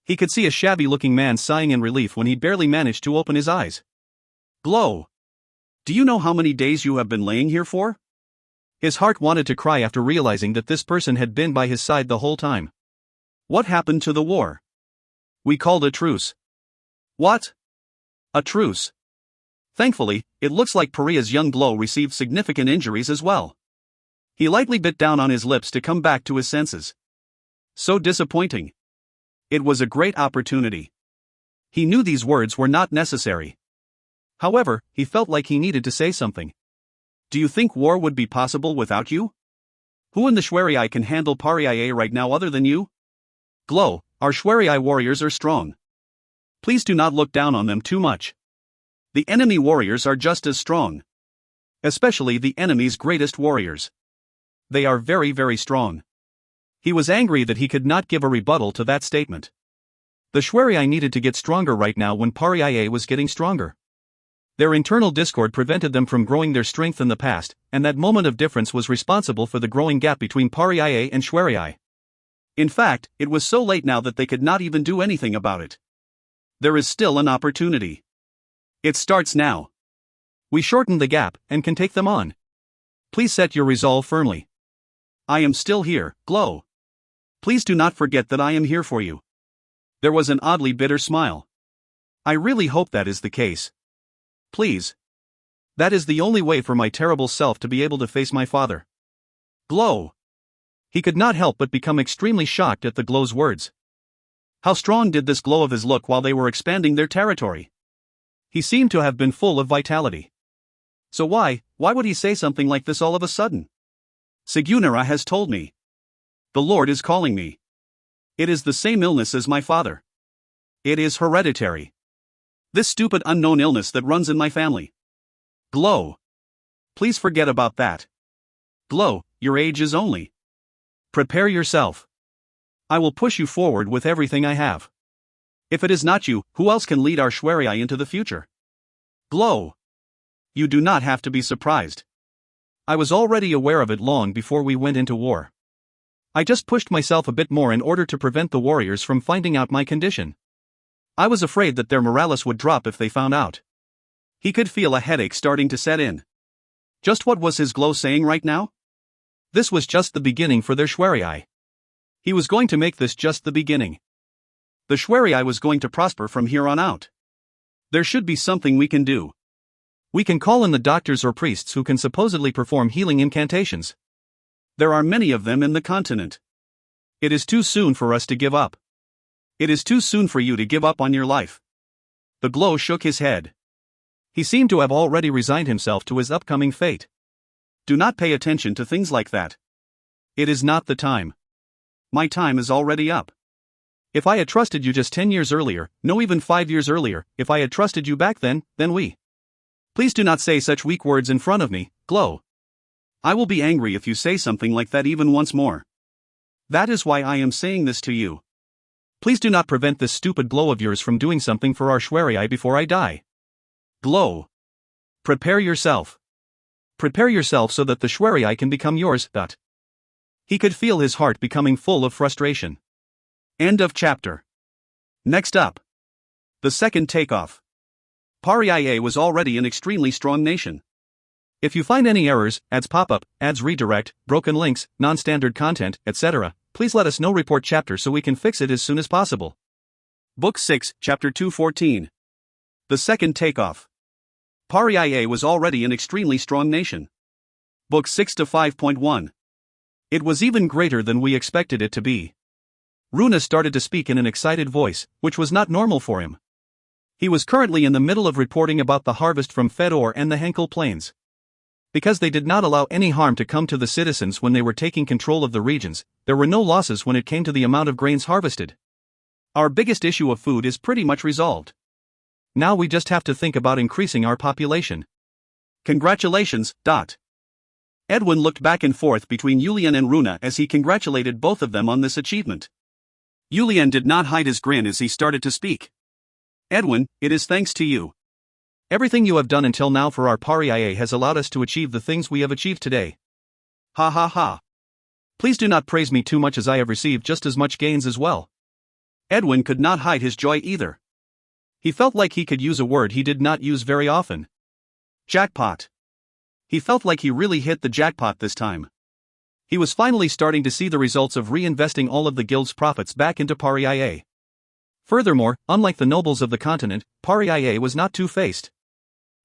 He could see a shabby-looking man sighing in relief when he barely managed to open his eyes. Glow. Do you know how many days you have been laying here for? His heart wanted to cry after realizing that this person had been by his side the whole time. What happened to the war? We called a truce. What? A truce. Thankfully, it looks like Pariah's young Glow received significant injuries as well. He lightly bit down on his lips to come back to his senses. So disappointing. It was a great opportunity. He knew these words were not necessary. However, he felt like he needed to say something. Do you think war would be possible without you? Who in the Shwerii can handle Pariah right now other than you? Glow, our Shwerii warriors are strong. Please do not look down on them too much. The enemy warriors are just as strong. Especially the enemy's greatest warriors. They are very, very strong. He was angry that he could not give a rebuttal to that statement. The Shwerii needed to get stronger right now when Pariah was getting stronger. Their internal discord prevented them from growing their strength in the past, and that moment of difference was responsible for the growing gap between Pariah and Shwerii. In fact, it was so late now that they could not even do anything about it. There is still an opportunity. It starts now. We shortened the gap and can take them on. Please set your resolve firmly. I am still here, Glow. Please do not forget that I am here for you. There was an oddly bitter smile. I really hope that is the case. Please. That is the only way for my terrible self to be able to face my father. Glow. He could not help but become extremely shocked at the Glow's words. How strong did this Glow of his look while they were expanding their territory? He seemed to have been full of vitality. So why would he say something like this all of a sudden? Sigunara has told me. The Lord is calling me. It is the same illness as my father. It is hereditary. This stupid unknown illness that runs in my family. Glow. Please forget about that. Glow, your age is only. Prepare yourself. I will push you forward with everything I have. If it is not you, who else can lead our Shwerii into the future? Glow. You do not have to be surprised. I was already aware of it long before we went into war. I just pushed myself a bit more in order to prevent the warriors from finding out my condition. I was afraid that their morales would drop if they found out. He could feel a headache starting to set in. Just what was his Glow saying right now? This was just the beginning for their Shwerii. He was going to make this just the beginning. The Shwerii was going to prosper from here on out. There should be something we can do. We can call in the doctors or priests who can supposedly perform healing incantations. There are many of them in the continent. It is too soon for us to give up. It is too soon for you to give up on your life. The Glow shook his head. He seemed to have already resigned himself to his upcoming fate. Do not pay attention to things like that. It is not the time. My time is already up. If I had trusted you just 10 years earlier, no even 5 years earlier, if I had trusted you back then we. Please do not say such weak words in front of me, Glow. I will be angry if you say something like that even once more. That is why I am saying this to you. Please do not prevent this stupid Glow of yours from doing something for our Schwerii before I die. Glow. Prepare yourself. Prepare yourself so that the Schwerii can become yours. He could feel his heart becoming full of frustration. End of chapter. Next up. The second takeoff. Paria was already an extremely strong nation. If you find any errors, ads pop up, ads redirect, broken links, non-standard content, etc., please let us know. Report chapter so we can fix it as soon as possible. Book 6, Chapter 214. The second takeoff. Paria was already an extremely strong nation. Book 6 to 5.1. It was even greater than we expected it to be. Runa started to speak in an excited voice, which was not normal for him. He was currently in the middle of reporting about the harvest from Fedor and the Henkel Plains. Because they did not allow any harm to come to the citizens when they were taking control of the regions, there were no losses when it came to the amount of grains harvested. Our biggest issue of food is pretty much resolved. Now we just have to think about increasing our population. Congratulations. Edwin looked back and forth between Julian and Runa as he congratulated both of them on this achievement. Julian did not hide his grin as he started to speak. Edwin, it is thanks to you. Everything you have done until now for our Paria has allowed us to achieve the things we have achieved today. Ha ha ha. Please do not praise me too much as I have received just as much gains as well. Edwin could not hide his joy either. He felt like he could use a word he did not use very often. Jackpot. He felt like he really hit the jackpot this time. He was finally starting to see the results of reinvesting all of the guild's profits back into Paria. Furthermore, unlike the nobles of the continent, Paria was not two-faced.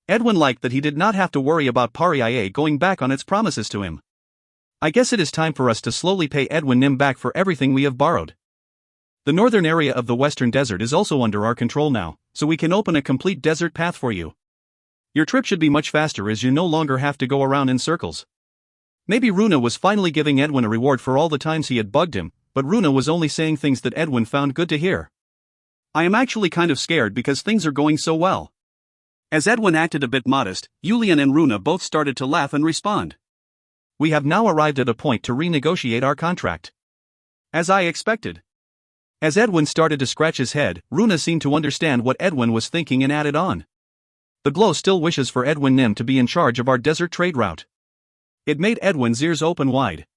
Edwin liked that he did not have to worry about Paria going back on its promises to him. I guess it is time for us to slowly pay Edwin Nim back for everything we have borrowed. The northern area of the western desert is also under our control now, so we can open a complete desert path for you. Your trip should be much faster as you no longer have to go around in circles. Maybe Runa was finally giving Edwin a reward for all the times he had bugged him, but Runa was only saying things that Edwin found good to hear. I am actually kind of scared because things are going so well. As Edwin acted a bit modest, Julian and Runa both started to laugh and respond. We have now arrived at a point to renegotiate our contract. As I expected. As Edwin started to scratch his head, Runa seemed to understand what Edwin was thinking and added on. The Glow still wishes for Edwin Nim to be in charge of our desert trade route. It made Edwin's ears open wide.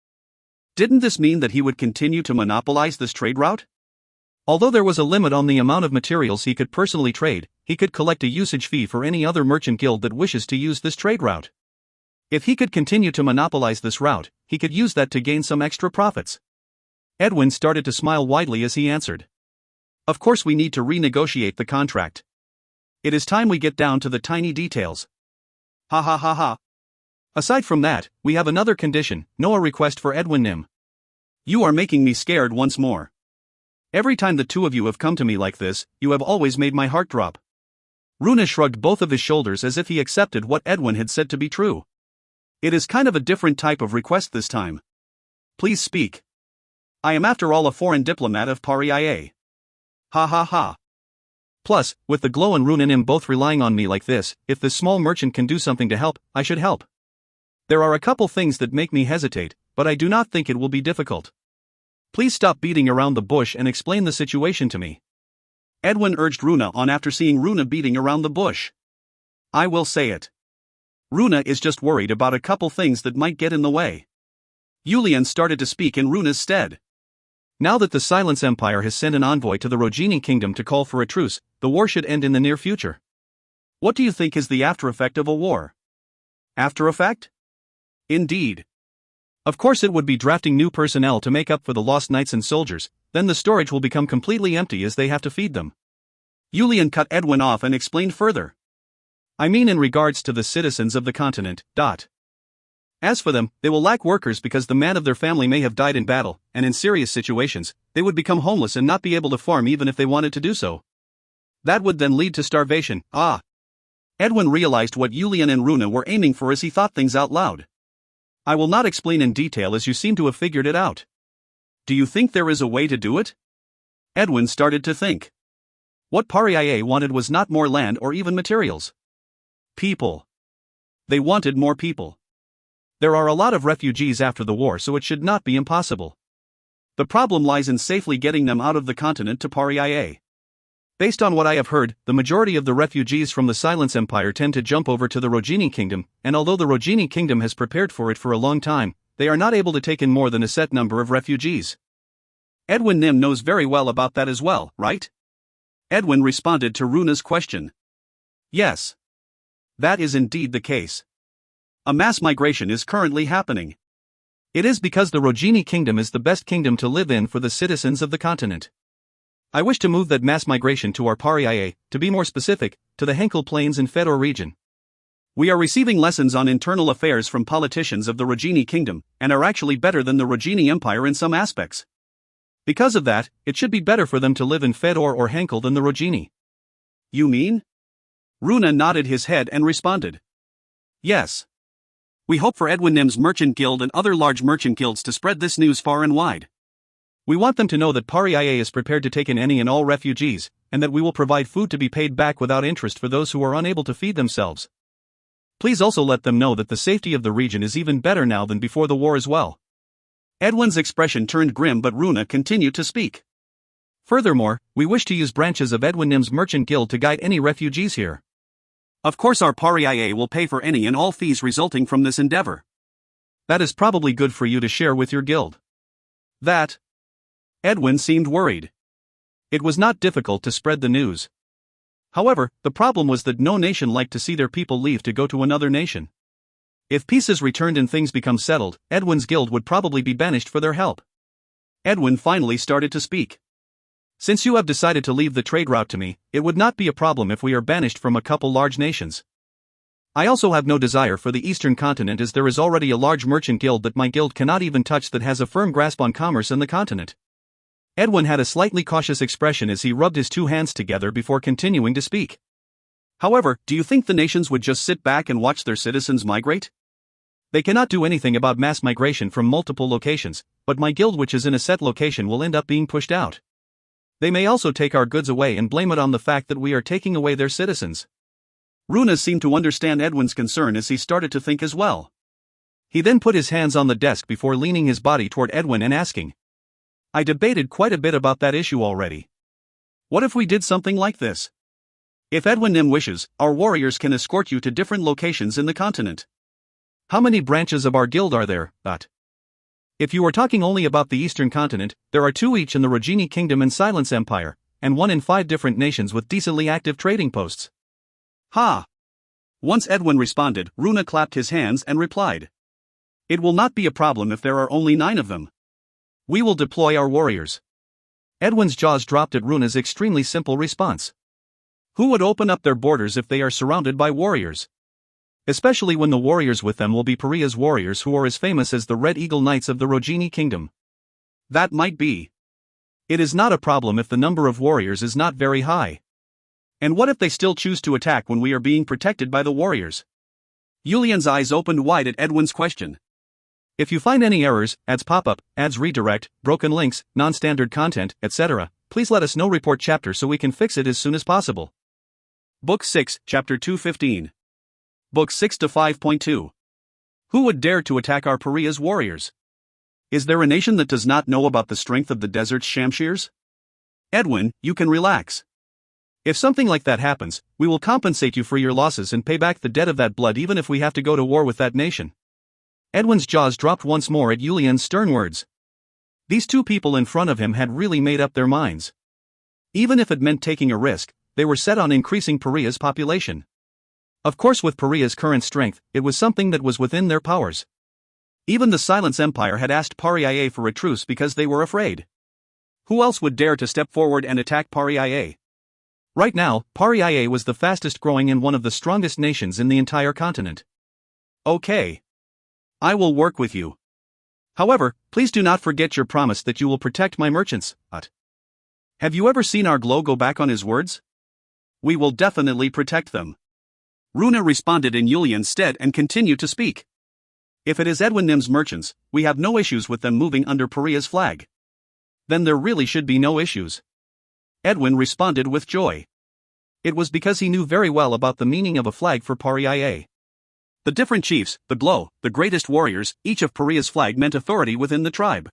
Didn't this mean that he would continue to monopolize this trade route? Although there was a limit on the amount of materials he could personally trade, he could collect a usage fee for any other merchant guild that wishes to use this trade route. If he could continue to monopolize this route, he could use that to gain some extra profits. Edwin started to smile widely as he answered. Of course we need to renegotiate the contract. It is time we get down to the tiny details. Ha ha ha ha. Aside from that, we have another condition, no request for Edwin Nim. You are making me scared once more. Every time the two of you have come to me like this, you have always made my heart drop. Runa shrugged both of his shoulders as if he accepted what Edwin had said to be true. It is kind of a different type of request this time. Please speak. I am after all a foreign diplomat of Paria. Ha ha ha. Plus, with the Glow and Runa Nim both relying on me like this, if this small merchant can do something to help, I should help. There are a couple things that make me hesitate, but I do not think it will be difficult. Please stop beating around the bush and explain the situation to me. Edwin urged Runa on after seeing Runa beating around the bush. I will say it. Runa is just worried about a couple things that might get in the way. Julian started to speak in Runa's stead. Now that the Silence Empire has sent an envoy to the Rogini Kingdom to call for a truce, the war should end in the near future. What do you think is the after effect of a war? After effect? Indeed. Of course it would be drafting new personnel to make up for the lost knights and soldiers, then the storage will become completely empty as they have to feed them. Julian cut Edwin off and explained further. I mean in regards to the citizens of the continent. As for them, they will lack workers because the man of their family may have died in battle, and in serious situations, they would become homeless and not be able to farm even if they wanted to do so. That would then lead to starvation. Edwin realized what Julian and Runa were aiming for as he thought things out loud. I will not explain in detail as you seem to have figured it out. Do you think there is a way to do it? Edwin started to think. What Pariah wanted was not more land or even materials. People. They wanted more people. There are a lot of refugees after the war, so it should not be impossible. The problem lies in safely getting them out of the continent to Pariah. Based on what I have heard, the majority of the refugees from the Silence Empire tend to jump over to the Rogini Kingdom, and although the Rogini Kingdom has prepared for it for a long time, they are not able to take in more than a set number of refugees. Edwin Nim knows very well about that as well, right? Edwin responded to Runa's question. Yes. That is indeed the case. A mass migration is currently happening. It is because the Rogini Kingdom is the best kingdom to live in for the citizens of the continent. I wish to move that mass migration to our Pariah, to be more specific, to the Henkel Plains and Fedor region. We are receiving lessons on internal affairs from politicians of the Rogini Kingdom, and are actually better than the Rogini Empire in some aspects. Because of that, it should be better for them to live in Fedor or Henkel than the Rogini. You mean? Runa nodded his head and responded. Yes. We hope for Edwin Nim's merchant guild and other large merchant guilds to spread this news far and wide. We want them to know that Pariah is prepared to take in any and all refugees, and that we will provide food to be paid back without interest for those who are unable to feed themselves. Please also let them know that the safety of the region is even better now than before the war as well. Edwin's expression turned grim, but Runa continued to speak. Furthermore, we wish to use branches of Edwin Nim's merchant guild to guide any refugees here. Of course our Pariah will pay for any and all fees resulting from this endeavor. That is probably good for you to share with your guild. That. Edwin seemed worried. It was not difficult to spread the news. However, the problem was that no nation liked to see their people leave to go to another nation. If peace is returned and things become settled, Edwin's guild would probably be banished for their help. Edwin finally started to speak. Since you have decided to leave the trade route to me, it would not be a problem if we are banished from a couple large nations. I also have no desire for the Eastern continent, as there is already a large merchant guild that my guild cannot even touch that has a firm grasp on commerce in the continent. Edwin had a slightly cautious expression as he rubbed his two hands together before continuing to speak. However, do you think the nations would just sit back and watch their citizens migrate? They cannot do anything about mass migration from multiple locations, but my guild, which is in a set location, will end up being pushed out. They may also take our goods away and blame it on the fact that we are taking away their citizens. Runa seemed to understand Edwin's concern as he started to think as well. He then put his hands on the desk before leaning his body toward Edwin and asking, I debated quite a bit about that issue already. What if we did something like this? If Edwin Nim wishes, our warriors can escort you to different locations in the continent. How many branches of our guild are there, But? If you are talking only about the Eastern continent, there are 2 each in the Rogini Kingdom and Silence Empire, and 1 in 5 different nations with decently active trading posts. Ha! Once Edwin responded, Runa clapped his hands and replied. It will not be a problem if there are only 9 of them. We will deploy our warriors. Edwin's jaws dropped at Runa's extremely simple response. Who would open up their borders if they are surrounded by warriors? Especially when the warriors with them will be Pariah's warriors, who are as famous as the Red Eagle Knights of the Rogini Kingdom. That might be. It is not a problem if the number of warriors is not very high. And what if they still choose to attack when we are being protected by the warriors? Yulian's eyes opened wide at Edwin's question. If you find any errors, ads pop up, ads redirect, broken links, non-standard content, etc., please let us know. Report chapter so we can fix it as soon as possible. Book 6, Chapter 215. Book 6 to 5.2. Who would dare to attack our Pariah's warriors? Is there a nation that does not know about the strength of the desert's Shamshirs? Edwin, you can relax. If something like that happens, we will compensate you for your losses and pay back the debt of that blood, even if we have to go to war with that nation. Edwin's jaws dropped once more at Yulian's stern words. These 2 people in front of him had really made up their minds. Even if it meant taking a risk, they were set on increasing Pariah's population. Of course, with Pariah's current strength, it was something that was within their powers. Even the Silence Empire had asked Pariah for a truce because they were afraid. Who else would dare to step forward and attack Pariah? Right now, Pariah was the fastest growing and one of the strongest nations in the entire continent. Okay. I will work with you. However, please do not forget your promise that you will protect my merchants. Have you ever seen our glow go back on his words? We will definitely protect them. Runa responded in Yulian's stead and continued to speak. If it is Edwin Nim's merchants, we have no issues with them moving under Pariah's flag. Then there really should be no issues. Edwin responded with joy. It was because he knew very well about the meaning of a flag for Pariah. The different chiefs, the Glow, the greatest warriors, each of Pariah's flag meant authority within the tribe.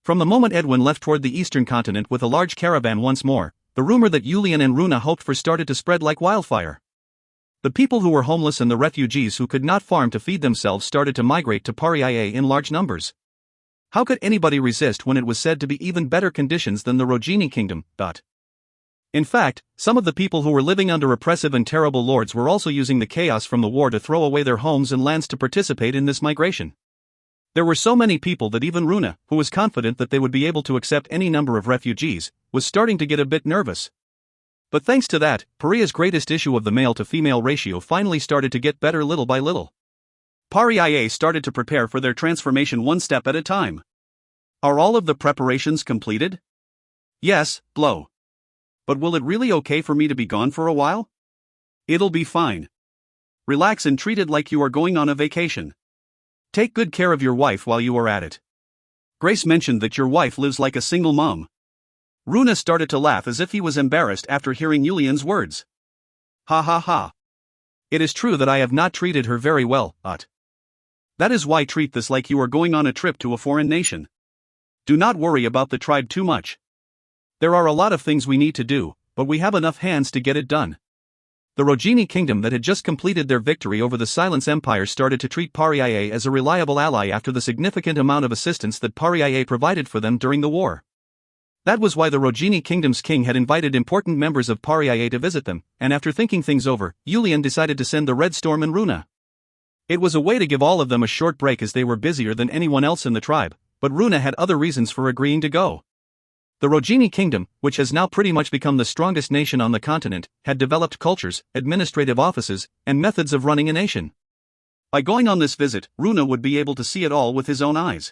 From the moment Edwin left toward the eastern continent with a large caravan once more, the rumor that Julian and Runa hoped for started to spread like wildfire. The people who were homeless and the refugees who could not farm to feed themselves started to migrate to Pariah in large numbers. How could anybody resist when it was said to be even better conditions than the Rogini kingdom? In fact, some of the people who were living under oppressive and terrible lords were also using the chaos from the war to throw away their homes and lands to participate in this migration. There were so many people that even Runa, who was confident that they would be able to accept any number of refugees, was starting to get a bit nervous. But thanks to that, Pariah's greatest issue of the male-to-female ratio finally started to get better little by little. Pariah started to prepare for their transformation one step at a time. Are all of the preparations completed? Yes, Glow. But will it really okay for me to be gone for a while? It'll be fine. Relax and treat it like you are going on a vacation. Take good care of your wife while you are at it. Grace mentioned that your wife lives like a single mom. Runa started to laugh as if he was embarrassed after hearing Julian's words. Ha ha ha. It is true that I have not treated her very well, That is why treat this like you are going on a trip to a foreign nation. Do not worry about the tribe too much. There are a lot of things we need to do, but we have enough hands to get it done. The Rogini kingdom that had just completed their victory over the Silence Empire started to treat Pariah as a reliable ally after the significant amount of assistance that Pariah provided for them during the war. That was why the Rogini kingdom's king had invited important members of Pariah to visit them, and after thinking things over, Julian decided to send the Red Storm and Runa. It was a way to give all of them a short break as they were busier than anyone else in the tribe, but Runa had other reasons for agreeing to go. The Rogini kingdom, which has now pretty much become the strongest nation on the continent, had developed cultures, administrative offices, and methods of running a nation. By going on this visit, Runa would be able to see it all with his own eyes.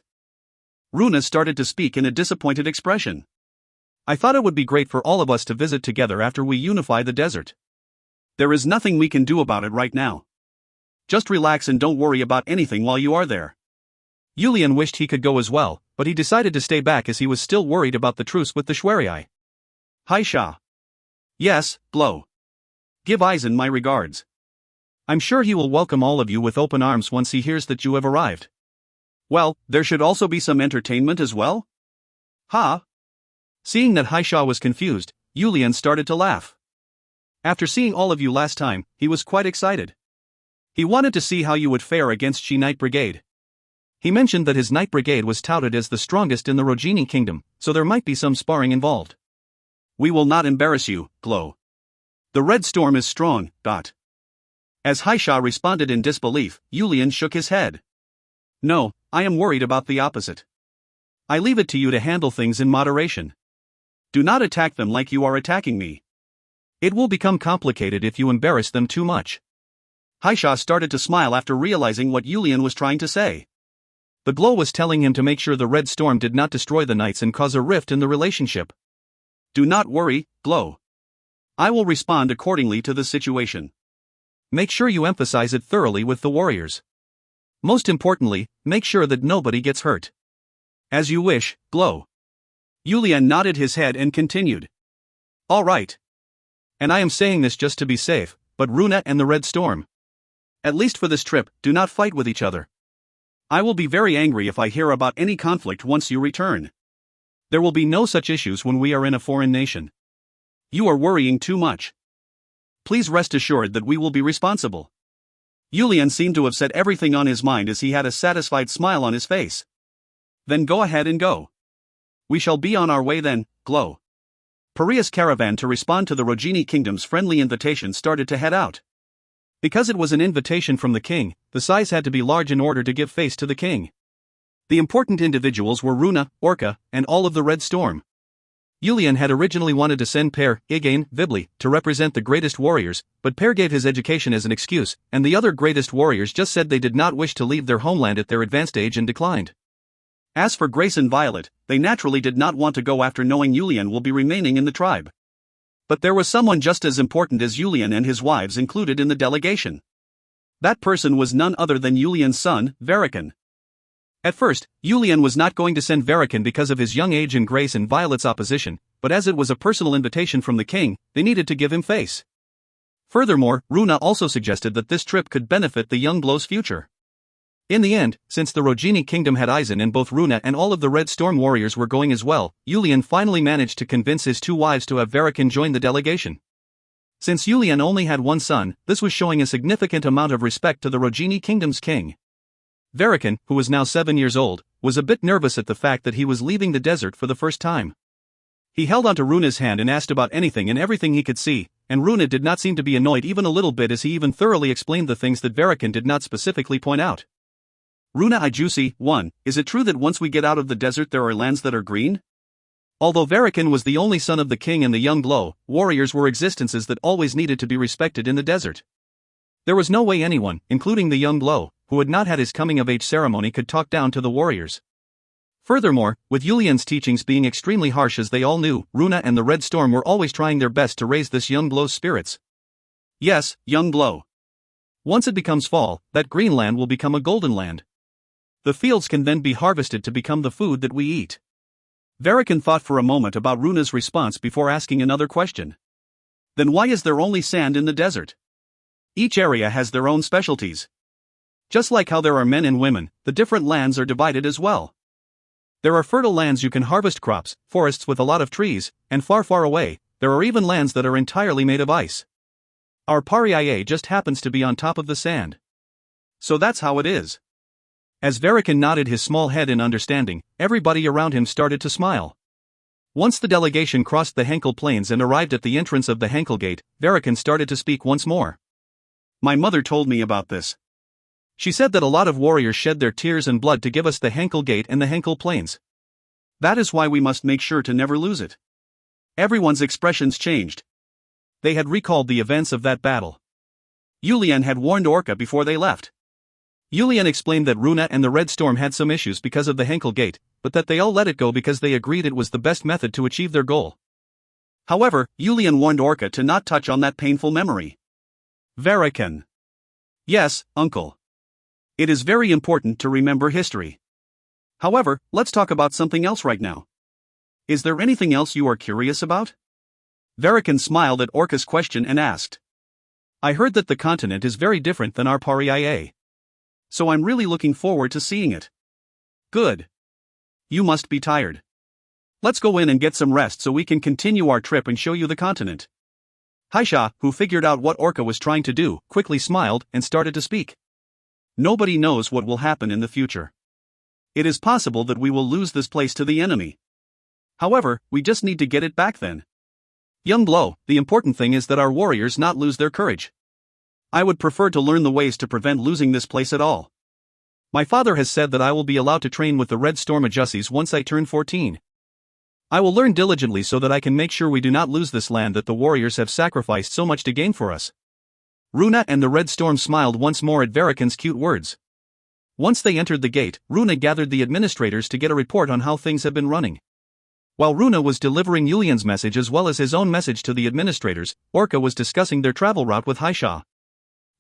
Runa started to speak in a disappointed expression. I thought it would be great for all of us to visit together after we unify the desert. There is nothing we can do about it right now. Just relax and don't worry about anything while you are there. Julian wished he could go as well, but he decided to stay back as he was still worried about the truce with the Shwerii. Hi Shah. Yes, Glow. Give Eisen my regards. I'm sure he will welcome all of you with open arms once he hears that you have arrived. Well, there should also be some entertainment as well? Ha! Seeing that Haisha was confused, Julian started to laugh. After seeing all of you last time, he was quite excited. He wanted to see how you would fare against Shi Knight Brigade. He mentioned that his Knight Brigade was touted as the strongest in the Rogini kingdom, so there might be some sparring involved. We will not embarrass you, Glow. The Red Storm is strong, As Haisha responded in disbelief, Julian shook his head. No, I am worried about the opposite. I leave it to you to handle things in moderation. Do not attack them like you are attacking me. It will become complicated if you embarrass them too much. Haisha started to smile after realizing what Julian was trying to say. The Glow was telling him to make sure the Red Storm did not destroy the Knights and cause a rift in the relationship. Do not worry, Glow. I will respond accordingly to the situation. Make sure you emphasize it thoroughly with the warriors. Most importantly, make sure that nobody gets hurt. As you wish, Glow. Julian nodded his head and continued. All right. And I am saying this just to be safe, but Runa and the Red Storm. At least for this trip, do not fight with each other. I will be very angry if I hear about any conflict once you return. There will be no such issues when we are in a foreign nation. You are worrying too much. Please rest assured that we will be responsible. Julian seemed to have said everything on his mind as he had a satisfied smile on his face. Then go ahead and go. We shall be on our way then, Glow. Pariah's caravan to respond to the Rogini kingdom's friendly invitation started to head out. Because it was an invitation from the king, the size had to be large in order to give face to the king. The important individuals were Runa, Orca, and all of the Red Storm. Julian had originally wanted to send Per, Igain, Vibli, to represent the greatest warriors, but Per gave his education as an excuse, and the other greatest warriors just said they did not wish to leave their homeland at their advanced age and declined. As for Grace and Violet, they naturally did not want to go after knowing Julian will be remaining in the tribe. But there was someone just as important as Julian and his wives included in the delegation. That person was none other than Yulian's son, Verikan. At first, Yulian was not going to send Verikan because of his young age and grace and Violet's opposition, but as it was a personal invitation from the king, they needed to give him face. Furthermore, Runa also suggested that this trip could benefit the young Blow's future. In the end, since the Rogini kingdom had Aizen and both Runa and all of the Red Storm warriors were going as well, Yulian finally managed to convince his two wives to have Verikan join the delegation. Since Yulian only had one son, this was showing a significant amount of respect to the Rogini kingdom's king. Verikan, who was now 7 years old, was a bit nervous at the fact that he was leaving the desert for the first time. He held onto Runa's hand and asked about anything and everything he could see, and Runa did not seem to be annoyed even a little bit as he even thoroughly explained the things that Verikan did not specifically point out. Runa Ijusi, 1. Is it true that once we get out of the desert there are lands that are green? Although Verikan was the only son of the king and the young Blow, warriors were existences that always needed to be respected in the desert. There was no way anyone, including the young Blow, who had not had his coming-of-age ceremony could talk down to the warriors. Furthermore, with Yulian's teachings being extremely harsh as they all knew, Runa and the Red Storm were always trying their best to raise this young Blow's spirits. Yes, young Blow. Once it becomes fall, that green land will become a golden land. The fields can then be harvested to become the food that we eat. Verikan thought for a moment about Runa's response before asking another question. Then why is there only sand in the desert? Each area has their own specialties. Just like how there are men and women, the different lands are divided as well. There are fertile lands you can harvest crops, forests with a lot of trees, and far far away, there are even lands that are entirely made of ice. Our Paria just happens to be on top of the sand. So that's how it is. As Verikan nodded his small head in understanding, everybody around him started to smile. Once the delegation crossed the Henkel Plains and arrived at the entrance of the Henkel Gate, Verikan started to speak once more. My mother told me about this. She said that a lot of warriors shed their tears and blood to give us the Henkel Gate and the Henkel Plains. That is why we must make sure to never lose it. Everyone's expressions changed. They had recalled the events of that battle. Yulian had warned Orca before they left. Yulian explained that Runa and the Red Storm had some issues because of the Henkel Gate, but that they all let it go because they agreed it was the best method to achieve their goal. However, Yulian warned Orca to not touch on that painful memory. Verikan. Yes, uncle. It is very important to remember history. However, let's talk about something else right now. Is there anything else you are curious about? Verikan smiled at Orca's question and asked. I heard that the continent is very different than our Paria. So I'm really looking forward to seeing it. Good. You must be tired. Let's go in and get some rest so we can continue our trip and show you the continent. Haisha, who figured out what Orca was trying to do, quickly smiled and started to speak. Nobody knows what will happen in the future. It is possible that we will lose this place to the enemy. However, we just need to get it back then. Young Blow, the important thing is that our warriors not lose their courage. I would prefer to learn the ways to prevent losing this place at all. My father has said that I will be allowed to train with the Red Storm Ajusis once I turn 14. I will learn diligently so that I can make sure we do not lose this land that the warriors have sacrificed so much to gain for us. Runa and the Red Storm smiled once more at Verikan's cute words. Once they entered the gate, Runa gathered the administrators to get a report on how things have been running. While Runa was delivering Yulian's message as well as his own message to the administrators, Orca was discussing their travel route with Haisha.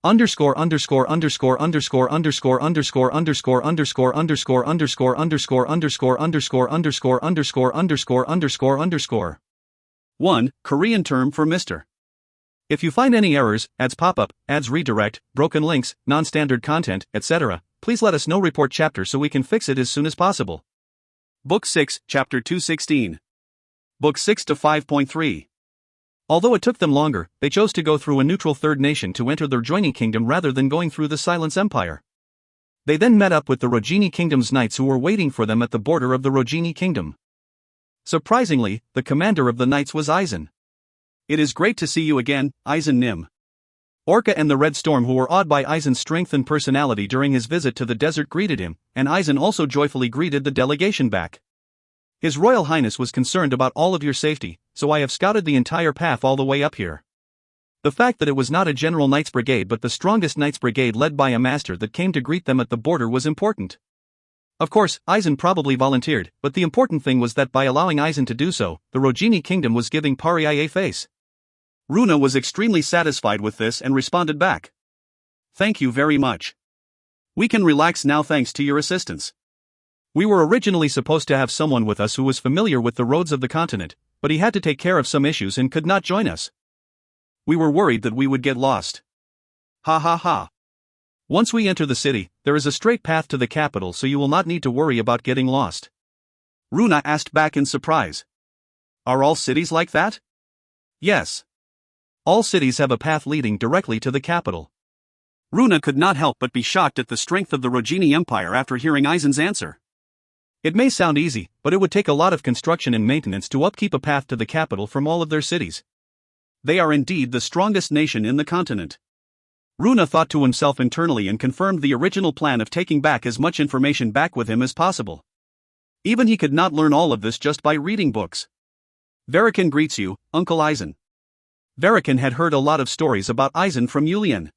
Underscore underscore underscore underscore underscore underscore underscore underscore underscore underscore underscore underscore underscore underscore underscore underscore underscore underscore. 1. Korean term for Mr. If you find any errors, ads pop up, ads redirect, broken links, non-standard content, etc., please let us know. Report chapter so we can fix it as soon as possible. Book 6, Chapter 216. Book 6 to 5.3. Although it took them longer, they chose to go through a neutral third nation to enter the Rogini kingdom rather than going through the Silence Empire. They then met up with the Rogini kingdom's knights who were waiting for them at the border of the Rogini kingdom. Surprisingly, the commander of the knights was Aizen. It is great to see you again, Aizen Nim. Orca and the Red Storm, who were awed by Aizen's strength and personality during his visit to the desert, greeted him, and Aizen also joyfully greeted the delegation back. His Royal Highness was concerned about all of your safety, so I have scouted the entire path all the way up here. The fact that it was not a general knights brigade but the strongest knights brigade led by a master that came to greet them at the border was important. Of course, Aizen probably volunteered, but the important thing was that by allowing Aizen to do so, the Rogini kingdom was giving Paria face. Runa was extremely satisfied with this and responded back. Thank you very much. We can relax now thanks to your assistance. We were originally supposed to have someone with us who was familiar with the roads of the continent, but he had to take care of some issues and could not join us. We were worried that we would get lost. Ha ha ha. Once we enter the city, there is a straight path to the capital, so you will not need to worry about getting lost. Runa asked back in surprise. Are all cities like that? Yes. All cities have a path leading directly to the capital. Runa could not help but be shocked at the strength of the Rogini Empire after hearing Aizen's answer. It may sound easy, but it would take a lot of construction and maintenance to upkeep a path to the capital from all of their cities. They are indeed the strongest nation in the continent. Runa thought to himself internally and confirmed the original plan of taking back as much information back with him as possible. Even he could not learn all of this just by reading books. Verikan greets you, Uncle Aizen. Verikan had heard a lot of stories about Aizen from Yulian.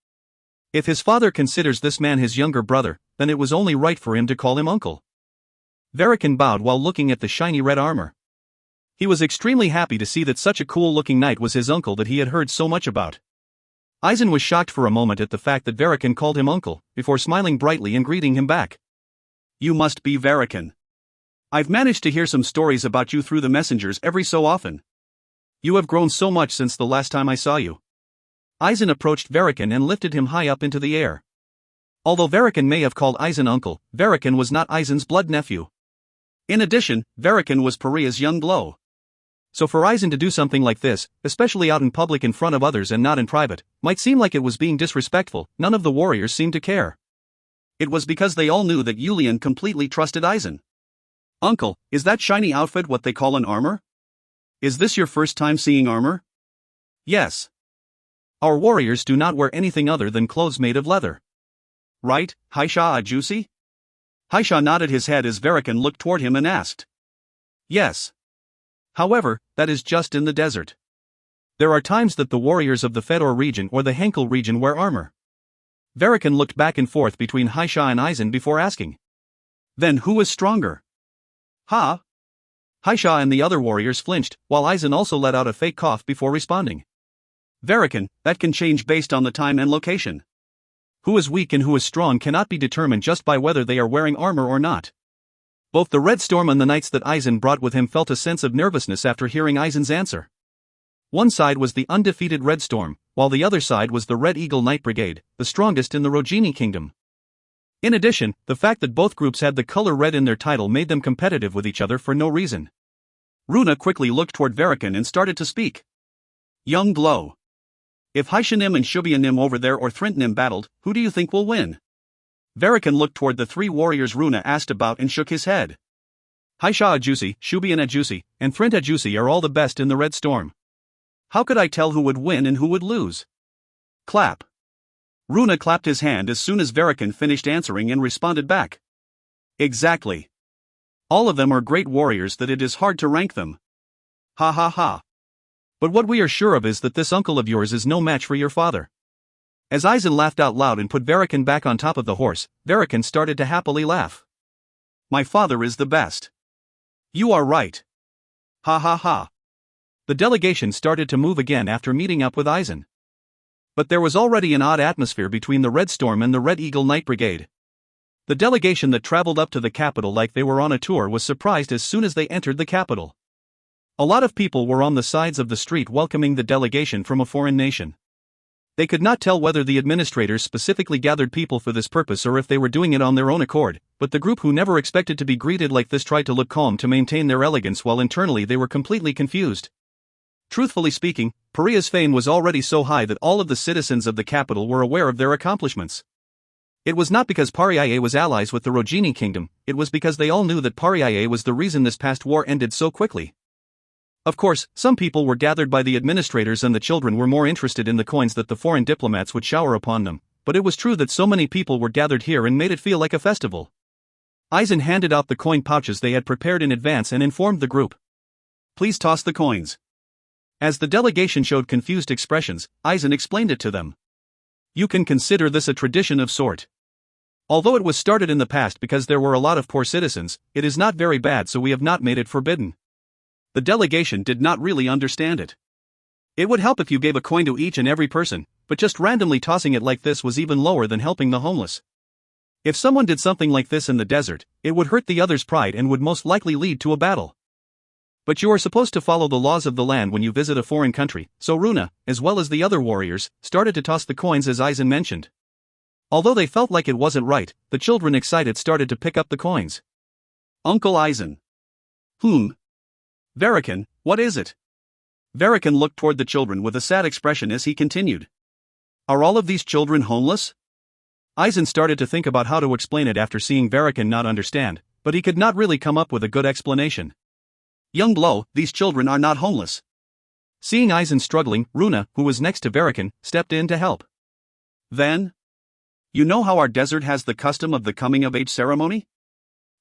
If his father considers this man his younger brother, then it was only right for him to call him uncle. Verikan bowed while looking at the shiny red armor. He was extremely happy to see that such a cool-looking knight was his uncle that he had heard so much about. Aizen was shocked for a moment at the fact that Verikan called him uncle, before smiling brightly and greeting him back. You must be Verikan. I've managed to hear some stories about you through the messengers every so often. You have grown so much since the last time I saw you. Aizen approached Verikan and lifted him high up into the air. Although Verikan may have called Aizen uncle, Verikan was not Aizen's blood nephew. In addition, Verikan was Pariah's young glow. So for Aizen to do something like this, especially out in public in front of others and not in private, might seem like it was being disrespectful. None of the warriors seemed to care. It was because they all knew that Yulian completely trusted Aizen. Uncle, is that shiny outfit what they call an armor? Is this your first time seeing armor? Yes. Our warriors do not wear anything other than clothes made of leather. Right, Haisha Ajusi? Haisha nodded his head as Verikan looked toward him and asked. Yes. However, that is just in the desert. There are times that the warriors of the Fedor region or the Henkel region wear armor. Verikan looked back and forth between Haisha and Aizen before asking. Then who is stronger? Ha? Haisha and the other warriors flinched, while Aizen also let out a fake cough before responding. Verikan, that can change based on the time and location. Who is weak and who is strong cannot be determined just by whether they are wearing armor or not. Both the Red Storm and the knights that Aizen brought with him felt a sense of nervousness after hearing Aizen's answer. One side was the undefeated Red Storm, while the other side was the Red Eagle Knight Brigade, the strongest in the Rogini Kingdom. In addition, the fact that both groups had the color red in their title made them competitive with each other for no reason. Runa quickly looked toward Verikan and started to speak. Young Glow. If Haishanim and Shubianim over there or Thrintnim battled, who do you think will win? Verikan looked toward the three warriors Runa asked about and shook his head. Haisha Ajusi, Shubian Ajusi, and Thrint Ajusi are all the best in the Red Storm. How could I tell who would win and who would lose? Clap. Runa clapped his hand as soon as Verikan finished answering and responded back. Exactly. All of them are great warriors that it is hard to rank them. Ha ha ha. But what we are sure of is that this uncle of yours is no match for your father. As Aizen laughed out loud and put Verikan back on top of the horse, Verikan started to happily laugh. My father is the best. You are right. Ha ha ha. The delegation started to move again after meeting up with Aizen. But there was already an odd atmosphere between the Red Storm and the Red Eagle Knight Brigade. The delegation that traveled up to the capital like they were on a tour was surprised as soon as they entered the capital. A lot of people were on the sides of the street welcoming the delegation from a foreign nation. They could not tell whether the administrators specifically gathered people for this purpose or if they were doing it on their own accord, but the group who never expected to be greeted like this tried to look calm to maintain their elegance while internally they were completely confused. Truthfully speaking, Pariah's fame was already so high that all of the citizens of the capital were aware of their accomplishments. It was not because Pariah was allies with the Rogini Kingdom, it was because they all knew that Pariah was the reason this past war ended so quickly. Of course, some people were gathered by the administrators and the children were more interested in the coins that the foreign diplomats would shower upon them, but it was true that so many people were gathered here and made it feel like a festival. Aizen handed out the coin pouches they had prepared in advance and informed the group. Please toss the coins. As the delegation showed confused expressions, Aizen explained it to them. You can consider this a tradition of sort. Although it was started in the past because there were a lot of poor citizens, it is not very bad, so we have not made it forbidden. The delegation did not really understand it. It would help if you gave a coin to each and every person, but just randomly tossing it like this was even lower than helping the homeless. If someone did something like this in the desert, it would hurt the other's pride and would most likely lead to a battle. But you are supposed to follow the laws of the land when you visit a foreign country, so Runa, as well as the other warriors, started to toss the coins as Aizen mentioned. Although they felt like it wasn't right, the children excited started to pick up the coins. Uncle Aizen. Verikan, what is it? Verikan looked toward the children with a sad expression as he continued. Are all of these children homeless? Aizen started to think about how to explain it after seeing Verikan not understand, but he could not really come up with a good explanation. Young blow, these children are not homeless. Seeing Aizen struggling, Runa, who was next to Verikan, stepped in to help. Then? You know how our desert has the custom of the coming-of-age ceremony?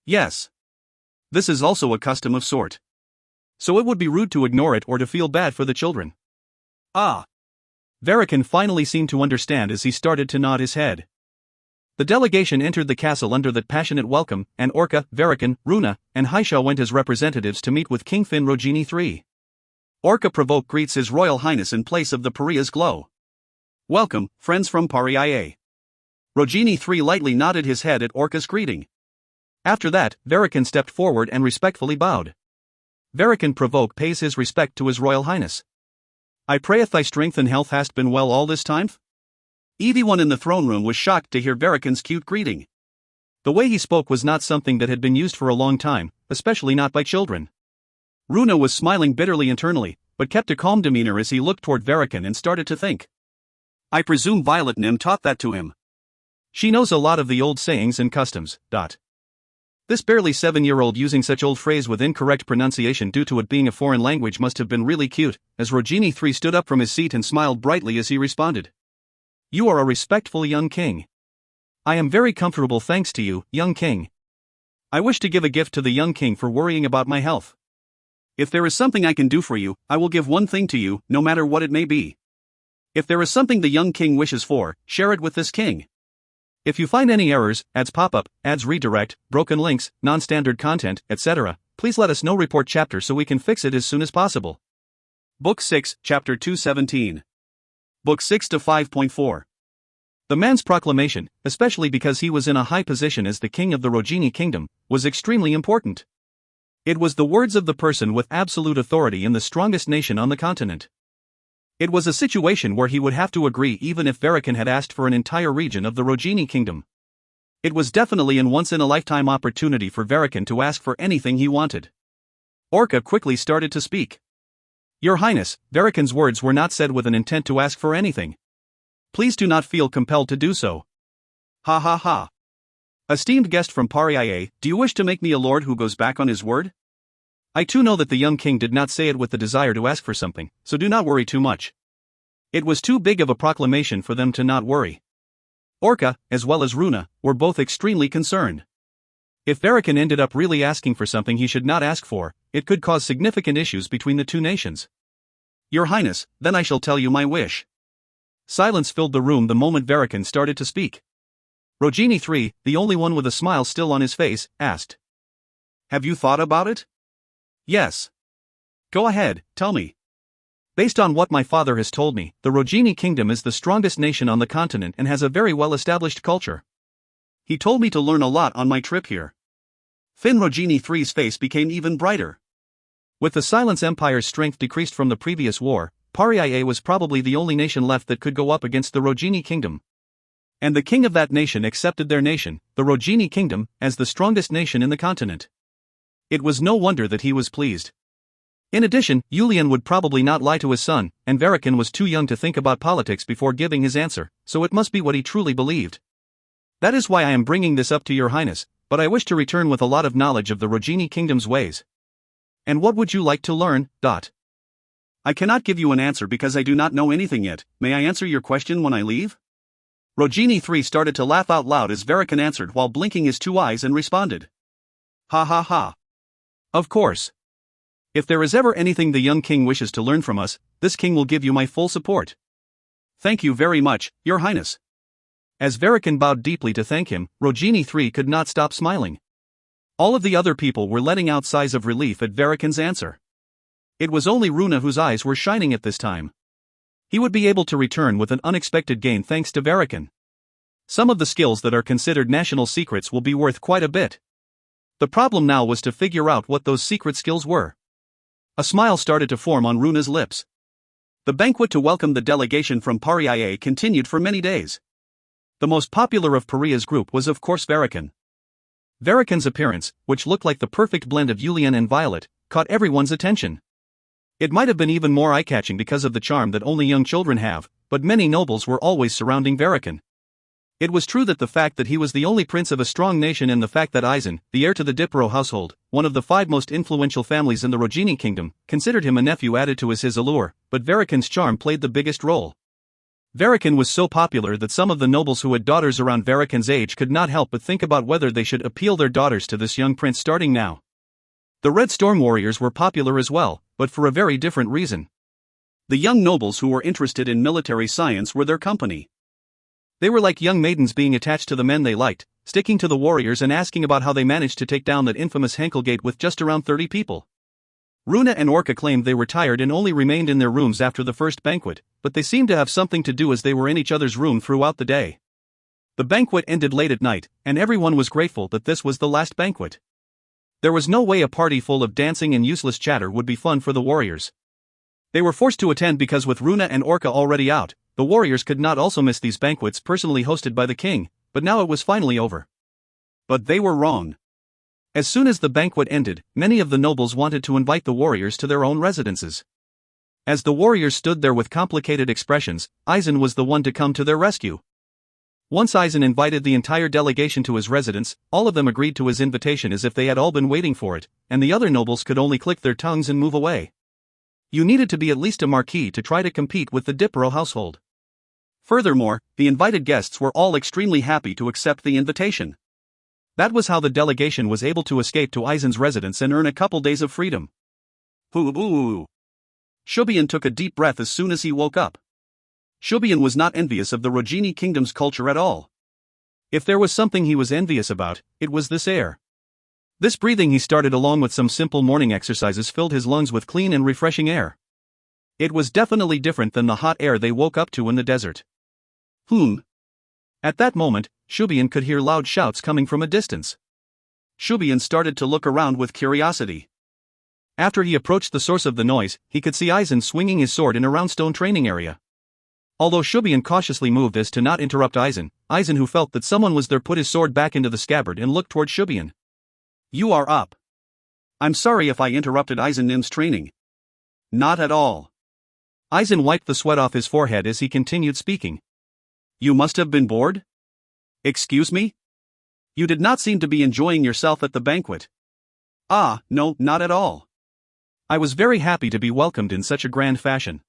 Yes. This is also a custom of sort. So it would be rude to ignore it or to feel bad for the children. Ah. Verikan finally seemed to understand as he started to nod his head. The delegation entered the castle under that passionate welcome, and Orca, Verikan, Runa, and Haisha went as representatives to meet with King Fin Rogini III. Orca Provoke greets His Royal Highness in place of the Pariah's glow. Welcome, friends from Pariah. Rogini III lightly nodded his head at Orca's greeting. After that, Verikan stepped forward and respectfully bowed. Verikan Provoke pays his respect to His Royal Highness. I prayeth thy strength and health hast been well all this time? Everyone in the throne room was shocked to hear Verikan's cute greeting. The way he spoke was not something that had been used for a long time, especially not by children. Runa was smiling bitterly internally, but kept a calm demeanor as he looked toward Verikan and started to think. I presume Violet Nim taught that to him. She knows a lot of the old sayings and customs. This barely 7-year-old using such old phrase with incorrect pronunciation due to it being a foreign language must have been really cute, as Rogini III stood up from his seat and smiled brightly as he responded. You are a respectful young king. I am very comfortable thanks to you, young king. I wish to give a gift to the young king for worrying about my health. If there is something I can do for you, I will give one thing to you, no matter what it may be. If there is something the young king wishes for, share it with this king. If you find any errors, ads pop-up, ads redirect, broken links, non-standard content, etc., please let us know. Report chapter so we can fix it as soon as possible. Book 6, Chapter 217. Book 6 to 5.4. The man's proclamation, especially because he was in a high position as the king of the Rogini kingdom, was extremely important. It was the words of the person with absolute authority in the strongest nation on the continent. It was a situation where he would have to agree even if Verikan had asked for an entire region of the Rogini kingdom. It was definitely an once-in-a-lifetime opportunity for Verikan to ask for anything he wanted. Orca quickly started to speak. Your Highness, Verikan's words were not said with an intent to ask for anything. Please do not feel compelled to do so. Ha ha ha. Esteemed guest from Pariah, do you wish to make me a lord who goes back on his word? I too know that the young king did not say it with the desire to ask for something, so do not worry too much. It was too big of a proclamation for them to not worry. Orca, as well as Runa, were both extremely concerned. If Verikan ended up really asking for something he should not ask for, it could cause significant issues between the two nations. Your Highness, then I shall tell you my wish. Silence filled the room the moment Verikan started to speak. Rogini III, the only one with a smile still on his face, asked. Have you thought about it? Yes. Go ahead, tell me. Based on what my father has told me, the Rogini kingdom is the strongest nation on the continent and has a very well-established culture. He told me to learn a lot on my trip here. Fin Rogini III's face became even brighter. With the Silence Empire's strength decreased from the previous war, Pariah was probably the only nation left that could go up against the Rogini kingdom. And the king of that nation accepted their nation, the Rogini kingdom, as the strongest nation in the continent. It was no wonder that he was pleased. In addition, Yulian would probably not lie to his son, and Verikan was too young to think about politics before giving his answer, so it must be what he truly believed. That is why I am bringing this up to your Highness, but I wish to return with a lot of knowledge of the Rogini kingdom's ways. And what would you like to learn? I cannot give you an answer because I do not know anything yet. May I answer your question when I leave? Rogini III started to laugh out loud as Verikan answered while blinking his two eyes and responded. Ha ha ha. Of course. If there is ever anything the young king wishes to learn from us, this king will give you my full support. Thank you very much, your Highness. As Verikan bowed deeply to thank him, Rogini III could not stop smiling. All of the other people were letting out sighs of relief at Verikan's answer. It was only Runa whose eyes were shining at this time. He would be able to return with an unexpected gain thanks to Verikan. Some of the skills that are considered national secrets will be worth quite a bit. The problem now was to figure out what those secret skills were. A smile started to form on Runa's lips. The banquet to welcome the delegation from Paria continued for many days. The most popular of Paria's group was of course Verikan. Verikan's appearance, which looked like the perfect blend of Yulian and Violet, caught everyone's attention. It might have been even more eye-catching because of the charm that only young children have, but many nobles were always surrounding Verikan. It was true that the fact that he was the only prince of a strong nation and the fact that Aizen, the heir to the Dipro household, one of the 5 most influential families in the Rogini kingdom, considered him a nephew added to his allure, but Verikan's charm played the biggest role. Verikan was so popular that some of the nobles who had daughters around Verikan's age could not help but think about whether they should appeal their daughters to this young prince starting now. The Red Storm warriors were popular as well, but for a very different reason. The young nobles who were interested in military science were their company. They were like young maidens being attached to the men they liked, sticking to the warriors and asking about how they managed to take down that infamous Henkelgate with just around 30 people. Runa and Orca claimed they were tired and only remained in their rooms after the first banquet, but they seemed to have something to do as they were in each other's room throughout the day. The banquet ended late at night, and everyone was grateful that this was the last banquet. There was no way a party full of dancing and useless chatter would be fun for the warriors. They were forced to attend because with Runa and Orca already out, the warriors could not also miss these banquets personally hosted by the king, but now it was finally over. But they were wrong. As soon as the banquet ended, many of the nobles wanted to invite the warriors to their own residences. As the warriors stood there with complicated expressions, Aizen was the one to come to their rescue. Once Aizen invited the entire delegation to his residence, all of them agreed to his invitation as if they had all been waiting for it, and the other nobles could only click their tongues and move away. You needed to be at least a marquis to try to compete with the Dipro household. Furthermore, the invited guests were all extremely happy to accept the invitation. That was how the delegation was able to escape to Aizen's residence and earn a couple days of freedom. Hoo-hoo-hoo. Shubian took a deep breath as soon as he woke up. Shubian was not envious of the Rogini kingdom's culture at all. If there was something he was envious about, it was this air. This breathing he started along with some simple morning exercises filled his lungs with clean and refreshing air. It was definitely different than the hot air they woke up to in the desert. At that moment, Shubian could hear loud shouts coming from a distance. Shubian started to look around with curiosity. After he approached the source of the noise, he could see Aizen swinging his sword in a roundstone training area. Although Shubian cautiously moved as to not interrupt Aizen, who felt that someone was there put his sword back into the scabbard and looked toward Shubian. You are up. I'm sorry if I interrupted Aizen-nim's training. Not at all. Aizen wiped the sweat off his forehead as he continued speaking. You must have been bored? Excuse me? You did not seem to be enjoying yourself at the banquet. No, not at all. I was very happy to be welcomed in such a grand fashion.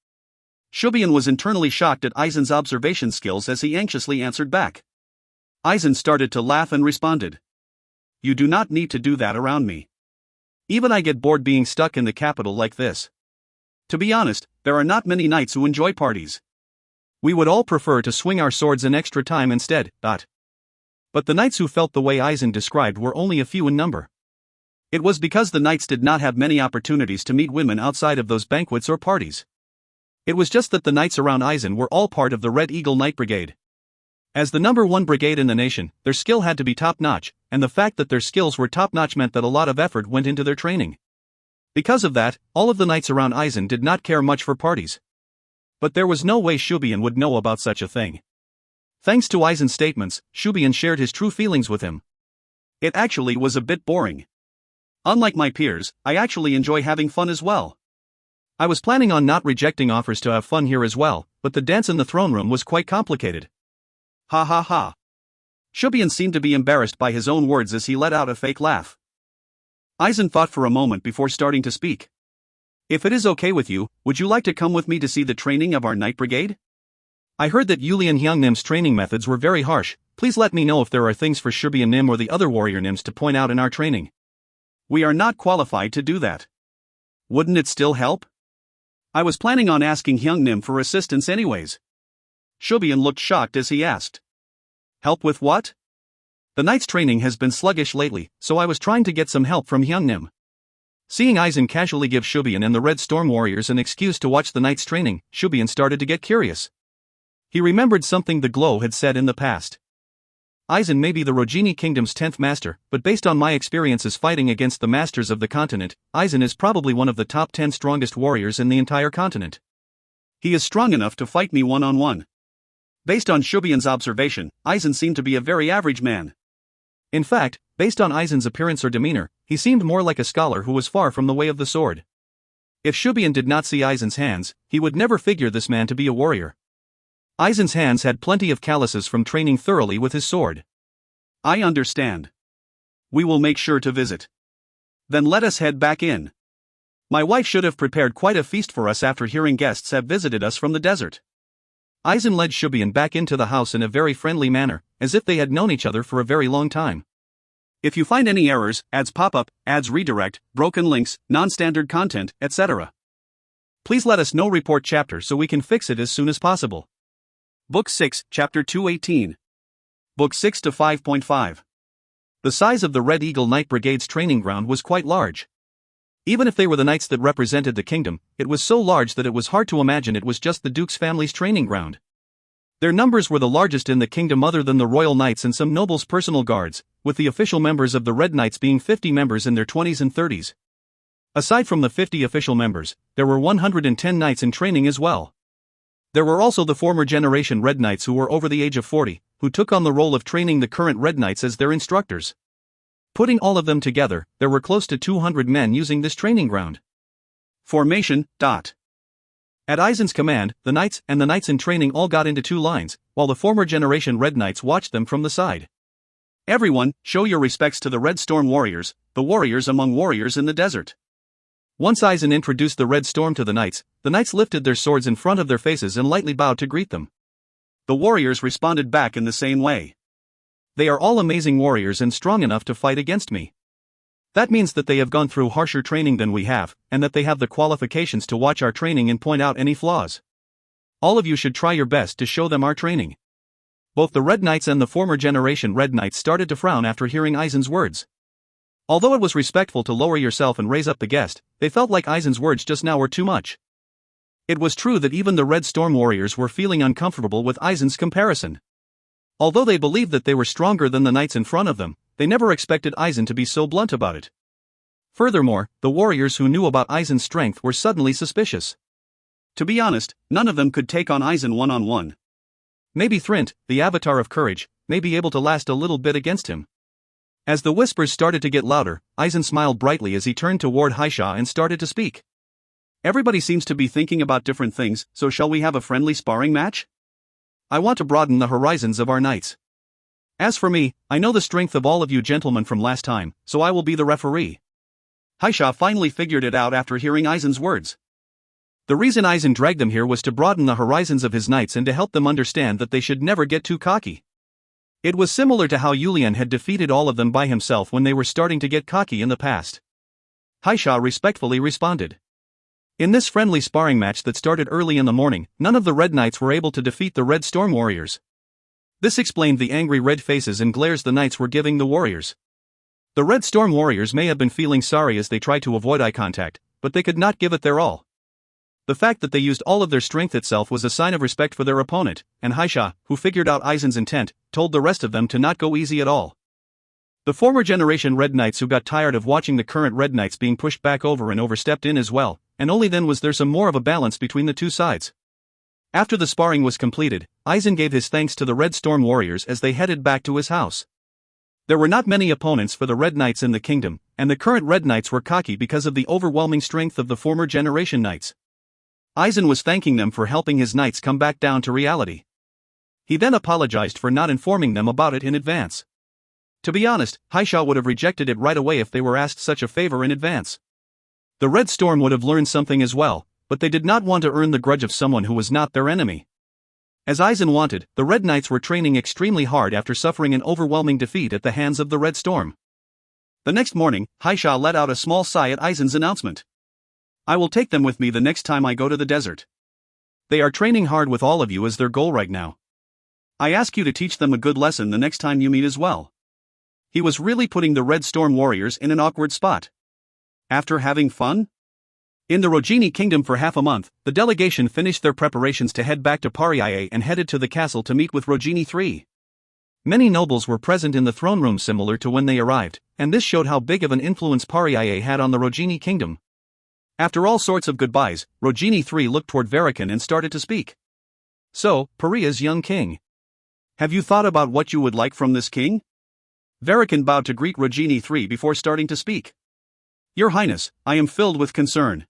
Shubian was internally shocked at Aizen's observation skills as he anxiously answered back. Aizen started to laugh and responded. You do not need to do that around me. Even I get bored being stuck in the capital like this. To be honest, there are not many knights who enjoy parties. We would all prefer to swing our swords an extra time instead. But the knights who felt the way Aizen described were only a few in number. It was because the knights did not have many opportunities to meet women outside of those banquets or parties. It was just that the knights around Aizen were all part of the Red Eagle Knight Brigade. As the number 1 brigade in the nation, their skill had to be top-notch, and the fact that their skills were top-notch meant that a lot of effort went into their training. Because of that, all of the knights around Aizen did not care much for parties. But there was no way Shubian would know about such a thing. Thanks to Aizen's statements, Shubian shared his true feelings with him. It actually was a bit boring. Unlike my peers, I actually enjoy having fun as well. I was planning on not rejecting offers to have fun here as well, but the dance in the throne room was quite complicated. Ha ha ha. Shubian seemed to be embarrassed by his own words as he let out a fake laugh. Aizen thought for a moment before starting to speak. If it is okay with you, would you like to come with me to see the training of our Knight Brigade? I heard that Yulian Hyungnim's training methods were very harsh. Please let me know if there are things for Shubian Nim or the other warrior Nims to point out in our training. We are not qualified to do that. Wouldn't it still help? I was planning on asking Hyungnim for assistance anyways. Shubian looked shocked as he asked. Help with what? The knight's training has been sluggish lately, so I was trying to get some help from Hyungnim. Seeing Aizen casually give Shubian and the Red Storm Warriors an excuse to watch the knights training, Shubian started to get curious. He remembered something the Glow had said in the past. Aizen may be the Rogini Kingdom's 10th master, but based on my experiences fighting against the masters of the continent, Aizen is probably one of the top 10 strongest warriors in the entire continent. He is strong enough to fight me one-on-one. Based on Shubian's observation, Aizen seemed to be a very average man. In fact, based on Aizen's appearance or demeanor, he seemed more like a scholar who was far from the way of the sword. If Shubian did not see Aizen's hands, he would never figure this man to be a warrior. Aizen's hands had plenty of calluses from training thoroughly with his sword. I understand. We will make sure to visit. Then let us head back in. My wife should have prepared quite a feast for us after hearing guests have visited us from the desert. Aizen led Shubian back into the house in a very friendly manner, as if they had known each other for a very long time. If you find any errors, ads pop up, ads redirect, broken links, non-standard content, etc., please let us know. Report chapter so we can fix it as soon as possible. Book 6, Chapter 218. Book 6 to 5.5. The size of the Red Eagle Knight Brigade's training ground was quite large. Even if they were the knights that represented the kingdom, it was so large that it was hard to imagine it was just the Duke's family's training ground. Their numbers were the largest in the kingdom other than the royal knights and some nobles' personal guards, with the official members of the Red Knights being 50 members in their 20s and 30s. Aside from the 50 official members, there were 110 knights in training as well. There were also the former generation Red Knights who were over the age of 40, who took on the role of training the current Red Knights as their instructors. Putting all of them together, there were close to 200 men using this training ground. Formation. At Aizen's command, the knights and the knights in training all got into two lines, while the former generation Red Knights watched them from the side. Everyone, show your respects to the Red Storm Warriors, the warriors among warriors in the desert. Once Aizen introduced the Red Storm to the knights lifted their swords in front of their faces and lightly bowed to greet them. The warriors responded back in the same way. They are all amazing warriors and strong enough to fight against me. That means that they have gone through harsher training than we have, and that they have the qualifications to watch our training and point out any flaws. All of you should try your best to show them our training. Both the Red Knights and the former generation Red Knights started to frown after hearing Aizen's words. Although it was respectful to lower yourself and raise up the guest, they felt like Aizen's words just now were too much. It was true that even the Red Storm Warriors were feeling uncomfortable with Aizen's comparison. Although they believed that they were stronger than the knights in front of them, they never expected Aizen to be so blunt about it. Furthermore, the warriors who knew about Aizen's strength were suddenly suspicious. To be honest, none of them could take on Aizen one-on-one. Maybe Thrint, the avatar of courage, may be able to last a little bit against him. As the whispers started to get louder, Aizen smiled brightly as he turned toward Haisha and started to speak. Everybody seems to be thinking about different things, so shall we have a friendly sparring match? I want to broaden the horizons of our knights. As for me, I know the strength of all of you gentlemen from last time, so I will be the referee. Haisha finally figured it out after hearing Aizen's words. The reason Aizen dragged them here was to broaden the horizons of his knights and to help them understand that they should never get too cocky. It was similar to how Yulian had defeated all of them by himself when they were starting to get cocky in the past. Haisha respectfully responded. In this friendly sparring match that started early in the morning, none of the Red Knights were able to defeat the Red Storm Warriors. This explained the angry red faces and glares the knights were giving the warriors. The Red Storm Warriors may have been feeling sorry as they tried to avoid eye contact, but they could not give it their all. The fact that they used all of their strength itself was a sign of respect for their opponent, and Haisha, who figured out Aizen's intent, told the rest of them to not go easy at all. The former generation Red Knights who got tired of watching the current Red Knights being pushed back over and over stepped in as well, and only then was there some more of a balance between the two sides. After the sparring was completed, Aizen gave his thanks to the Red Storm Warriors as they headed back to his house. There were not many opponents for the Red Knights in the kingdom, and the current Red Knights were cocky because of the overwhelming strength of the former generation Knights. Aizen was thanking them for helping his knights come back down to reality. He then apologized for not informing them about it in advance. To be honest, Haisha would have rejected it right away if they were asked such a favor in advance. The Red Storm would have learned something as well, but they did not want to earn the grudge of someone who was not their enemy. As Aizen wanted, the Red Knights were training extremely hard after suffering an overwhelming defeat at the hands of the Red Storm. The next morning, Haisha let out a small sigh at Aizen's announcement. I will take them with me the next time I go to the desert. They are training hard with all of you as their goal right now. I ask you to teach them a good lesson the next time you meet as well. He was really putting the Red Storm Warriors in an awkward spot. After having fun? In the Rogini kingdom for half a month, the delegation finished their preparations to head back to Pariae and headed to the castle to meet with Rogini III. Many nobles were present in the throne room similar to when they arrived, and this showed how big of an influence Pariae had on the Rogini kingdom. After all sorts of goodbyes, Rogini III looked toward Verikan and started to speak. So, Paria's young king. Have you thought about what you would like from this king? Verikan bowed to greet Rogini III before starting to speak. Your Highness, I am filled with concern.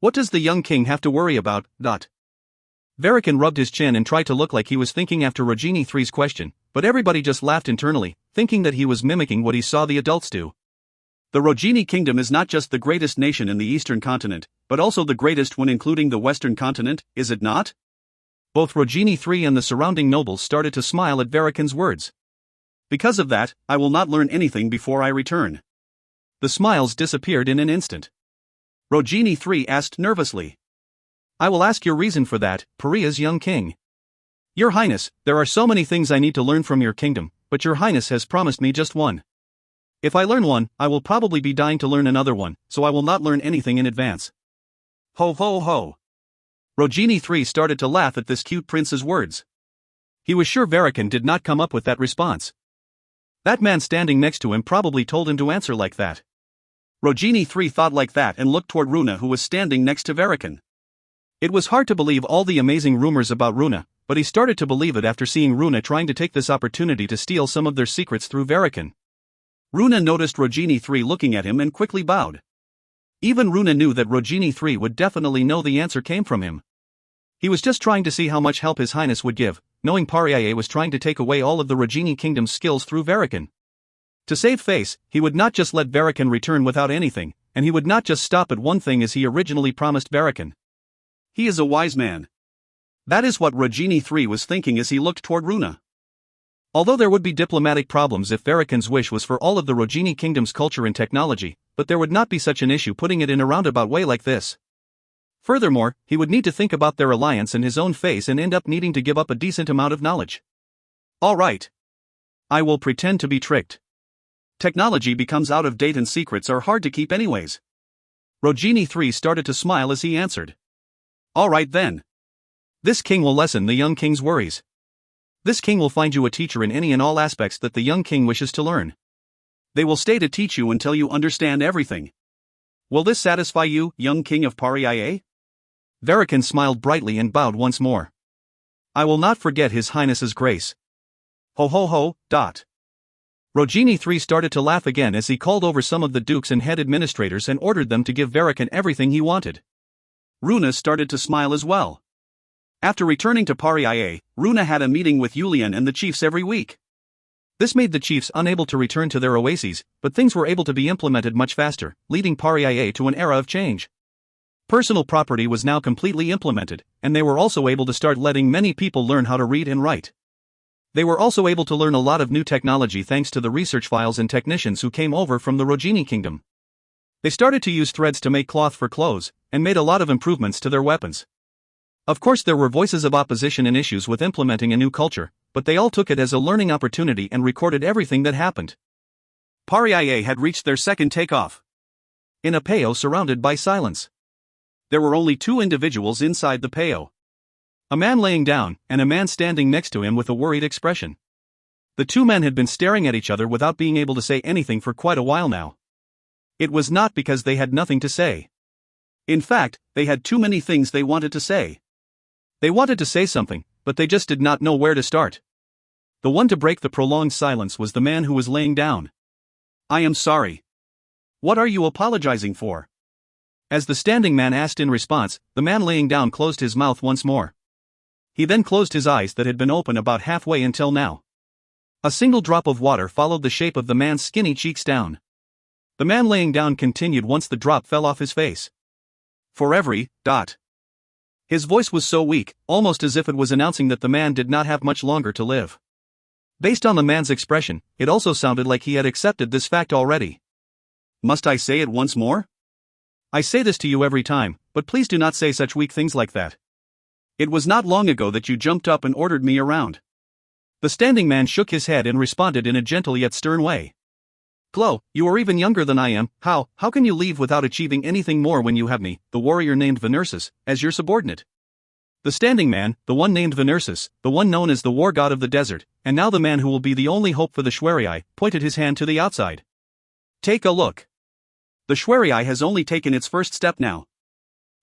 What does the young king have to worry about? Verikan rubbed his chin and tried to look like he was thinking after Rogini III's question, but everybody just laughed internally, thinking that he was mimicking what he saw the adults do. The Rogini kingdom is not just the greatest nation in the eastern continent, but also the greatest when including the western continent, is it not? Both Rogini III and the surrounding nobles started to smile at Verikan's words. Because of that, I will not learn anything before I return. The smiles disappeared in an instant. Rogini III asked nervously. I will ask your reason for that, Paria's young king. Your Highness, there are so many things I need to learn from your kingdom, but your Highness has promised me just one. If I learn one, I will probably be dying to learn another one, so I will not learn anything in advance. Ho ho ho. Rogini III started to laugh at this cute prince's words. He was sure Verikan did not come up with that response. That man standing next to him probably told him to answer like that. Rogini III thought like that and looked toward Runa, who was standing next to Verikan. It was hard to believe all the amazing rumors about Runa, but he started to believe it after seeing Runa trying to take this opportunity to steal some of their secrets through Verikan. Runa noticed Rogini III looking at him and quickly bowed. Even Runa knew that Rogini III would definitely know the answer came from him. He was just trying to see how much help His Highness would give, knowing Pariae was trying to take away all of the Rogini kingdom's skills through Verikan. To save face, he would not just let Verikan return without anything, and he would not just stop at one thing as he originally promised Verikan. He is a wise man. That is what Rogini III was thinking as he looked toward Runa. Although there would be diplomatic problems if Verikan's wish was for all of the Rogini kingdom's culture and technology, but there would not be such an issue putting it in a roundabout way like this. Furthermore, he would need to think about their alliance and his own face and end up needing to give up a decent amount of knowledge. All right. I will pretend to be tricked. Technology becomes out of date and secrets are hard to keep anyways. Rogini III started to smile as he answered. All right then. This king will lessen the young king's worries. This king will find you a teacher in any and all aspects that the young king wishes to learn. They will stay to teach you until you understand everything. Will this satisfy you, young king of Pariae? Verikan smiled brightly and bowed once more. I will not forget His Highness's grace. Ho ho ho. Rogini III started to laugh again as he called over some of the dukes and head administrators and ordered them to give Verikan everything he wanted. Runa started to smile as well. After returning to Pariae, Runa had a meeting with Yulian and the chiefs every week. This made the chiefs unable to return to their oases, but things were able to be implemented much faster, leading Pariae to an era of change. Personal property was now completely implemented, and they were also able to start letting many people learn how to read and write. They were also able to learn a lot of new technology thanks to the research files and technicians who came over from the Rogini kingdom. They started to use threads to make cloth for clothes, and made a lot of improvements to their weapons. Of course, there were voices of opposition and issues with implementing a new culture, but they all took it as a learning opportunity and recorded everything that happened. Pariae had reached their second takeoff. In a peo surrounded by silence. There were only two individuals inside the peo. A man laying down, and a man standing next to him with a worried expression. The two men had been staring at each other without being able to say anything for quite a while now. It was not because they had nothing to say. In fact, they had too many things they wanted to say. They wanted to say something, but they just did not know where to start. The one to break the prolonged silence was the man who was laying down. I am sorry. What are you apologizing for? As the standing man asked in response, the man laying down closed his mouth once more. He then closed his eyes that had been open about halfway until now. A single drop of water followed the shape of the man's skinny cheeks down. The man laying down continued once the drop fell off his face. For every. His voice was so weak, almost as if it was announcing that the man did not have much longer to live. Based on the man's expression, it also sounded like he had accepted this fact already. Must I say it once more? I say this to you every time, but please do not say such weak things like that. It was not long ago that you jumped up and ordered me around. The standing man shook his head and responded in a gentle yet stern way. Glow, you are even younger than I am. How can you leave without achieving anything more when you have me, the warrior named Venersis, as your subordinate? The standing man, the one named Venersis, the one known as the war god of the desert, and now the man who will be the only hope for the Schwerii, pointed his hand to the outside. Take a look. The Schwerii has only taken its first step now.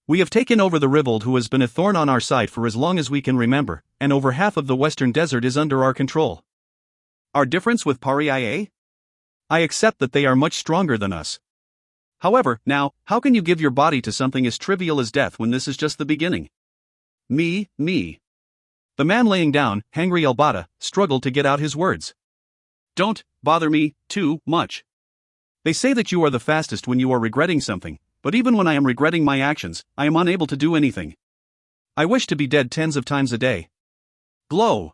We have taken over the Rivold, who has been a thorn on our side for as long as we can remember, and over half of the western desert is under our control. Our difference with Paria? I accept that they are much stronger than us. However, now, how can you give your body to something as trivial as death when this is just the beginning? Me. The man laying down, Hangry Elbata, struggled to get out his words. Don't bother me too much. They say that you are the fastest when you are regretting something, but even when I am regretting my actions, I am unable to do anything. I wish to be dead tens of times a day. Glow!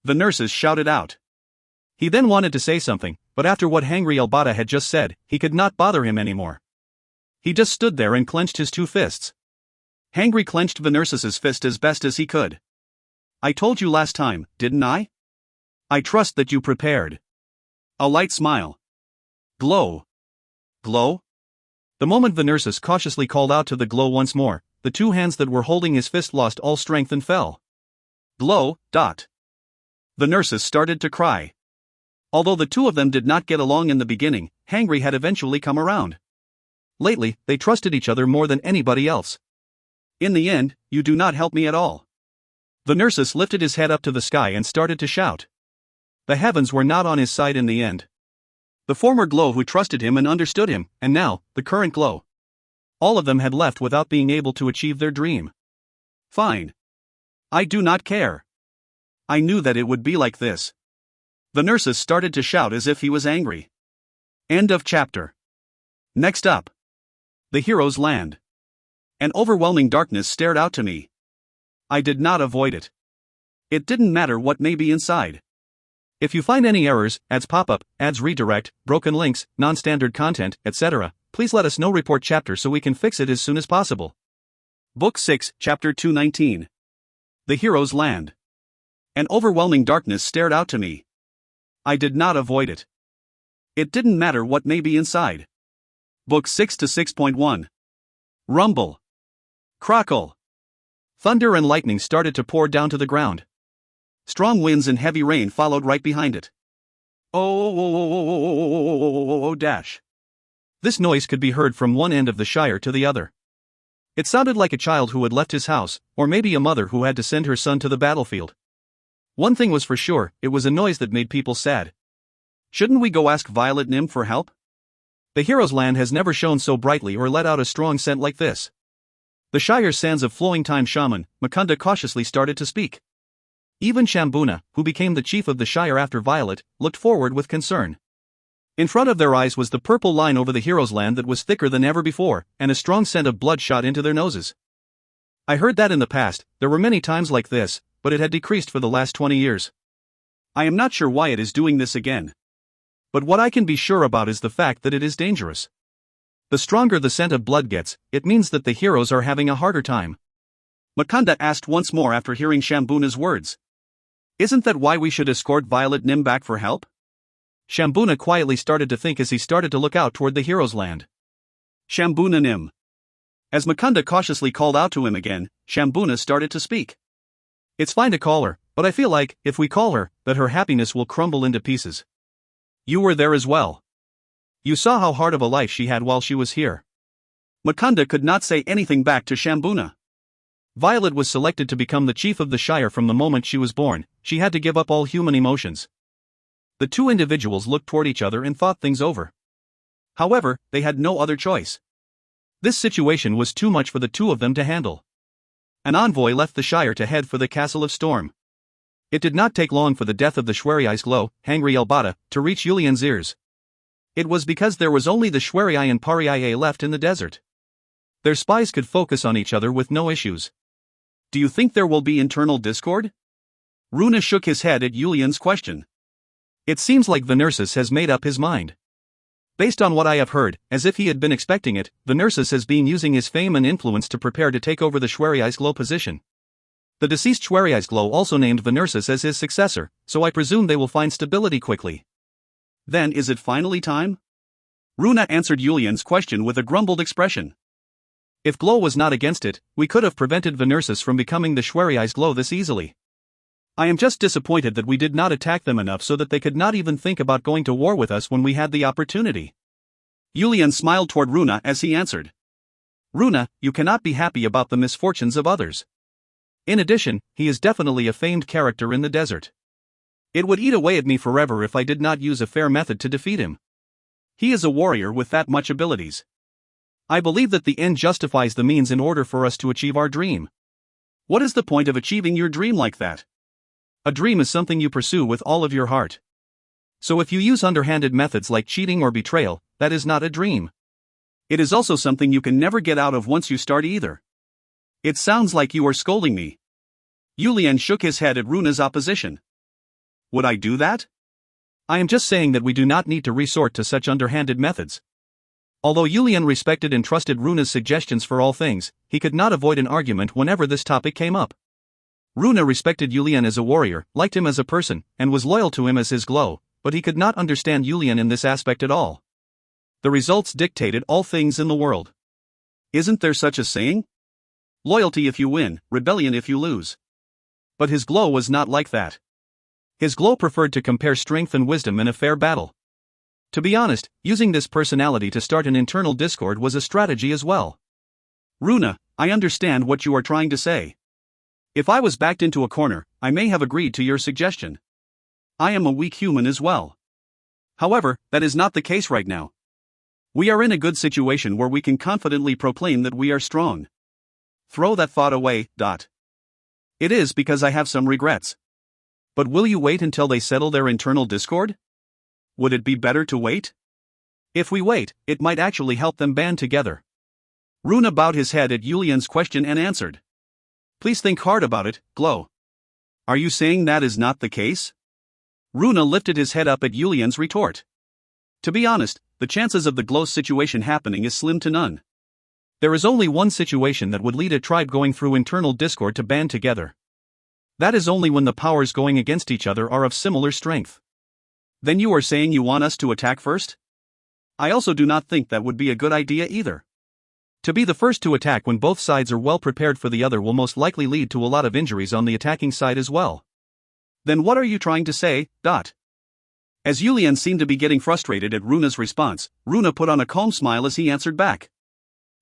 The nurses shouted out. He then wanted to say something, but after what Hangry Elbata had just said, he could not bother him anymore. He just stood there and clenched his two fists. Hangry clenched Venersis's fist as best as he could. I told you last time, didn't I? I trust that you prepared. A light smile. Glow. Glow? The moment Venersis cautiously called out to the Glow once more, the two hands that were holding his fist lost all strength and fell. Glow. The nurses started to cry. Although the two of them did not get along in the beginning, Hangry had eventually come around. Lately, they trusted each other more than anybody else. In the end, you do not help me at all. The nurses lifted his head up to the sky and started to shout. The heavens were not on his side in the end. The former Glow who trusted him and understood him, and now, the current Glow. All of them had left without being able to achieve their dream. Fine. I do not care. I knew that it would be like this. The nurses started to shout as if he was angry. End of chapter. Next up. The heroes land. An overwhelming darkness stared out to me. I did not avoid it. It didn't matter what may be inside. If you find any errors, ads pop-up, ads redirect, broken links, non-standard content, etc., please let us know. Report chapter so we can fix it as soon as possible. Book 6, Chapter 219. The heroes land. An overwhelming darkness stared out to me. I did not avoid it. It didn't matter what may be inside. Book 6 to 6.1. Rumble. Crackle. Thunder and lightning started to pour down to the ground. Strong winds and heavy rain followed right behind it. Dash. This noise could be heard from one end of the Shire to the other. It sounded like a child who had left his house, or maybe a mother who had to send her son to the battlefield. One thing was for sure, it was a noise that made people sad. Shouldn't we go ask Violet Nim for help? The hero's land has never shone so brightly or let out a strong scent like this. The Shire's sands of flowing time shaman, Mukunda cautiously started to speak. Even Shambuna, who became the chief of the Shire after Violet, looked forward with concern. In front of their eyes was the purple line over the hero's land that was thicker than ever before, and a strong scent of blood shot into their noses. I heard that in the past, there were many times like this, but it had decreased for the last 20 years. I am not sure why it is doing this again. But what I can be sure about is the fact that it is dangerous. The stronger the scent of blood gets, it means that the heroes are having a harder time. Mukunda asked once more after hearing Shambuna's words. Isn't that why we should escort Violet Nim back for help? Shambuna quietly started to think as he started to look out toward the hero's land. Shambuna Nim. As Mukunda cautiously called out to him again, Shambuna started to speak. It's fine to call her, but I feel like, if we call her, that her happiness will crumble into pieces. You were there as well. You saw how hard of a life she had while she was here. Mukunda could not say anything back to Shambuna. Violet was selected to become the chief of the Shire from the moment she was born. She had to give up all human emotions. The two individuals looked toward each other and thought things over. However, they had no other choice. This situation was too much for the two of them to handle. An envoy left the Shire to head for the Castle of Storm. It did not take long for the death of the Schwerei's Glow, Hangry Elbata, to reach Yulian's ears. It was because there was only the Schwerii and Paria left in the desert. Their spies could focus on each other with no issues. Do you think there will be internal discord? Runa shook his head at Yulian's question. It seems like Venersis has made up his mind. Based on what I have heard, as if he had been expecting it, Venersis has been using his fame and influence to prepare to take over the Schwerei's Glow position. The deceased Schwerei's Glow also named Venersis as his successor, so I presume they will find stability quickly. Then is it finally time? Runa answered Yulian's question with a grumbled expression. If Glow was not against it, we could have prevented Venersis from becoming the Schweriai's Glow this easily. I am just disappointed that we did not attack them enough so that they could not even think about going to war with us when we had the opportunity. Yulian smiled toward Runa as he answered. Runa, you cannot be happy about the misfortunes of others. In addition, he is definitely a famed character in the desert. It would eat away at me forever if I did not use a fair method to defeat him. He is a warrior with that much abilities. I believe that the end justifies the means in order for us to achieve our dream. What is the point of achieving your dream like that? A dream is something you pursue with all of your heart. So if you use underhanded methods like cheating or betrayal, that is not a dream. It is also something you can never get out of once you start either. It sounds like you are scolding me. Yulian shook his head at Runa's opposition. Would I do that? I am just saying that we do not need to resort to such underhanded methods. Although Yulian respected and trusted Runa's suggestions for all things, he could not avoid an argument whenever this topic came up. Runa respected Yulian as a warrior, liked him as a person, and was loyal to him as his Glow, but he could not understand Yulian in this aspect at all. The results dictated all things in the world. Isn't there such a saying? Loyalty if you win, rebellion if you lose. But his Glow was not like that. His Glow preferred to compare strength and wisdom in a fair battle. To be honest, using this personality to start an internal discord was a strategy as well. Runa, I understand what you are trying to say. If I was backed into a corner, I may have agreed to your suggestion. I am a weak human as well. However, that is not the case right now. We are in a good situation where we can confidently proclaim that we are strong. Throw that thought away. It is because I have some regrets. But will you wait until they settle their internal discord? Would it be better to wait? If we wait, it might actually help them band together. Runa bowed his head at Yulian's question and answered. Please think hard about it, Glow. Are you saying that is not the case? Runa lifted his head up at Yulian's retort. To be honest, the chances of the Glow situation happening is slim to none. There is only one situation that would lead a tribe going through internal discord to band together. That is only when the powers going against each other are of similar strength. Then you are saying you want us to attack first? I also do not think that would be a good idea either. To be the first to attack when both sides are well prepared for the other will most likely lead to a lot of injuries on the attacking side as well. Then what are you trying to say? As Yulian seemed to be getting frustrated at Runa's response, Runa put on a calm smile as he answered back.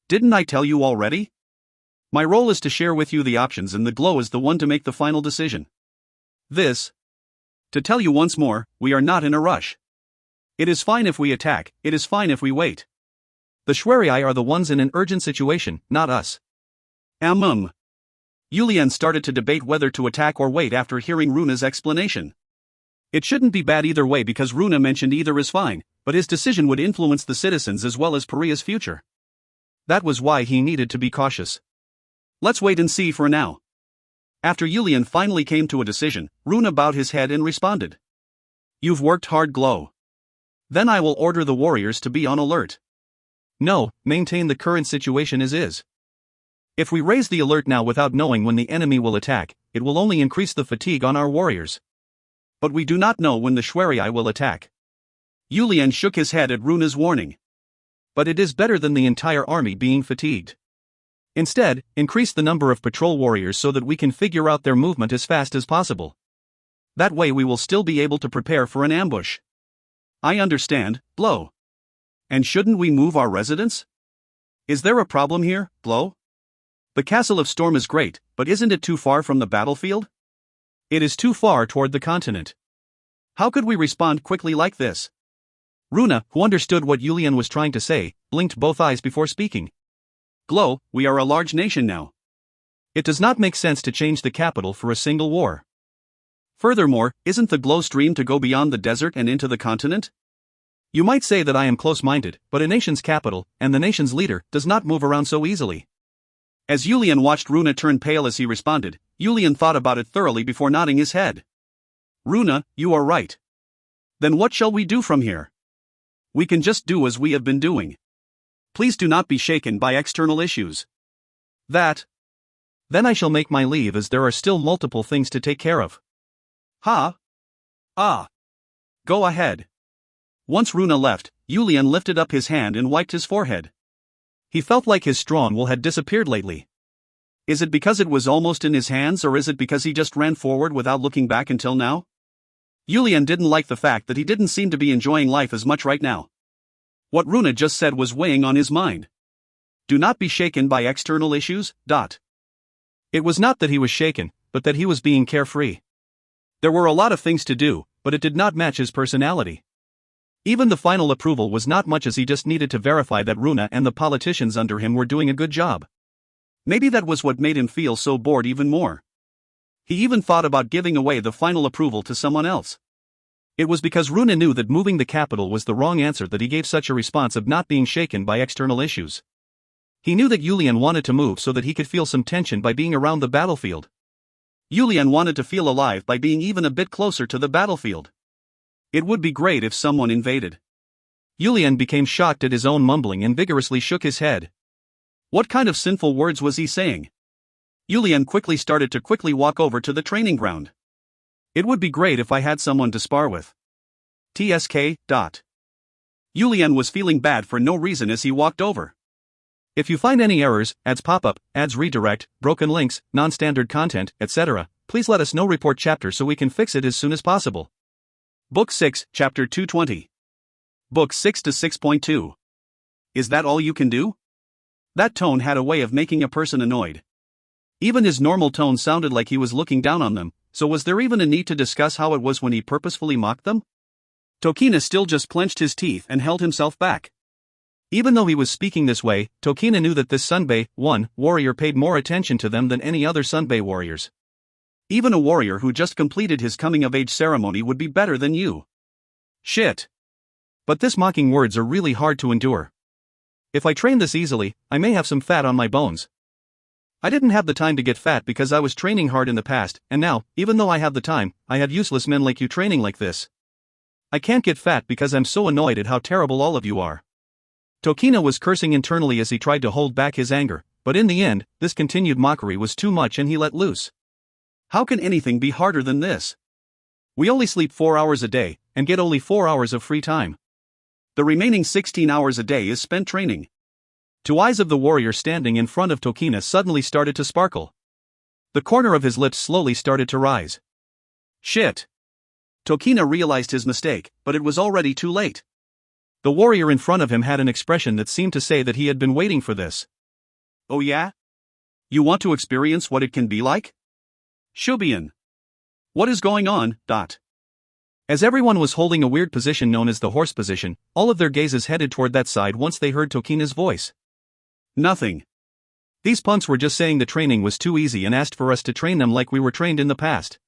Didn't I tell you already? My role is to share with you the options and the Glow is the one to make the final decision. To tell you once more, we are not in a rush. It is fine if we attack, it is fine if we wait. The Schweriai are the ones in an urgent situation, not us. Yulian started to debate whether to attack or wait after hearing Runa's explanation. It shouldn't be bad either way because Runa mentioned either is fine, but his decision would influence the citizens as well as Paria's future. That was why he needed to be cautious. Let's wait and see for now. After Yulian finally came to a decision, Runa bowed his head and responded. You've worked hard, Glow. Then I will order the warriors to be on alert. No, maintain the current situation as is. If we raise the alert now without knowing when the enemy will attack, it will only increase the fatigue on our warriors. But we do not know when the Schweriai will attack. Yulian shook his head at Runa's warning. But it is better than the entire army being fatigued. Instead, increase the number of patrol warriors so that we can figure out their movement as fast as possible. That way we will still be able to prepare for an ambush. I understand, Glow. And shouldn't we move our residence? Is there a problem here, Glow? The Castle of Storm is great, but isn't it too far from the battlefield? It is too far toward the continent. How could we respond quickly like this? Runa, who understood what Yulian was trying to say, blinked both eyes before speaking. Glow, we are a large nation now. It does not make sense to change the capital for a single war. Furthermore, isn't the Glow's dream to go beyond the desert and into the continent? You might say that I am close-minded, but a nation's capital, and the nation's leader, does not move around so easily. As Yulian watched Runa turn pale as he responded, Yulian thought about it thoroughly before nodding his head. Runa, you are right. Then what shall we do from here? We can just do as we have been doing. Please do not be shaken by external issues. Then I shall make my leave as there are still multiple things to take care of. Go ahead. Once Runa left, Yulian lifted up his hand and wiped his forehead. He felt like his strong will had disappeared lately. Is it because it was almost in his hands, or is it because he just ran forward without looking back until now? Yulian didn't like the fact that he didn't seem to be enjoying life as much right now. What Runa just said was weighing on his mind. Do not be shaken by external issues. It was not that he was shaken, but that he was being carefree. There were a lot of things to do, but it did not match his personality. Even the final approval was not much, as he just needed to verify that Runa and the politicians under him were doing a good job. Maybe that was what made him feel so bored even more. He even thought about giving away the final approval to someone else. It was because Runa knew that moving the capital was the wrong answer that he gave such a response of not being shaken by external issues. He knew that Yulian wanted to move so that he could feel some tension by being around the battlefield. Yulian wanted to feel alive by being even a bit closer to the battlefield. It would be great if someone invaded. Yulian became shocked at his own mumbling and vigorously shook his head. What kind of sinful words was he saying? Yulian quickly started to walk over to the training ground. It would be great if I had someone to spar with. TSK. Yulian was feeling bad for no reason as he walked over. If you find any errors, ads pop up, ads redirect, broken links, non-standard content, etc., please let us know. Report chapter so we can fix it as soon as possible. Book 6, Chapter 220. Book 6 to 6.2. Is that all you can do? That tone had a way of making a person annoyed. Even his normal tone sounded like he was looking down on them, so was there even a need to discuss how it was when he purposefully mocked them? Tokina still just clenched his teeth and held himself back. Even though he was speaking this way, Tokina knew that this Sunbei warrior paid more attention to them than any other Sunbei warriors. Even a warrior who just completed his coming-of-age ceremony would be better than you. Shit. But this mocking words are really hard to endure. If I train this easily, I may have some fat on my bones. I didn't have the time to get fat because I was training hard in the past, and now, even though I have the time, I have useless men like you training like this. I can't get fat because I'm so annoyed at how terrible all of you are. Tokina was cursing internally as he tried to hold back his anger, but in the end, this continued mockery was too much and he let loose. How can anything be harder than this? We only sleep 4 hours a day, and get only 4 hours of free time. The remaining 16 hours a day is spent training. Two eyes of the warrior standing in front of Tokina suddenly started to sparkle. The corner of his lips slowly started to rise. Shit. Tokina realized his mistake, but it was already too late. The warrior in front of him had an expression that seemed to say that he had been waiting for this. Oh yeah? You want to experience what it can be like? Shubian. What is going on? As everyone was holding a weird position known as the horse position, all of their gazes headed toward that side once they heard Tokina's voice. Nothing. These punks were just saying the training was too easy and asked for us to train them like we were trained in the past.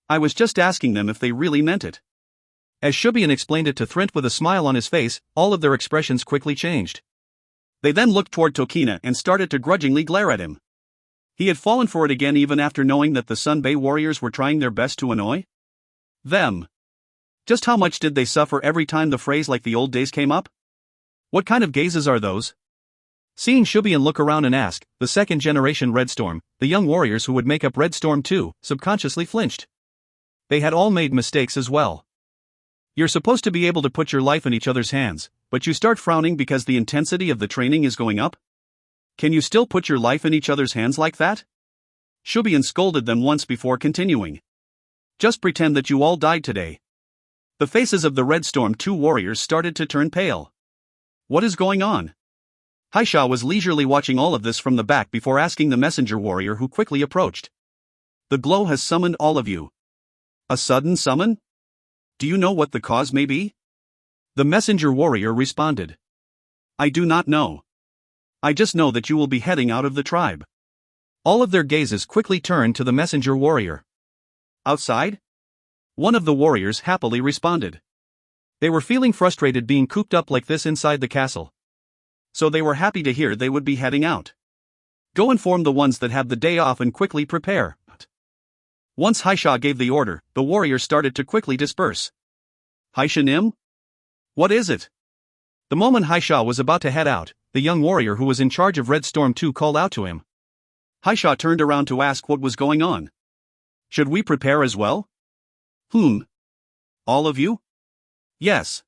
I was just asking them if they really meant it. As Shubian explained it to Thrint with a smile on his face, all of their expressions quickly changed. They then looked toward Tokina and started to grudgingly glare at him. He had fallen for it again even after knowing that the Sunbei warriors were trying their best to annoy them. Just how much did they suffer every time the phrase like the old days came up? What kind of gazes are those? Seeing Shubian look around and ask, the second-generation Red Storm, the young warriors who would make up Red Storm 2, subconsciously flinched. They had all made mistakes as well. You're supposed to be able to put your life in each other's hands, but you start frowning because the intensity of the training is going up? Can you still put your life in each other's hands like that? Shubian scolded them once before continuing. Just pretend that you all died today. The faces of the Red Storm 2 warriors started to turn pale. What is going on? Haisha was leisurely watching all of this from the back before asking the messenger warrior who quickly approached. The glow has summoned all of you. A sudden summon? Do you know what the cause may be? The messenger warrior responded. I do not know. I just know that you will be heading out of the tribe. All of their gazes quickly turned to the messenger warrior. Outside? One of the warriors happily responded. They were feeling frustrated being cooped up like this inside the castle. So they were happy to hear they would be heading out. Go inform the ones that have the day off and quickly prepare. Once Haisha gave the order, the warriors started to quickly disperse. Haishanim? What is it? The moment Haisha was about to head out, the young warrior who was in charge of Red Storm 2 called out to him. Haisha turned around to ask what was going on. Should we prepare as well? All of you? Yes.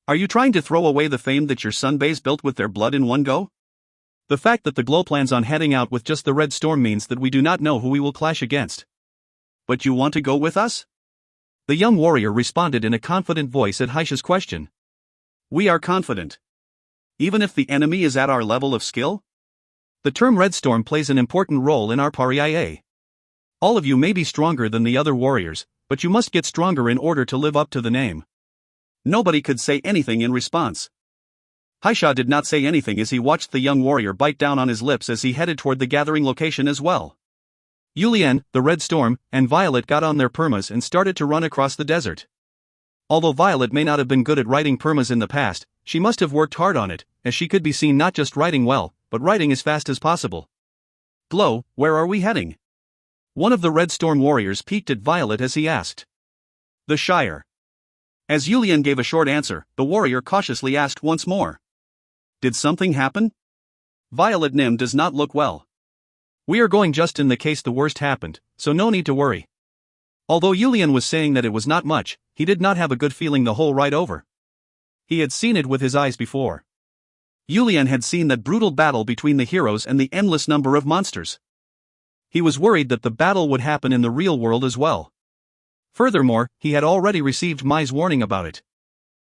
Are you trying to throw away the fame that your sun base built with their blood in one go? The fact that the Glow plans on heading out with just the Red Storm means that we do not know who we will clash against. But you want to go with us? The young warrior responded in a confident voice at Haisha's question. We are confident. Even if the enemy is at our level of skill? The term Red Storm plays an important role in our Paria. All of you may be stronger than the other warriors, but you must get stronger in order to live up to the name. Nobody could say anything in response. Haisha did not say anything as he watched the young warrior bite down on his lips as he headed toward the gathering location as well. Yulian, the Red Storm, and Violet got on their permas and started to run across the desert. Although Violet may not have been good at riding permas in the past, she must have worked hard on it, as she could be seen not just riding well, but riding as fast as possible. Glow, where are we heading? One of the Red Storm warriors peeked at Violet as he asked. The Shire. As Yulian gave a short answer, the warrior cautiously asked once more. Did something happen? Violet Nim does not look well. We are going just in the case the worst happened, so no need to worry. Although Yulian was saying that it was not much, he did not have a good feeling the whole ride over. He had seen it with his eyes before. Yulian had seen that brutal battle between the heroes and the endless number of monsters. He was worried that the battle would happen in the real world as well. Furthermore, he had already received Mai's warning about it.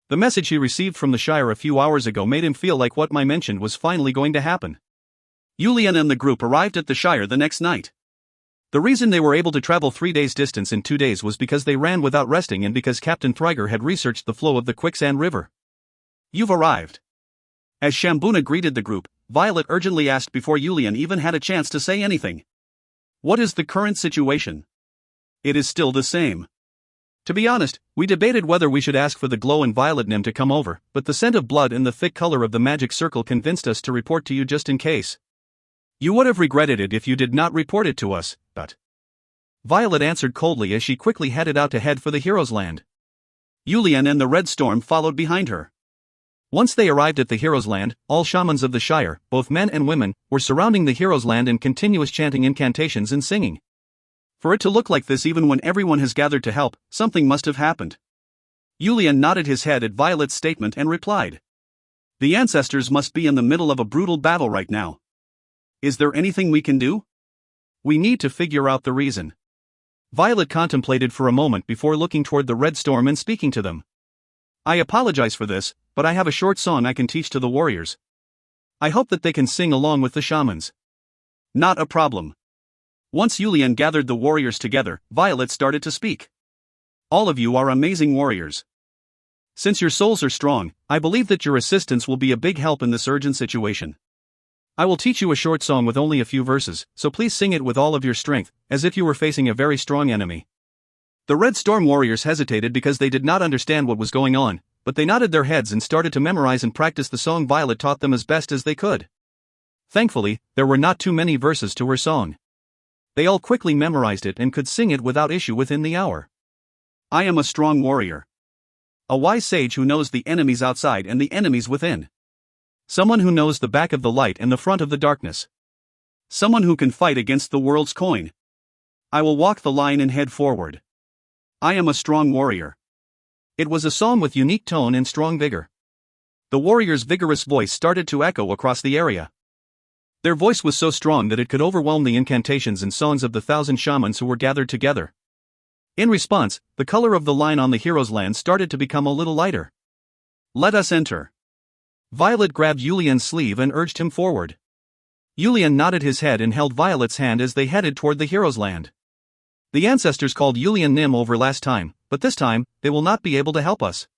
The message he received from the Shire a few hours ago made him feel like what Mai mentioned was finally going to happen. Yulian and the group arrived at the Shire the next night. The reason they were able to travel 3 days' distance in 2 days was because they ran without resting and because Captain Thriger had researched the flow of the Quicksand River. You've arrived. As Shambuna greeted the group, Violet urgently asked before Yulian even had a chance to say anything. What is the current situation? It is still the same. To be honest, we debated whether we should ask for the Glow and Violet Nim to come over, but the scent of blood and the thick color of the magic circle convinced us to report to you just in case. You would have regretted it if you did not report it to us, but... Violet answered coldly as she quickly headed out to head for the Heroes' Land. Yulian and the Red Storm followed behind her. Once they arrived at the Heroes' Land, all shamans of the Shire, both men and women, were surrounding the Heroes' Land in continuous chanting incantations and singing. For it to look like this even when everyone has gathered to help, something must have happened. Yulian nodded his head at Violet's statement and replied. The ancestors must be in the middle of a brutal battle right now. Is there anything we can do? We need to figure out the reason. Violet contemplated for a moment before looking toward the Red Storm and speaking to them. I apologize for this, but I have a short song I can teach to the warriors. I hope that they can sing along with the shamans. Not a problem. Once Yulian gathered the warriors together, Violet started to speak. All of you are amazing warriors. Since your souls are strong, I believe that your assistance will be a big help in this urgent situation. I will teach you a short song with only a few verses, so please sing it with all of your strength, as if you were facing a very strong enemy. The Red Storm warriors hesitated because they did not understand what was going on, but they nodded their heads and started to memorize and practice the song Violet taught them as best as they could. Thankfully, there were not too many verses to her song. They all quickly memorized it and could sing it without issue within the hour. I am a strong warrior. A wise sage who knows the enemies outside and the enemies within. Someone who knows the back of the light and the front of the darkness. Someone who can fight against the world's coin. I will walk the line and head forward. I am a strong warrior. It was a song with unique tone and strong vigor. The warrior's vigorous voice started to echo across the area. Their voice was so strong that it could overwhelm the incantations and songs of the 1,000 shamans who were gathered together. In response, the color of the line on the Heroes' Land started to become a little lighter. Let us enter. Violet grabbed Yulian's sleeve and urged him forward. Yulian nodded his head and held Violet's hand as they headed toward the Heroes' Land. The ancestors called Yulian Nim over last time, but this time, they will not be able to help us.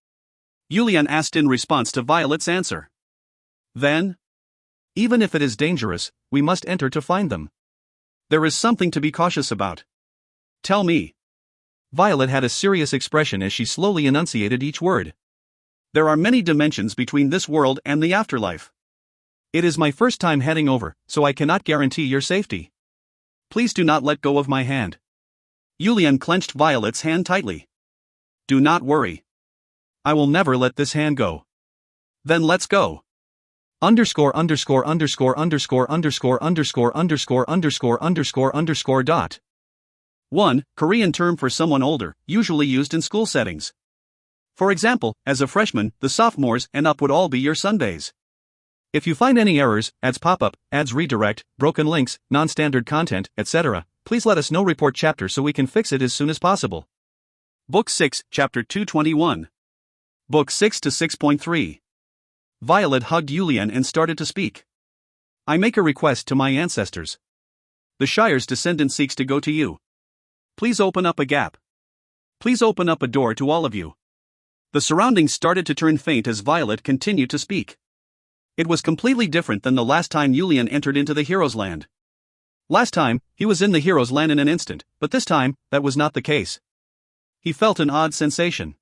Yulian asked in response to Violet's answer. Then? Even if it is dangerous, we must enter to find them. There is something to be cautious about. Tell me. Violet had a serious expression as she slowly enunciated each word. There are many dimensions between this world and the afterlife. It is my first time heading over, so I cannot guarantee your safety. Please do not let go of my hand. Yulian clenched Violet's hand tightly. Do not worry. I will never let this hand go. Then let's go. Underscore underscore underscore underscore underscore underscore underscore underscore underscore underscore dot. 1. Korean term for someone older, usually used in school settings. For example, as a freshman, the sophomores and up would all be your Sundays. If you find any errors, ads pop up, ads redirect, broken links, non-standard content, etc., please let us know. Report chapter so we can fix it as soon as possible. Book 6, Chapter 221. Book 6 to 6.3. Violet hugged Yulian and started to speak. I make a request to my ancestors. The Shire's descendant seeks to go to you. Please open up a gap. Please open up a door to all of you. The surroundings started to turn faint as Violet continued to speak. It was completely different than the last time Yulian entered into the Hero's Land. Last time, he was in the Hero's Land in an instant, but this time, that was not the case. He felt an odd sensation.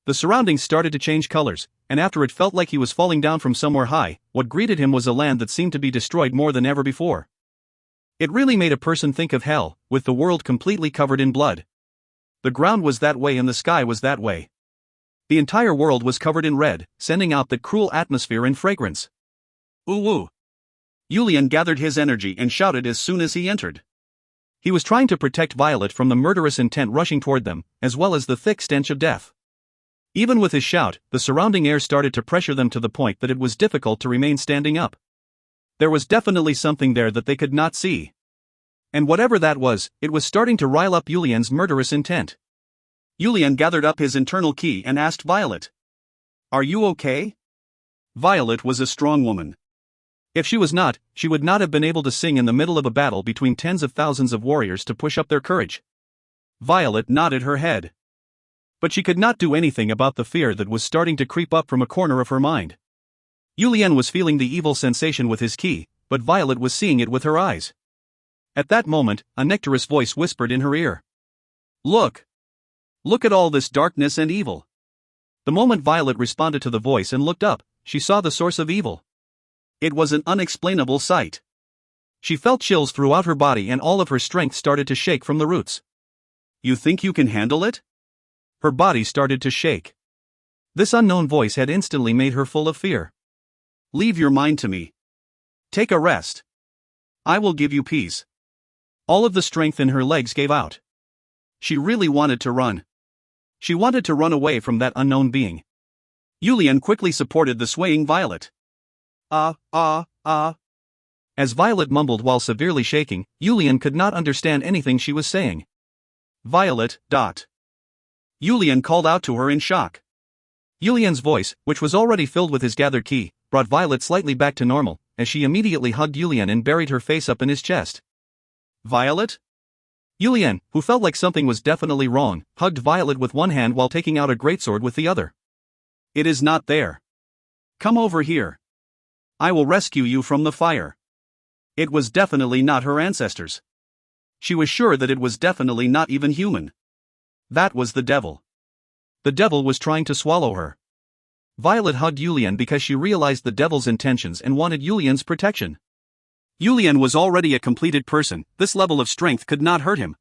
The surroundings started to change colors, and after it felt like he was falling down from somewhere high, what greeted him was a land that seemed to be destroyed more than ever before. It really made a person think of hell, with the world completely covered in blood. The ground was that way and the sky was that way. The entire world was covered in red, sending out that cruel atmosphere and fragrance. Ooh. Yulian gathered his energy and shouted as soon as he entered. He was trying to protect Violet from the murderous intent rushing toward them, as well as the thick stench of death. Even with his shout, the surrounding air started to pressure them to the point that it was difficult to remain standing up. There was definitely something there that they could not see. And whatever that was, it was starting to rile up Yulian's murderous intent. Yulian gathered up his internal ki and asked Violet. Are you okay? Violet was a strong woman. If she was not, she would not have been able to sing in the middle of a battle between tens of thousands of warriors to push up their courage. Violet nodded her head. But she could not do anything about the fear that was starting to creep up from a corner of her mind. Yulian was feeling the evil sensation with his ki, but Violet was seeing it with her eyes. At that moment, a nectarous voice whispered in her ear. Look! Look at all this darkness and evil. The moment Violet responded to the voice and looked up, she saw the source of evil. It was an unexplainable sight. She felt chills throughout her body and all of her strength started to shake from the roots. You think you can handle it? Her body started to shake. This unknown voice had instantly made her full of fear. Leave your mind to me. Take a rest. I will give you peace. All of the strength in her legs gave out. She really wanted to run. She wanted to run away from that unknown being. Yulian quickly supported the swaying Violet. As Violet mumbled while severely shaking, Yulian could not understand anything she was saying. Violet. Yulian called out to her in shock. Yulian's voice, which was already filled with his gathered ki, brought Violet slightly back to normal, as she immediately hugged Yulian and buried her face up in his chest. Violet? Yulian, who felt like something was definitely wrong, hugged Violet with one hand while taking out a greatsword with the other. It is not there. Come over here. I will rescue you from the fire. It was definitely not her ancestors. She was sure that it was definitely not even human. That was the devil. The devil was trying to swallow her. Violet hugged Yulian because she realized the devil's intentions and wanted Yulian's protection. Yulian was already a completed person, this level of strength could not hurt him.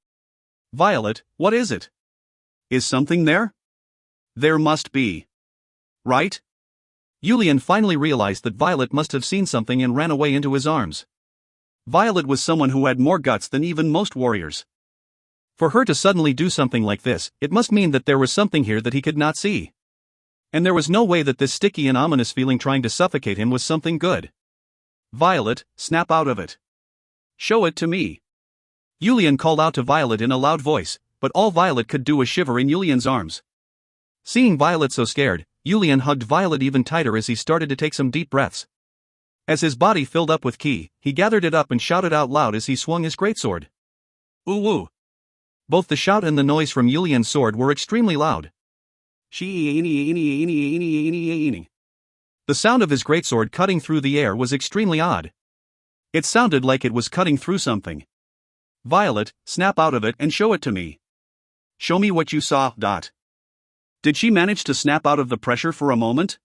Violet, what is it? Is something there? There must be. Right? Yulian finally realized that Violet must have seen something and ran away into his arms. Violet was someone who had more guts than even most warriors. For her to suddenly do something like this, it must mean that there was something here that he could not see. And there was no way that this sticky and ominous feeling trying to suffocate him was something good. Violet, snap out of it. Show it to me. Yulian called out to Violet in a loud voice, but all Violet could do was shiver in Yulian's arms. Seeing Violet so scared, Yulian hugged Violet even tighter as he started to take some deep breaths. As his body filled up with ki, he gathered it up and shouted out loud as he swung his greatsword. Ooh. Both the shout and the noise from Yulian's sword were extremely loud. The sound of his greatsword cutting through the air was extremely odd. It sounded like it was cutting through something. Violet, snap out of it and show it to me. Show me what you saw. Did she manage to snap out of the pressure for a moment?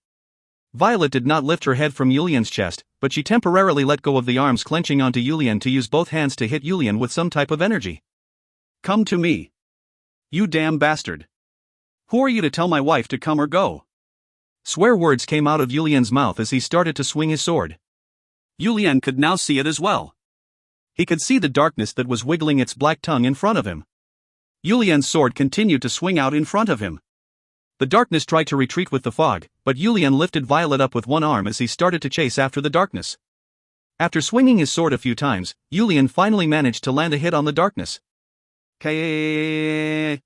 Violet did not lift her head from Yulian's chest, but she temporarily let go of the arms clenching onto Yulian to use both hands to hit Yulian with some type of energy. Come to me. You damn bastard. Who are you to tell my wife to come or go? Swear words came out of Yulian's mouth as he started to swing his sword. Yulian could now see it as well. He could see the darkness that was wiggling its black tongue in front of him. Yulian's sword continued to swing out in front of him. The darkness tried to retreat with the fog, but Yulian lifted Violet up with one arm as he started to chase after the darkness. After swinging his sword a few times, Yulian finally managed to land a hit on the darkness. K.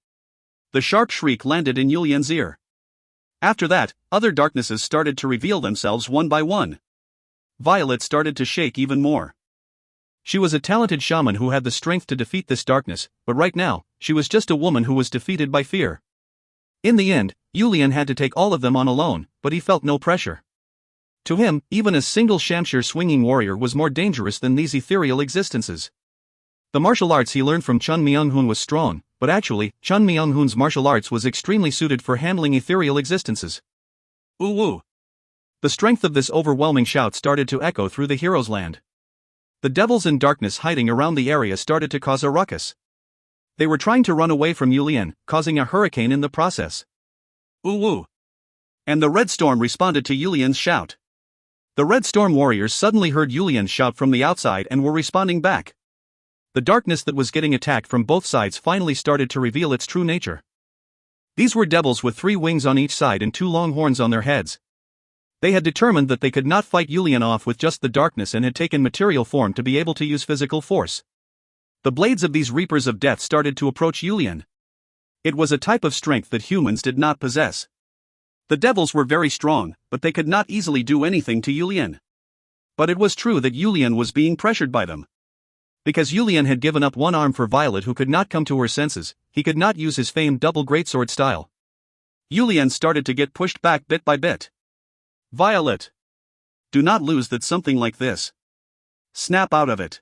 The sharp shriek landed in Yulian's ear. After that, other darknesses started to reveal themselves one by one. Violet started to shake even more. She was a talented shaman who had the strength to defeat this darkness, but right now, she was just a woman who was defeated by fear. In the end, Yulian had to take all of them on alone, but he felt no pressure. To him, even a single Shamshir swinging warrior was more dangerous than these ethereal existences. The martial arts he learned from Chun Myung-hun was strong, but actually, Chun Myung-hun's martial arts was extremely suited for handling ethereal existences. Ooh. The strength of this overwhelming shout started to echo through the hero's land. The devils in darkness hiding around the area started to cause a ruckus. They were trying to run away from Yulian, causing a hurricane in the process. Ooh. And the Red Storm responded to Yulian's shout. The Red Storm warriors suddenly heard Yulian's shout from the outside and were responding back. The darkness that was getting attacked from both sides finally started to reveal its true nature. These were devils with 3 wings on each side and 2 long horns on their heads. They had determined that they could not fight Yulian off with just the darkness and had taken material form to be able to use physical force. The blades of these reapers of death started to approach Yulian. It was a type of strength that humans did not possess. The devils were very strong, but they could not easily do anything to Yulian. But it was true that Yulian was being pressured by them. Because Yulian had given up one arm for Violet who could not come to her senses, he could not use his famed double greatsword style. Yulian started to get pushed back bit by bit. Violet! Do not lose that something like this. Snap out of it.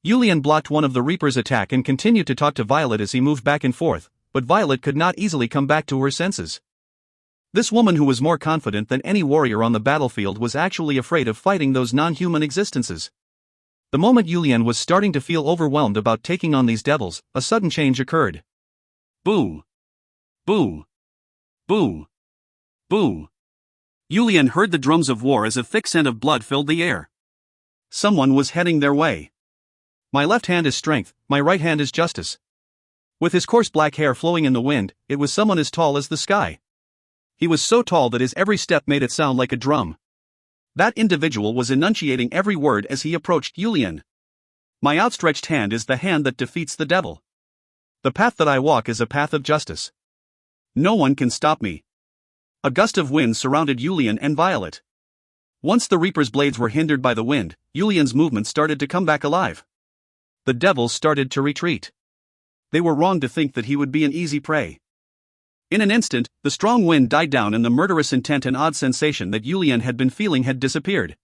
Yulian blocked one of the Reaper's attack and continued to talk to Violet as he moved back and forth, but Violet could not easily come back to her senses. This woman who was more confident than any warrior on the battlefield was actually afraid of fighting those non-human existences. The moment Yulian was starting to feel overwhelmed about taking on these devils, a sudden change occurred. Boom! Boom! Boom! Boom! Yulian heard the drums of war as a thick scent of blood filled the air. Someone was heading their way. My left hand is strength, my right hand is justice. With his coarse black hair flowing in the wind, it was someone as tall as the sky. He was so tall that his every step made it sound like a drum. That individual was enunciating every word as he approached Yulian. My outstretched hand is the hand that defeats the devil. The path that I walk is a path of justice. No one can stop me. A gust of wind surrounded Yulian and Violet. Once the Reaper's blades were hindered by the wind, Yulian's movement started to come back alive. The devils started to retreat. They were wrong to think that he would be an easy prey. In an instant, the strong wind died down and the murderous intent and odd sensation that Yulian had been feeling had disappeared.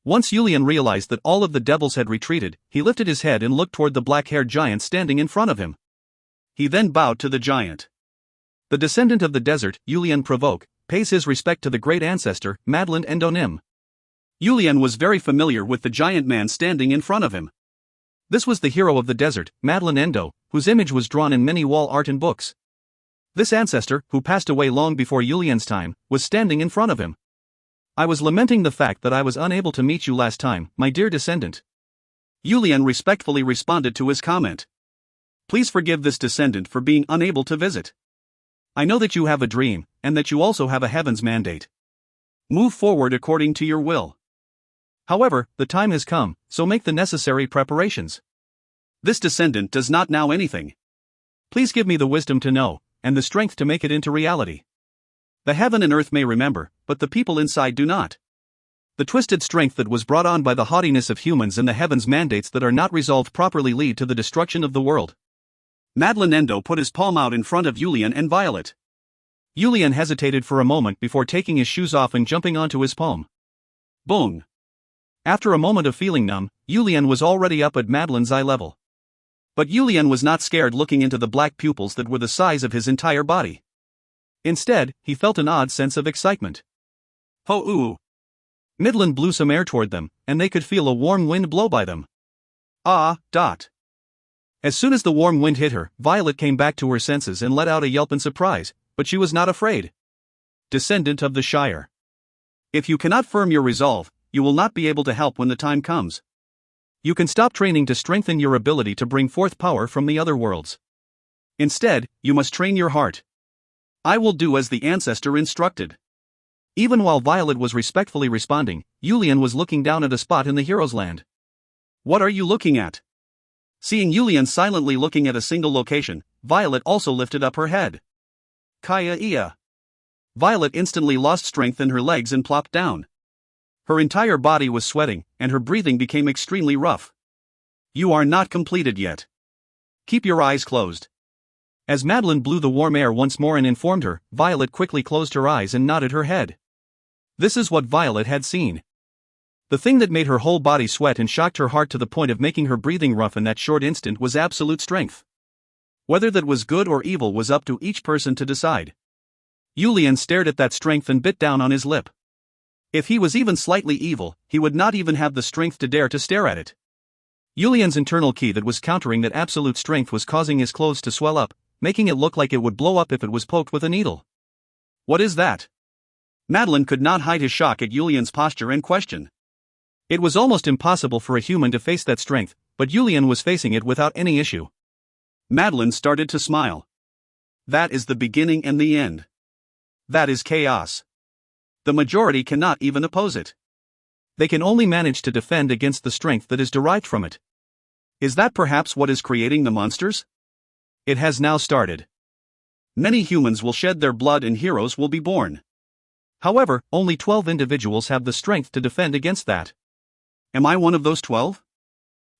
Once Yulian realized that all of the devils had retreated, he lifted his head and looked toward the black-haired giant standing in front of him. He then bowed to the giant. The descendant of the desert, Yulian Provoke, pays his respect to the great ancestor, Madland Endonim. Yulian was very familiar with the giant man standing in front of him. This was the hero of the desert, Madland Endo, whose image was drawn in many wall art and books. This ancestor, who passed away long before Yulian's time, was standing in front of him. I was lamenting the fact that I was unable to meet you last time, my dear descendant. Yulian respectfully responded to his comment. Please forgive this descendant for being unable to visit. I know that you have a dream, and that you also have a heaven's mandate. Move forward according to your will. However, the time has come, so make the necessary preparations. This descendant does not know anything. Please give me the wisdom to know, and the strength to make it into reality. The heaven and earth may remember, but the people inside do not. The twisted strength that was brought on by the haughtiness of humans and the heaven's mandates that are not resolved properly lead to the destruction of the world. Madland Endo put his palm out in front of Yulian and Violet. Yulian hesitated for a moment before taking his shoes off and jumping onto his palm. Boom! After a moment of feeling numb, Yulian was already up at Madland's eye level. But Yulian was not scared looking into the black pupils that were the size of his entire body. Instead, he felt an odd sense of excitement. Ho-oo! Midland blew some air toward them, and they could feel a warm wind blow by them. Dot. As soon as the warm wind hit her, Violet came back to her senses and let out a yelp in surprise, but she was not afraid. Descendant of the Shire. If you cannot firm your resolve, you will not be able to help when the time comes. You can stop training to strengthen your ability to bring forth power from the other worlds. Instead, you must train your heart. I will do as the ancestor instructed. Even while Violet was respectfully responding, Yulian was looking down at a spot in the hero's land. What are you looking at? Seeing Yulian silently looking at a single location, Violet also lifted up her head. Kaya-ia. Violet instantly lost strength in her legs and plopped down. Her entire body was sweating, and her breathing became extremely rough. You are not completed yet. Keep your eyes closed. As Madeline blew the warm air once more and informed her, Violet quickly closed her eyes and nodded her head. This is what Violet had seen. The thing that made her whole body sweat and shocked her heart to the point of making her breathing rough in that short instant was absolute strength. Whether that was good or evil was up to each person to decide. Yulian stared at that strength and bit down on his lip. If he was even slightly evil, he would not even have the strength to dare to stare at it. Yulian's internal ki that was countering that absolute strength was causing his clothes to swell up, making it look like it would blow up if it was poked with a needle. What is that? Madeline could not hide his shock at Yulian's posture and question. It was almost impossible for a human to face that strength, but Yulian was facing it without any issue. Madeline started to smile. That is the beginning and the end. That is chaos. The majority cannot even oppose it. They can only manage to defend against the strength that is derived from it. Is that perhaps what is creating the monsters? It has now started. Many humans will shed their blood and heroes will be born. However, only 12 individuals have the strength to defend against that. Am I one of those 12?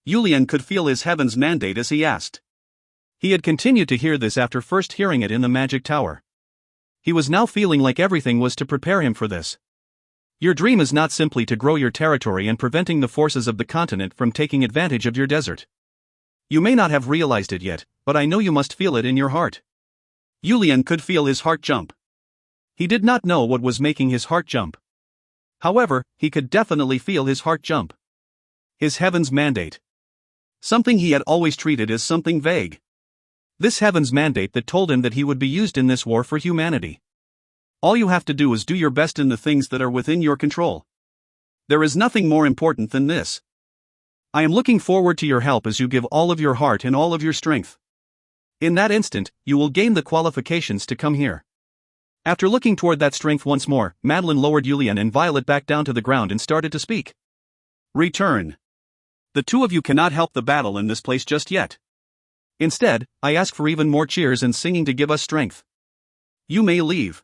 Yulian could feel his heaven's mandate as he asked. He had continued to hear this after first hearing it in the magic tower. He was now feeling like everything was to prepare him for this. Your dream is not simply to grow your territory and preventing the forces of the continent from taking advantage of your desert. You may not have realized it yet, but I know you must feel it in your heart. Yulian could feel his heart jump. He did not know what was making his heart jump. However, he could definitely feel his heart jump. His heaven's mandate. Something he had always treated as something vague. This heaven's mandate that told him that he would be used in this war for humanity. All you have to do is do your best in the things that are within your control. There is nothing more important than this. I am looking forward to your help as you give all of your heart and all of your strength. In that instant, you will gain the qualifications to come here. After looking toward that strength once more, Madeline lowered Yulian and Violet back down to the ground and started to speak. Return. The two of you cannot help the battle in this place just yet. Instead, I ask for even more cheers and singing to give us strength. You may leave.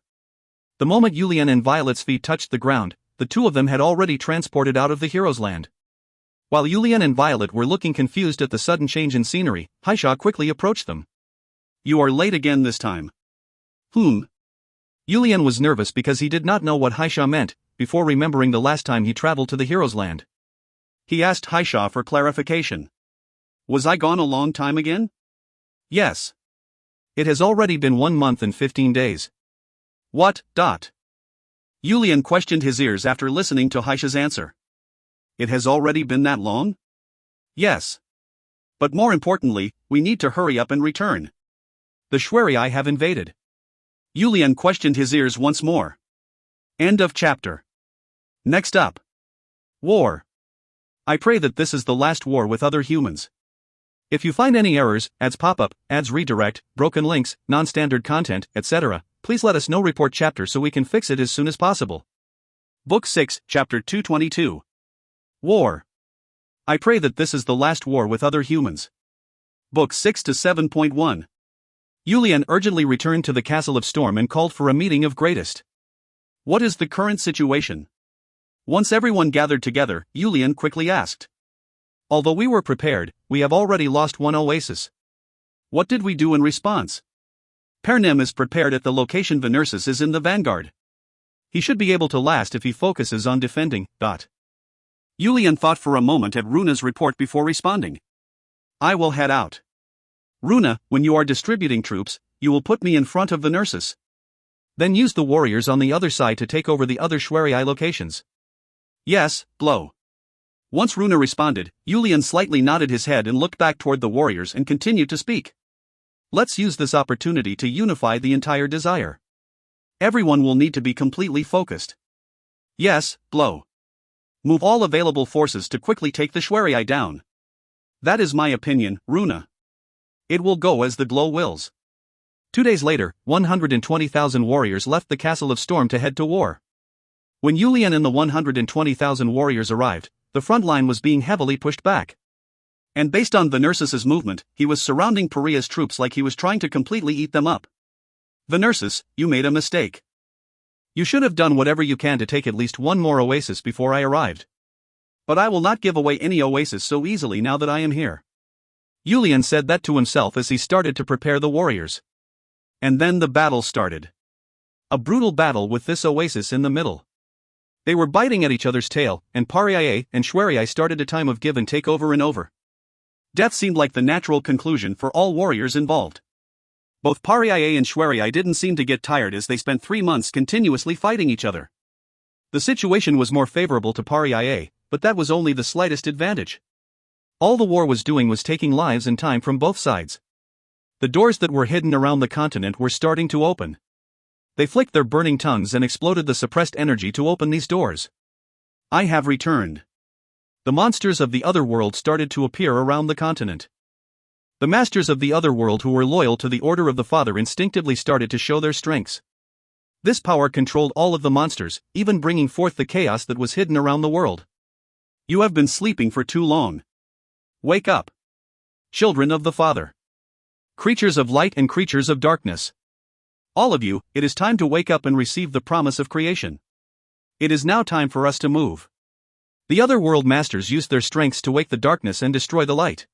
The moment Yulian and Violet's feet touched the ground, the two of them had already transported out of the hero's land. While Yulian and Violet were looking confused at the sudden change in scenery, Haisha quickly approached them. You are late again this time. Yulian was nervous because he did not know what Haisha meant, before remembering the last time he traveled to the hero's land. He asked Haisha for clarification. Was I gone a long time again? Yes. It has already been 1 month and 15 days. What? Yulian questioned his ears after listening to Haisha's answer. It has already been that long? Yes. But more importantly, we need to hurry up and return. The Shweri have invaded. Yulian questioned his ears once more. End of chapter. Next up. War. I pray that this is the last war with other humans. If you find any errors, ads pop up, ads redirect, broken links, non-standard content, etc., please let us know. Report chapter so we can fix it as soon as possible. Book 6, Chapter 222. War. I pray that this is the last war with other humans. Book 6 to 7.1. Yulian urgently returned to the Castle of Storm and called for a meeting of greatest. What is the current situation? Once everyone gathered together, Yulian quickly asked. Although we were prepared, we have already lost one oasis. What did we do in response? Pernim is prepared at the location. Venersis is in the vanguard. He should be able to last if he focuses on defending. Yulian thought for a moment at Runa's report before responding. I will head out. Runa, when you are distributing troops, you will put me in front of Venersis. Then use the warriors on the other side to take over the other Shweri locations. Yes, blow. Once Runa responded, Yulian slightly nodded his head and looked back toward the warriors and continued to speak. Let's use this opportunity to unify the entire desire. Everyone will need to be completely focused. Yes, blow. Move all available forces to quickly take the Shweri down. That is my opinion, Runa. It will go as the glow wills. 2 days later, 120,000 warriors left the Castle of Storm to head to war. When Yulian and the 120,000 warriors arrived, the front line was being heavily pushed back. And based on Venersus's movement, he was surrounding Pariah's troops like he was trying to completely eat them up. Venersus, you made a mistake. You should have done whatever you can to take at least one more oasis before I arrived. But I will not give away any oasis so easily now that I am here. Yulian said that to himself as he started to prepare the warriors. And then the battle started. A brutal battle with this oasis in the middle. They were biting at each other's tail, and Pariah and Shwerai started a time of give and take over and over. Death seemed like the natural conclusion for all warriors involved. Both Pariah and Shwerai didn't seem to get tired as they spent 3 months continuously fighting each other. The situation was more favorable to Pariah, but that was only the slightest advantage. All the war was doing was taking lives and time from both sides. The doors that were hidden around the continent were starting to open. They flicked their burning tongues and exploded the suppressed energy to open these doors. I have returned. The monsters of the other world started to appear around the continent. The masters of the other world who were loyal to the order of the Father instinctively started to show their strengths. This power controlled all of the monsters, even bringing forth the chaos that was hidden around the world. You have been sleeping for too long. Wake up. Children of the Father. Creatures of light and creatures of darkness. All of you, it is time to wake up and receive the promise of creation. It is now time for us to move. The other world masters used their strengths to wake the darkness and destroy the light.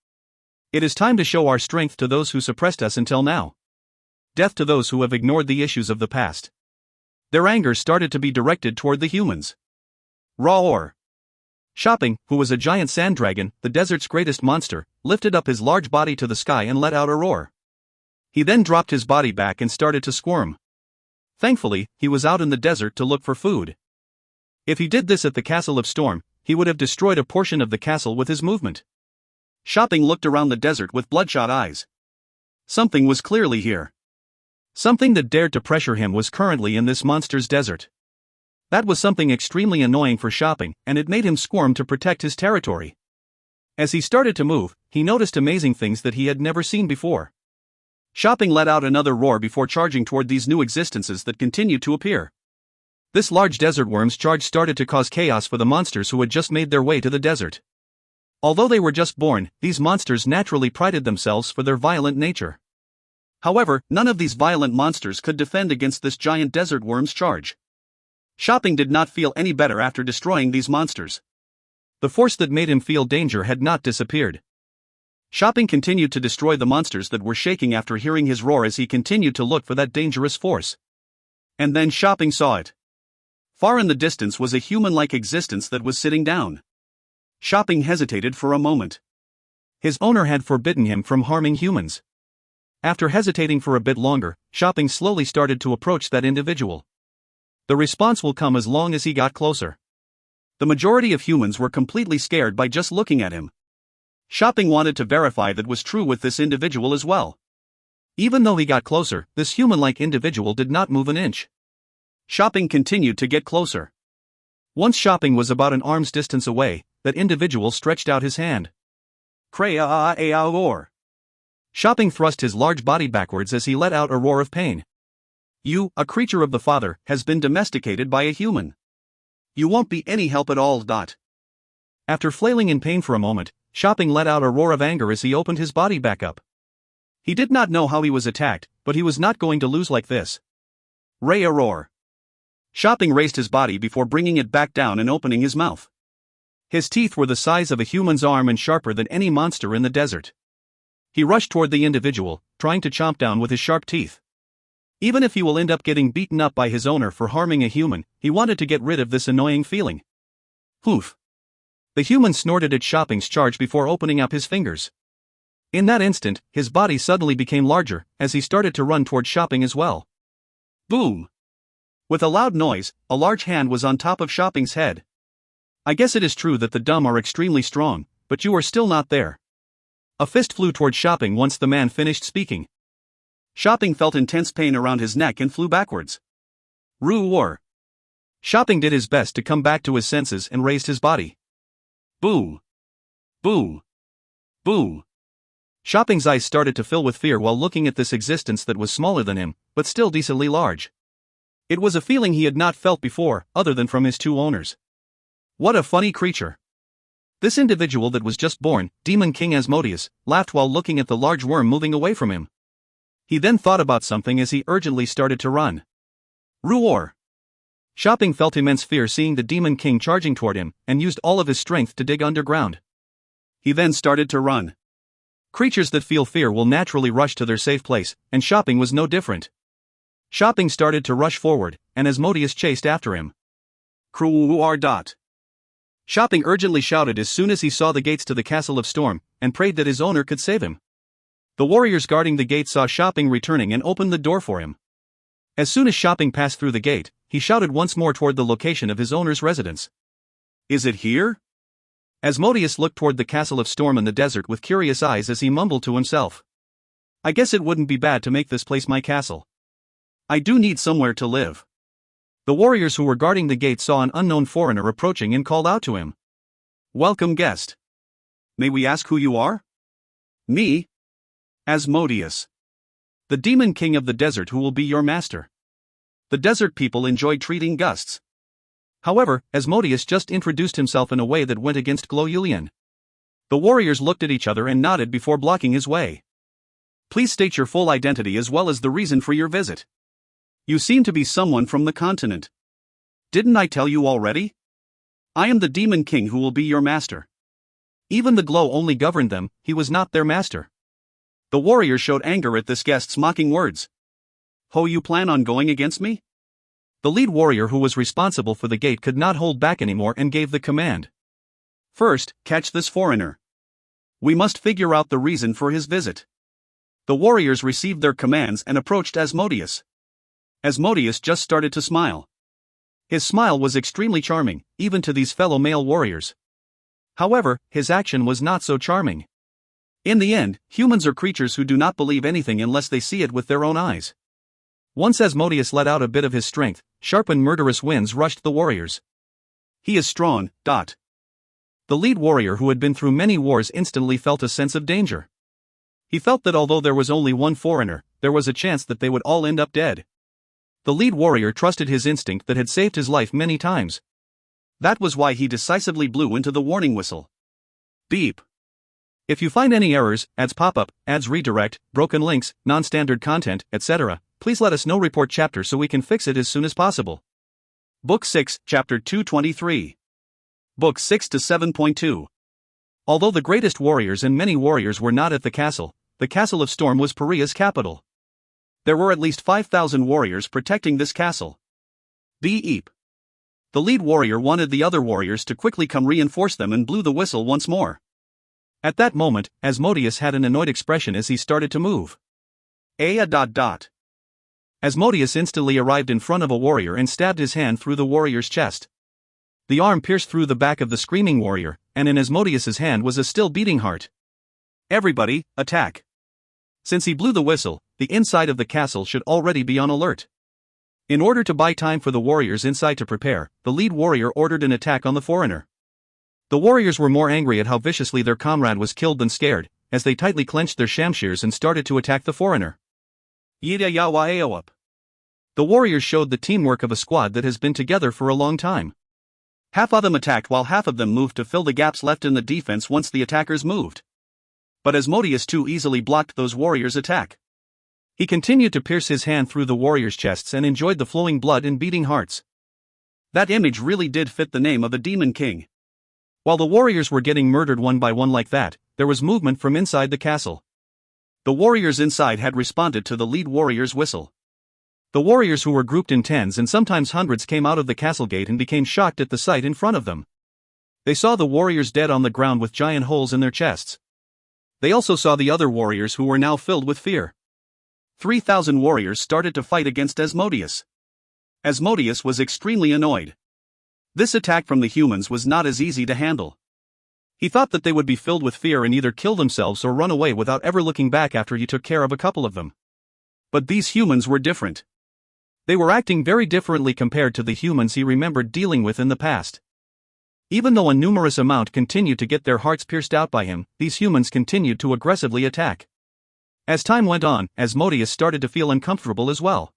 It is time to show our strength to those who suppressed us until now. Death to those who have ignored the issues of the past. Their anger started to be directed toward the humans. Roar. Shopping, who was a giant sand dragon, the desert's greatest monster, lifted up his large body to the sky and let out a roar. He then dropped his body back and started to squirm. Thankfully, he was out in the desert to look for food. If he did this at the Castle of Storm, he would have destroyed a portion of the castle with his movement. Shopping looked around the desert with bloodshot eyes. Something was clearly here. Something that dared to pressure him was currently in this monster's desert. That was something extremely annoying for Shopping, and it made him squirm to protect his territory. As he started to move, he noticed amazing things that he had never seen before. Shopping let out another roar before charging toward these new existences that continued to appear. This large desert worm's charge started to cause chaos for the monsters who had just made their way to the desert. Although they were just born, these monsters naturally prided themselves for their violent nature. However, none of these violent monsters could defend against this giant desert worm's charge. Shopping did not feel any better after destroying these monsters. The force that made him feel danger had not disappeared. Shopping continued to destroy the monsters that were shaking after hearing his roar as he continued to look for that dangerous force. And then Shopping saw it. Far in the distance was a human-like existence that was sitting down. Shopping hesitated for a moment. His owner had forbidden him from harming humans. After hesitating for a bit longer, Shopping slowly started to approach that individual. The response will come as long as he got closer. The majority of humans were completely scared by just looking at him. Shopping wanted to verify that was true with this individual as well. Even though he got closer, this human-like individual did not move an inch. Shopping continued to get closer. Once Shopping was about an arm's distance away, that individual stretched out his hand. Roar. Shopping thrust his large body backwards as he let out a roar of pain. You, a creature of the Father, has been domesticated by a human. You won't be any help at all. After flailing in pain for a moment, Shopping let out a roar of anger as he opened his body back up. He did not know how he was attacked, but he was not going to lose like this. Roar. Shopping raised his body before bringing it back down and opening his mouth. His teeth were the size of a human's arm and sharper than any monster in the desert. He rushed toward the individual, trying to chomp down with his sharp teeth. Even if he will end up getting beaten up by his owner for harming a human, he wanted to get rid of this annoying feeling. Poof. The human snorted at Shopping's charge before opening up his fingers. In that instant, his body suddenly became larger, as he started to run toward Shopping as well. Boom! With a loud noise, a large hand was on top of Shopping's head. I guess it is true that the dumb are extremely strong, but you are still not there. A fist flew toward Shopping once the man finished speaking. Shopping felt intense pain around his neck and flew backwards. Roar. Shopping did his best to come back to his senses and raised his body. Boom. Boom. Boom. Shopping's eyes started to fill with fear while looking at this existence that was smaller than him, but still decently large. It was a feeling he had not felt before, other than from his two owners. What a funny creature. This individual that was just born, Demon King Asmodeus, laughed while looking at the large worm moving away from him. He then thought about something as he urgently started to run. Roar! Shopping felt immense fear seeing the Demon King charging toward him, and used all of his strength to dig underground. He then started to run. Creatures that feel fear will naturally rush to their safe place, and Shopping was no different. Shopping started to rush forward, and Asmodeus chased after him. Cruar. Shopping urgently shouted as soon as he saw the gates to the Castle of Storm, and prayed that his owner could save him. The warriors guarding the gate saw Shopping returning and opened the door for him. As soon as Shopping passed through the gate, he shouted once more toward the location of his owner's residence. Is it here? Asmodeus looked toward the Castle of Storm in the desert with curious eyes as he mumbled to himself. I guess it wouldn't be bad to make this place my castle. I do need somewhere to live. The warriors who were guarding the gate saw an unknown foreigner approaching and called out to him. Welcome, guest. May we ask who you are? Me? Asmodeus. The Demon King of the desert who will be your master. The desert people enjoy treating guests. However, Asmodeus just introduced himself in a way that went against Yulian. The warriors looked at each other and nodded before blocking his way. Please state your full identity as well as the reason for your visit. You seem to be someone from the continent. Didn't I tell you already? I am the Demon King who will be your master. Even the glow only governed them, he was not their master. The warriors showed anger at this guest's mocking words. Ho, you plan on going against me? The lead warrior who was responsible for the gate could not hold back anymore and gave the command. First, catch this foreigner. We must figure out the reason for his visit. The warriors received their commands and approached Asmodeus. Asmodeus just started to smile. His smile was extremely charming, even to these fellow male warriors. However, his action was not so charming. In the end, humans are creatures who do not believe anything unless they see it with their own eyes. Once Asmodeus let out a bit of his strength, sharp and murderous winds rushed the warriors. He is strong. The lead warrior who had been through many wars instantly felt a sense of danger. He felt that although there was only one foreigner, there was a chance that they would all end up dead. The lead warrior trusted his instinct that had saved his life many times. That was why he decisively blew into the warning whistle. Beep. If you find any errors, ads pop-up, ads redirect, broken links, non-standard content, etc., please let us know. Report chapter so we can fix it as soon as possible. Book 6, Chapter 223. Book 6 to 7.2. Although the greatest warriors and many warriors were not at the Castle of Storm was Paria's capital. There were at least 5,000 warriors protecting this castle. Beep. The lead warrior wanted the other warriors to quickly come reinforce them and blew the whistle once more. At that moment, Asmodeus had an annoyed expression as he started to move. Asmodeus instantly arrived in front of a warrior and stabbed his hand through the warrior's chest. The arm pierced through the back of the screaming warrior, and in Asmodeus's hand was a still beating heart. Everybody, attack! Since he blew the whistle, the inside of the castle should already be on alert. In order to buy time for the warriors inside to prepare, the lead warrior ordered an attack on the foreigner. The warriors were more angry at how viciously their comrade was killed than scared, as they tightly clenched their shamshears and started to attack the foreigner. The warriors showed the teamwork of a squad that has been together for a long time. Half of them attacked while half of them moved to fill the gaps left in the defense once the attackers moved. But Asmodeus too easily blocked those warriors' attack. He continued to pierce his hand through the warriors' chests and enjoyed the flowing blood and beating hearts. That image really did fit the name of the Demon King. While the warriors were getting murdered one by one like that, there was movement from inside the castle. The warriors inside had responded to the lead warrior's whistle. The warriors who were grouped in tens and sometimes hundreds came out of the castle gate and became shocked at the sight in front of them. They saw the warriors dead on the ground with giant holes in their chests. They also saw the other warriors who were now filled with fear. 3,000 warriors started to fight against Asmodeus. Asmodeus was extremely annoyed. This attack from the humans was not as easy to handle. He thought that they would be filled with fear and either kill themselves or run away without ever looking back after he took care of a couple of them. But these humans were different. They were acting very differently compared to the humans he remembered dealing with in the past. Even though a numerous amount continued to get their hearts pierced out by him, these humans continued to aggressively attack. As time went on, Asmodeus started to feel uncomfortable as well.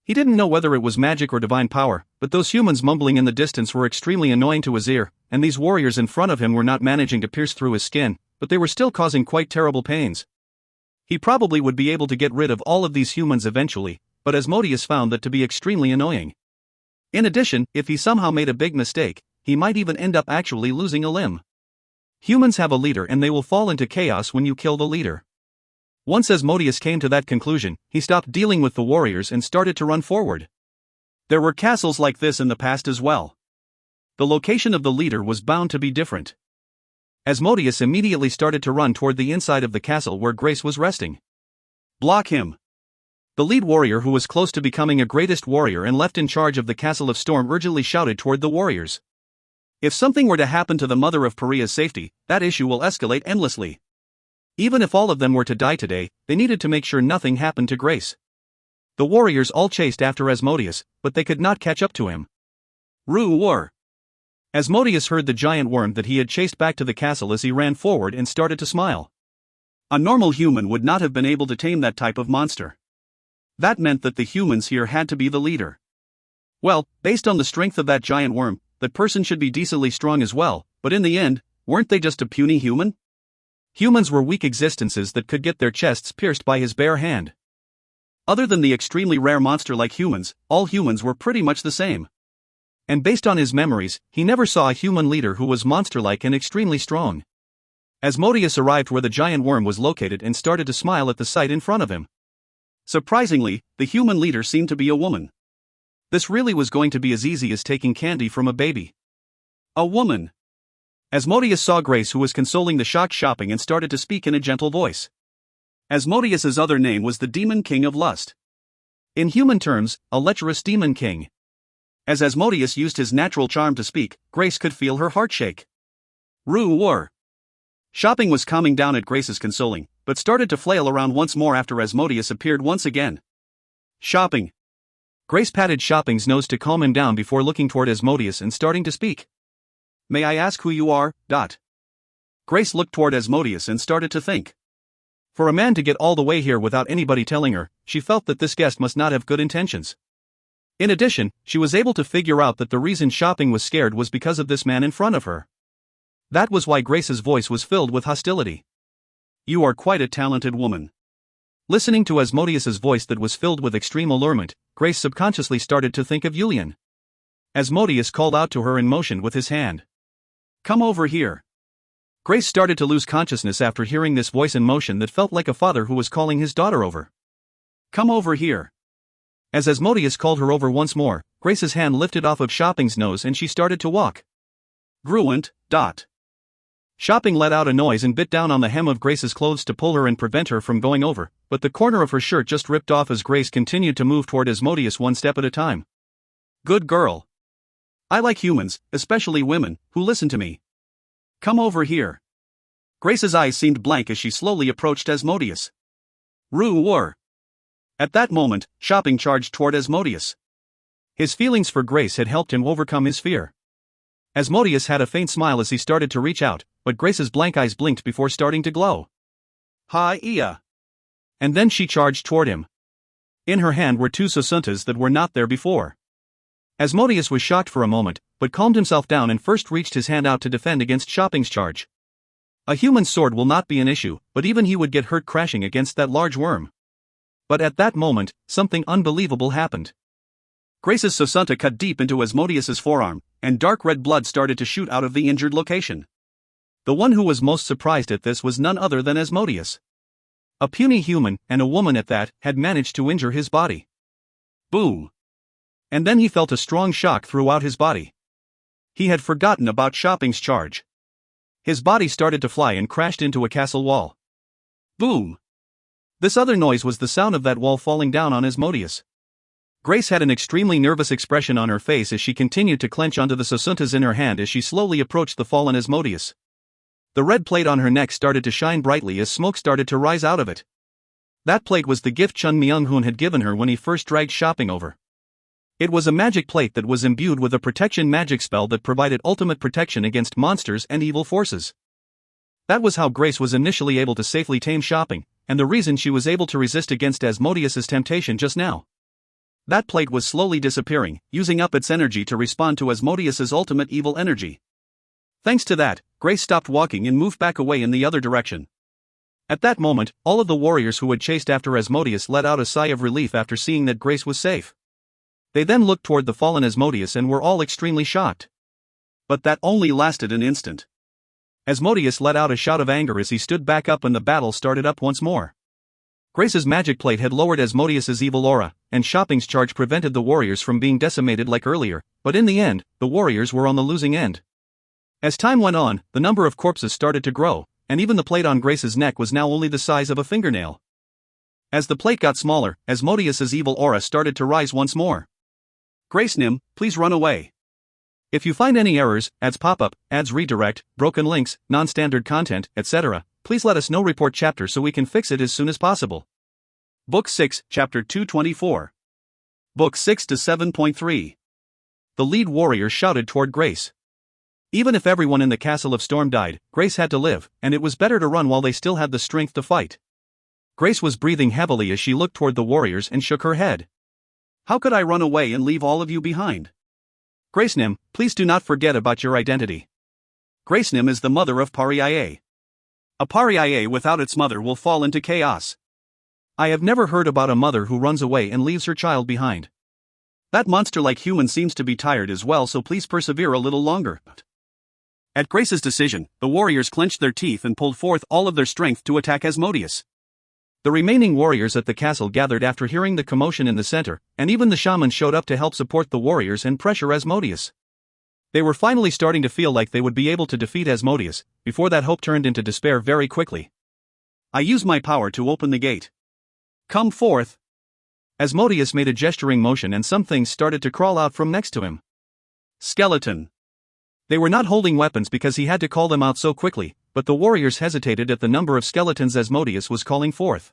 He didn't know whether it was magic or divine power, but those humans mumbling in the distance were extremely annoying to his ear, and these warriors in front of him were not managing to pierce through his skin, but they were still causing quite terrible pains. He probably would be able to get rid of all of these humans eventually, but Asmodeus found that to be extremely annoying. In addition, if he somehow made a big mistake, he might even end up actually losing a limb. Humans have a leader and they will fall into chaos when you kill the leader. Once Asmodeus came to that conclusion, he stopped dealing with the warriors and started to run forward. There were castles like this in the past as well. The location of the leader was bound to be different. Asmodeus immediately started to run toward the inside of the castle where Grace was resting. Block him! The lead warrior, who was close to becoming a greatest warrior and left in charge of the Castle of Storm, urgently shouted toward the warriors. If something were to happen to the mother of Pariah's safety, that issue will escalate endlessly. Even if all of them were to die today, they needed to make sure nothing happened to Grace. The warriors all chased after Asmodeus, but they could not catch up to him. Roar! Asmodeus heard the giant worm that he had chased back to the castle as he ran forward and started to smile. A normal human would not have been able to tame that type of monster. That meant that the humans here had to be the leader. Well, based on the strength of that giant worm, that person should be decently strong as well, but in the end, weren't they just a puny human? Humans were weak existences that could get their chests pierced by his bare hand. Other than the extremely rare monster like humans, all humans were pretty much the same. And based on his memories, he never saw a human leader who was monster-like and extremely strong. Asmodeus arrived where the giant worm was located and started to smile at the sight in front of him. Surprisingly, the human leader seemed to be a woman. This really was going to be as easy as taking candy from a baby. A woman. Asmodeus saw Grace, who was consoling the shocked shopping, and started to speak in a gentle voice. Asmodeus's other name was the Demon King of Lust. In human terms, a lecherous demon king. As Asmodeus used his natural charm to speak, Grace could feel her heart shake. Roar! Shopping was calming down at Grace's consoling, but started to flail around once more after Asmodeus appeared once again. Shopping. Grace patted Shopping's nose to calm him down before looking toward Asmodeus and starting to speak. May I ask who you are? Grace looked toward Asmodeus and started to think. For a man to get all the way here without anybody telling her, she felt that this guest must not have good intentions. In addition, she was able to figure out that the reason Shopping was scared was because of this man in front of her. That was why Grace's voice was filled with hostility. You are quite a talented woman. Listening to Asmodeus's voice that was filled with extreme allurement, Grace subconsciously started to think of Yulian. Asmodeus called out to her and motioned with his hand. Come over here. Grace started to lose consciousness after hearing this voice in motion that felt like a father who was calling his daughter over. Come over here. As Asmodeus called her over once more, Grace's hand lifted off of Shopping's nose and she started to walk. Gruent. Shopping let out a noise and bit down on the hem of Grace's clothes to pull her and prevent her from going over, but the corner of her shirt just ripped off as Grace continued to move toward Asmodeus one step at a time. Good girl. I like humans, especially women, who listen to me. Come over here. Grace's eyes seemed blank as she slowly approached Asmodeus. Roar! At that moment, Shopping charged toward Asmodeus. His feelings for Grace had helped him overcome his fear. Asmodeus had a faint smile as he started to reach out, but Grace's blank eyes blinked before starting to glow. Hi-ya! And then she charged toward him. In her hand were two Sosuntas that were not there before. Asmodeus was shocked for a moment, but calmed himself down and first reached his hand out to defend against Shopping's charge. A human sword will not be an issue, but even he would get hurt crashing against that large worm. But at that moment, something unbelievable happened. Grace's Sosunta cut deep into Asmodeus's forearm, and dark red blood started to shoot out of the injured location. The one who was most surprised at this was none other than Asmodeus. A puny human, and a woman at that, had managed to injure his body. Boom! And then he felt a strong shock throughout his body. He had forgotten about Shopping's charge. His body started to fly and crashed into a castle wall. Boom! This other noise was the sound of that wall falling down on Asmodeus. Grace had an extremely nervous expression on her face as she continued to clench onto the Sosuntas in her hand as she slowly approached the fallen Asmodeus. The red plate on her neck started to shine brightly as smoke started to rise out of it. That plate was the gift Chun Myung-hoon had given her when he first dragged Shopping over. It was a magic plate that was imbued with a protection magic spell that provided ultimate protection against monsters and evil forces. That was how Grace was initially able to safely tame shopping, and the reason she was able to resist against Asmodeus's temptation just now. That plate was slowly disappearing, using up its energy to respond to Asmodeus's ultimate evil energy. Thanks to that, Grace stopped walking and moved back away in the other direction. At that moment, all of the warriors who had chased after Asmodeus let out a sigh of relief after seeing that Grace was safe. They then looked toward the fallen Asmodeus and were all extremely shocked. But that only lasted an instant. Asmodeus let out a shout of anger as he stood back up and the battle started up once more. Grace's magic plate had lowered Asmodeus's evil aura, and shopping's charge prevented the warriors from being decimated like earlier, but in the end, the warriors were on the losing end. As time went on, the number of corpses started to grow, and even the plate on Grace's neck was now only the size of a fingernail. As the plate got smaller, Asmodeus's evil aura started to rise once more. Grace Nim, please run away. If you find any errors, ads pop-up, ads redirect, broken links, non-standard content, etc., please let us know. Report chapter so we can fix it as soon as possible. Book 6, Chapter 224. Book 6 to 7.3. The lead warrior shouted toward Grace. Even if everyone in the Castle of Storm died, Grace had to live, and it was better to run while they still had the strength to fight. Grace was breathing heavily as she looked toward the warriors and shook her head. How could I run away and leave all of you behind? Grace Nim, please do not forget about your identity. Grace Nim is the mother of Pariah. A Pariah without its mother will fall into chaos. I have never heard about a mother who runs away and leaves her child behind. That monster-like human seems to be tired as well, so please persevere a little longer. At Grace's decision, the warriors clenched their teeth and pulled forth all of their strength to attack Asmodeus. The remaining warriors at the castle gathered after hearing the commotion in the center, and even the shaman showed up to help support the warriors and pressure Asmodeus. They were finally starting to feel like they would be able to defeat Asmodeus, before that hope turned into despair very quickly. I use my power to open the gate. Come forth. Asmodeus made a gesturing motion and some things started to crawl out from next to him. Skeleton. They were not holding weapons because he had to call them out so quickly, but the warriors hesitated at the number of skeletons Asmodeus was calling forth.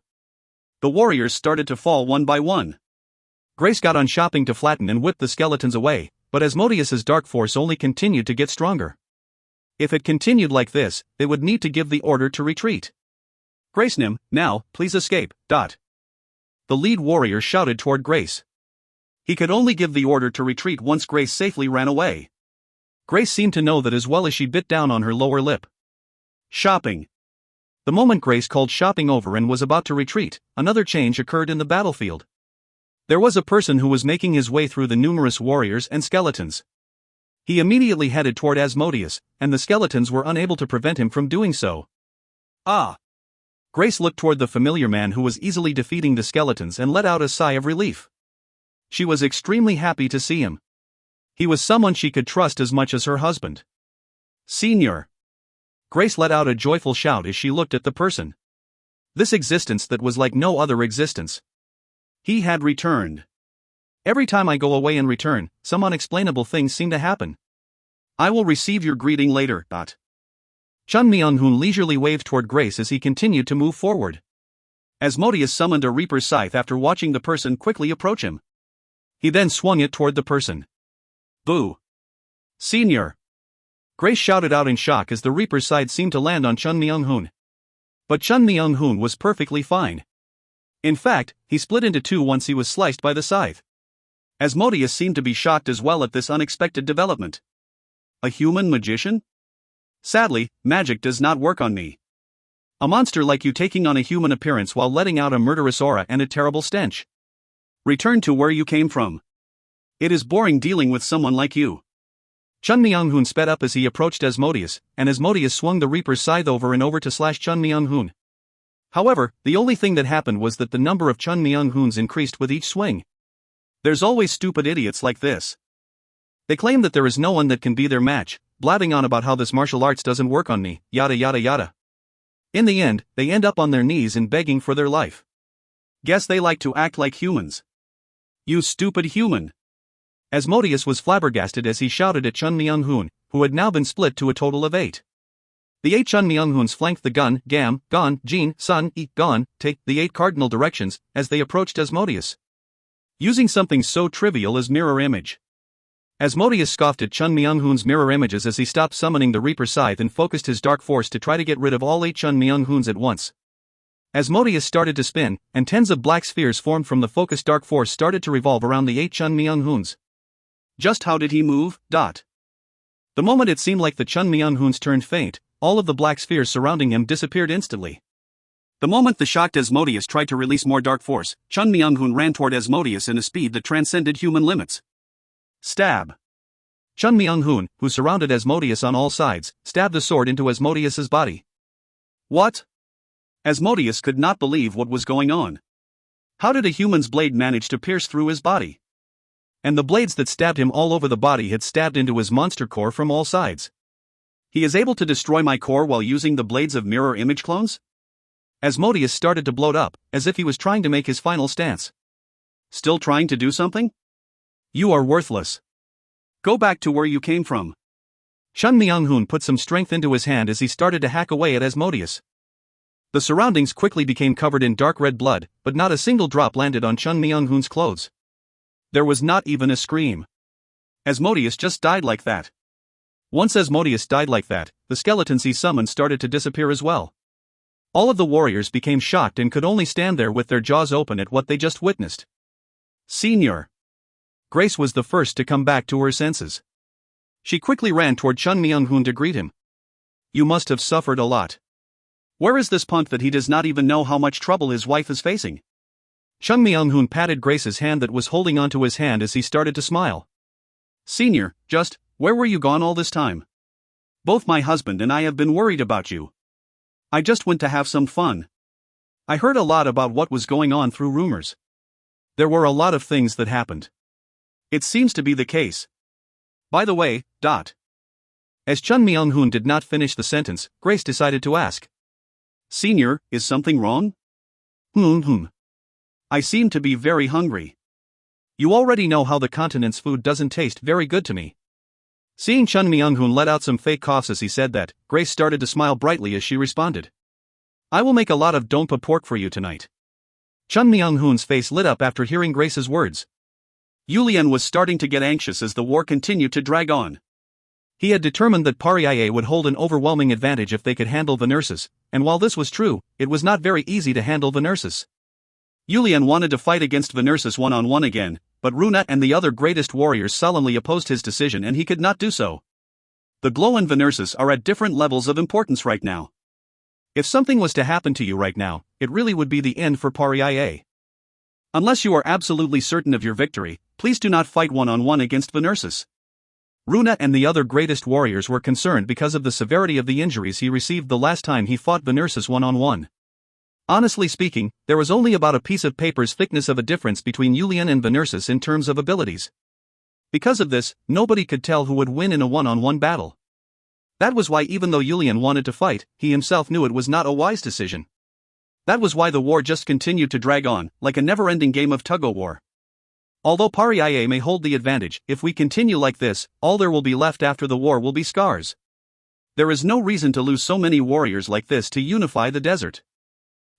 The warriors started to fall one by one. Grace got on shopping to flatten and whip the skeletons away, but Asmodeus's dark force only continued to get stronger. If it continued like this, they would need to give the order to retreat. Grace Nim, now, please escape. The lead warrior shouted toward Grace. He could only give the order to retreat once Grace safely ran away. Grace seemed to know that as well as she bit down on her lower lip. Shopping. The moment Grace called shopping over and was about to retreat, another change occurred in the battlefield. There was a person who was making his way through the numerous warriors and skeletons. He immediately headed toward Asmodeus, and the skeletons were unable to prevent him from doing so. Ah! Grace looked toward the familiar man who was easily defeating the skeletons and let out a sigh of relief. She was extremely happy to see him. He was someone she could trust as much as her husband. Senior. Grace let out a joyful shout as she looked at the person. This existence that was like no other existence. He had returned. Every time I go away and return, some unexplainable things seem to happen. I will receive your greeting later. Chun Myung-hoon leisurely waved toward Grace as he continued to move forward. Asmodeus summoned a reaper's scythe after watching the person quickly approach him. He then swung it toward the person. Boo! Senior! Grace shouted out in shock as the reaper's scythe seemed to land on Chun Myung-hoon. But Chun Myung-hoon was perfectly fine. In fact, he split into two once he was sliced by the scythe. Asmodeus seemed to be shocked as well at this unexpected development. A human magician? Sadly, magic does not work on me. A monster like you taking on a human appearance while letting out a murderous aura and a terrible stench. Return to where you came from. It is boring dealing with someone like you. Chun Myung-hoon sped up as he approached Asmodeus, and Asmodeus swung the Reaper's scythe over and over to slash Chun Myung-hoon. However, the only thing that happened was that the number of Chun Myung-hoons increased with each swing. There's always stupid idiots like this. They claim that there is no one that can be their match, blabbing on about how this martial arts doesn't work on me, yada yada yada. In the end, they end up on their knees and begging for their life. Guess they like to act like humans. You stupid human. Asmodeus was flabbergasted as he shouted at Chun Myung-hoon, who had now been split to a total of 8. The 8 Chun Myung-hoons flanked the gun, gam, gon, jin, sun, gon, take the 8 cardinal directions as they approached Asmodeus. Using something so trivial as mirror image. Asmodeus scoffed at Chun Myung-hoon's mirror images as he stopped summoning the Reaper Scythe and focused his dark force to try to get rid of all 8 Chun Myung-hoons at once. Asmodeus started to spin, and tens of black spheres formed from the focused dark force started to revolve around the 8 Chun Myung-hoons. Just how did he move? The moment it seemed like the Chun Myung-hoons turned faint, all of the black spheres surrounding him disappeared instantly. The moment the shocked Asmodeus tried to release more dark force, Chun Myung-hoon ran toward Asmodeus in a speed that transcended human limits. Stab. Chun Myung-hoon, who surrounded Asmodeus on all sides, stabbed the sword into Asmodeus's body. What? Asmodeus could not believe what was going on. How did a human's blade manage to pierce through his body? And the blades that stabbed him all over the body had stabbed into his monster core from all sides. He is able to destroy my core while using the blades of mirror image clones? Asmodeus started to bloat up, as if he was trying to make his final stance. Still trying to do something? You are worthless. Go back to where you came from. Chun Myung-hoon put some strength into his hand as he started to hack away at Asmodeus. The surroundings quickly became covered in dark red blood, but not a single drop landed on Chun Myung-hoon's clothes. There was not even a scream. Asmodeus just died like that. Once Asmodeus died like that, the skeletons he summoned started to disappear as well. All of the warriors became shocked and could only stand there with their jaws open at what they just witnessed. Senior. Grace was the first to come back to her senses. She quickly ran toward Chun Myung-hoon to greet him. You must have suffered a lot. Where is this punk that he does not even know how much trouble his wife is facing? Chun Myung-hoon patted Grace's hand that was holding onto his hand as he started to smile. Senior, where were you gone all this time? Both my husband and I have been worried about you. I just went to have some fun. I heard a lot about what was going on through rumors. There were a lot of things that happened. It seems to be the case. By the way, As Chun Myung-hoon did not finish the sentence, Grace decided to ask. Senior, is something wrong? I seem to be very hungry. You already know how the continent's food doesn't taste very good to me. Seeing Chun Myung-hoon let out some fake coughs as he said that, Grace started to smile brightly as she responded. I will make a lot of donpa pork for you tonight. Chun Myung-hoon's face lit up after hearing Grace's words. Yulian was starting to get anxious as the war continued to drag on. He had determined that Paria would hold an overwhelming advantage if they could handle the nurses, and while this was true, it was not very easy to handle the nurses. Yulian wanted to fight against Venersis one-on-one again, but Runa and the other greatest warriors sullenly opposed his decision and he could not do so. The Glow and Venersis are at different levels of importance right now. If something was to happen to you right now, it really would be the end for Paria. Unless you are absolutely certain of your victory, please do not fight one-on-one against Venersis. Runa and the other greatest warriors were concerned because of the severity of the injuries he received the last time he fought Venersis one-on-one. Honestly speaking, there was only about a piece of paper's thickness of a difference between Yulian and Venersis in terms of abilities. Because of this, nobody could tell who would win in a one-on-one battle. That was why even though Yulian wanted to fight, he himself knew it was not a wise decision. That was why the war just continued to drag on, like a never-ending game of tug-o-war. Although Paria may hold the advantage, if we continue like this, all there will be left after the war will be scars. There is no reason to lose so many warriors like this to unify the desert.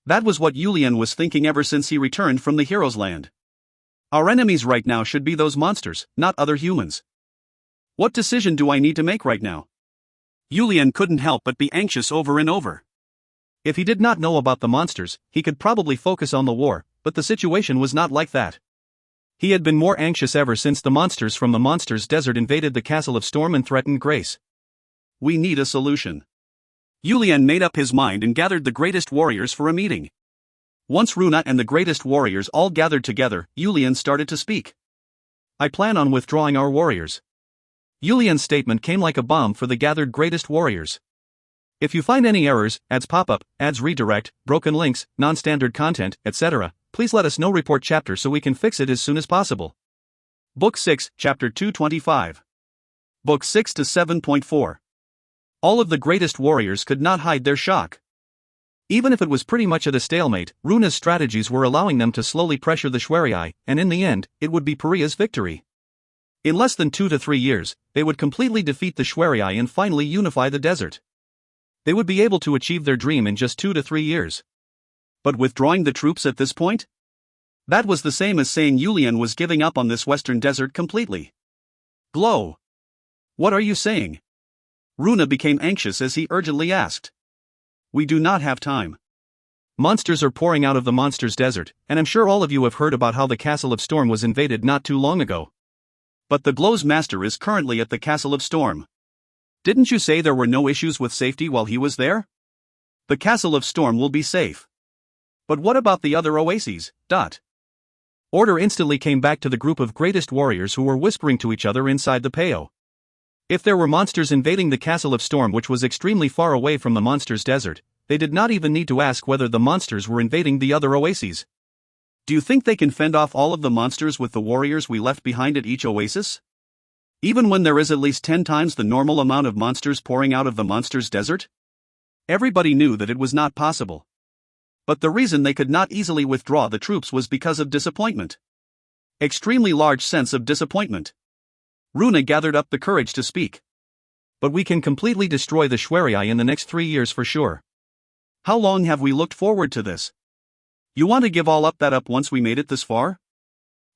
That was what Yulian was thinking ever since he returned from the Heroes' Land. Our enemies right now should be those monsters, not other humans. What decision do I need to make right now? Yulian couldn't help but be anxious over and over. If he did not know about the monsters, he could probably focus on the war, but the situation was not like that. He had been more anxious ever since the monsters from the Monsters' Desert invaded the Castle of Storm and threatened Grace. We need a solution. Yulian made up his mind and gathered the greatest warriors for a meeting. Once Runa and the greatest warriors all gathered together, Yulian started to speak. I plan on withdrawing our warriors. Yulian's statement came like a bomb for the gathered greatest warriors. If you find any errors, ads pop-up, ads redirect, broken links, non-standard content, etc., please let us know. Report chapter so we can fix it as soon as possible. Book 6, Chapter 225. Book 6 to 7.4. All of the greatest warriors could not hide their shock. Even if it was pretty much at a stalemate, Runa's strategies were allowing them to slowly pressure the Shwerii, and in the end, it would be Paria's victory. In less than 2 to 3 years, they would completely defeat the Shwerii and finally unify the desert. They would be able to achieve their dream in just 2 to 3 years. But withdrawing the troops at this point? That was the same as saying Yulian was giving up on this western desert completely. Glow. What are you saying? Runa became anxious as he urgently asked. We do not have time. Monsters are pouring out of the monsters' desert, and I'm sure all of you have heard about how the Castle of Storm was invaded not too long ago. But the Glow's master is currently at the Castle of Storm. Didn't you say there were no issues with safety while he was there? The Castle of Storm will be safe. But what about the other oases? Order instantly came back to the group of greatest warriors who were whispering to each other inside the Peo. If there were monsters invading the Castle of Storm, which was extremely far away from the monsters' desert, they did not even need to ask whether the monsters were invading the other oases. Do you think they can fend off all of the monsters with the warriors we left behind at each oasis? Even when there is at least 10 times the normal amount of monsters pouring out of the monsters' desert? Everybody knew that it was not possible. But the reason they could not easily withdraw the troops was because of disappointment. Extremely large sense of disappointment. Runa gathered up the courage to speak. But we can completely destroy the Schwerii in the next 3 years for sure. How long have we looked forward to this? You want to give all up that up once we made it this far?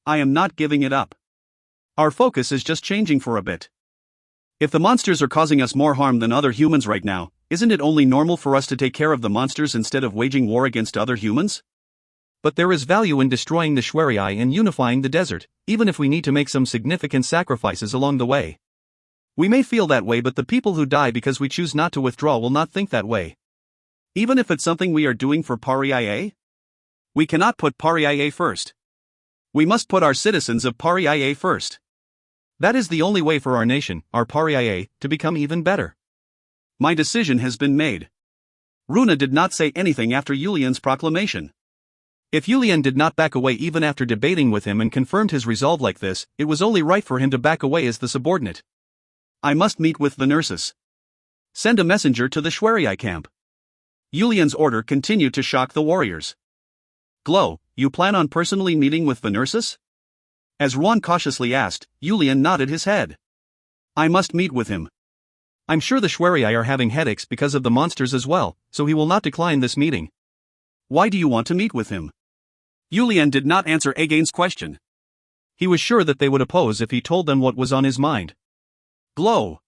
I am not giving it up. Our focus is just changing for a bit. If the monsters are causing us more harm than other humans right now, isn't it only normal for us to take care of the monsters instead of waging war against other humans? But there is value in destroying the Schwerii and unifying the desert, even if we need to make some significant sacrifices along the way. We may feel that way, but the people who die because we choose not to withdraw will not think that way. Even if it's something we are doing for Pariah? We cannot put Pariah first. We must put our citizens of Pariah first. That is the only way for our nation, our Pariah, to become even better. My decision has been made. Runa did not say anything after Yulian's proclamation. If Yulian did not back away even after debating with him and confirmed his resolve like this, it was only right for him to back away as the subordinate. I must meet with the nurses. Send a messenger to the Schwerii camp. Yulian's order continued to shock the warriors. Glow, you plan on personally meeting with the nurses? As Ruan cautiously asked, Yulian nodded his head. I must meet with him. I'm sure the Schwerii are having headaches because of the monsters as well, so he will not decline this meeting. Why do you want to meet with him? Yulian did not answer Again's question. He was sure that they would oppose if he told them what was on his mind. Glow.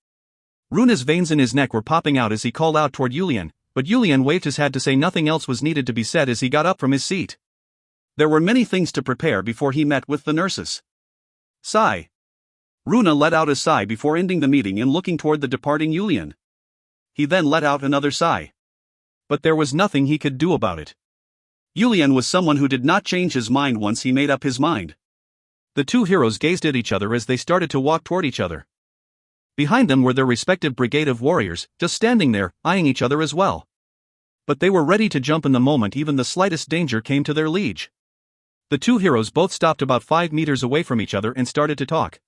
Runa's veins in his neck were popping out as he called out toward Yulian, but Yulian waved his hand to say nothing else was needed to be said as he got up from his seat. There were many things to prepare before he met with the nurses. Sigh. Runa let out a sigh before ending the meeting and looking toward the departing Yulian. He then let out another sigh. But there was nothing he could do about it. Yulian was someone who did not change his mind once he made up his mind. The two heroes gazed at each other as they started to walk toward each other. Behind them were their respective brigade of warriors, just standing there, eyeing each other as well. But they were ready to jump in the moment even the slightest danger came to their liege. The two heroes both stopped about 5 meters away from each other and started to talk.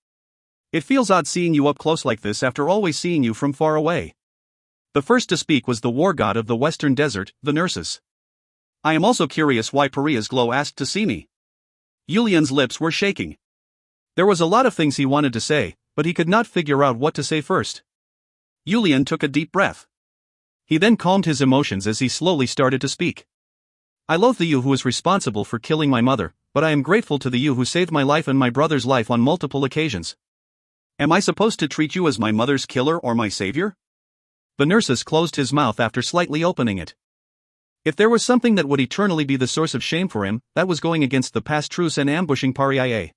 It feels odd seeing you up close like this after always seeing you from far away. The first to speak was the war god of the western desert, the nurses. I am also curious why Pariah's Glow asked to see me. Yulian's lips were shaking. There was a lot of things he wanted to say, but he could not figure out what to say first. Yulian took a deep breath. He then calmed his emotions as he slowly started to speak. I loathe the you who is responsible for killing my mother, but I am grateful to the you who saved my life and my brother's life on multiple occasions. Am I supposed to treat you as my mother's killer or my savior? The nurses closed his mouth after slightly opening it. If there was something that would eternally be the source of shame for him, that was going against the past truce and ambushing Pariah.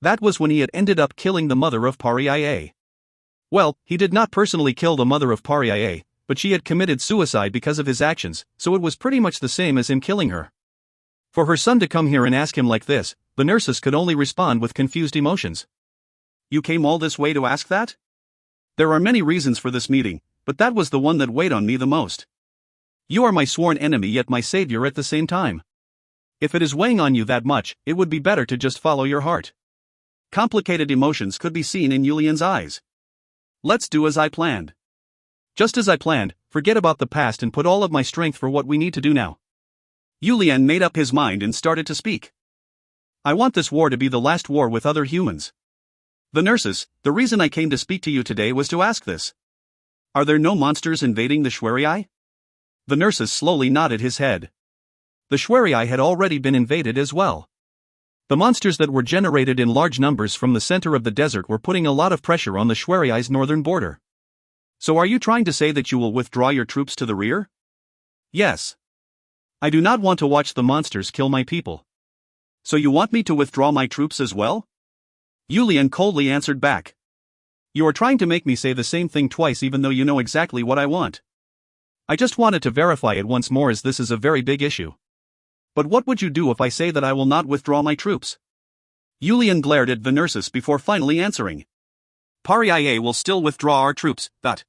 That was when he had ended up killing the mother of Pariah. Well, he did not personally kill the mother of Pariah, but she had committed suicide because of his actions, so it was pretty much the same as him killing her. For her son to come here and ask him like this, the nurses could only respond with confused emotions. You came all this way to ask that? There are many reasons for this meeting, but that was the one that weighed on me the most. You are my sworn enemy yet my savior at the same time. If it is weighing on you that much, it would be better to just follow your heart. Complicated emotions could be seen in Yulian's eyes. Let's do as I planned. Just as I planned, forget about the past and put all of my strength for what we need to do now. Yulian made up his mind and started to speak. I want this war to be the last war with other humans. The nurses, the reason I came to speak to you today was to ask this. Are there no monsters invading the Schwerii? The nurses slowly nodded his head. The Schwerii had already been invaded as well. The monsters that were generated in large numbers from the center of the desert were putting a lot of pressure on the Shweri's northern border. So are you trying to say that you will withdraw your troops to the rear? Yes. I do not want to watch the monsters kill my people. So you want me to withdraw my troops as well? Yulian coldly answered back. You are trying to make me say the same thing twice even though you know exactly what I want. I just wanted to verify it once more as this is a very big issue. But what would you do if I say that I will not withdraw my troops? Yulian glared at Venersis before finally answering. Paria will still withdraw our troops, but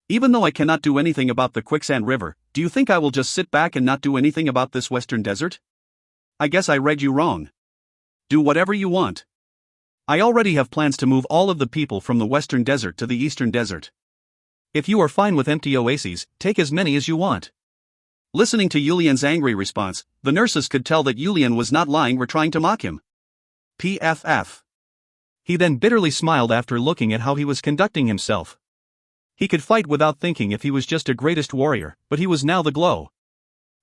even though I cannot do anything about the quicksand river, do you think I will just sit back and not do anything about this western desert? I guess I read you wrong. Do whatever you want. I already have plans to move all of the people from the western desert to the eastern desert. If you are fine with empty oases, take as many as you want. Listening to Yulian's angry response, the nurses could tell that Yulian was not lying or trying to mock him. PFF. He then bitterly smiled after looking at how he was conducting himself. He could fight without thinking if he was just a greatest warrior, but he was now the Glow.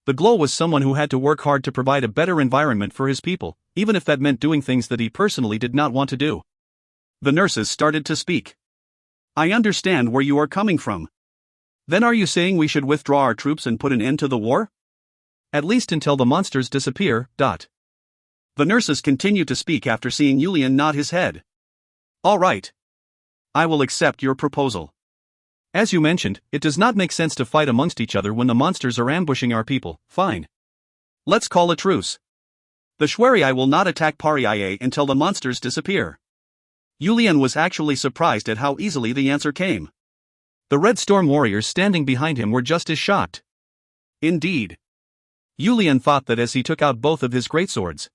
The Glow was someone who had to work hard to provide a better environment for his people, even if that meant doing things that he personally did not want to do. The nurses started to speak. I understand where you are coming from. Then are you saying we should withdraw our troops and put an end to the war? At least until the monsters disappear. The nurses continued to speak after seeing Yulian nod his head. All right. I will accept your proposal. As you mentioned, it does not make sense to fight amongst each other when the monsters are ambushing our people. Fine. Let's call a truce. The Shweri will not attack Paria until the monsters disappear. Yulian was actually surprised at how easily the answer came. The Red Storm warriors standing behind him were just as shocked. Indeed. Yulian thought that as he took out both of his greatswords.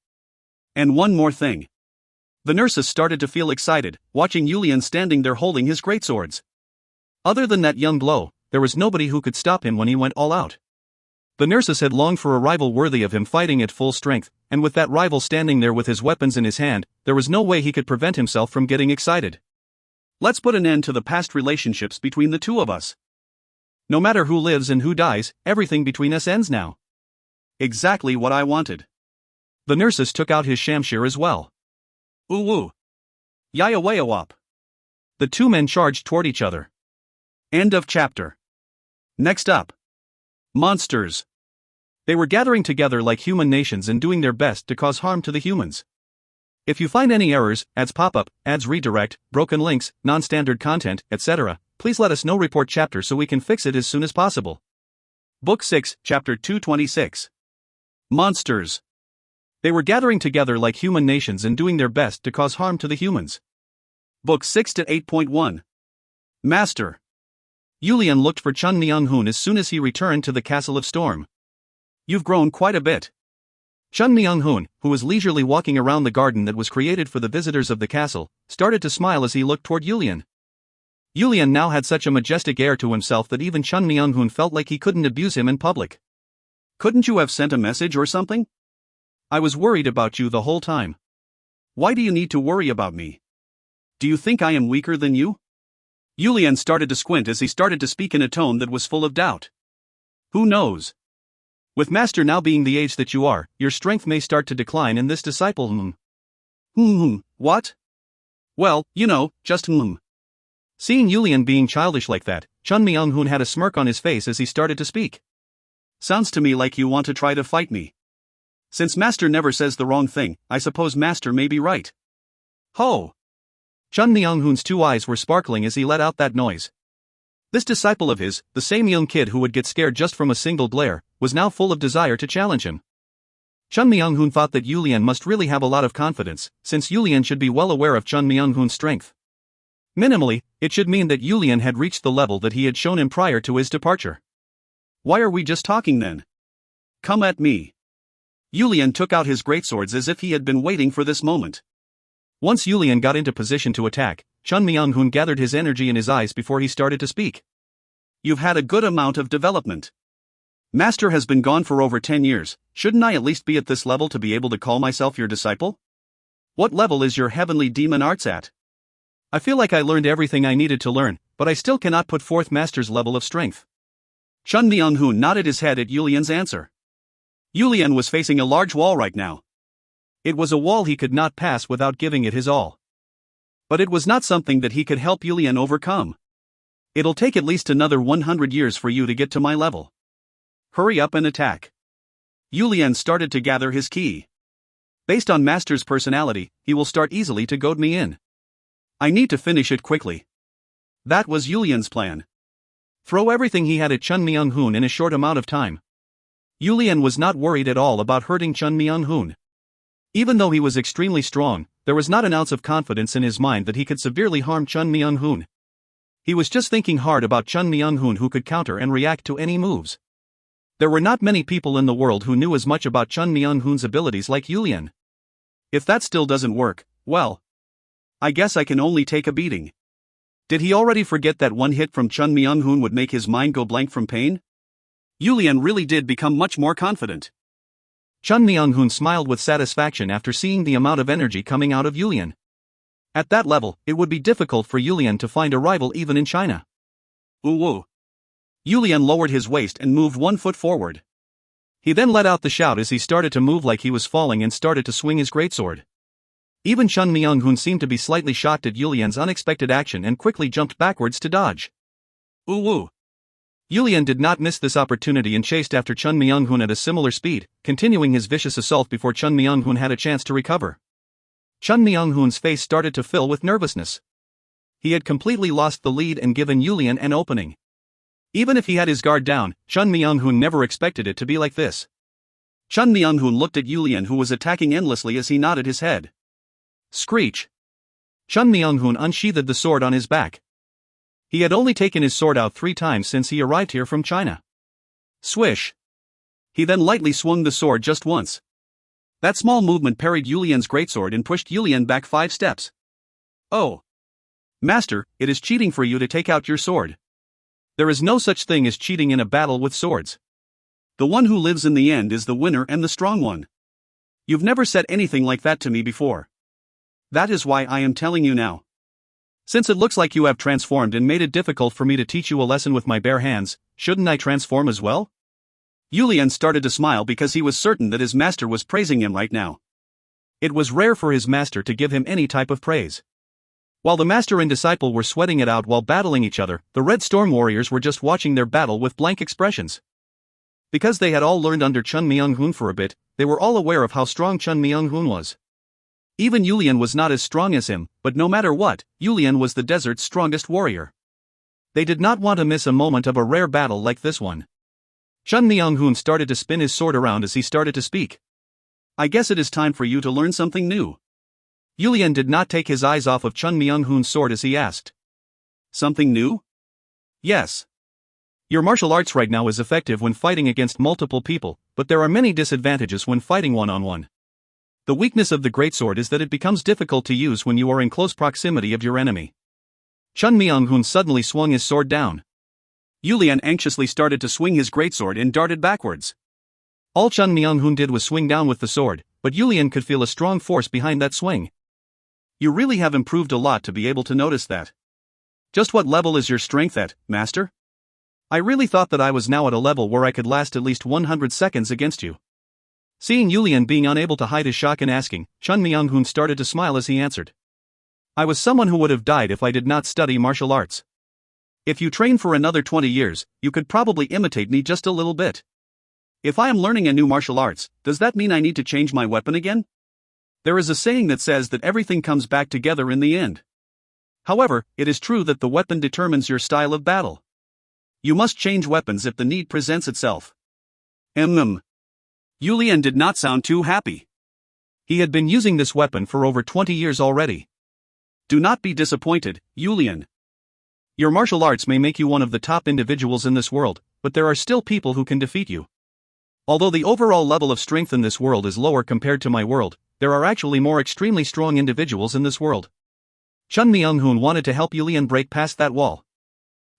And one more thing. The nurses started to feel excited, watching Yulian standing there holding his greatswords. Other than that young Glow, there was nobody who could stop him when he went all out. The nurses had longed for a rival worthy of him fighting at full strength, and with that rival standing there with his weapons in his hand, there was no way he could prevent himself from getting excited. Let's put an end to the past relationships between the two of us. No matter who lives and who dies, everything between us ends now. Exactly what I wanted. The nurses took out his shamshir as well. Ooh. Yayawayawap. The two men charged toward each other. End of chapter. Next up. Monsters. They were gathering together like human nations and doing their best to cause harm to the humans. If you find any errors, ads pop up, ads redirect, broken links, non-standard content, etc., please let us know. Report chapter so we can fix it as soon as possible. Book 6, Chapter 226. Monsters. They were gathering together like human nations and doing their best to cause harm to the humans. Book 6 to 8.1. Master. Yulian looked for Chun Myung-hoon as soon as he returned to the Castle of Storm. You've grown quite a bit. Chun Myung-hoon, who was leisurely walking around the garden that was created for the visitors of the castle, started to smile as he looked toward Yulian. Yulian now had such a majestic air to himself that even Chun Myung-hoon felt like he couldn't abuse him in public. Couldn't you have sent a message or something? I was worried about you the whole time. Why do you need to worry about me? Do you think I am weaker than you? Yulian started to squint as he started to speak in a tone that was full of doubt. Who knows? With Master now being the age that you are, your strength may start to decline in this disciple. What? Well, just Seeing Yulian being childish like that, Chun Myung-hoon had a smirk on his face as he started to speak. Sounds to me like you want to try to fight me. Since Master never says the wrong thing, I suppose Master may be right. Ho! Chun Myung-hoon's two eyes were sparkling as he let out that noise. This disciple of his, the same young kid who would get scared just from a single glare, was now full of desire to challenge him. Chun Myung-hoon thought that Yulian must really have a lot of confidence, since Yulian should be well aware of Chun Myung-hoon's strength. Minimally, it should mean that Yulian had reached the level that he had shown him prior to his departure. Why are we just talking then? Come at me. Yulian took out his greatswords as if he had been waiting for this moment. Once Yulian got into position to attack, Chun Myung-hoon gathered his energy in his eyes before he started to speak. You've had a good amount of development. Master has been gone for over 10 years, shouldn't I at least be at this level to be able to call myself your disciple? What level is your heavenly demon arts at? I feel like I learned everything I needed to learn, but I still cannot put forth Master's level of strength. Chun Myung-hoon nodded his head at Yulian's answer. Yulian was facing a large wall right now. It was a wall he could not pass without giving it his all. But it was not something that he could help Yulian overcome. It'll take at least another 100 years for you to get to my level. Hurry up and attack. Yulian started to gather his ki. Based on Master's personality, he will start easily to goad me in. I need to finish it quickly. That was Yulian's plan. Throw everything he had at Chun Myung-hoon in a short amount of time. Yulian was not worried at all about hurting Chun Myung-hoon. Even though he was extremely strong, there was not an ounce of confidence in his mind that he could severely harm Chun Myung-hoon. He was just thinking hard about Chun Myung-hoon, who could counter and react to any moves. There were not many people in the world who knew as much about Chun Myung-hoon's abilities like Yulian. If that still doesn't work, well, I guess I can only take a beating. Did he already forget that one hit from Chun Myung-hoon would make his mind go blank from pain? Yulian really did become much more confident. Chun Myung-hoon smiled with satisfaction after seeing the amount of energy coming out of Yulian. At that level, it would be difficult for Yulian to find a rival even in China. Ooh. Yulian lowered his waist and moved 1 foot forward. He then let out the shout as he started to move like he was falling and started to swing his greatsword. Even Chun Myung-hoon seemed to be slightly shocked at Yulian's unexpected action and quickly jumped backwards to dodge. Ooh. Yulian did not miss this opportunity and chased after Chun Myung-hoon at a similar speed, continuing his vicious assault before Chun Myung-hoon had a chance to recover. Chun Myung-hoon's face started to fill with nervousness. He had completely lost the lead and given Yulian an opening. Even if he had his guard down, Chun Myung-hoon never expected it to be like this. Chun Myung-hoon looked at Yulian, who was attacking endlessly, as he nodded his head. Screech! Chun Myung-hoon unsheathed the sword on his back. He had only taken his sword out 3 times since he arrived here from China. Swish! He then lightly swung the sword just once. That small movement parried Yulian's greatsword and pushed Yulian back 5 steps. Oh! Master, it is cheating for you to take out your sword. There is no such thing as cheating in a battle with swords. The one who lives in the end is the winner and the strong one. You've never said anything like that to me before. That is why I am telling you now. Since it looks like you have transformed and made it difficult for me to teach you a lesson with my bare hands, shouldn't I transform as well? Yulian started to smile because he was certain that his master was praising him right now. It was rare for his master to give him any type of praise. While the master and disciple were sweating it out while battling each other, the Red Storm warriors were just watching their battle with blank expressions. Because they had all learned under Chun Myung-hoon for a bit, they were all aware of how strong Chun Myung-hoon was. Even Yulian was not as strong as him, but no matter what, Yulian was the desert's strongest warrior. They did not want to miss a moment of a rare battle like this one. Chun Myung-hoon started to spin his sword around as he started to speak. I guess it is time for you to learn something new. Yulian did not take his eyes off of Chun Myung-hoon's sword as he asked. Something new? Yes. Your martial arts right now is effective when fighting against multiple people, but there are many disadvantages when fighting one-on-one. The weakness of the greatsword is that it becomes difficult to use when you are in close proximity of your enemy. Chun Myung-hoon suddenly swung his sword down. Yulian anxiously started to swing his greatsword and darted backwards. All Chun Myung-hoon did was swing down with the sword, but Yulian could feel a strong force behind that swing. You really have improved a lot to be able to notice that. Just what level is your strength at, Master? I really thought that I was now at a level where I could last at least 100 seconds against you. Seeing Yulian being unable to hide his shock and asking, Chun Myung-hoon started to smile as he answered. I was someone who would have died if I did not study martial arts. If you train for another 20 years, you could probably imitate me just a little bit. If I am learning a new martial arts, does that mean I need to change my weapon again? There is a saying that says that everything comes back together in the end. However, it is true that the weapon determines your style of battle. You must change weapons if the need presents itself. Yulian did not sound too happy. He had been using this weapon for over 20 years already. Do not be disappointed, Yulian. Your martial arts may make you one of the top individuals in this world, but there are still people who can defeat you. Although the overall level of strength in this world is lower compared to my world, there are actually more extremely strong individuals in this world. Chun Myung-hoon wanted to help Yulian break past that wall.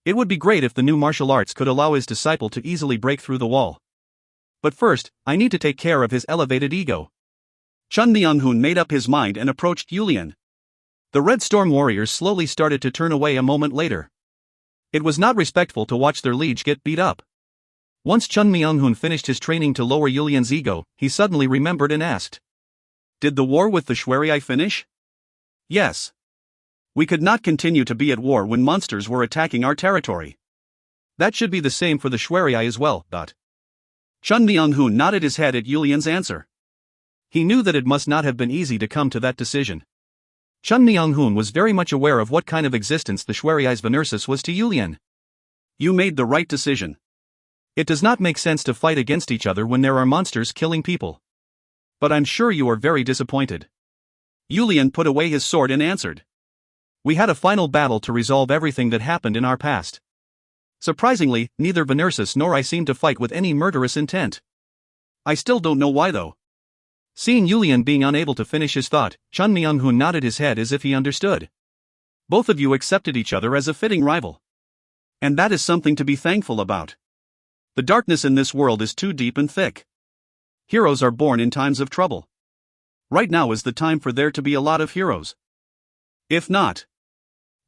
It would be great if the new martial arts could allow his disciple to easily break through the wall. But first, I need to take care of his elevated ego. Chun Myung-hoon made up his mind and approached Yulian. The Red Storm warriors slowly started to turn away a moment later. It was not respectful to watch their liege get beat up. Once Chun Myung-hoon finished his training to lower Yulian's ego, he suddenly remembered and asked. Did the war with the Schwerii finish? Yes. We could not continue to be at war when monsters were attacking our territory. That should be the same for the Schwerii as well. Chun Myung-hoon nodded his head at Yulian's answer. He knew that it must not have been easy to come to that decision. Chun Myung-hoon was very much aware of what kind of existence the Schwerei's Venersis was to Yulian. You made the right decision. It does not make sense to fight against each other when there are monsters killing people. But I'm sure you are very disappointed. Yulian put away his sword and answered. We had a final battle to resolve everything that happened in our past. Surprisingly, neither Venersis nor I seem to fight with any murderous intent. I still don't know why though. Seeing Yulian being unable to finish his thought, Chun Myung-hoon nodded his head as if he understood. Both of you accepted each other as a fitting rival. And that is something to be thankful about. The darkness in this world is too deep and thick. Heroes are born in times of trouble. Right now is the time for there to be a lot of heroes. If not,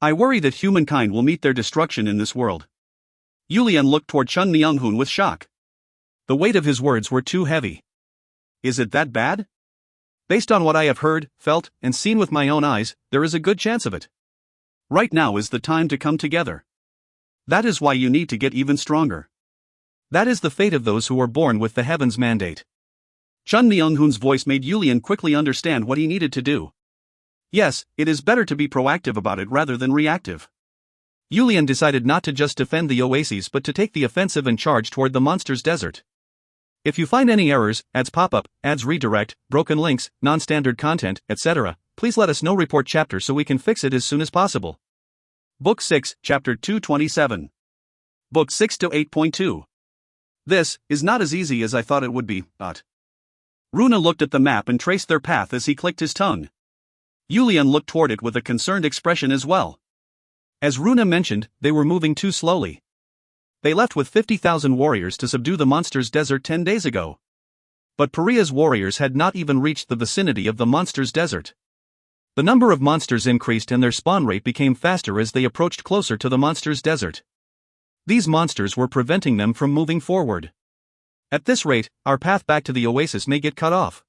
I worry that humankind will meet their destruction in this world. Yulian looked toward Chun Myung-hoon with shock. The weight of his words were too heavy. Is it that bad? Based on what I have heard, felt, and seen with my own eyes, there is a good chance of it. Right now is the time to come together. That is why you need to get even stronger. That is the fate of those who are born with the heavens mandate. Chun Myung-hoon's voice made Yulian quickly understand what he needed to do. Yes, it is better to be proactive about it rather than reactive. Yulian decided not to just defend the oases but to take the offensive and charge toward the monster's desert. If you find any errors, ads pop up, ads redirect, broken links, non-standard content, etc., please let us know. Report chapter so we can fix it as soon as possible. Book 6, Chapter 227. Book 6 to 8.2. This is not as easy as I thought it would be, but... Runa looked at the map and traced their path as he clicked his tongue. Yulian looked toward it with a concerned expression as well. As Runa mentioned, they were moving too slowly. They left with 50,000 warriors to subdue the monster's desert 10 days ago. But Paria's warriors had not even reached the vicinity of the monster's desert. The number of monsters increased and their spawn rate became faster as they approached closer to the monster's desert. These monsters were preventing them from moving forward. At this rate, our path back to the oasis may get cut off.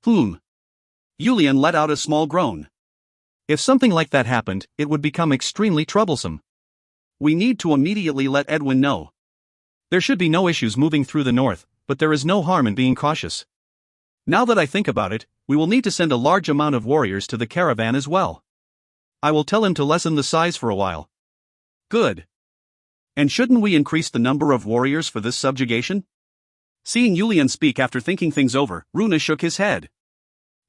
Yulian let out a small groan. If something like that happened, it would become extremely troublesome. We need to immediately let Edwin know. There should be no issues moving through the north, but there is no harm in being cautious. Now that I think about it, we will need to send a large amount of warriors to the caravan as well. I will tell him to lessen the size for a while. Good. And shouldn't we increase the number of warriors for this subjugation? Seeing Yulian speak after thinking things over, Runa shook his head.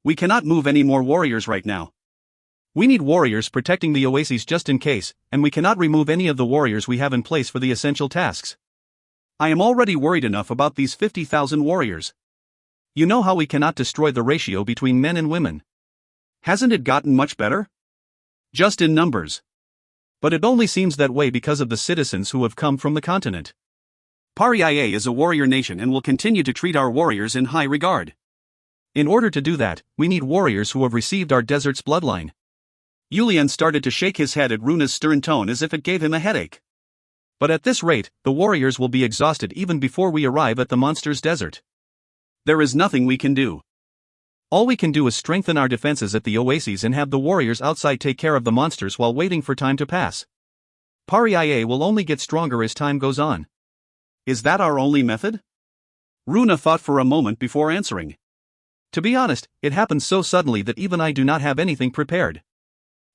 We cannot move any more warriors right now. We need warriors protecting the oases just in case, and we cannot remove any of the warriors we have in place for the essential tasks. I am already worried enough about these 50,000 warriors. You know how we cannot destroy the ratio between men and women. Hasn't it gotten much better? Just in numbers. But it only seems that way because of the citizens who have come from the continent. Paria is a warrior nation and will continue to treat our warriors in high regard. In order to do that, we need warriors who have received our desert's bloodline. Yulian started to shake his head at Runa's stern tone as if it gave him a headache. But at this rate, the warriors will be exhausted even before we arrive at the monster's desert. There is nothing we can do. All we can do is strengthen our defenses at the oases and have the warriors outside take care of the monsters while waiting for time to pass. Paria will only get stronger as time goes on. Is that our only method? Runa thought for a moment before answering. To be honest, it happened so suddenly that even I do not have anything prepared.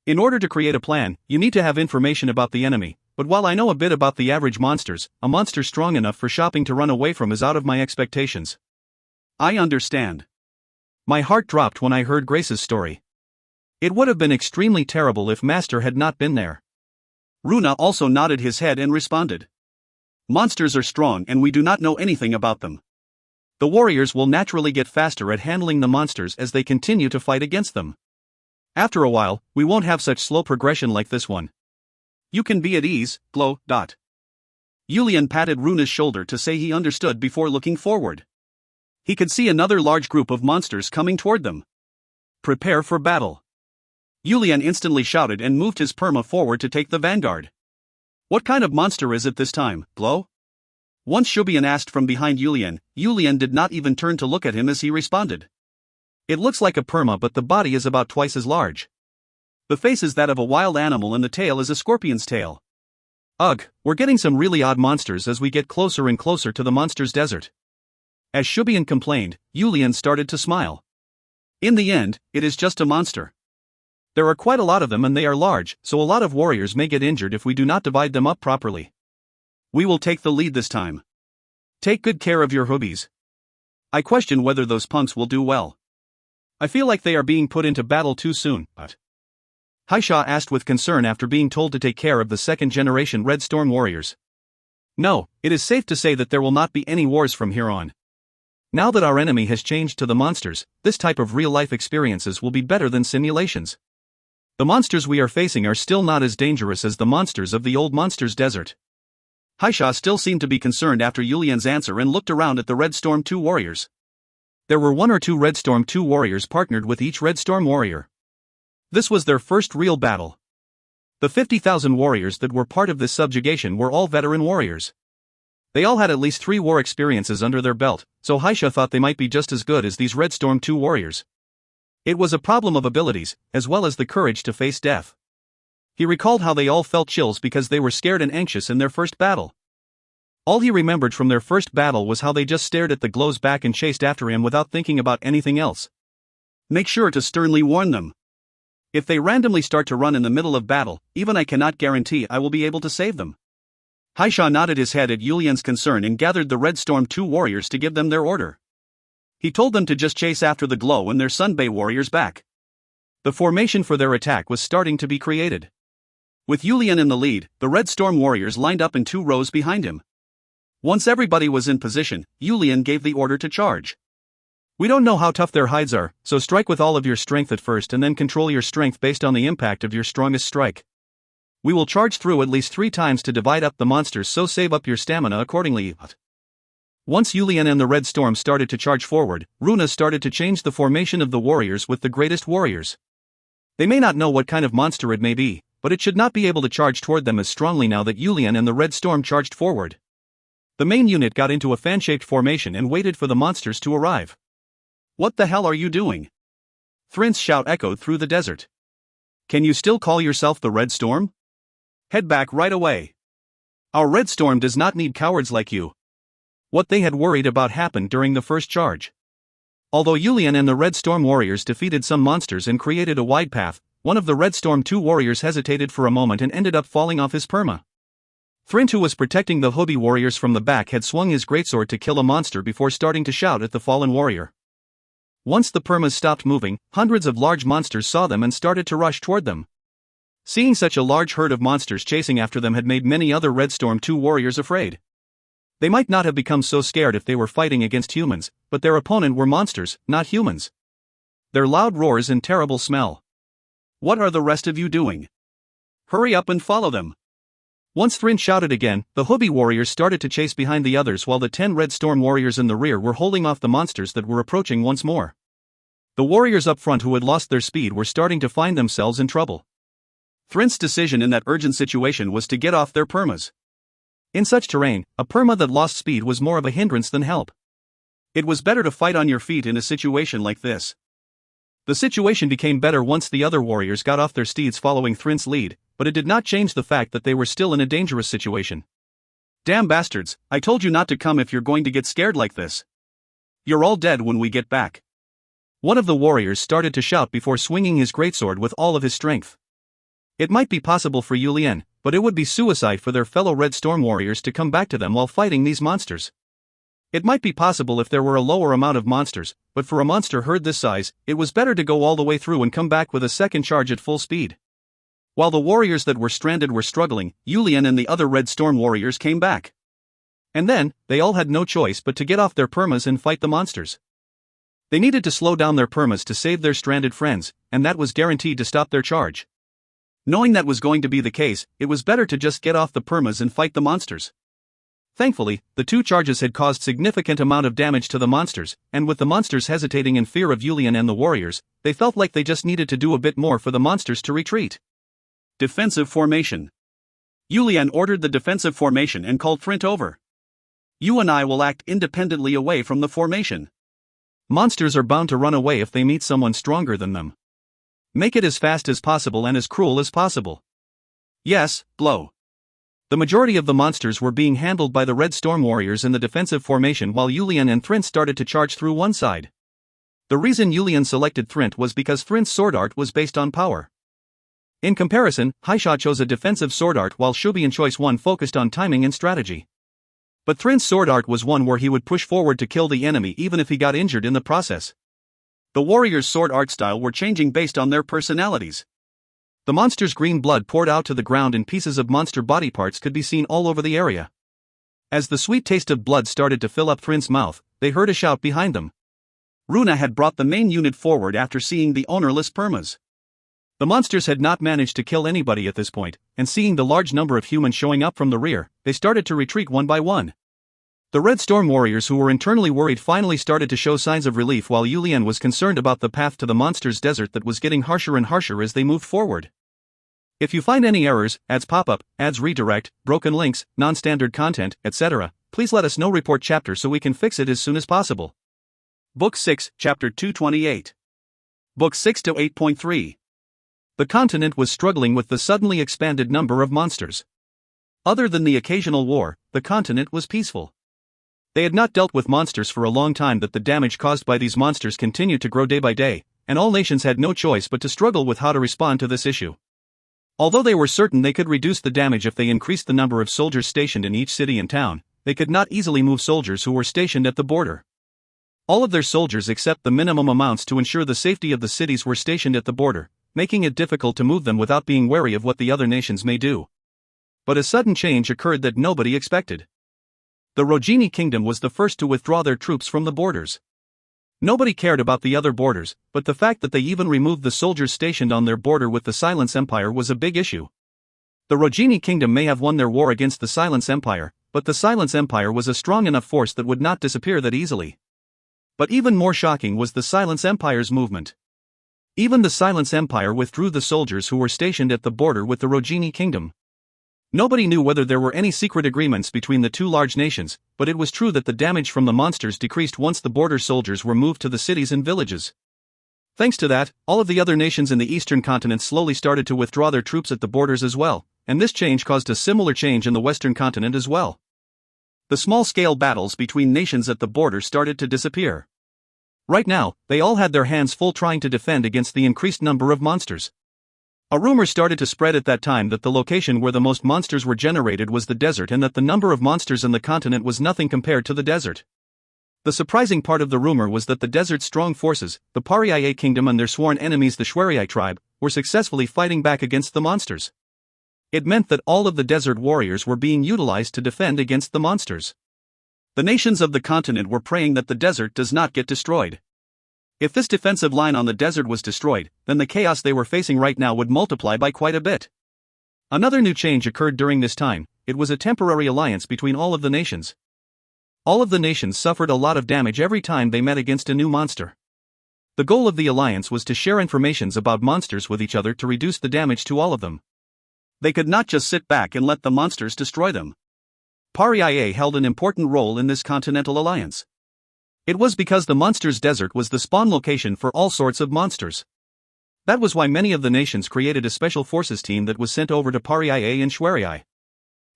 In order to create a plan, you need to have information about the enemy, but while I know a bit about the average monsters, a monster strong enough for shopping to run away from is out of my expectations. I understand. My heart dropped when I heard Grace's story. It would have been extremely terrible if Master had not been there. Runa also nodded his head and responded. Monsters are strong and we do not know anything about them. The warriors will naturally get faster at handling the monsters as they continue to fight against them. After a while, we won't have such slow progression like this one. You can be at ease, Glow. Yulian patted Runa's shoulder to say he understood before looking forward. He could see another large group of monsters coming toward them. Prepare for battle. Yulian instantly shouted and moved his perma forward to take the vanguard. What kind of monster is it this time, Glow? Once Shubian asked from behind Yulian did not even turn to look at him as he responded. It looks like a perma, but the body is about twice as large. The face is that of a wild animal and the tail is a scorpion's tail. Ugh, we're getting some really odd monsters as we get closer and closer to the monster's desert. As Shubian complained, Yulian started to smile. In the end, it is just a monster. There are quite a lot of them and they are large, so a lot of warriors may get injured if we do not divide them up properly. We will take the lead this time. Take good care of your hoobies. I question whether those punks will do well. I feel like they are being put into battle too soon, but... Haisha asked with concern after being told to take care of the second-generation Red Storm warriors. No, it is safe to say that there will not be any wars from here on. Now that our enemy has changed to the monsters, this type of real-life experiences will be better than simulations. The monsters we are facing are still not as dangerous as the monsters of the old monsters desert. Haisha still seemed to be concerned after Yulian's answer and looked around at the Red Storm 2 warriors. There were 1 or 2 Red Storm 2 warriors partnered with each Red Storm warrior. This was their first real battle. The 50,000 warriors that were part of this subjugation were all veteran warriors. They all had at least 3 war experiences under their belt, so Haisha thought they might be just as good as these Red Storm 2 warriors. It was a problem of abilities, as well as the courage to face death. He recalled how they all felt chills because they were scared and anxious in their first battle. All he remembered from their first battle was how they just stared at the glows back and chased after him without thinking about anything else. Make sure to sternly warn them. If they randomly start to run in the middle of battle, even I cannot guarantee I will be able to save them. Haisha nodded his head at Yulian's concern and gathered the Red Storm 2 warriors to give them their order. He told them to just chase after the glow and their Sunbay warriors back. The formation for their attack was starting to be created. With Yulian in the lead, the Red Storm warriors lined up in 2 rows behind him. Once everybody was in position, Yulian gave the order to charge. We don't know how tough their hides are, so strike with all of your strength at first and then control your strength based on the impact of your strongest strike. We will charge through at least 3 times to divide up the monsters, so save up your stamina accordingly. Once Yulian and the Red Storm started to charge forward, Runa started to change the formation of the warriors with the greatest warriors. They may not know what kind of monster it may be, but it should not be able to charge toward them as strongly now that Yulian and the Red Storm charged forward. The main unit got into a fan-shaped formation and waited for the monsters to arrive. What the hell are you doing? Thrin's shout echoed through the desert. Can you still call yourself the Red Storm? Head back right away. Our Red Storm does not need cowards like you. What they had worried about happened during the first charge. Although Yulian and the Red Storm warriors defeated some monsters and created a wide path, one of the Red Storm 2 warriors hesitated for a moment and ended up falling off his perma. Thrin, who was protecting the Hobi warriors from the back, had swung his greatsword to kill a monster before starting to shout at the fallen warrior. Once the permas stopped moving, hundreds of large monsters saw them and started to rush toward them. Seeing such a large herd of monsters chasing after them had made many other Red Storm 2 warriors afraid. They might not have become so scared if they were fighting against humans, but their opponent were monsters, not humans. Their loud roars and terrible smell. What are the rest of you doing? Hurry up and follow them. Once Thrin shouted again, the Hobi warriors started to chase behind the others while the 10 Red Storm warriors in the rear were holding off the monsters that were approaching once more. The warriors up front who had lost their speed were starting to find themselves in trouble. Thrin's decision in that urgent situation was to get off their permas. In such terrain, a perma that lost speed was more of a hindrance than help. It was better to fight on your feet in a situation like this. The situation became better once the other warriors got off their steeds following Thrin's lead, but it did not change the fact that they were still in a dangerous situation. Damn bastards, I told you not to come if you're going to get scared like this. You're all dead when we get back. One of the warriors started to shout before swinging his greatsword with all of his strength. It might be possible for Yulian, but it would be suicide for their fellow Red Storm warriors to come back to them while fighting these monsters. It might be possible if there were a lower amount of monsters, but for a monster herd this size, it was better to go all the way through and come back with a second charge at full speed. While the warriors that were stranded were struggling, Yulian and the other Red Storm warriors came back. And then, they all had no choice but to get off their permas and fight the monsters. They needed to slow down their permas to save their stranded friends, and that was guaranteed to stop their charge. Knowing that was going to be the case, it was better to just get off the permas and fight the monsters. Thankfully, the 2 charges had caused significant amount of damage to the monsters, and with the monsters hesitating in fear of Yulian and the warriors, they felt like they just needed to do a bit more for the monsters to retreat. Defensive formation. Yulian ordered the defensive formation and called Frint over. You and I will act independently away from the formation. Monsters are bound to run away if they meet someone stronger than them. Make it as fast as possible and as cruel as possible. Yes, blow. The majority of the monsters were being handled by the Red Storm Warriors in the defensive formation while Yulian and Thrint started to charge through one side. The reason Yulian selected Thrint was because Thrint's sword art was based on power. In comparison, Haisha chose a defensive sword art while Shubian Choice 1 focused on timing and strategy. But Thrint's sword art was one where he would push forward to kill the enemy even if he got injured in the process. The warriors' sword art style were changing based on their personalities. The monster's green blood poured out to the ground and pieces of monster body parts could be seen all over the area. As the sweet taste of blood started to fill up Thrint's mouth, they heard a shout behind them. Runa had brought the main unit forward after seeing the ownerless permas. The monsters had not managed to kill anybody at this point, and seeing the large number of humans showing up from the rear, they started to retreat one by one. The Red Storm Warriors who were internally worried finally started to show signs of relief while Yulian was concerned about the path to the monsters' desert that was getting harsher and harsher as they moved forward. If you find any errors, ads pop-up, ads redirect, broken links, non-standard content, etc., please let us know. Report chapter so we can fix it as soon as possible. Book 6, Chapter 228. Book 6 to 8.3. The continent was struggling with the suddenly expanded number of monsters. Other than the occasional war, the continent was peaceful. They had not dealt with monsters for a long time, that the damage caused by these monsters continued to grow day by day, and all nations had no choice but to struggle with how to respond to this issue. Although they were certain they could reduce the damage if they increased the number of soldiers stationed in each city and town, they could not easily move soldiers who were stationed at the border. All of their soldiers except the minimum amounts to ensure the safety of the cities were stationed at the border, making it difficult to move them without being wary of what the other nations may do. But a sudden change occurred that nobody expected. The Rogini Kingdom was the first to withdraw their troops from the borders. Nobody cared about the other borders, but the fact that they even removed the soldiers stationed on their border with the Silence Empire was a big issue. The Rogini Kingdom may have won their war against the Silence Empire, but the Silence Empire was a strong enough force that would not disappear that easily. But even more shocking was the Silence Empire's movement. Even the Silence Empire withdrew the soldiers who were stationed at the border with the Rogini Kingdom. Nobody knew whether there were any secret agreements between the two large nations, but it was true that the damage from the monsters decreased once the border soldiers were moved to the cities and villages. Thanks to that, all of the other nations in the eastern continent slowly started to withdraw their troops at the borders as well, and this change caused a similar change in the western continent as well. The small-scale battles between nations at the border started to disappear. Right now, they all had their hands full trying to defend against the increased number of monsters. A rumor started to spread at that time that the location where the most monsters were generated was the desert and that the number of monsters in the continent was nothing compared to the desert. The surprising part of the rumor was that the desert's strong forces, the Pariaye Kingdom and their sworn enemies the Shwariai tribe, were successfully fighting back against the monsters. It meant that all of the desert warriors were being utilized to defend against the monsters. The nations of the continent were praying that the desert does not get destroyed. If this defensive line on the desert was destroyed, then the chaos they were facing right now would multiply by quite a bit. Another new change occurred during this time. It was a temporary alliance between all of the nations. All of the nations suffered a lot of damage every time they met against a new monster. The goal of the alliance was to share information about monsters with each other to reduce the damage to all of them. They could not just sit back and let the monsters destroy them. Pariaye held an important role in this continental alliance. It was because the monsters' desert was the spawn location for all sorts of monsters. That was why many of the nations created a special forces team that was sent over to Pariaye and Shwariai.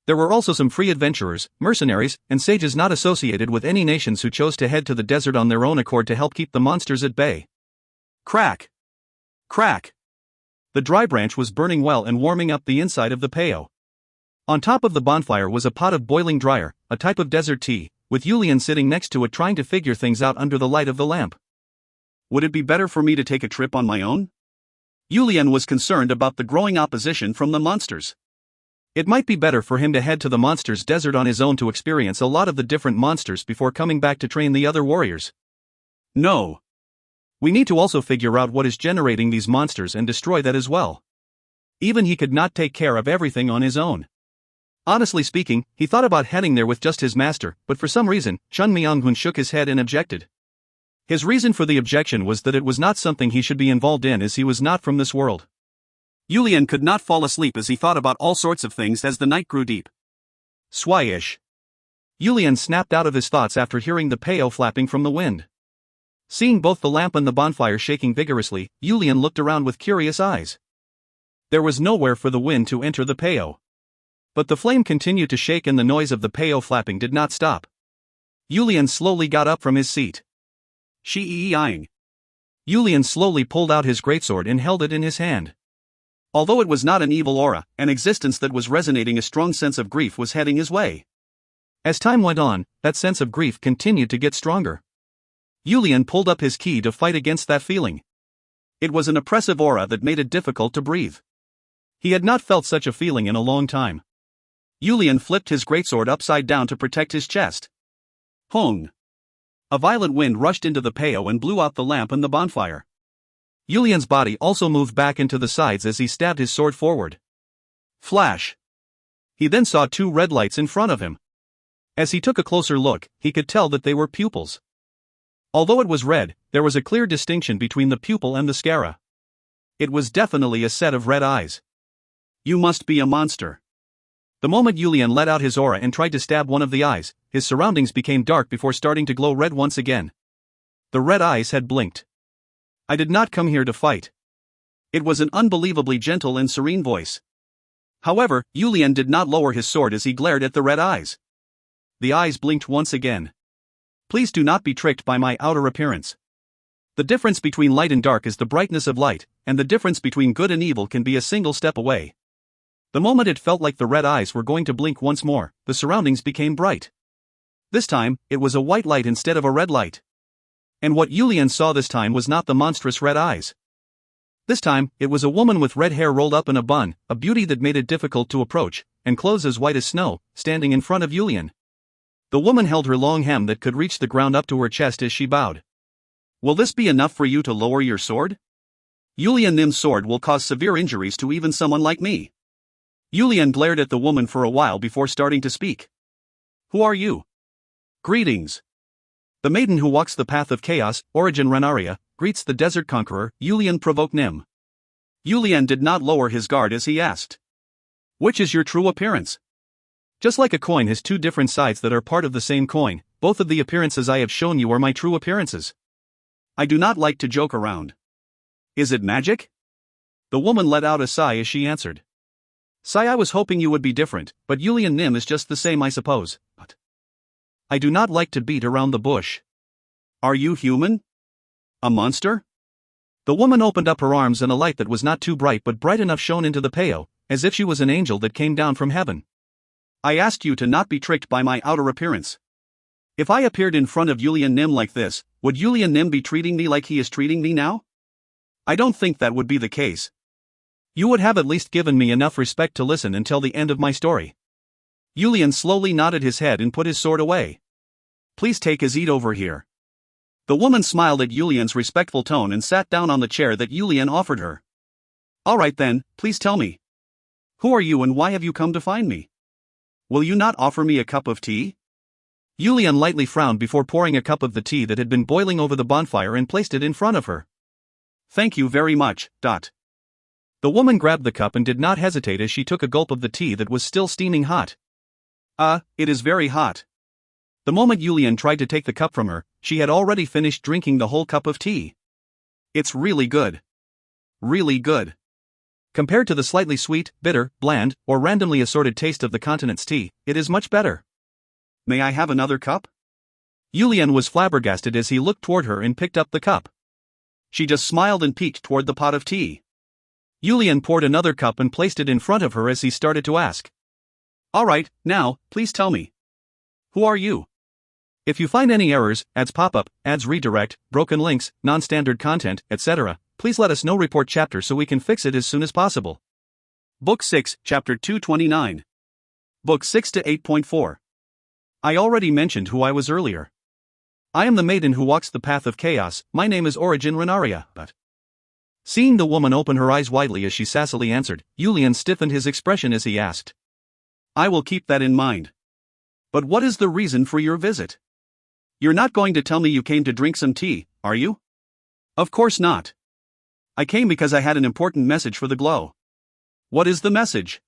There were also some free adventurers, mercenaries, and sages not associated with any nations who chose to head to the desert on their own accord to help keep the monsters at bay. Crack! Crack! The dry branch was burning well and warming up the inside of the peo. On top of the bonfire was a pot of boiling dryer, a type of desert tea, with Yulian sitting next to it trying to figure things out under the light of the lamp. Would it be better for me to take a trip on my own? Yulian was concerned about the growing opposition from the monsters. It might be better for him to head to the monsters' desert on his own to experience a lot of the different monsters before coming back to train the other warriors. No. We need to also figure out what is generating these monsters and destroy that as well. Even he could not take care of everything on his own. Honestly speaking, he thought about heading there with just his master, but for some reason, Chun Myung-hun shook his head and objected. His reason for the objection was that it was not something he should be involved in as he was not from this world. Yulian could not fall asleep as he thought about all sorts of things as the night grew deep. Swyish. Yulian snapped out of his thoughts after hearing the peo flapping from the wind. Seeing both the lamp and the bonfire shaking vigorously, Yulian looked around with curious eyes. There was nowhere for the wind to enter the peo. But the flame continued to shake and the noise of the peo flapping did not stop. Yulian slowly got up from his seat. Shi-eyeing. Yulian slowly pulled out his greatsword and held it in his hand. Although it was not an evil aura, an existence that was resonating, a strong sense of grief was heading his way. As time went on, that sense of grief continued to get stronger. Yulian pulled up his ki to fight against that feeling. It was an oppressive aura that made it difficult to breathe. He had not felt such a feeling in a long time. Yulian flipped his greatsword upside down to protect his chest. Hong! A violent wind rushed into the peo and blew out the lamp and the bonfire. Yulian's body also moved back into the sides as he stabbed his sword forward. Flash! He then saw two red lights in front of him. As he took a closer look, he could tell that they were pupils. Although it was red, there was a clear distinction between the pupil and the sclera. It was definitely a set of red eyes. You must be a monster. The moment Yulian let out his aura and tried to stab one of the eyes, his surroundings became dark before starting to glow red once again. The red eyes had blinked. I did not come here to fight. It was an unbelievably gentle and serene voice. However, Yulian did not lower his sword as he glared at the red eyes. The eyes blinked once again. Please do not be tricked by my outer appearance. The difference between light and dark is the brightness of light, and the difference between good and evil can be a single step away. The moment it felt like the red eyes were going to blink once more, the surroundings became bright. This time, it was a white light instead of a red light. And what Yulian saw this time was not the monstrous red eyes. This time, it was a woman with red hair rolled up in a bun, a beauty that made it difficult to approach, and clothes as white as snow, standing in front of Yulian. The woman held her long hem that could reach the ground up to her chest as she bowed. Will this be enough for you to lower your sword? Yulian Nim's sword will cause severe injuries to even someone like me. Yulian glared at the woman for a while before starting to speak. Who are you? Greetings. The maiden who walks the path of chaos, Origin Renaria, greets the desert conqueror, Yulian Provoke Nim. Yulian did not lower his guard as he asked. Which is your true appearance? Just like a coin has two different sides that are part of the same coin, both of the appearances I have shown you are my true appearances. I do not like to joke around. Is it magic? The woman let out a sigh as she answered. Sigh, I was hoping you would be different, but Yulian Nim is just the same, I suppose. But I do not like to beat around the bush. Are you human? A monster? The woman opened up her arms and a light that was not too bright but bright enough shone into the peo, as if she was an angel that came down from heaven. I asked you to not be tricked by my outer appearance. If I appeared in front of Yulian Nim like this, would Yulian Nim be treating me like he is treating me now? I don't think that would be the case. You would have at least given me enough respect to listen until the end of my story. Yulian slowly nodded his head and put his sword away. Please take a seat over here. The woman smiled at Yulian's respectful tone and sat down on the chair that Yulian offered her. Alright then, please tell me. Who are you and why have you come to find me? Will you not offer me a cup of tea? Yulian lightly frowned before pouring a cup of the tea that had been boiling over the bonfire and placed it in front of her. Thank you very much. The woman grabbed the cup and did not hesitate as she took a gulp of the tea that was still steaming hot. It is very hot. The moment Yulian tried to take the cup from her, she had already finished drinking the whole cup of tea. It's really good. Really good. Compared to the slightly sweet, bitter, bland, or randomly assorted taste of the continent's tea, it is much better. May I have another cup? Yulian was flabbergasted as he looked toward her and picked up the cup. She just smiled and peeked toward the pot of tea. Yulian poured another cup and placed it in front of her as he started to ask. Alright, now, please tell me. Who are you? If you find any errors, ads pop-up, ads redirect, broken links, non-standard content, etc., please let us know. Report chapter so we can fix it as soon as possible. Book 6, Chapter 229. Book 6 to 8.4. I already mentioned who I was earlier. I am the maiden who walks the path of chaos. My name is Origin Renaria, but... Seeing the woman open her eyes widely as she sassily answered, Yulian stiffened his expression as he asked. I will keep that in mind. But what is the reason for your visit? You're not going to tell me you came to drink some tea, are you? Of course not. I came because I had an important message for the glow. What is the message?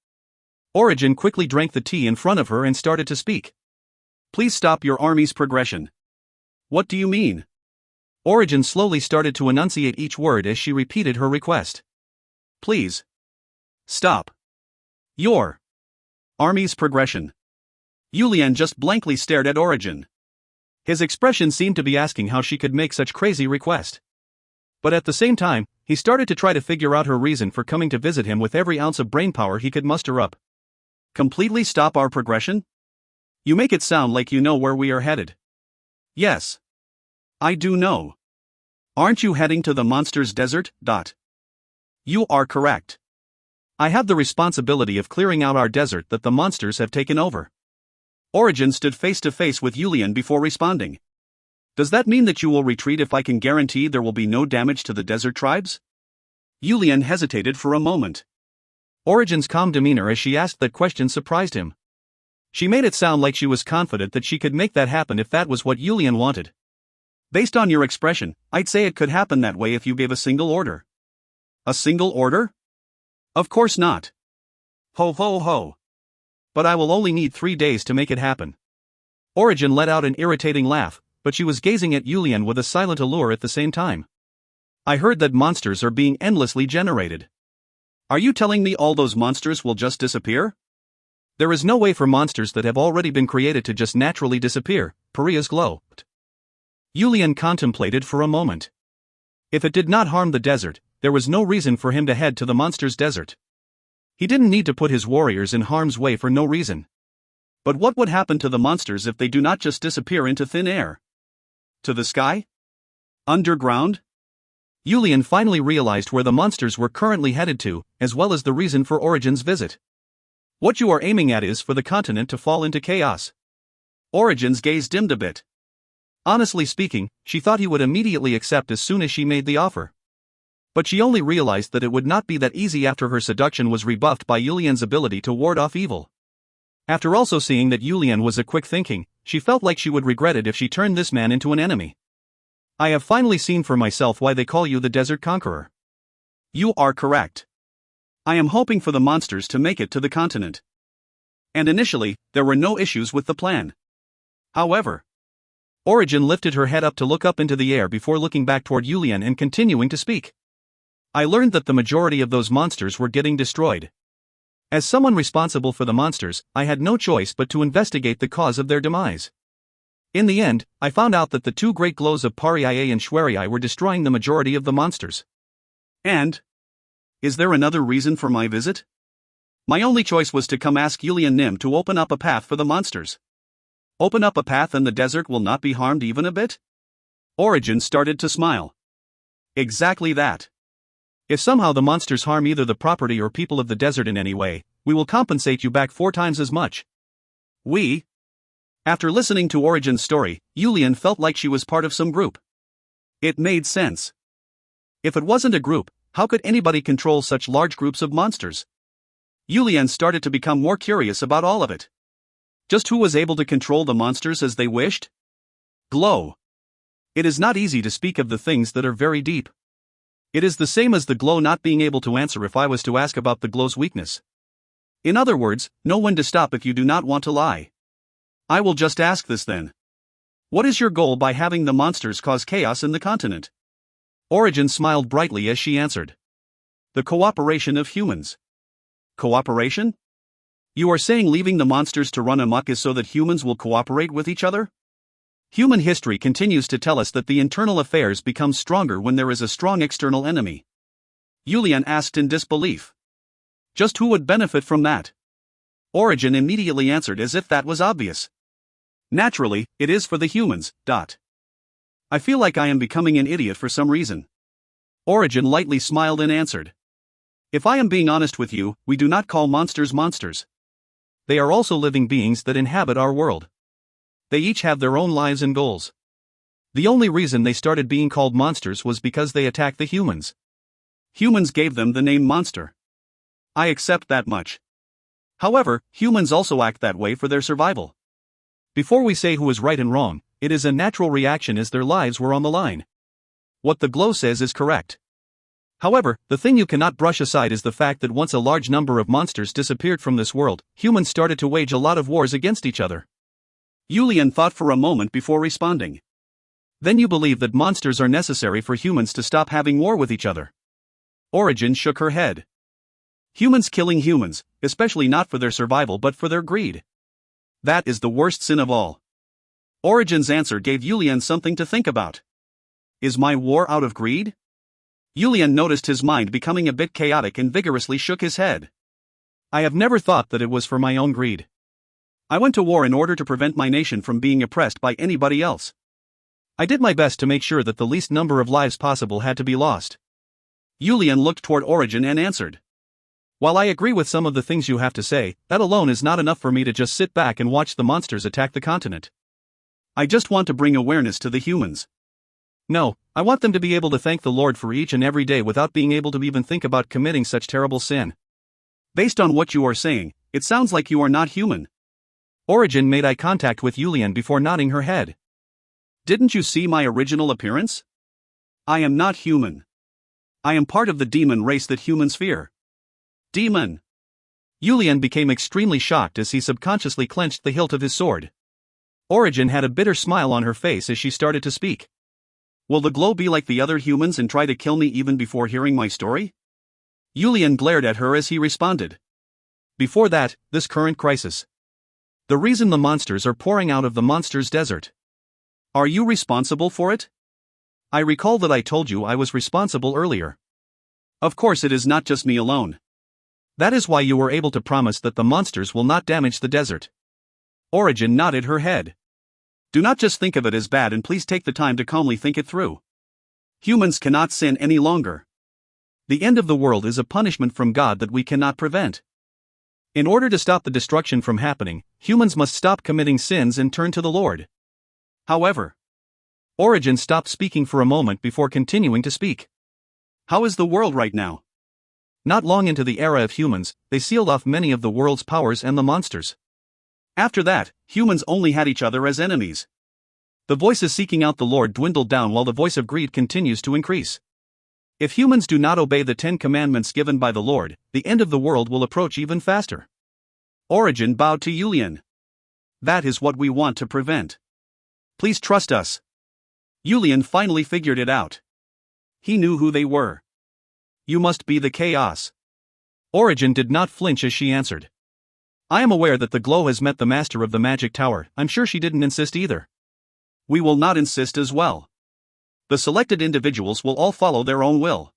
Origin quickly drank the tea in front of her and started to speak. Please stop your army's progression. What do you mean? Origin slowly started to enunciate each word as she repeated her request. Please. Stop. Your army's progression. Yulian just blankly stared at Origin. His expression seemed to be asking how she could make such crazy request. But at the same time, he started to try to figure out her reason for coming to visit him with every ounce of brainpower he could muster up. Completely stop our progression? You make it sound like you know where we are headed. Yes. I do know. Aren't you heading to the monster's desert? You are correct. I have the responsibility of clearing out our desert that the monsters have taken over. Origin stood face to face with Yulian before responding. Does that mean that you will retreat if I can guarantee there will be no damage to the desert tribes? Yulian hesitated for a moment. Origin's calm demeanor as she asked that question surprised him. She made it sound like she was confident that she could make that happen if that was what Yulian wanted. Based on your expression, I'd say it could happen that way if you gave a single order. A single order? Of course not. Ho ho ho. But I will only need 3 days to make it happen. Origin let out an irritating laugh, but she was gazing at Yulian with a silent allure at the same time. I heard that monsters are being endlessly generated. Are you telling me all those monsters will just disappear? There is no way for monsters that have already been created to just naturally disappear, Pariah's glowed. Yulian contemplated for a moment. If it did not harm the desert, there was no reason for him to head to the monster's desert. He didn't need to put his warriors in harm's way for no reason. But what would happen to the monsters if they do not just disappear into thin air? To the sky? Underground? Yulian finally realized where the monsters were currently headed to, as well as the reason for Origin's visit. What you are aiming at is for the continent to fall into chaos. Origin's gaze dimmed a bit. Honestly speaking, she thought he would immediately accept as soon as she made the offer. But she only realized that it would not be that easy after her seduction was rebuffed by Yulian's ability to ward off evil. After also seeing that Yulian was a quick thinking, she felt like she would regret it if she turned this man into an enemy. I have finally seen for myself why they call you the Desert Conqueror. You are correct. I am hoping for the monsters to make it to the continent. And initially, there were no issues with the plan. However, Origin lifted her head up to look up into the air before looking back toward Yulian and continuing to speak. I learned that the majority of those monsters were getting destroyed. As someone responsible for the monsters, I had no choice but to investigate the cause of their demise. In the end, I found out that the 2 great glows of Pariah and Schwerii were destroying the majority of the monsters. And? Is there another reason for my visit? My only choice was to come ask Yulian Nim to open up a path for the monsters. Open up a path and the desert will not be harmed even a bit? Origin started to smile. Exactly that. If somehow the monsters harm either the property or people of the desert in any way, we will compensate you back 4 times as much. We? After listening to Origin's story, Yulian felt like she was part of some group. It made sense. If it wasn't a group, how could anybody control such large groups of monsters? Yulian started to become more curious about all of it. Just who was able to control the monsters as they wished? Glow. It is not easy to speak of the things that are very deep. It is the same as the glow not being able to answer if I was to ask about the glow's weakness. In other words, know when to stop if you do not want to lie. I will just ask this then. What is your goal by having the monsters cause chaos in the continent? Origin smiled brightly as she answered. The cooperation of humans. Cooperation? You are saying leaving the monsters to run amok is so that humans will cooperate with each other? Human history continues to tell us that the internal affairs become stronger when there is a strong external enemy. Yulian asked in disbelief. Just who would benefit from that? Origin immediately answered as if that was obvious. Naturally, it is for the humans. I feel like I am becoming an idiot for some reason. Origin lightly smiled and answered. If I am being honest with you, we do not call monsters monsters. They are also living beings that inhabit our world. They each have their own lives and goals. The only reason they started being called monsters was because they attacked the humans. Humans gave them the name monster. I accept that much. However, humans also act that way for their survival. Before we say who is right and wrong, it is a natural reaction as their lives were on the line. What the glow says is correct. However, the thing you cannot brush aside is the fact that once a large number of monsters disappeared from this world, humans started to wage a lot of wars against each other. Yulian thought for a moment before responding. Then you believe that monsters are necessary for humans to stop having war with each other. Origin shook her head. Humans killing humans, especially not for their survival but for their greed. That is the worst sin of all. Origin's answer gave Yulian something to think about. Is my war out of greed? Yulian noticed his mind becoming a bit chaotic and vigorously shook his head. I have never thought that it was for my own greed. I went to war in order to prevent my nation from being oppressed by anybody else. I did my best to make sure that the least number of lives possible had to be lost. Yulian looked toward Origin and answered. While I agree with some of the things you have to say, that alone is not enough for me to just sit back and watch the monsters attack the continent. I just want to bring awareness to the humans. No, I want them to be able to thank the Lord for each and every day without being able to even think about committing such terrible sin. Based on what you are saying, it sounds like you are not human. Origin made eye contact with Yulian before nodding her head. Didn't you see my original appearance? I am not human. I am part of the demon race that humans fear. Demon! Yulian became extremely shocked as he subconsciously clenched the hilt of his sword. Origin had a bitter smile on her face as she started to speak. Will the glow be like the other humans and try to kill me even before hearing my story? Yulian glared at her as he responded. Before that, this current crisis. The reason the monsters are pouring out of the monsters' desert. Are you responsible for it? I recall that I told you I was responsible earlier. Of course it is not just me alone. That is why you were able to promise that the monsters will not damage the desert. Origin nodded her head. Do not just think of it as bad and please take the time to calmly think it through. Humans cannot sin any longer. The end of the world is a punishment from God that we cannot prevent. In order to stop the destruction from happening, humans must stop committing sins and turn to the Lord. However, Origin stopped speaking for a moment before continuing to speak. How is the world right now? Not long into the era of humans, they sealed off many of the world's powers and the monsters. After that, humans only had each other as enemies. The voices seeking out the Lord dwindled down while the voice of greed continues to increase. If humans do not obey the 10 commandments given by the Lord, the end of the world will approach even faster. Origin bowed to Yulian. That is what we want to prevent. Please trust us. Yulian finally figured it out. He knew who they were. You must be the chaos. Origin did not flinch as she answered. I am aware that the glow has met the master of the magic tower. I'm sure she didn't insist either. We will not insist as well. The selected individuals will all follow their own will.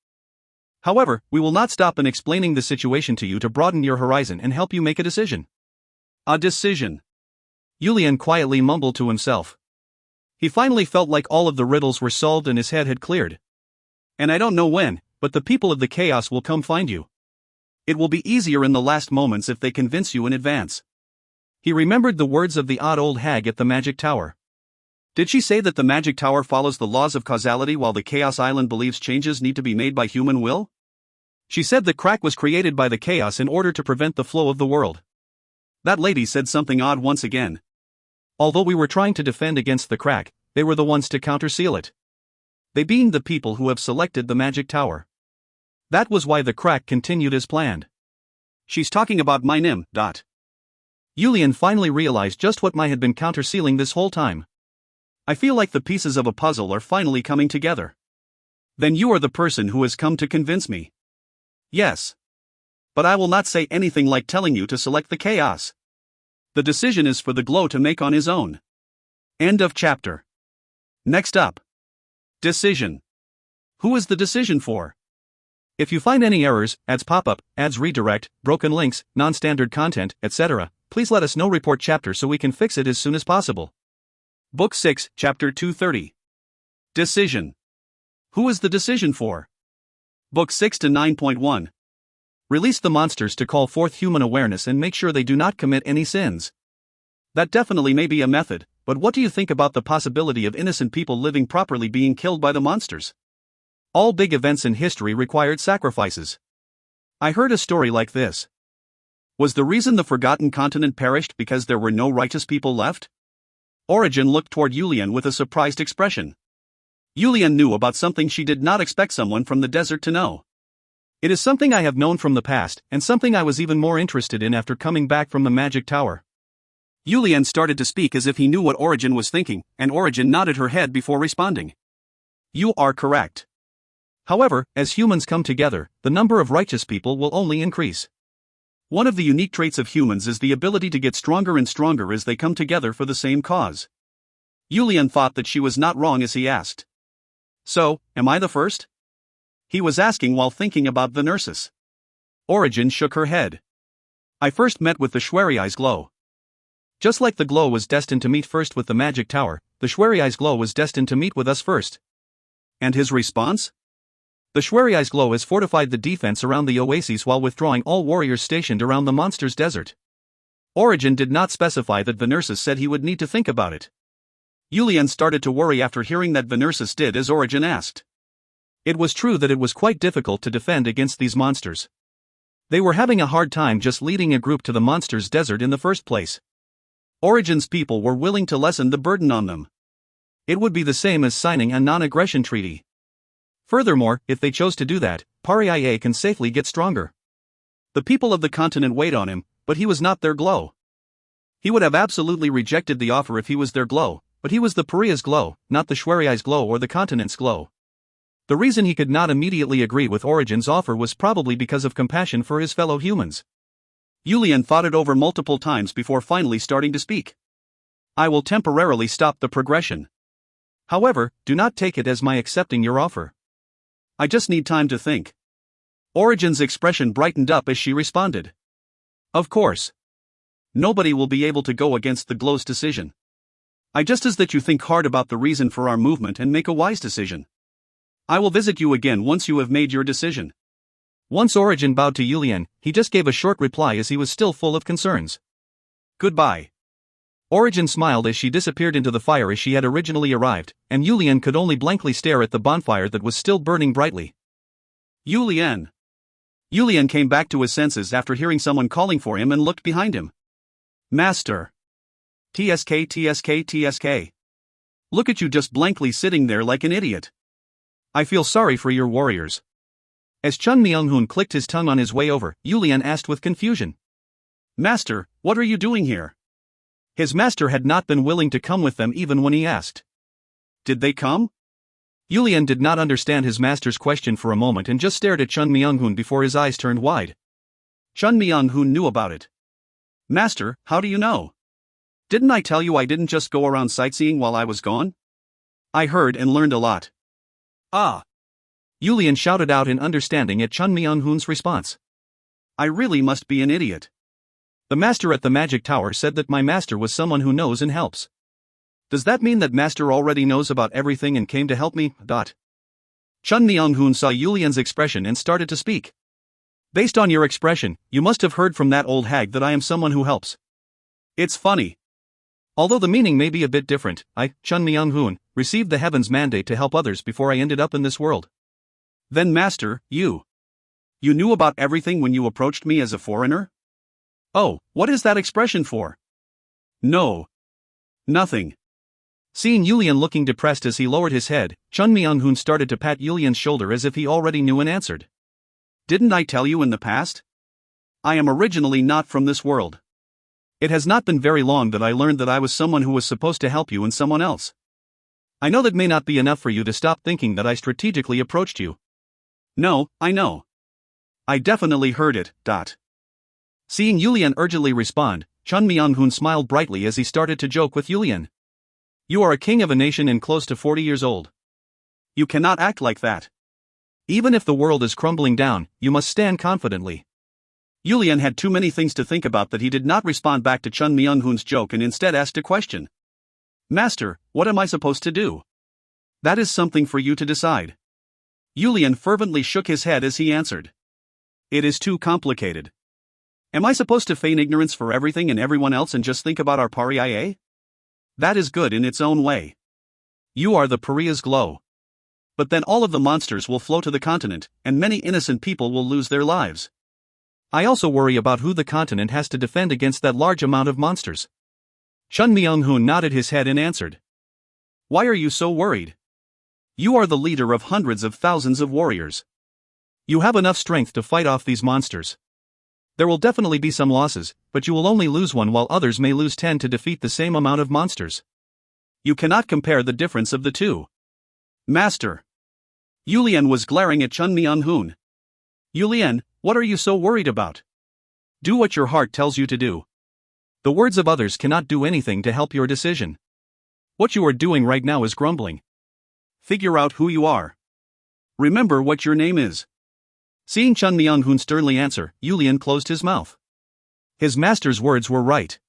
However, we will not stop in explaining the situation to you to broaden your horizon and help you make a decision. A decision. Yulian quietly mumbled to himself. He finally felt like all of the riddles were solved and his head had cleared. And I don't know when, but the people of the chaos will come find you. It will be easier in the last moments if they convince you in advance. He remembered the words of the odd old hag at the magic tower. Did she say that the magic tower follows the laws of causality while the Chaos Island believes changes need to be made by human will? She said the crack was created by the chaos in order to prevent the flow of the world. That lady said something odd once again. Although we were trying to defend against the crack, they were the ones to counterseal it. They being the people who have selected the magic tower. That was why the crack continued as planned. She's talking about my name. Yulian finally realized just what Mai had been countersealing this whole time. I feel like the pieces of a puzzle are finally coming together. Then you are the person who has come to convince me. Yes. But I will not say anything like telling you to select the chaos. The decision is for the glow to make on his own. End of chapter. Next up. Decision. Who is the decision for? If you find any errors, ads pop-up, ads redirect, broken links, non-standard content, etc., please let us know. Report chapter so we can fix it as soon as possible. Book 6, Chapter 230. Decision. Who is the decision for? Book 6 to 9.1. Release the monsters to call forth human awareness and make sure they do not commit any sins. That definitely may be a method, but what do you think about the possibility of innocent people living properly being killed by the monsters? All big events in history required sacrifices. I heard a story like this. Was the reason the forgotten continent perished because there were no righteous people left? Origin looked toward Yulian with a surprised expression. Yulian knew about something she did not expect someone from the desert to know. It is something I have known from the past, and something I was even more interested in after coming back from the magic tower. Yulian started to speak as if he knew what Origin was thinking, and Origin nodded her head before responding. You are correct. However, as humans come together, the number of righteous people will only increase. One of the unique traits of humans is the ability to get stronger and stronger as they come together for the same cause. Yulian thought that she was not wrong as he asked. So, am I the first? He was asking while thinking about the nurses. Origin shook her head. I first met with the Schwerei's glow. Just like the glow was destined to meet first with the magic tower, the Schwerei's glow was destined to meet with us first. And his response? The Schwerei's glow has fortified the defense around the oases while withdrawing all warriors stationed around the monster's desert. Origin did not specify that Venursus said he would need to think about it. Yulian started to worry after hearing that Venursus did as Origin asked. It was true that it was quite difficult to defend against these monsters. They were having a hard time just leading a group to the monster's desert in the first place. Origin's people were willing to lessen the burden on them. It would be the same as signing a non-aggression treaty. Furthermore, if they chose to do that, Paria can safely get stronger. The people of the continent weighed on him, but he was not their glow. He would have absolutely rejected the offer if he was their glow, but he was the Paria's glow, not the Schwerei's glow or the continent's glow. The reason he could not immediately agree with Origin's offer was probably because of compassion for his fellow humans. Yulian thought it over multiple times before finally starting to speak. I will temporarily stop the progression. However, do not take it as my accepting your offer. I just need time to think. Origin's expression brightened up as she responded. Of course. Nobody will be able to go against the glow's decision. I just ask that you think hard about the reason for our movement and make a wise decision. I will visit you again once you have made your decision. Once Origin bowed to Yulian, he just gave a short reply as he was still full of concerns. Goodbye. Origin smiled as she disappeared into the fire as she had originally arrived, and Yulian could only blankly stare at the bonfire that was still burning brightly. Yulian. Yulian came back to his senses after hearing someone calling for him and looked behind him. Master. TSK. Look at you just blankly sitting there like an idiot. I feel sorry for your warriors. As Chun Myung-hoon clicked his tongue on his way over, Yulian asked with confusion. Master, what are you doing here? His master had not been willing to come with them even when he asked. Did they come? Yulian did not understand his master's question for a moment and just stared at Chun Myung-hoon before his eyes turned wide. Chun Myung-hoon knew about it. Master, how do you know? Didn't I tell you I didn't just go around sightseeing while I was gone? I heard and learned a lot. Ah! Yulian shouted out in understanding at Chun Myung-hoon's response. I really must be an idiot. The master at the magic tower said that my master was someone who knows and helps. Does that mean that master already knows about everything and came to help me? Chun Myung-hoon saw Yulian's expression and started to speak. Based on your expression, you must have heard from that old hag that I am someone who helps. It's funny. Although the meaning may be a bit different, I, Chun Myung-hoon, received the heaven's mandate to help others before I ended up in this world. Then master, you knew about everything when you approached me as a foreigner? Oh, what is that expression for? No. Nothing. Seeing Yulian looking depressed as he lowered his head, Chun Myung-hoon started to pat Yulian's shoulder as if he already knew and answered. Didn't I tell you in the past? I am originally not from this world. It has not been very long that I learned that I was someone who was supposed to help you and someone else. I know that may not be enough for you to stop thinking that I strategically approached you. No, I know. I definitely heard it. Seeing Yulian urgently respond, Chun Myung-hoon smiled brightly as he started to joke with Yulian. You are a king of a nation and close to 40 years old. You cannot act like that. Even if the world is crumbling down, you must stand confidently. Yulian had too many things to think about that he did not respond back to Chun Myung-hoon's joke and instead asked a question. Master, what am I supposed to do? That is something for you to decide. Yulian fervently shook his head as he answered. It is too complicated. Am I supposed to feign ignorance for everything and everyone else and just think about our Paria? That is good in its own way. You are the Paria's glow. But then all of the monsters will flow to the continent, and many innocent people will lose their lives. I also worry about who the continent has to defend against that large amount of monsters. Chun Myung-hoon nodded his head and answered. Why are you so worried? You are the leader of hundreds of thousands of warriors. You have enough strength to fight off these monsters. There will definitely be some losses, but you will only lose one while others may lose 10 to defeat the same amount of monsters. You cannot compare the difference of the two. Master. Yulian was glaring at Chun Myung-hoon. Yulian, what are you so worried about? Do what your heart tells you to do. The words of others cannot do anything to help your decision. What you are doing right now is grumbling. Figure out who you are. Remember what your name is. Seeing Chun Myung-hoon sternly answer, Yulian closed his mouth. His master's words were right.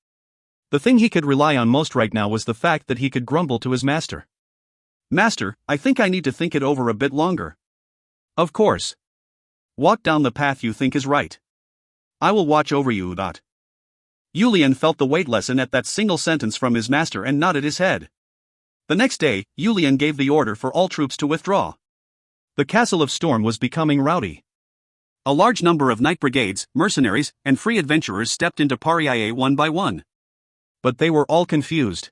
The thing he could rely on most right now was the fact that he could grumble to his master. Master, I think I need to think it over a bit longer. Of course. Walk down the path you think is right. I will watch over you. Yulian felt the weight lessen at that single sentence from his master and nodded his head. The next day, Yulian gave the order for all troops to withdraw. The Castle of Storm was becoming rowdy. A large number of knight brigades, mercenaries, and free adventurers stepped into Paria one by one. But they were all confused.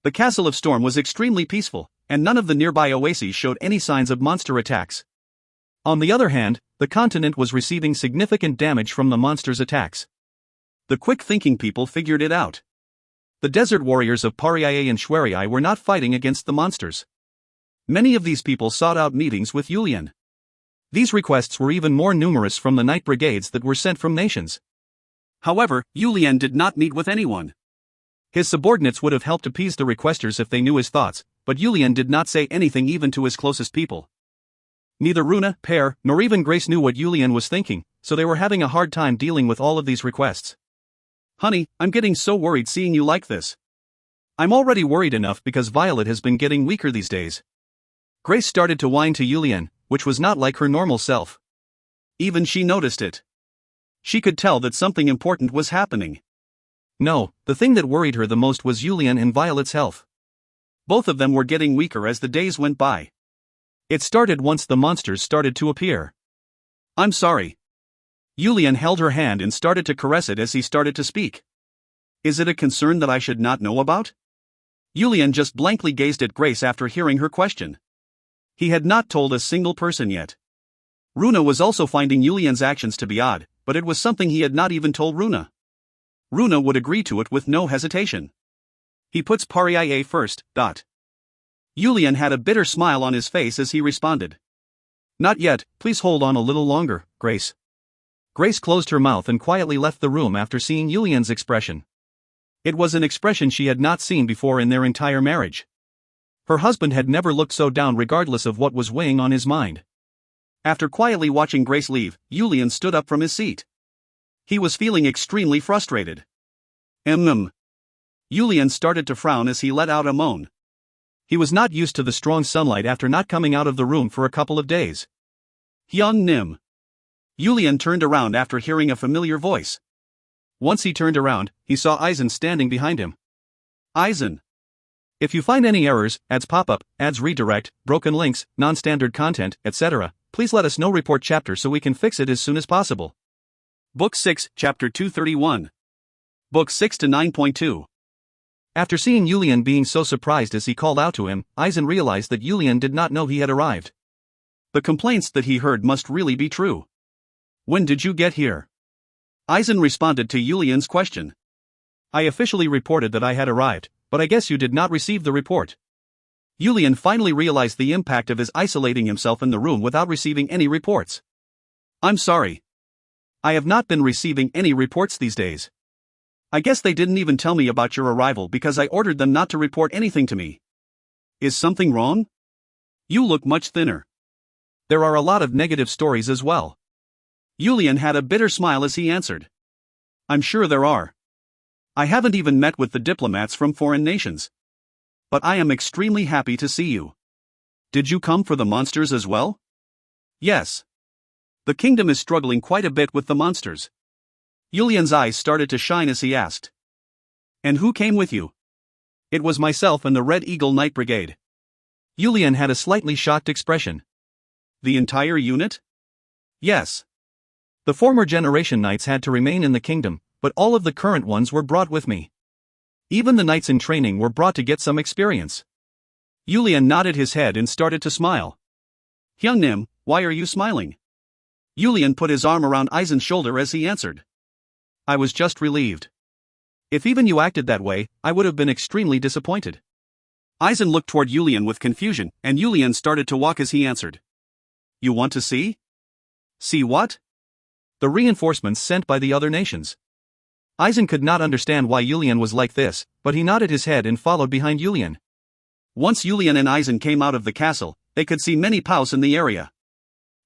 The Castle of Storm was extremely peaceful, and none of the nearby oases showed any signs of monster attacks. On the other hand, the continent was receiving significant damage from the monsters' attacks. The quick-thinking people figured it out. The desert warriors of Paria and Schwerii were not fighting against the monsters. Many of these people sought out meetings with Yulian. These requests were even more numerous from the knight brigades that were sent from nations. However, Yulian did not meet with anyone. His subordinates would have helped appease the requesters if they knew his thoughts, but Yulian did not say anything even to his closest people. Neither Runa, Per, nor even Grace knew what Yulian was thinking, so they were having a hard time dealing with all of these requests. Honey, I'm getting so worried seeing you like this. I'm already worried enough because Violet has been getting weaker these days. Grace started to whine to Yulian, which was not like her normal self. Even she noticed it. She could tell that something important was happening. No, the thing that worried her the most was Yulian and Violet's health. Both of them were getting weaker as the days went by. It started once the monsters started to appear. I'm sorry. Yulian held her hand and started to caress it as he started to speak. Is it a concern that I should not know about? Yulian just blankly gazed at Grace after hearing her question. He had not told a single person yet. Runa was also finding Yulian's actions to be odd, but it was something he had not even told Runa. Runa would agree to it with no hesitation. He puts Paria first. Yulian had a bitter smile on his face as he responded. Not yet, please hold on a little longer, Grace. Grace closed her mouth and quietly left the room after seeing Yulian's expression. It was an expression she had not seen before in their entire marriage. Her husband had never looked so down regardless of what was weighing on his mind. After quietly watching Grace leave, Yulian stood up from his seat. He was feeling extremely frustrated. Yulian started to frown as he let out a moan. He was not used to the strong sunlight after not coming out of the room for a couple of days. Hyung Nim. Yulian turned around after hearing a familiar voice. Once he turned around, he saw Aizen standing behind him. Aizen. If you find any errors, ads pop-up, ads redirect, broken links, non-standard content, etc., please let us know. Report chapter so we can fix it as soon as possible. Book 6, Chapter 231. Book 6 to 9.2. After seeing Yulian being so surprised as he called out to him, Aizen realized that Yulian did not know he had arrived. The complaints that he heard must really be true. When did you get here? Aizen responded to Yulian's question. I officially reported that I had arrived, but I guess you did not receive the report. Yulian finally realized the impact of his isolating himself in the room without receiving any reports. I'm sorry. I have not been receiving any reports these days. I guess they didn't even tell me about your arrival because I ordered them not to report anything to me. Is something wrong? You look much thinner. There are a lot of negative stories as well. Yulian had a bitter smile as he answered. I'm sure there are. I haven't even met with the diplomats from foreign nations. But I am extremely happy to see you. Did you come for the monsters as well? Yes. The kingdom is struggling quite a bit with the monsters. Yulian's eyes started to shine as he asked. And who came with you? It was myself and the Red Eagle Knight Brigade. Yulian had a slightly shocked expression. The entire unit? Yes. The former generation knights had to remain in the kingdom, but all of the current ones were brought with me. Even the knights in training were brought to get some experience. Yulian nodded his head and started to smile. Hyung Nim, why are you smiling? Yulian put his arm around Aizen's shoulder as he answered. I was just relieved. If even you acted that way, I would have been extremely disappointed. Eisen looked toward Yulian with confusion, and Yulian started to walk as he answered. You want to see? See what? The reinforcements sent by the other nations. Eisen could not understand why Yulian was like this, but he nodded his head and followed behind Yulian. Once Yulian and Eisen came out of the castle, they could see many POWs in the area.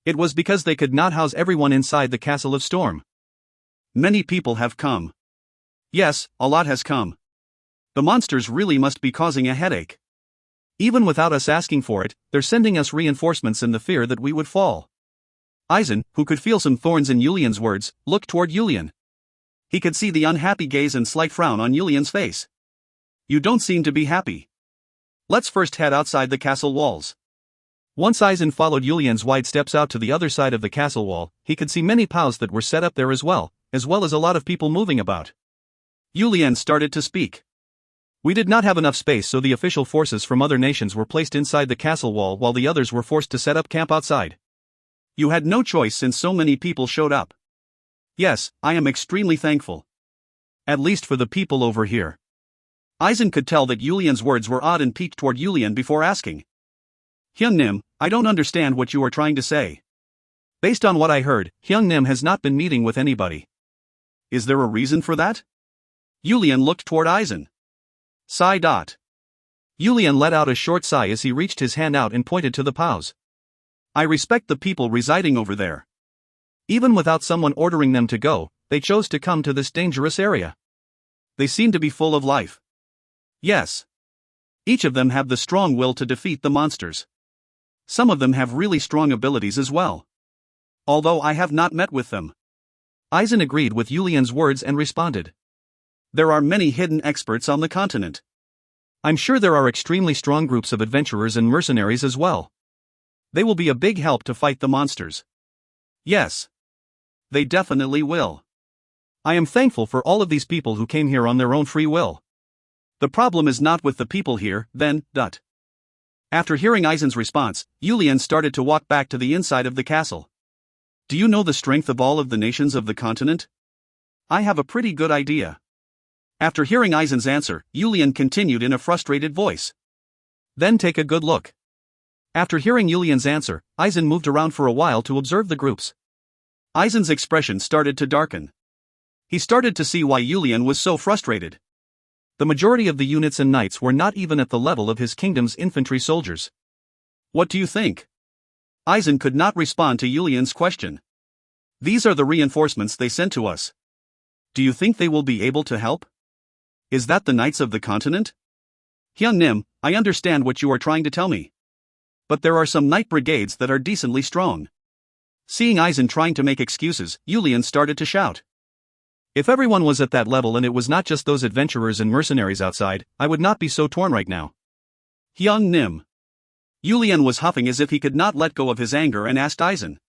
It was because they could not house everyone inside the Castle of Storm. Many people have come. Yes, a lot has come. The monsters really must be causing a headache. Even without us asking for it, they're sending us reinforcements in the fear that we would fall. Eisen, who could feel some thorns in Yulian's words, looked toward Yulian. He could see the unhappy gaze and slight frown on Yulian's face. You don't seem to be happy. Let's first head outside the castle walls. Once Eisen followed Yulian's wide steps out to the other side of the castle wall, he could see many POWs that were set up there as well as a lot of people moving about. Yulian started to speak. We did not have enough space, so the official forces from other nations were placed inside the castle wall while the others were forced to set up camp outside. You had no choice since so many people showed up. Yes, I am extremely thankful. At least for the people over here. Eisen could tell that Yulian's words were odd and peeked toward Yulian before asking. Hyung-nim, I don't understand what you are trying to say. Based on what I heard, Hyung-nim has not been meeting with anybody. Is there a reason for that? Yulian looked toward Eisen. Sigh. Yulian let out a short sigh as he reached his hand out and pointed to the POWs. I respect the people residing over there. Even without someone ordering them to go, they chose to come to this dangerous area. They seem to be full of life. Yes. Each of them have the strong will to defeat the monsters. Some of them have really strong abilities as well. Although I have not met with them. Eisen agreed with Yulian's words and responded. There are many hidden experts on the continent. I'm sure there are extremely strong groups of adventurers and mercenaries as well. They will be a big help to fight the monsters. Yes. They definitely will. I am thankful for all of these people who came here on their own free will. The problem is not with the people here, then. After hearing Eisen's response, Yulian started to walk back to the inside of the castle. Do you know the strength of all of the nations of the continent? I have a pretty good idea. After hearing Eisen's answer, Yulian continued in a frustrated voice. Then take a good look. After hearing Yulian's answer, Eisen moved around for a while to observe the groups. Eisen's expression started to darken. He started to see why Yulian was so frustrated. The majority of the units and knights were not even at the level of his kingdom's infantry soldiers. What do you think? Eisen could not respond to Yulian's question. These are the reinforcements they sent to us. Do you think they will be able to help? Is that the knights of the continent? Hyung-nim, I understand what you are trying to tell me. But there are some knight brigades that are decently strong. Seeing Eisen trying to make excuses, Yulian started to shout. If everyone was at that level and it was not just those adventurers and mercenaries outside, I would not be so torn right now. Hyung-nim. Yulian was huffing as if he could not let go of his anger and asked Eisen.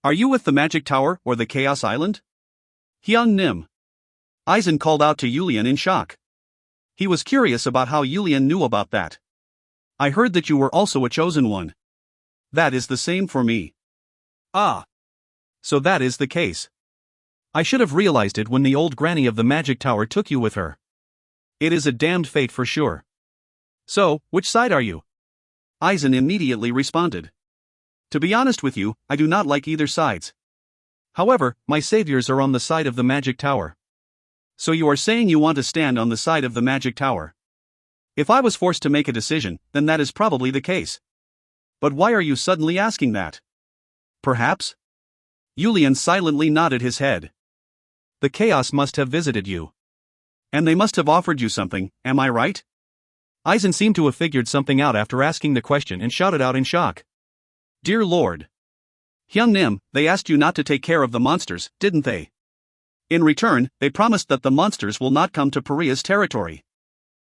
Are you with the Magic Tower or the Chaos Island? Hyung-nim. Eisen called out to Yulian in shock. He was curious about how Yulian knew about that. I heard that you were also a chosen one. That is the same for me. Ah. So that is the case. I should have realized it when the old granny of the Magic Tower took you with her. It is a damned fate for sure. So, which side are you? Eisen immediately responded. To be honest with you, I do not like either sides. However, my saviors are on the side of the Magic Tower. So you are saying you want to stand on the side of the Magic Tower? If I was forced to make a decision, then that is probably the case. But why are you suddenly asking that? Perhaps? Yulian silently nodded his head. The chaos must have visited you. And they must have offered you something, am I right? Eisen seemed to have figured something out after asking the question and shouted out in shock. Dear Lord. Hyung-nim, they asked you not to take care of the monsters, didn't they? In return, they promised that the monsters will not come to Pariah's territory.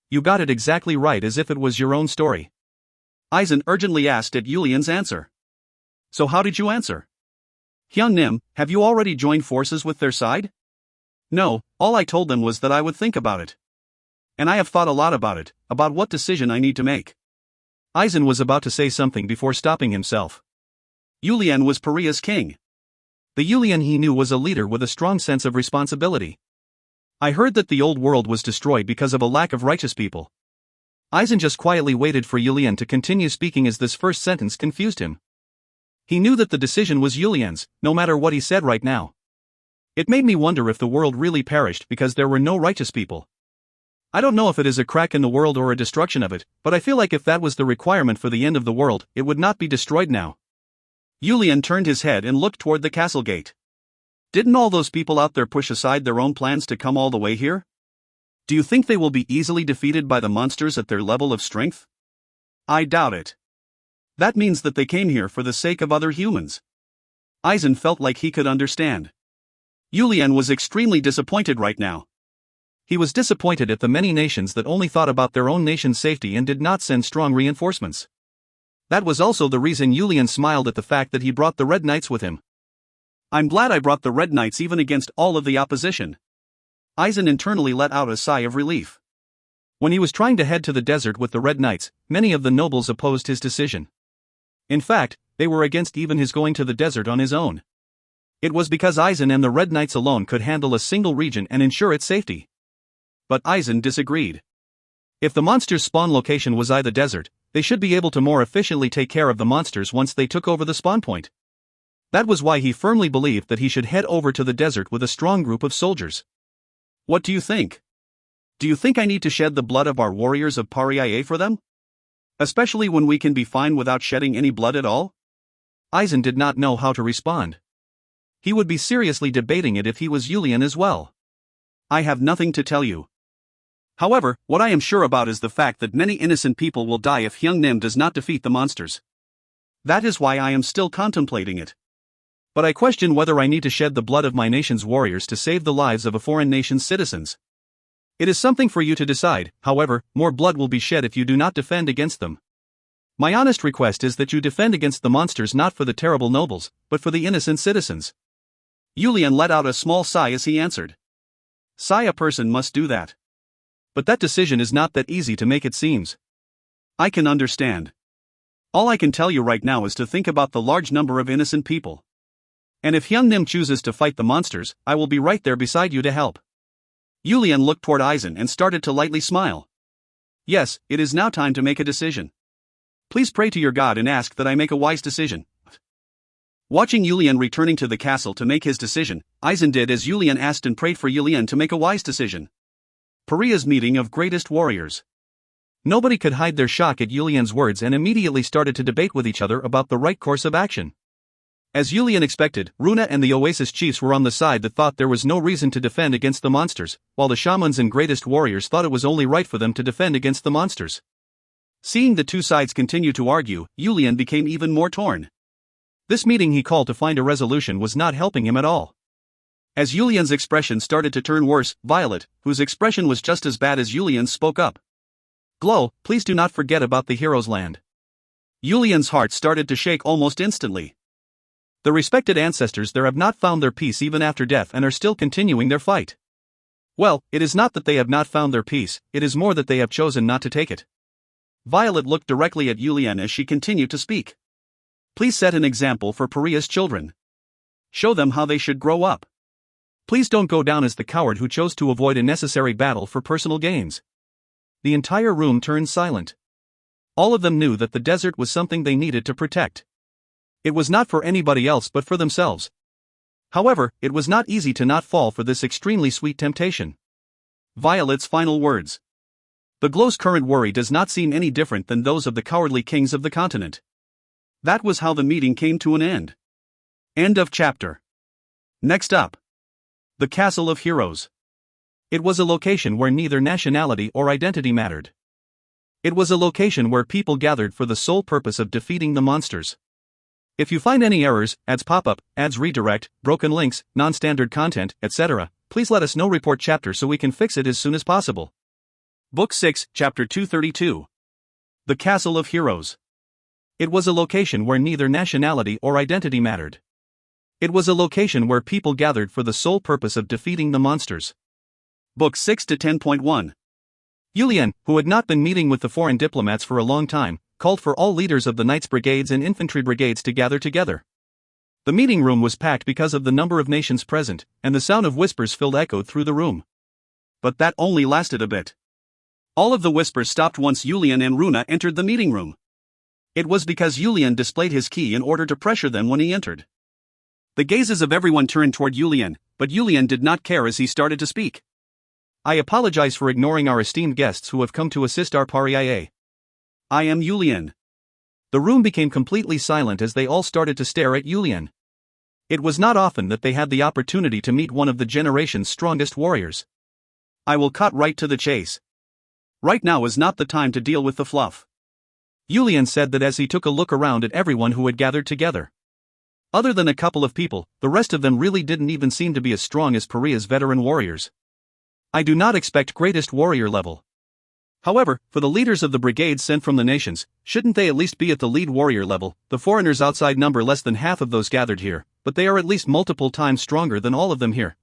You got it exactly right, as if it was your own story. Eisen urgently asked at Yulian's answer. So how did you answer? Hyung-nim, have you already joined forces with their side? No, all I told them was that I would think about it. And I have thought a lot about it, about what decision I need to make. Eisen was about to say something before stopping himself. Yulian was Pariah's king. The Yulian he knew was a leader with a strong sense of responsibility. I heard that the old world was destroyed because of a lack of righteous people. Aizen just quietly waited for Yulian to continue speaking as this first sentence confused him. He knew that the decision was Yulian's, no matter what he said right now. It made me wonder if the world really perished because there were no righteous people. I don't know if it is a crack in the world or a destruction of it, but I feel like if that was the requirement for the end of the world, it would not be destroyed now. Yulian turned his head and looked toward the castle gate. Didn't all those people out there push aside their own plans to come all the way here? Do you think they will be easily defeated by the monsters at their level of strength? I doubt it. That means that they came here for the sake of other humans. Aizen felt like he could understand. Yulian was extremely disappointed right now. He was disappointed at the many nations that only thought about their own nation's safety and did not send strong reinforcements. That was also the reason Yulian smiled at the fact that he brought the Red Knights with him. I'm glad I brought the Red Knights even against all of the opposition. Aizen internally let out a sigh of relief. When he was trying to head to the desert with the Red Knights, many of the nobles opposed his decision. In fact, they were against even his going to the desert on his own. It was because Aizen and the Red Knights alone could handle a single region and ensure its safety. But Aizen disagreed. If the monster's spawn location was the desert, they should be able to more efficiently take care of the monsters once they took over the spawn point. That was why he firmly believed that he should head over to the desert with a strong group of soldiers. What do you think? Do you think I need to shed the blood of our warriors of Paria for them? Especially when we can be fine without shedding any blood at all? Aizen did not know how to respond. He would be seriously debating it if he was Yulian as well. I have nothing to tell you. However, what I am sure about is the fact that many innocent people will die if Hyung-Nim does not defeat the monsters. That is why I am still contemplating it. But I question whether I need to shed the blood of my nation's warriors to save the lives of a foreign nation's citizens. It is something for you to decide. However, more blood will be shed if you do not defend against them. My honest request is that you defend against the monsters, not for the terrible nobles, but for the innocent citizens. Yulian let out a small sigh as he answered. Sigh, a person must do that. But that decision is not that easy to make, it seems. I can understand. All I can tell you right now is to think about the large number of innocent people. And if Hyung-Nim chooses to fight the monsters, I will be right there beside you to help. Yulian looked toward Aizen and started to lightly smile. Yes, it is now time to make a decision. Please pray to your God and ask that I make a wise decision. Watching Yulian returning to the castle to make his decision, Aizen did as Yulian asked and prayed for Yulian to make a wise decision. Paria's meeting of greatest warriors. Nobody could hide their shock at Yulian's words and immediately started to debate with each other about the right course of action. As Yulian expected, Runa and the Oasis chiefs were on the side that thought there was no reason to defend against the monsters, while the shamans and greatest warriors thought it was only right for them to defend against the monsters. Seeing the two sides continue to argue, Yulian became even more torn. This meeting he called to find a resolution was not helping him at all. As Yulian's expression started to turn worse, Violet, whose expression was just as bad as Yulian's, spoke up. Glow, please do not forget about the hero's land. Yulian's heart started to shake almost instantly. The respected ancestors there have not found their peace even after death and are still continuing their fight. Well, it is not that they have not found their peace, it is more that they have chosen not to take it. Violet looked directly at Yulian as she continued to speak. Please set an example for Paria's children. Show them how they should grow up. Please don't go down as the coward who chose to avoid a necessary battle for personal gains. The entire room turned silent. All of them knew that the desert was something they needed to protect. It was not for anybody else but for themselves. However, it was not easy to not fall for this extremely sweet temptation. Violet's final words. The Glow's current worry does not seem any different than those of the cowardly kings of the continent. That was how the meeting came to an end. End of chapter. Next up. The Castle of Heroes. It was a location where neither nationality or identity mattered. It was a location where people gathered for the sole purpose of defeating the monsters. If you find any errors, ads pop up, ads redirect, broken links, non-standard content, etc., please let us know. Report chapter so we can fix it as soon as possible. Book 6, Chapter 232. The Castle of Heroes. It was a location where neither nationality or identity mattered. It was a location where people gathered for the sole purpose of defeating the monsters. Book 6 to 10.1. Yulian, who had not been meeting with the foreign diplomats for a long time, called for all leaders of the Knights Brigades and Infantry Brigades to gather together. The meeting room was packed because of the number of nations present, and the sound of whispers echoed through the room. But that only lasted a bit. All of the whispers stopped once Julian and Runa entered the meeting room. It was because Julian displayed his key in order to pressure them when he entered. The gazes of everyone turned toward Julian, but Julian did not care as he started to speak. I apologize for ignoring our esteemed guests who have come to assist our pariah. I am Julian. The room became completely silent as they all started to stare at Julian. It was not often that they had the opportunity to meet one of the generation's strongest warriors. I will cut right to the chase. Right now is not the time to deal with the fluff. Julian said that as he took a look around at everyone who had gathered together. Other than a couple of people, the rest of them really didn't even seem to be as strong as Pariah's veteran warriors. I do not expect greatest warrior level. However, for the leaders of the brigades sent from the nations, shouldn't they at least be at the lead warrior level? The foreigners outside number less than half of those gathered here, but they are at least multiple times stronger than all of them here.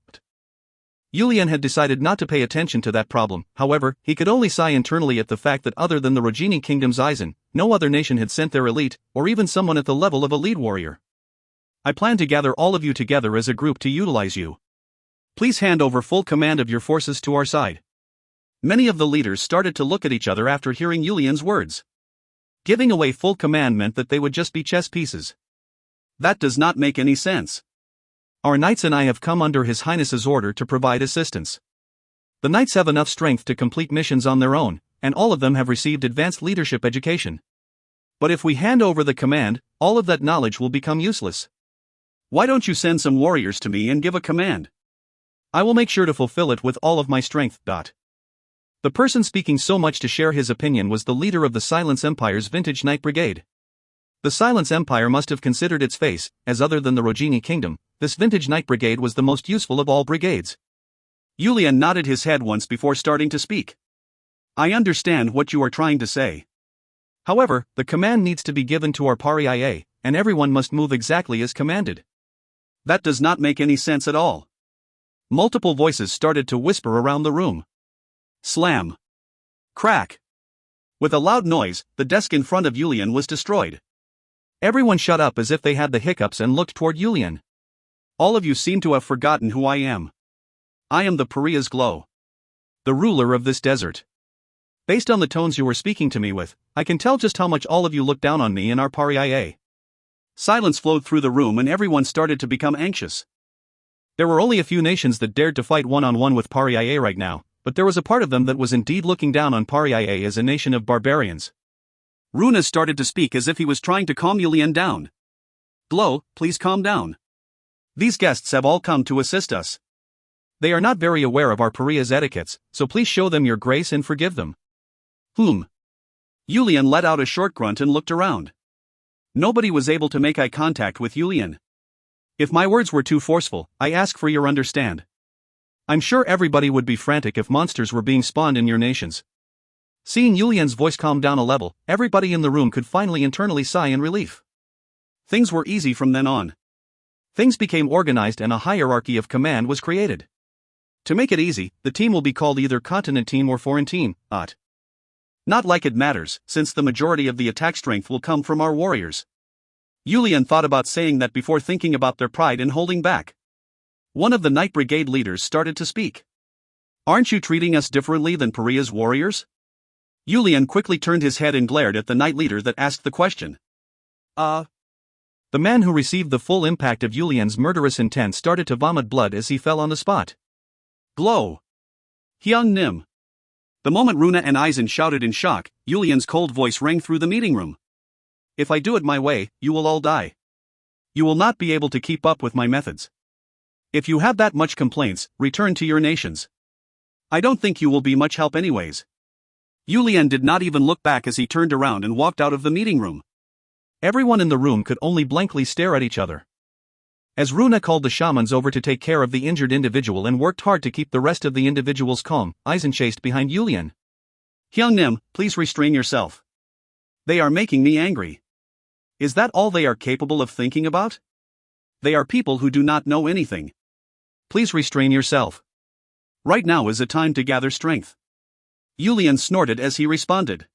Julian had decided not to pay attention to that problem. However, he could only sigh internally at the fact that other than the Rogini Kingdom's Eisen, no other nation had sent their elite, or even someone at the level of a lead warrior. I plan to gather all of you together as a group to utilize you. Please hand over full command of your forces to our side. Many of the leaders started to look at each other after hearing Julian's words. Giving away full command meant that they would just be chess pieces. That does not make any sense. Our knights and I have come under His Highness's order to provide assistance. The knights have enough strength to complete missions on their own, and all of them have received advanced leadership education. But if we hand over the command, all of that knowledge will become useless. Why don't you send some warriors to me and give a command? I will make sure to fulfill it with all of my strength. The person speaking so much to share his opinion was the leader of the Silence Empire's Vintage Knight Brigade. The Silence Empire must have considered its face, as other than the Rogini Kingdom, this Vintage Knight Brigade was the most useful of all brigades. Julian nodded his head once before starting to speak. I understand what you are trying to say. However, the command needs to be given to our pariah, and everyone must move exactly as commanded. That does not make any sense at all. Multiple voices started to whisper around the room. Slam. Crack. With a loud noise, the desk in front of Julian was destroyed. Everyone shut up as if they had the hiccups and looked toward Julian. All of you seem to have forgotten who I am. I am the Pariah's Glow. The ruler of this desert. Based on the tones you were speaking to me with, I can tell just how much all of you look down on me and our pariah. Silence flowed through the room and everyone started to become anxious. There were only a few nations that dared to fight one-on-one with pariah right now, but there was a part of them that was indeed looking down on pariah as a nation of barbarians. Runa started to speak as if he was trying to calm Julian down. Glow, please calm down. These guests have all come to assist us. They are not very aware of our pariah's etiquettes, so please show them your grace and forgive them. Julian let out a short grunt and looked around. Nobody was able to make eye contact with Julian. If my words were too forceful, I ask for your understand. I'm sure everybody would be frantic if monsters were being spawned in your nations. Seeing Julian's voice calm down a level, everybody in the room could finally internally sigh in relief. Things were easy from then on. Things became organized and a hierarchy of command was created. To make it easy, the team will be called either Continent Team or Foreign Team. Not like it matters, since the majority of the attack strength will come from our warriors. Julian thought about saying that before thinking about their pride and holding back. One of the Knight Brigade leaders started to speak. Aren't you treating us differently than Pariah's warriors? Julian quickly turned his head and glared at the knight leader that asked the question. The man who received the full impact of Julian's murderous intent started to vomit blood as he fell on the spot. Glow. Hyung Nim. The moment Runa and Eisen shouted in shock, Julian's cold voice rang through the meeting room. If I do it my way, you will all die. You will not be able to keep up with my methods. If you have that much complaints, return to your nations. I don't think you will be much help anyways. Julian did not even look back as he turned around and walked out of the meeting room. Everyone in the room could only blankly stare at each other. As Runa called the shamans over to take care of the injured individual and worked hard to keep the rest of the individuals calm, Eisen chased behind Julian. Hyung Nim, please restrain yourself. They are making me angry. Is that all they are capable of thinking about? They are people who do not know anything. Please restrain yourself. Right now is a time to gather strength. Julian snorted as he responded.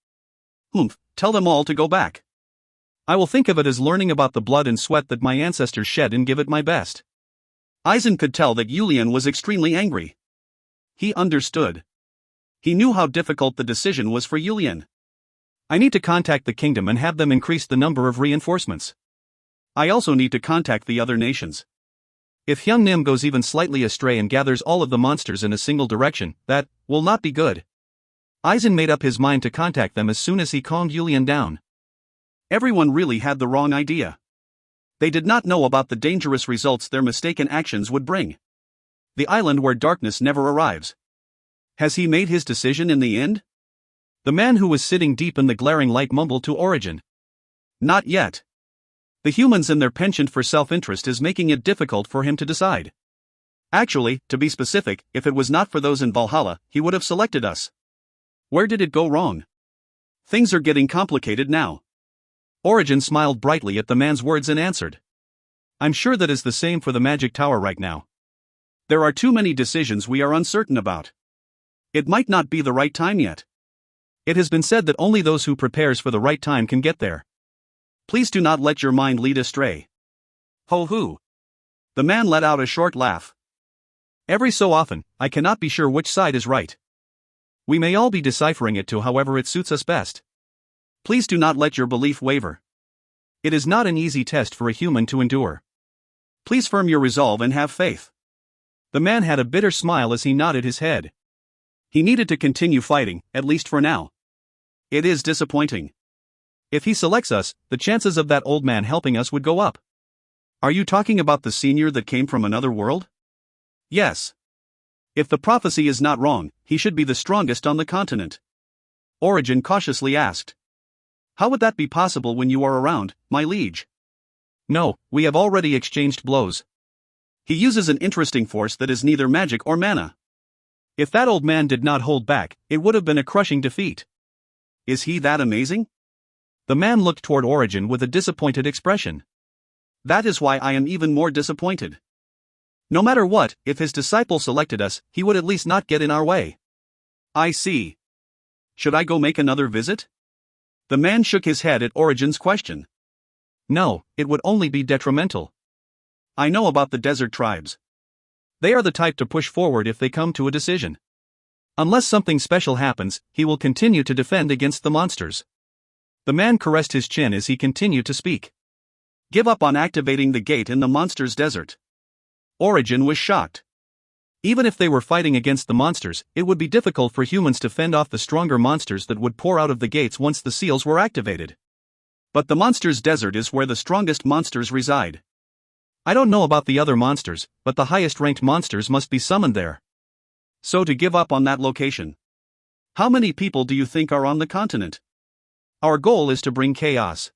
Tell them all to go back. I will think of it as learning about the blood and sweat that my ancestors shed and give it my best. Eisen could tell that Yulian was extremely angry. He understood. He knew how difficult the decision was for Yulian. I need to contact the kingdom and have them increase the number of reinforcements. I also need to contact the other nations. If Hyung Nim goes even slightly astray and gathers all of the monsters in a single direction, that will not be good. Eisen made up his mind to contact them as soon as he calmed Yulian down. Everyone really had the wrong idea. They did not know about the dangerous results their mistaken actions would bring. The island where darkness never arrives. Has he made his decision in the end? The man who was sitting deep in the glaring light mumbled to Origin. Not yet. The humans and their penchant for self-interest is making it difficult for him to decide. Actually, to be specific, if it was not for those in Valhalla, he would have selected us. Where did it go wrong? Things are getting complicated now. Origin smiled brightly at the man's words and answered. I'm sure that is the same for the magic tower right now. There are too many decisions we are uncertain about. It might not be the right time yet. It has been said that only those who prepares for the right time can get there. Please do not let your mind lead astray. Ho hoo. The man let out a short laugh. Every so often, I cannot be sure which side is right. We may all be deciphering it to however it suits us best. Please do not let your belief waver. It is not an easy test for a human to endure. Please firm your resolve and have faith. The man had a bitter smile as he nodded his head. He needed to continue fighting, at least for now. It is disappointing. If he selects us, the chances of that old man helping us would go up. Are you talking about the senior that came from another world? Yes. If the prophecy is not wrong, he should be the strongest on the continent. Origin cautiously asked. How would that be possible when you are around, my liege? No, we have already exchanged blows. He uses an interesting force that is neither magic or mana. If that old man did not hold back, it would have been a crushing defeat. Is he that amazing? The man looked toward Origin with a disappointed expression. That is why I am even more disappointed. No matter what, if his disciple selected us, he would at least not get in our way. I see. Should I go make another visit? The man shook his head at Origin's question. No, it would only be detrimental. I know about the desert tribes. They are the type to push forward if they come to a decision. Unless something special happens, he will continue to defend against the monsters. The man caressed his chin as he continued to speak. Give up on activating the gate in the monsters' desert. Origin was shocked. Even if they were fighting against the monsters, it would be difficult for humans to fend off the stronger monsters that would pour out of the gates once the seals were activated. But the monsters' desert is where the strongest monsters reside. I don't know about the other monsters, but the highest-ranked monsters must be summoned there. So to give up on that location. How many people do you think are on the continent? Our goal is to bring chaos.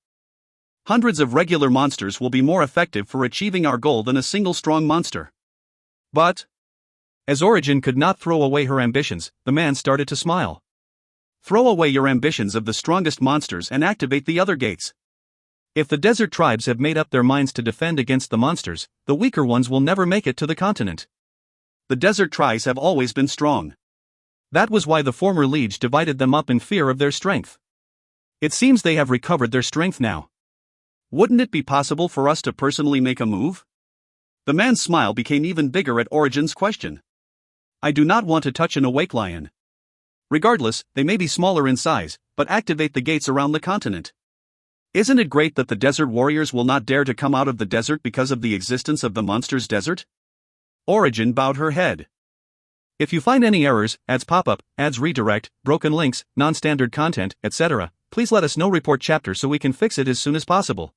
Hundreds of regular monsters will be more effective for achieving our goal than a single strong monster. But, as Origin could not throw away her ambitions, the man started to smile. Throw away your ambitions of the strongest monsters and activate the other gates. If the desert tribes have made up their minds to defend against the monsters, the weaker ones will never make it to the continent. The desert tribes have always been strong. That was why the former liege divided them up in fear of their strength. It seems they have recovered their strength now. Wouldn't it be possible for us to personally make a move? The man's smile became even bigger at Origin's question. I do not want to touch an awake lion. Regardless, they may be smaller in size, but activate the gates around the continent. Isn't it great that the desert warriors will not dare to come out of the desert because of the existence of the monsters' desert? Origin bowed her head. If you find any errors, ads pop-up, ads redirect, broken links, non-standard content, etc., please let us know. Report chapter so we can fix it as soon as possible.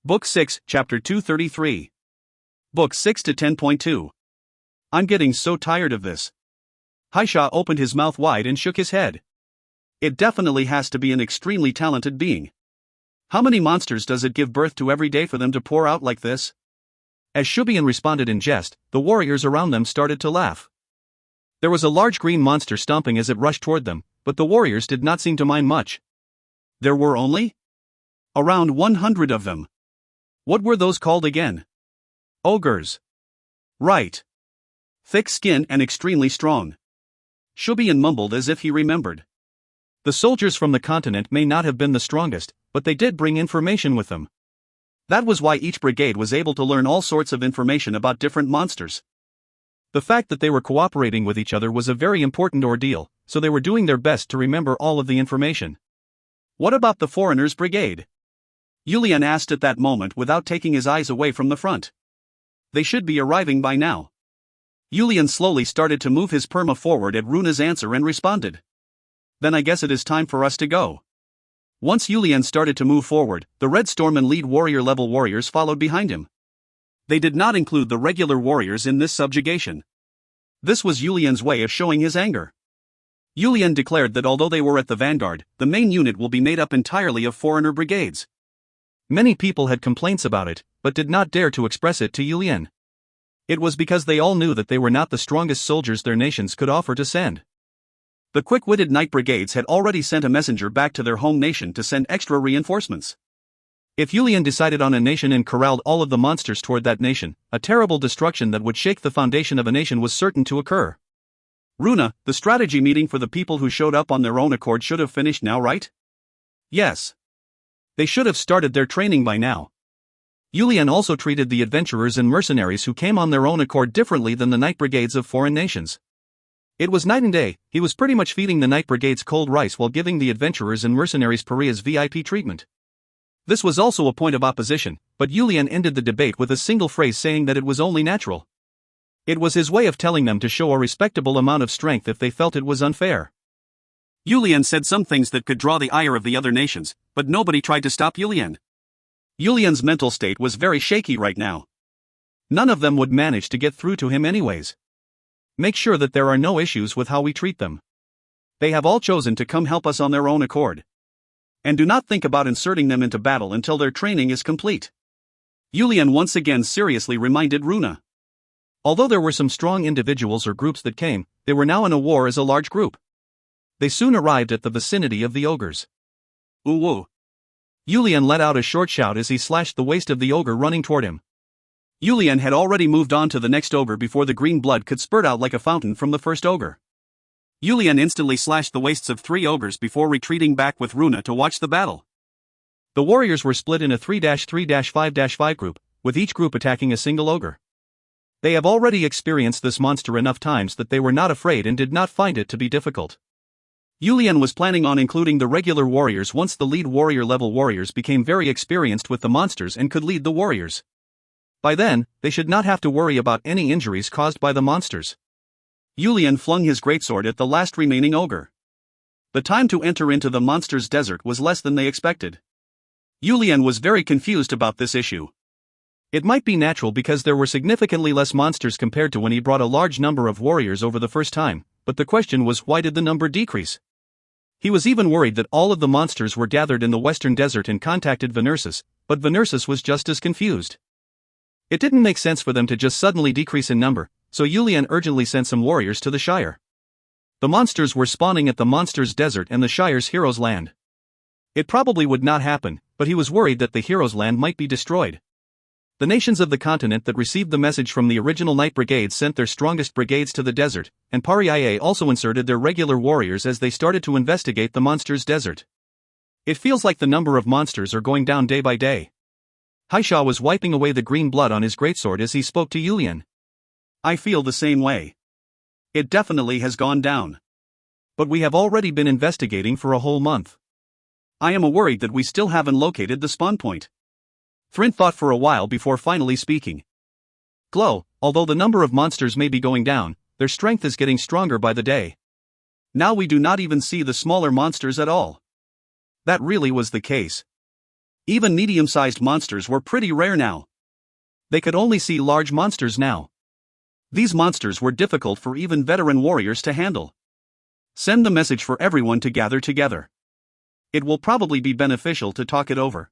Book 6, Chapter 233. Book 6 to 10.2. I'm getting so tired of this. Haisha opened his mouth wide and shook his head. It definitely has to be an extremely talented being. How many monsters does it give birth to every day for them to pour out like this? As Shubian responded in jest, the warriors around them started to laugh. There was a large green monster stomping as it rushed toward them, but the warriors did not seem to mind much. There were only around 100 of them. What were those called again? Ogres. Right. Thick skin and extremely strong. Shubian mumbled as if he remembered. The soldiers from the continent may not have been the strongest, but they did bring information with them. That was why each brigade was able to learn all sorts of information about different monsters. The fact that they were cooperating with each other was a very important ordeal, so they were doing their best to remember all of the information. What about the foreigners' brigade? Julian asked at that moment without taking his eyes away from the front. They should be arriving by now. Julian slowly started to move his perma forward at Runa's answer and responded. Then I guess it is time for us to go. Once Julian started to move forward, the Red Storm and lead warrior level warriors followed behind him. They did not include the regular warriors in this subjugation. This was Julian's way of showing his anger. Julian declared that although they were at the vanguard, the main unit will be made up entirely of foreigner brigades. Many people had complaints about it, but did not dare to express it to Julian. It was because they all knew that they were not the strongest soldiers their nations could offer to send. The quick-witted night brigades had already sent a messenger back to their home nation to send extra reinforcements. If Julian decided on a nation and corralled all of the monsters toward that nation, a terrible destruction that would shake the foundation of a nation was certain to occur. Runa, the strategy meeting for the people who showed up on their own accord should have finished now, right? Yes. They should have started their training by now. Julian also treated the adventurers and mercenaries who came on their own accord differently than the night brigades of foreign nations. It was night and day. He was pretty much feeding the night brigades cold rice while giving the adventurers and mercenaries pariahs VIP treatment. This was also a point of opposition, but Julian ended the debate with a single phrase saying that it was only natural. It was his way of telling them to show a respectable amount of strength if they felt it was unfair. Julian said some things that could draw the ire of the other nations, but nobody tried to stop Julian. Julian's mental state was very shaky right now. None of them would manage to get through to him anyways. Make sure that there are no issues with how we treat them. They have all chosen to come help us on their own accord. And do not think about inserting them into battle until their training is complete. Julian once again seriously reminded Runa. Although there were some strong individuals or groups that came, they were now in a war as a large group. They soon arrived at the vicinity of the ogres. Ooh! Julian let out a short shout as he slashed the waist of the ogre running toward him. Julian had already moved on to the next ogre before the green blood could spurt out like a fountain from the first ogre. Julian instantly slashed the waists of 3 ogres before retreating back with Runa to watch the battle. The warriors were split in a 3-3-5-5 group, with each group attacking a single ogre. They have already experienced this monster enough times that they were not afraid and did not find it to be difficult. Julian was planning on including the regular warriors once the lead warrior level warriors became very experienced with the monsters and could lead the warriors. By then, they should not have to worry about any injuries caused by the monsters. Julian flung his greatsword at the last remaining ogre. The time to enter into the monsters' desert was less than they expected. Julian was very confused about this issue. It might be natural because there were significantly less monsters compared to when he brought a large number of warriors over the first time, but the question was why did the number decrease? He was even worried that all of the monsters were gathered in the western desert and contacted Venersis, but Venersis was just as confused. It didn't make sense for them to just suddenly decrease in number, so Julian urgently sent some warriors to the Shire. The monsters were spawning at the monsters' desert and the Shire's heroes' land. It probably would not happen, but he was worried that the heroes' land might be destroyed. The nations of the continent that received the message from the original Night Brigades sent their strongest brigades to the desert, and Pariah also inserted their regular warriors as they started to investigate the monsters' desert. It feels like the number of monsters are going down day by day. Haisha was wiping away the green blood on his greatsword as he spoke to Julian. I feel the same way. It definitely has gone down. But we have already been investigating for a whole month. I am worried that we still haven't located the spawn point. Thrint thought for a while before finally speaking. Glow, although the number of monsters may be going down, their strength is getting stronger by the day. Now we do not even see the smaller monsters at all. That really was the case. Even medium-sized monsters were pretty rare now. They could only see large monsters now. These monsters were difficult for even veteran warriors to handle. Send the message for everyone to gather together. It will probably be beneficial to talk it over.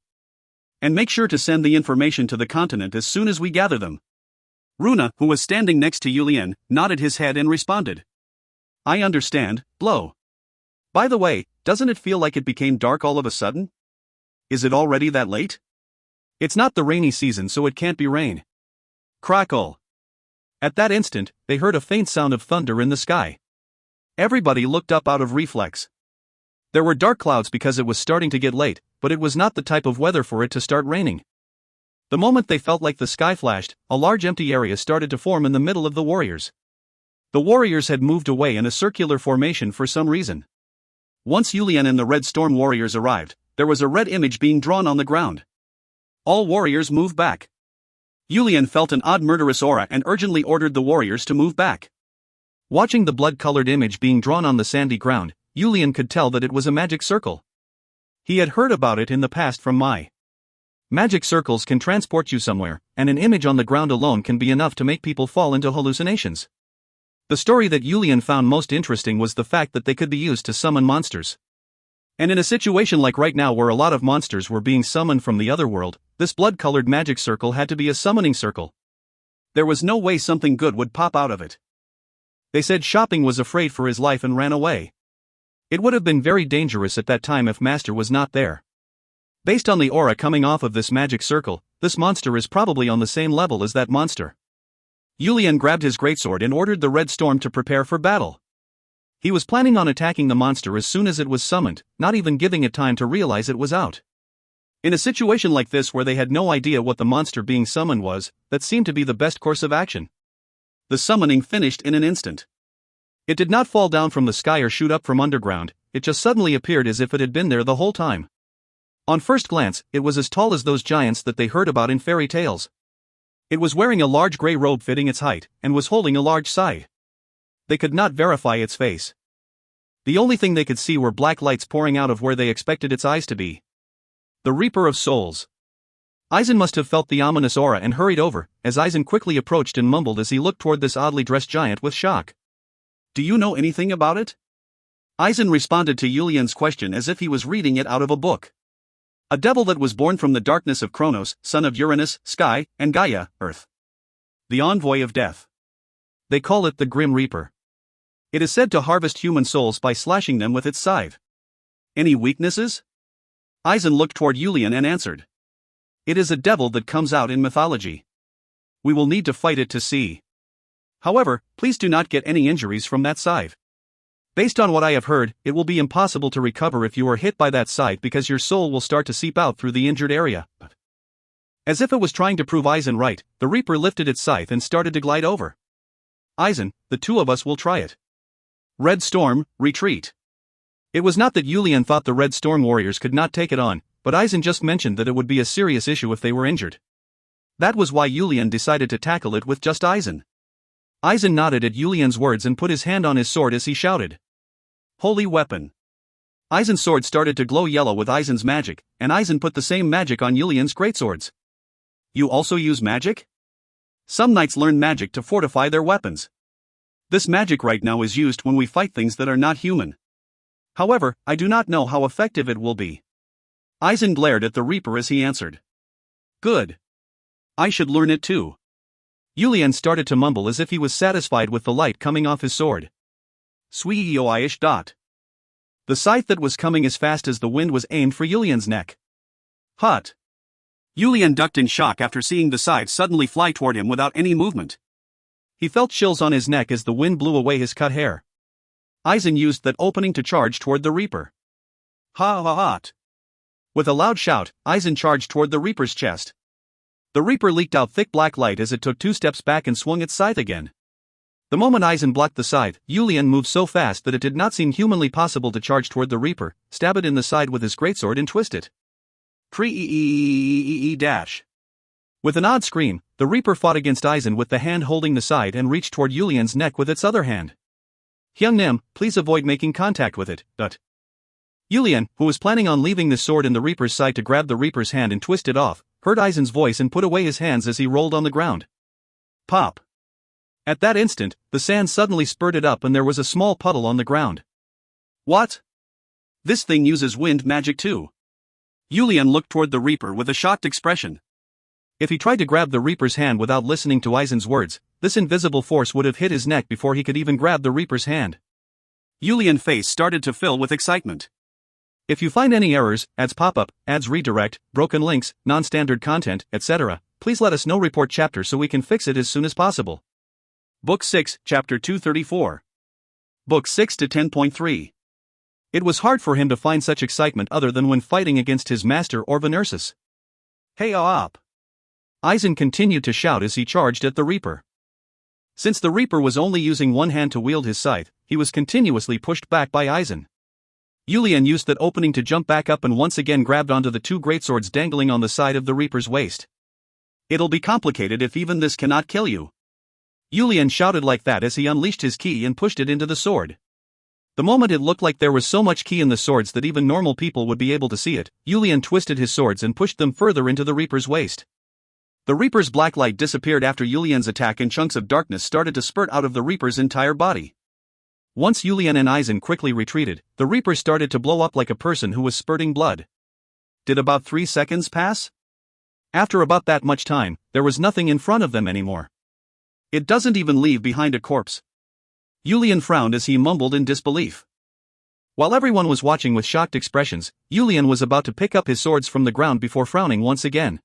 And make sure to send the information to the continent as soon as we gather them. Runa, who was standing next to Julian, nodded his head and responded. I understand, Blow. By the way, doesn't it feel like it became dark all of a sudden? Is it already that late? It's not the rainy season, so it can't be rain. Crackle. At that instant, they heard a faint sound of thunder in the sky. Everybody looked up out of reflex. There were dark clouds because it was starting to get late, but it was not the type of weather for it to start raining. The moment they felt like the sky flashed, a large empty area started to form in the middle of the warriors. The warriors had moved away in a circular formation for some reason. Once Yulian and the Red Storm warriors arrived, there was a red image being drawn on the ground. All warriors moved back. Yulian felt an odd murderous aura and urgently ordered the warriors to move back. Watching the blood-colored image being drawn on the sandy ground, Yulian could tell that it was a magic circle. He had heard about it in the past from Mai. Magic circles can transport you somewhere, and an image on the ground alone can be enough to make people fall into hallucinations. The story that Yulian found most interesting was the fact that they could be used to summon monsters. And in a situation like right now where a lot of monsters were being summoned from the other world, this blood-colored magic circle had to be a summoning circle. There was no way something good would pop out of it. They said Shopping was afraid for his life and ran away. It would have been very dangerous at that time if Master was not there. Based on the aura coming off of this magic circle, this monster is probably on the same level as that monster. Yulian grabbed his greatsword and ordered the Red Storm to prepare for battle. He was planning on attacking the monster as soon as it was summoned, not even giving it time to realize it was out. In a situation like this where they had no idea what the monster being summoned was, that seemed to be the best course of action. The summoning finished in an instant. It did not fall down from the sky or shoot up from underground, it just suddenly appeared as if it had been there the whole time. On first glance, it was as tall as those giants that they heard about in fairy tales. It was wearing a large grey robe fitting its height, and was holding a large scythe. They could not verify its face. The only thing they could see were black lights pouring out of where they expected its eyes to be. The Reaper of Souls. Aizen must have felt the ominous aura and hurried over, as Aizen quickly approached and mumbled as he looked toward this oddly dressed giant with shock. "Do you know anything about it?" Aizen responded to Yulian's question as if he was reading it out of a book. A devil that was born from the darkness of Kronos, son of Uranus, Sky, and Gaia, Earth. The envoy of death. They call it the Grim Reaper. It is said to harvest human souls by slashing them with its scythe. Any weaknesses? Aizen looked toward Yulian and answered. It is a devil that comes out in mythology. We will need to fight it to see. However, please do not get any injuries from that scythe. Based on what I have heard, it will be impossible to recover if you are hit by that scythe because your soul will start to seep out through the injured area. As if it was trying to prove Aizen right, the Reaper lifted its scythe and started to glide over. Aizen, the two of us will try it. Red Storm, retreat. It was not that Yulian thought the Red Storm warriors could not take it on, but Aizen just mentioned that it would be a serious issue if they were injured. That was why Yulian decided to tackle it with just Aizen. Aizen nodded at Yulian's words and put his hand on his sword as he shouted. Holy weapon. Aizen's sword started to glow yellow with Aizen's magic, and Aizen put the same magic on Yulian's greatswords. You also use magic? Some knights learn magic to fortify their weapons. This magic right now is used when we fight things that are not human. However, I do not know how effective it will be. Aizen glared at the Reaper as he answered. Good. I should learn it too. Yulian started to mumble as if he was satisfied with the light coming off his sword. Sweeioish dot. The scythe that was coming as fast as the wind was aimed for Yulian's neck. Hut. Yulian ducked in shock after seeing the scythe suddenly fly toward him without any movement. He felt chills on his neck as the wind blew away his cut hair. Aizen used that opening to charge toward the Reaper. Ha ha ha. With a loud shout, Aizen charged toward the Reaper's chest. The Reaper leaked out thick black light as it took 2 steps back and swung its scythe again. The moment Aizen blocked the scythe, Yulian moved so fast that it did not seem humanly possible to charge toward the Reaper, stab it in the side with his greatsword and twist it. Dash. With an odd scream, the Reaper fought against Aizen with the hand holding the scythe and reached toward Yulian's neck with its other hand. Hyung-Nim, please avoid making contact with it, Yulian, who was planning on leaving the sword in the Reaper's side to grab the Reaper's hand and twist it off, heard Aizen's voice and put away his hands as he rolled on the ground. Pop. At that instant, the sand suddenly spurted up and there was a small puddle on the ground. What? This thing uses wind magic too. Yulian looked toward the Reaper with a shocked expression. If he tried to grab the Reaper's hand without listening to Aizen's words, this invisible force would have hit his neck before he could even grab the Reaper's hand. Yulian's face started to fill with excitement. If you find any errors, ads pop up, ads redirect, broken links, non-standard content, etc., please let us know. Report chapter so we can fix it as soon as possible. Book 6, Chapter 234. Book 6 to 10.3. It was hard for him to find such excitement other than when fighting against his master or Venersis. Hey up! Eisen continued to shout as he charged at the Reaper. Since the Reaper was only using one hand to wield his scythe, he was continuously pushed back by Eisen. Yulian used that opening to jump back up and once again grabbed onto the two greatswords dangling on the side of the Reaper's waist. It'll be complicated if even this cannot kill you. Yulian shouted like that as he unleashed his ki and pushed it into the sword. The moment it looked like there was so much ki in the swords that even normal people would be able to see it, Yulian twisted his swords and pushed them further into the Reaper's waist. The Reaper's black light disappeared after Yulian's attack and chunks of darkness started to spurt out of the Reaper's entire body. Once Yulian and Eisen quickly retreated, the Reaper started to blow up like a person who was spurting blood. Did about 3 seconds pass? After about that much time, there was nothing in front of them anymore. It doesn't even leave behind a corpse. Yulian frowned as he mumbled in disbelief. While everyone was watching with shocked expressions, Yulian was about to pick up his swords from the ground before frowning once again.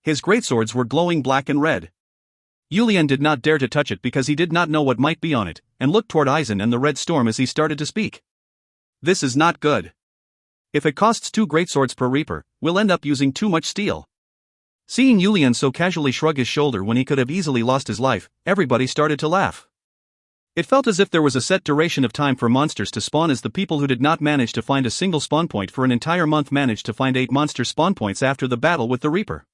His greatswords were glowing black and red. Yulian did not dare to touch it because he did not know what might be on it, and looked toward Eisen and the Red Storm as he started to speak. This is not good. If it costs 2 greatswords per Reaper, we'll end up using too much steel. Seeing Yulian so casually shrug his shoulder when he could have easily lost his life, everybody started to laugh. It felt as if there was a set duration of time for monsters to spawn, as the people who did not manage to find a single spawn point for an entire month managed to find 8 monster spawn points after the battle with the Reaper.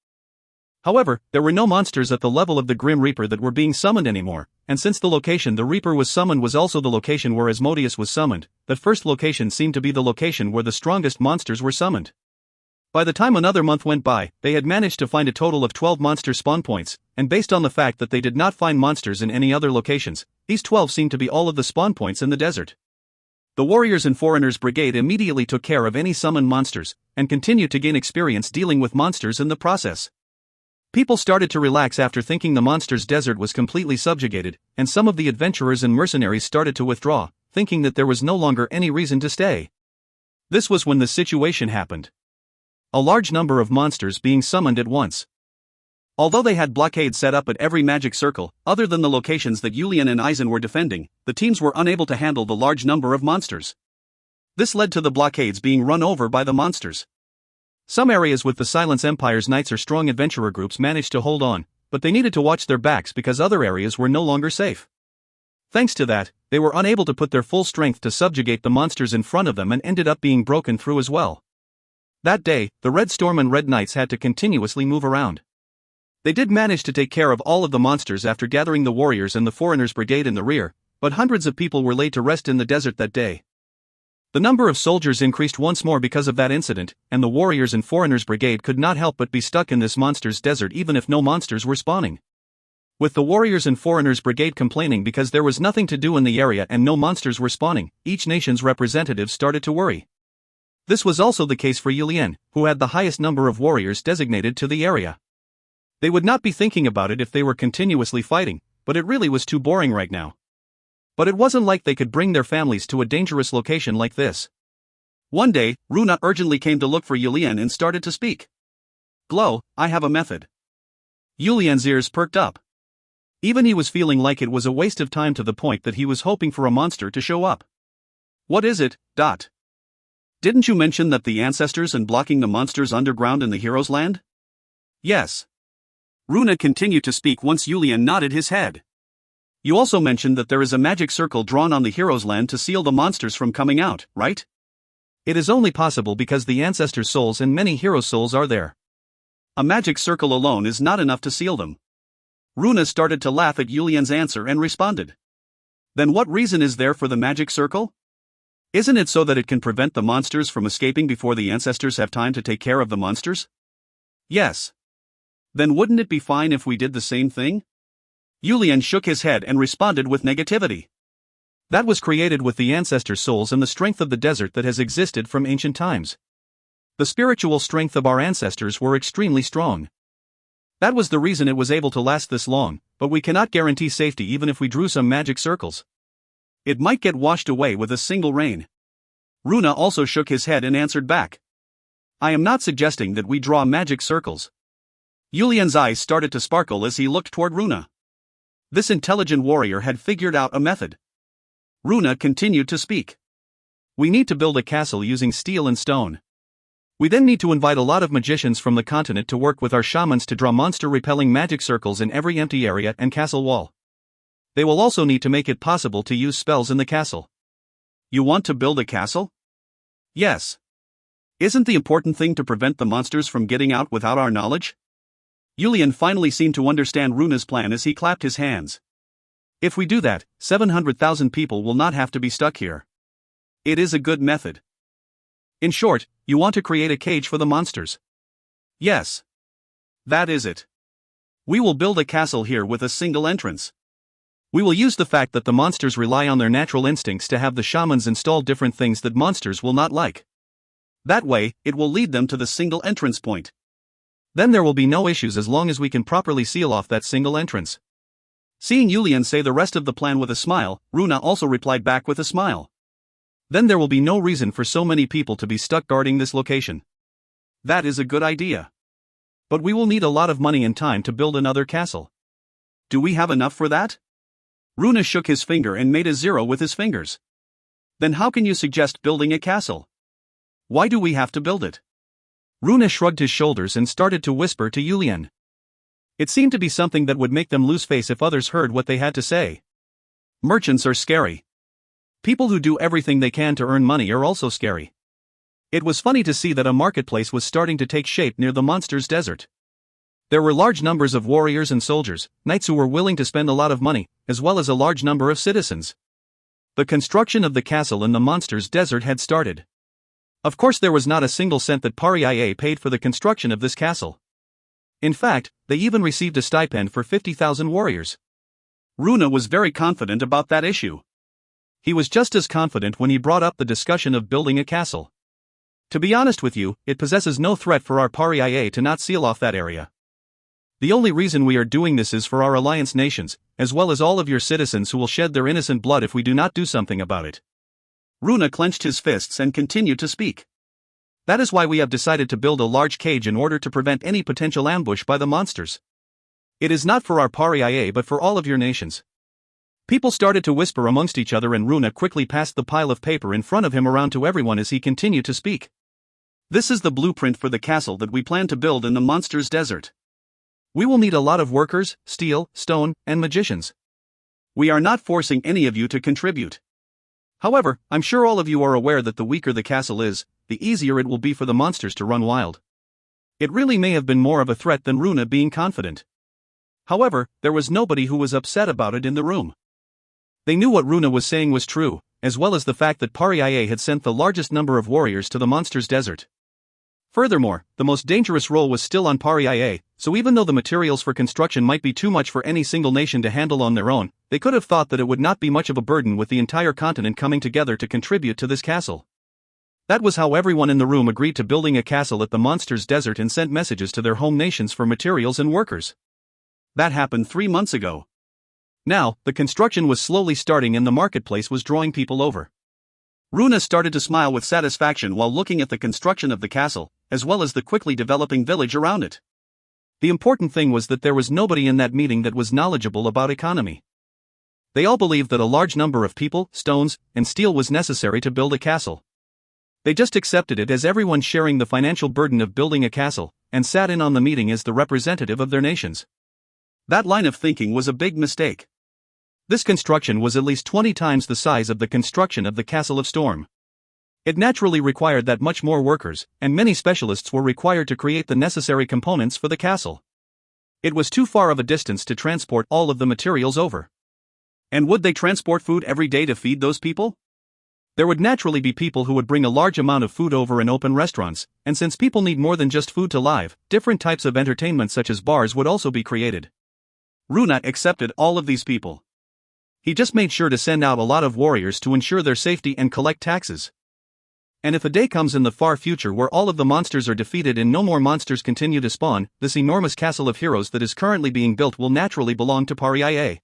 However, there were no monsters at the level of the Grim Reaper that were being summoned anymore, and since the location the Reaper was summoned was also the location where Asmodeus was summoned, that first location seemed to be the location where the strongest monsters were summoned. By the time another month went by, they had managed to find a total of 12 monster spawn points, and based on the fact that they did not find monsters in any other locations, these 12 seemed to be all of the spawn points in the desert. The Warriors and Foreigners Brigade immediately took care of any summoned monsters, and continued to gain experience dealing with monsters in the process. People started to relax after thinking the monsters' desert was completely subjugated, and some of the adventurers and mercenaries started to withdraw, thinking that there was no longer any reason to stay. This was when the situation happened. A large number of monsters being summoned at once. Although they had blockades set up at every magic circle, other than the locations that Yulian and Eisen were defending, the teams were unable to handle the large number of monsters. This led to the blockades being run over by the monsters. Some areas with the Silence Empire's knights or strong adventurer groups managed to hold on, but they needed to watch their backs because other areas were no longer safe. Thanks to that, they were unable to put their full strength to subjugate the monsters in front of them and ended up being broken through as well. That day, the Red Storm and Red Knights had to continuously move around. They did manage to take care of all of the monsters after gathering the Warriors and the Foreigners Brigade in the rear, but hundreds of people were laid to rest in the desert that day. The number of soldiers increased once more because of that incident, and the Warriors and Foreigners Brigade could not help but be stuck in this monsters' desert even if no monsters were spawning. With the Warriors and Foreigners Brigade complaining because there was nothing to do in the area and no monsters were spawning, each nation's representatives started to worry. This was also the case for Yulian, who had the highest number of warriors designated to the area. They would not be thinking about it if they were continuously fighting, but it really was too boring right now. But it wasn't like they could bring their families to a dangerous location like this. One day, Runa urgently came to look for Yulian and started to speak. Glow, I have a method. Yulian's ears perked up. Even he was feeling like it was a waste of time to the point that he was hoping for a monster to show up. What is it? Didn't you mention that the ancestors and blocking the monsters underground in the hero's land? Yes. Runa continued to speak once Yulian nodded his head. You also mentioned that there is a magic circle drawn on the hero's land to seal the monsters from coming out, right? It is only possible because the ancestors' souls and many heroes' souls are there. A magic circle alone is not enough to seal them. Runa started to laugh at Yulian's answer and responded. Then what reason is there for the magic circle? Isn't it so that it can prevent the monsters from escaping before the ancestors have time to take care of the monsters? Yes. Then wouldn't it be fine if we did the same thing? Yulian shook his head and responded with negativity. That was created with the ancestors' souls and the strength of the desert that has existed from ancient times. The spiritual strength of our ancestors were extremely strong. That was the reason it was able to last this long, but we cannot guarantee safety even if we drew some magic circles. It might get washed away with a single rain. Runa also shook his head and answered back. I am not suggesting that we draw magic circles. Yulian's eyes started to sparkle as he looked toward Runa. This intelligent warrior had figured out a method. Runa continued to speak. We need to build a castle using steel and stone. We then need to invite a lot of magicians from the continent to work with our shamans to draw monster-repelling magic circles in every empty area and castle wall. They will also need to make it possible to use spells in the castle. You want to build a castle? Yes. Isn't the important thing to prevent the monsters from getting out without our knowledge? Julian finally seemed to understand Runa's plan as he clapped his hands. If we do that, 700,000 people will not have to be stuck here. It is a good method. In short, you want to create a cage for the monsters. Yes. That is it. We will build a castle here with a single entrance. We will use the fact that the monsters rely on their natural instincts to have the shamans install different things that monsters will not like. That way, it will lead them to the single entrance point. Then there will be no issues as long as we can properly seal off that single entrance. Seeing Julian say the rest of the plan with a smile, Runa also replied back with a smile. Then there will be no reason for so many people to be stuck guarding this location. That is a good idea. But we will need a lot of money and time to build another castle. Do we have enough for that? Runa shook his finger and made a 0 with his fingers. Then how can you suggest building a castle? Why do we have to build it? Runa shrugged his shoulders and started to whisper to Julian. It seemed to be something that would make them lose face if others heard what they had to say. Merchants are scary. People who do everything they can to earn money are also scary. It was funny to see that a marketplace was starting to take shape near the monsters' desert. There were large numbers of warriors and soldiers, knights who were willing to spend a lot of money, as well as a large number of citizens. The construction of the castle in the monsters' desert had started. Of course, there was not a single cent that Paria paid for the construction of this castle. In fact, they even received a stipend for 50,000 warriors. Runa was very confident about that issue. He was just as confident when he brought up the discussion of building a castle. To be honest with you, it possesses no threat for our Paria to not seal off that area. The only reason we are doing this is for our alliance nations, as well as all of your citizens who will shed their innocent blood if we do not do something about it. Runa clenched his fists and continued to speak. That is why we have decided to build a large cage in order to prevent any potential ambush by the monsters. It is not for our Paria but for all of your nations. People started to whisper amongst each other and Runa quickly passed the pile of paper in front of him around to everyone as he continued to speak. This is the blueprint for the castle that we plan to build in the monsters' desert. We will need a lot of workers, steel, stone, and magicians. We are not forcing any of you to contribute. However, I'm sure all of you are aware that the weaker the castle is, the easier it will be for the monsters to run wild. It really may have been more of a threat than Runa being confident. However, there was nobody who was upset about it in the room. They knew what Runa was saying was true, as well as the fact that Paria had sent the largest number of warriors to the monsters' desert. Furthermore, the most dangerous role was still on Paria, so even though the materials for construction might be too much for any single nation to handle on their own, they could have thought that it would not be much of a burden with the entire continent coming together to contribute to this castle. That was how everyone in the room agreed to building a castle at the monsters' desert and sent messages to their home nations for materials and workers. That happened 3 months ago. Now, the construction was slowly starting and the marketplace was drawing people over. Runa started to smile with satisfaction while looking at the construction of the castle, as well as the quickly developing village around it. The important thing was that there was nobody in that meeting that was knowledgeable about economy. They all believed that a large number of people, stones, and steel was necessary to build a castle. They just accepted it as everyone sharing the financial burden of building a castle, and sat in on the meeting as the representative of their nations. That line of thinking was a big mistake. This construction was at least 20 times the size of the construction of the Castle of Storm. It naturally required that much more workers, and many specialists were required to create the necessary components for the castle. It was too far of a distance to transport all of the materials over. And would they transport food every day to feed those people? There would naturally be people who would bring a large amount of food over and open restaurants, and since people need more than just food to live, different types of entertainment such as bars would also be created. Runa accepted all of these people. He just made sure to send out a lot of warriors to ensure their safety and collect taxes. And if a day comes in the far future where all of the monsters are defeated and no more monsters continue to spawn, this enormous castle of heroes that is currently being built will naturally belong to Paria.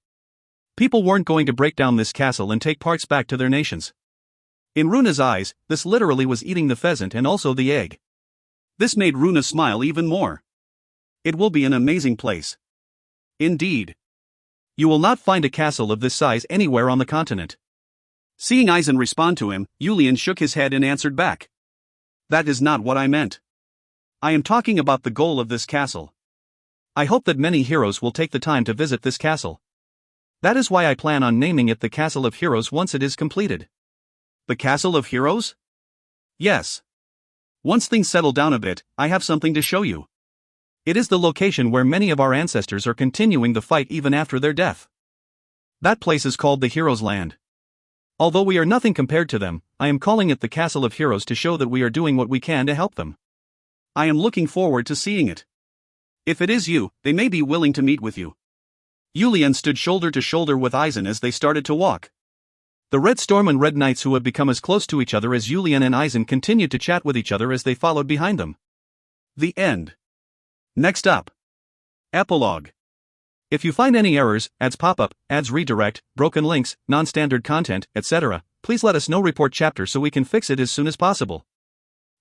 People weren't going to break down this castle and take parts back to their nations. In Runa's eyes, this literally was eating the pheasant and also the egg. This made Runa smile even more. It will be an amazing place. Indeed. You will not find a castle of this size anywhere on the continent. Seeing Eisen respond to him, Julian shook his head and answered back. That is not what I meant. I am talking about the goal of this castle. I hope that many heroes will take the time to visit this castle. That is why I plan on naming it the Castle of Heroes once it is completed. The Castle of Heroes? Yes. Once things settle down a bit, I have something to show you. It is the location where many of our ancestors are continuing the fight even after their death. That place is called the Heroes' Land. Although we are nothing compared to them, I am calling it the Castle of Heroes to show that we are doing what we can to help them. I am looking forward to seeing it. If it is you, they may be willing to meet with you. Julian stood shoulder to shoulder with Eisen as they started to walk. The Red Storm and Red Knights, who had become as close to each other as Julian and Eisen, continued to chat with each other as they followed behind them. The end. Next up. Epilogue. If you find any errors, ads pop up, ads redirect, broken links, non-standard content, etc., please let us know. Report chapter so we can fix it as soon as possible.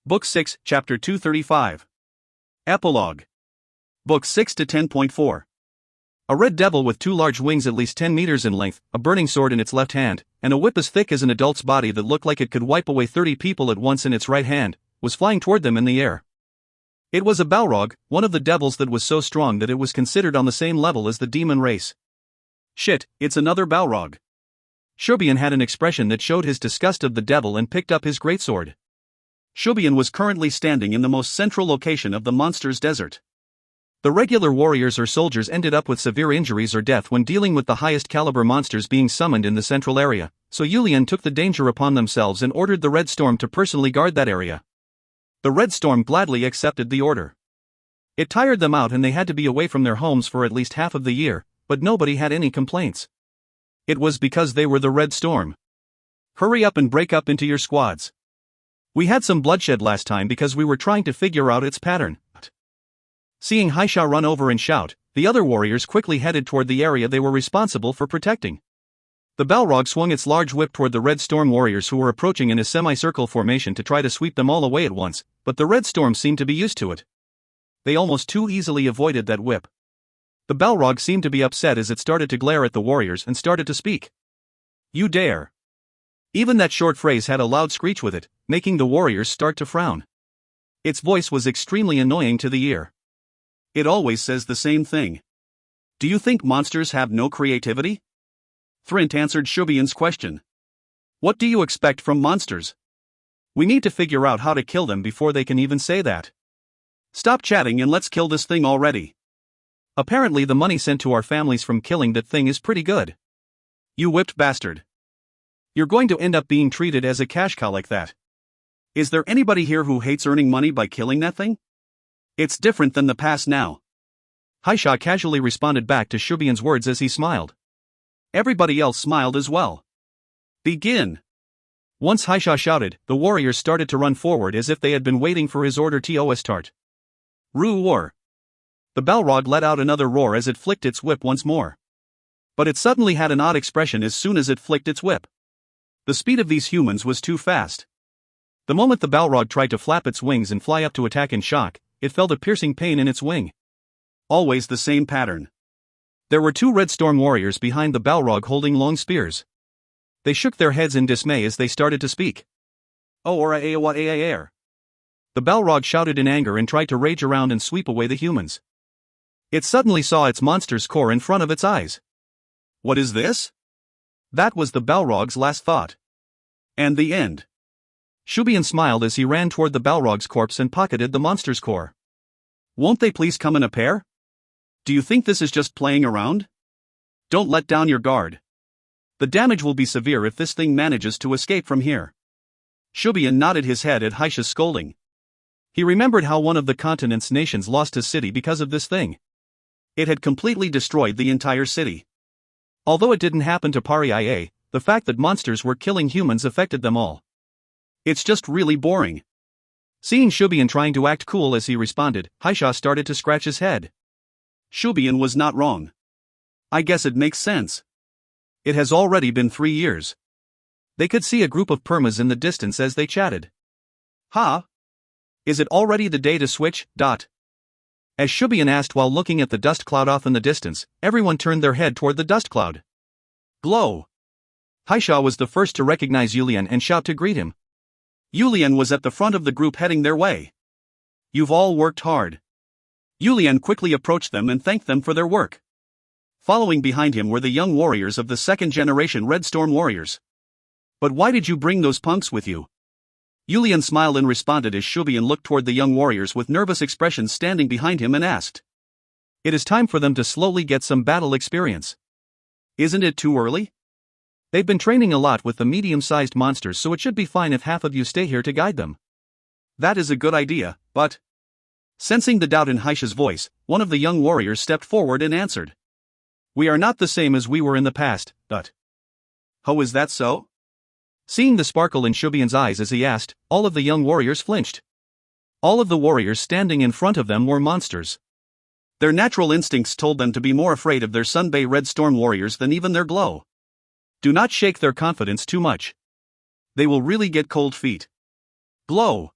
Book 6, Chapter 235. Epilogue. Book 6 to 10.4. A red devil with two large wings at least 10 meters in length, a burning sword in its left hand, and a whip as thick as an adult's body that looked like it could wipe away 30 people at once in its right hand, was flying toward them in the air. It was a Balrog, one of the devils that was so strong that it was considered on the same level as the demon race. Shit, it's another Balrog. Shubian had an expression that showed his disgust of the devil and picked up his greatsword. Shubian was currently standing in the most central location of the monster's desert. The regular warriors or soldiers ended up with severe injuries or death when dealing with the highest caliber monsters being summoned in the central area, so Julian took the danger upon themselves and ordered the Red Storm to personally guard that area. The Red Storm gladly accepted the order. It tired them out and they had to be away from their homes for at least half of the year, but nobody had any complaints. It was because they were the Red Storm. Hurry up and break up into your squads. We had some bloodshed last time because we were trying to figure out its pattern. Seeing Haisha run over and shout, the other warriors quickly headed toward the area they were responsible for protecting. The Balrog swung its large whip toward the Red Storm warriors who were approaching in a semicircle formation to try to sweep them all away at once, but the Red Storm seemed to be used to it. They almost too easily avoided that whip. The Balrog seemed to be upset as it started to glare at the warriors and started to speak. You dare. Even that short phrase had a loud screech with it, making the warriors start to frown. Its voice was extremely annoying to the ear. It always says the same thing. Do you think monsters have no creativity? Thrint answered Shubian's question. What do you expect from monsters? We need to figure out how to kill them before they can even say that. Stop chatting and let's kill this thing already. Apparently the money sent to our families from killing that thing is pretty good. You whipped bastard. You're going to end up being treated as a cash cow like that. Is there anybody here who hates earning money by killing that thing? It's different than the past now. Haisha casually responded back to Shubian's words as he smiled. Everybody else smiled as well. Begin. Once Haisha shouted, the warriors started to run forward as if they had been waiting for his order to start. Rue war. The Balrog let out another roar as it flicked its whip once more. But it suddenly had an odd expression as soon as it flicked its whip. The speed of these humans was too fast. The moment the Balrog tried to flap its wings and fly up to attack in shock, it felt a piercing pain in its wing. Always the same pattern. There were two Red Storm warriors behind the Balrog holding long spears. They shook their heads in dismay as they started to speak. Oh, or what air. The Balrog shouted in anger and tried to rage around and sweep away the humans. It suddenly saw its monster's core in front of its eyes. What is this? That was the Balrog's last thought. And the end. Shubian smiled as he ran toward the Balrog's corpse and pocketed the monster's core. Won't they please come in a pair? Do you think this is just playing around? Don't let down your guard. The damage will be severe if this thing manages to escape from here. Shubian nodded his head at Haisha's scolding. He remembered how one of the continent's nations lost his city because of this thing. It had completely destroyed the entire city. Although it didn't happen to Paria, the fact that monsters were killing humans affected them all. It's just really boring. Seeing Shubian trying to act cool as he responded, Haisha started to scratch his head. Shubian was not wrong. I guess it makes sense. It has already been 3 years. They could see a group of permas in the distance as they chatted. Ha! Is it already the day to switch? As Shubian asked while looking at the dust cloud off in the distance, everyone turned their head toward the dust cloud. Glow! Haisha was the first to recognize Yulian and shout to greet him. Yulian was at the front of the group heading their way. You've all worked hard. Yulian quickly approached them and thanked them for their work. Following behind him were the young warriors of the second-generation Red Storm warriors. But why did you bring those punks with you? Yulian smiled and responded as Shubian looked toward the young warriors with nervous expressions standing behind him and asked. It is time for them to slowly get some battle experience. Isn't it too early? They've been training a lot with the medium-sized monsters, so it should be fine if half of you stay here to guide them. That is a good idea, but... Sensing the doubt in Haisha's voice, one of the young warriors stepped forward and answered. We are not the same as we were in the past, but... Oh, is that so? Seeing the sparkle in Shubian's eyes as he asked, all of the young warriors flinched. All of the warriors standing in front of them were monsters. Their natural instincts told them to be more afraid of their Sunbay Red Storm warriors than even their glow. Do not shake their confidence too much. They will really get cold feet. Glow.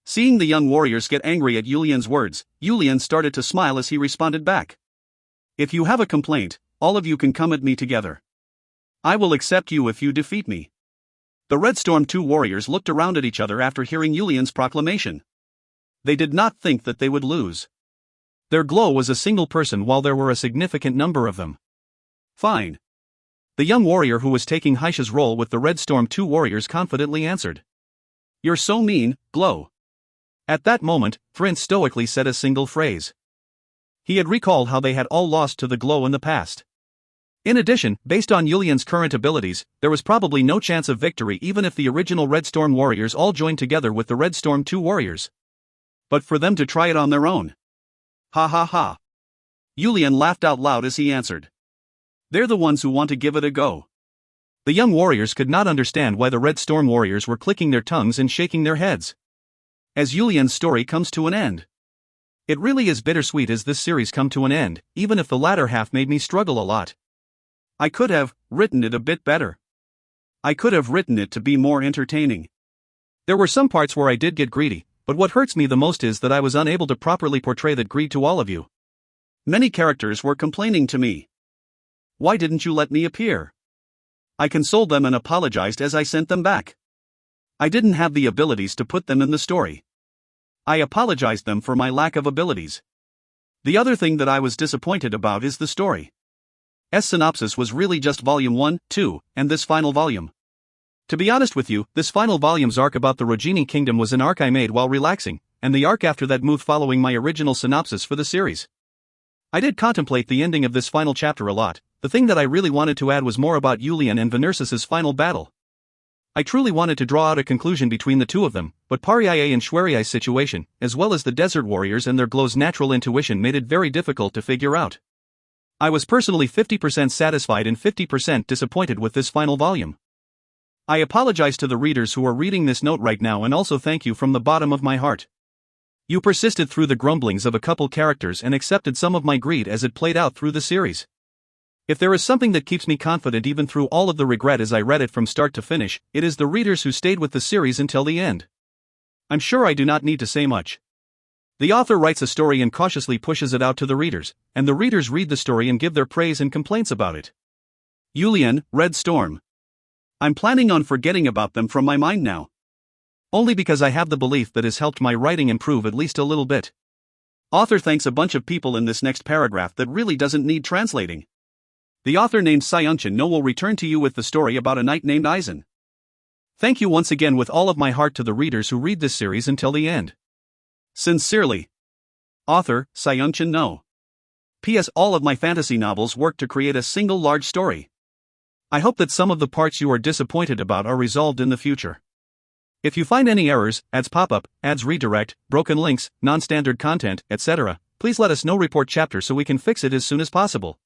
Seeing the young warriors get angry at Yulian's words, Yulian started to smile as he responded back. If you have a complaint, all of you can come at me together. I will accept you if you defeat me. The Red Storm 2 warriors looked around at each other after hearing Yulian's proclamation. They did not think that they would lose. Their glow was a single person while there were a significant number of them. Fine. The young warrior who was taking Haisha's role with the Red Storm 2 warriors confidently answered. You're so mean, Glow. At that moment, Prince stoically said a single phrase. He had recalled how they had all lost to the Glow in the past. In addition, based on Yulian's current abilities, there was probably no chance of victory even if the original Red Storm warriors all joined together with the Red Storm 2 warriors. But for them to try it on their own. Ha ha ha. Yulian laughed out loud as he answered. They're the ones who want to give it a go. The young warriors could not understand why the Red Storm warriors were clicking their tongues and shaking their heads. As Yulian's story comes to an end. It really is bittersweet as this series come to an end, even if the latter half made me struggle a lot. I could have written it a bit better. I could have written it to be more entertaining. There were some parts where I did get greedy, but what hurts me the most is that I was unable to properly portray that greed to all of you. Many characters were complaining to me. Why didn't you let me appear? I consoled them and apologized as I sent them back. I didn't have the abilities to put them in the story. I apologized them for my lack of abilities. The other thing that I was disappointed about is the story. Synopsis was really just volume 1, 2, and this final volume. To be honest with you, this final volume's arc about the Rogini Kingdom was an arc I made while relaxing, and the arc after that moved following my original synopsis for the series. I did contemplate the ending of this final chapter a lot. The thing that I really wanted to add was more about Yulian and Venersis' final battle. I truly wanted to draw out a conclusion between the two of them, but Pariae and Shwariai's situation, as well as the Desert Warriors and their glow's natural intuition made it very difficult to figure out. I was personally 50% satisfied and 50% disappointed with this final volume. I apologize to the readers who are reading this note right now and also thank you from the bottom of my heart. You persisted through the grumblings of a couple characters and accepted some of my greed as it played out through the series. If there is something that keeps me confident even through all of the regret as I read it from start to finish, it is the readers who stayed with the series until the end. I'm sure I do not need to say much. The author writes a story and cautiously pushes it out to the readers, and the readers read the story and give their praise and complaints about it. Yulian, Red Storm. I'm planning on forgetting about them from my mind now. Only because I have the belief that has helped my writing improve at least a little bit. Author thanks a bunch of people in this next paragraph that really doesn't need translating. The author named Sayunchen No will return to you with the story about a knight named Aizen. Thank you once again with all of my heart to the readers who read this series until the end. Sincerely. Author, Sayunchen No. P.S. All of my fantasy novels work to create a single large story. I hope that some of the parts you are disappointed about are resolved in the future. If you find any errors, ads pop up, ads redirect, broken links, non-standard content, etc., please let us know. Report chapter so we can fix it as soon as possible.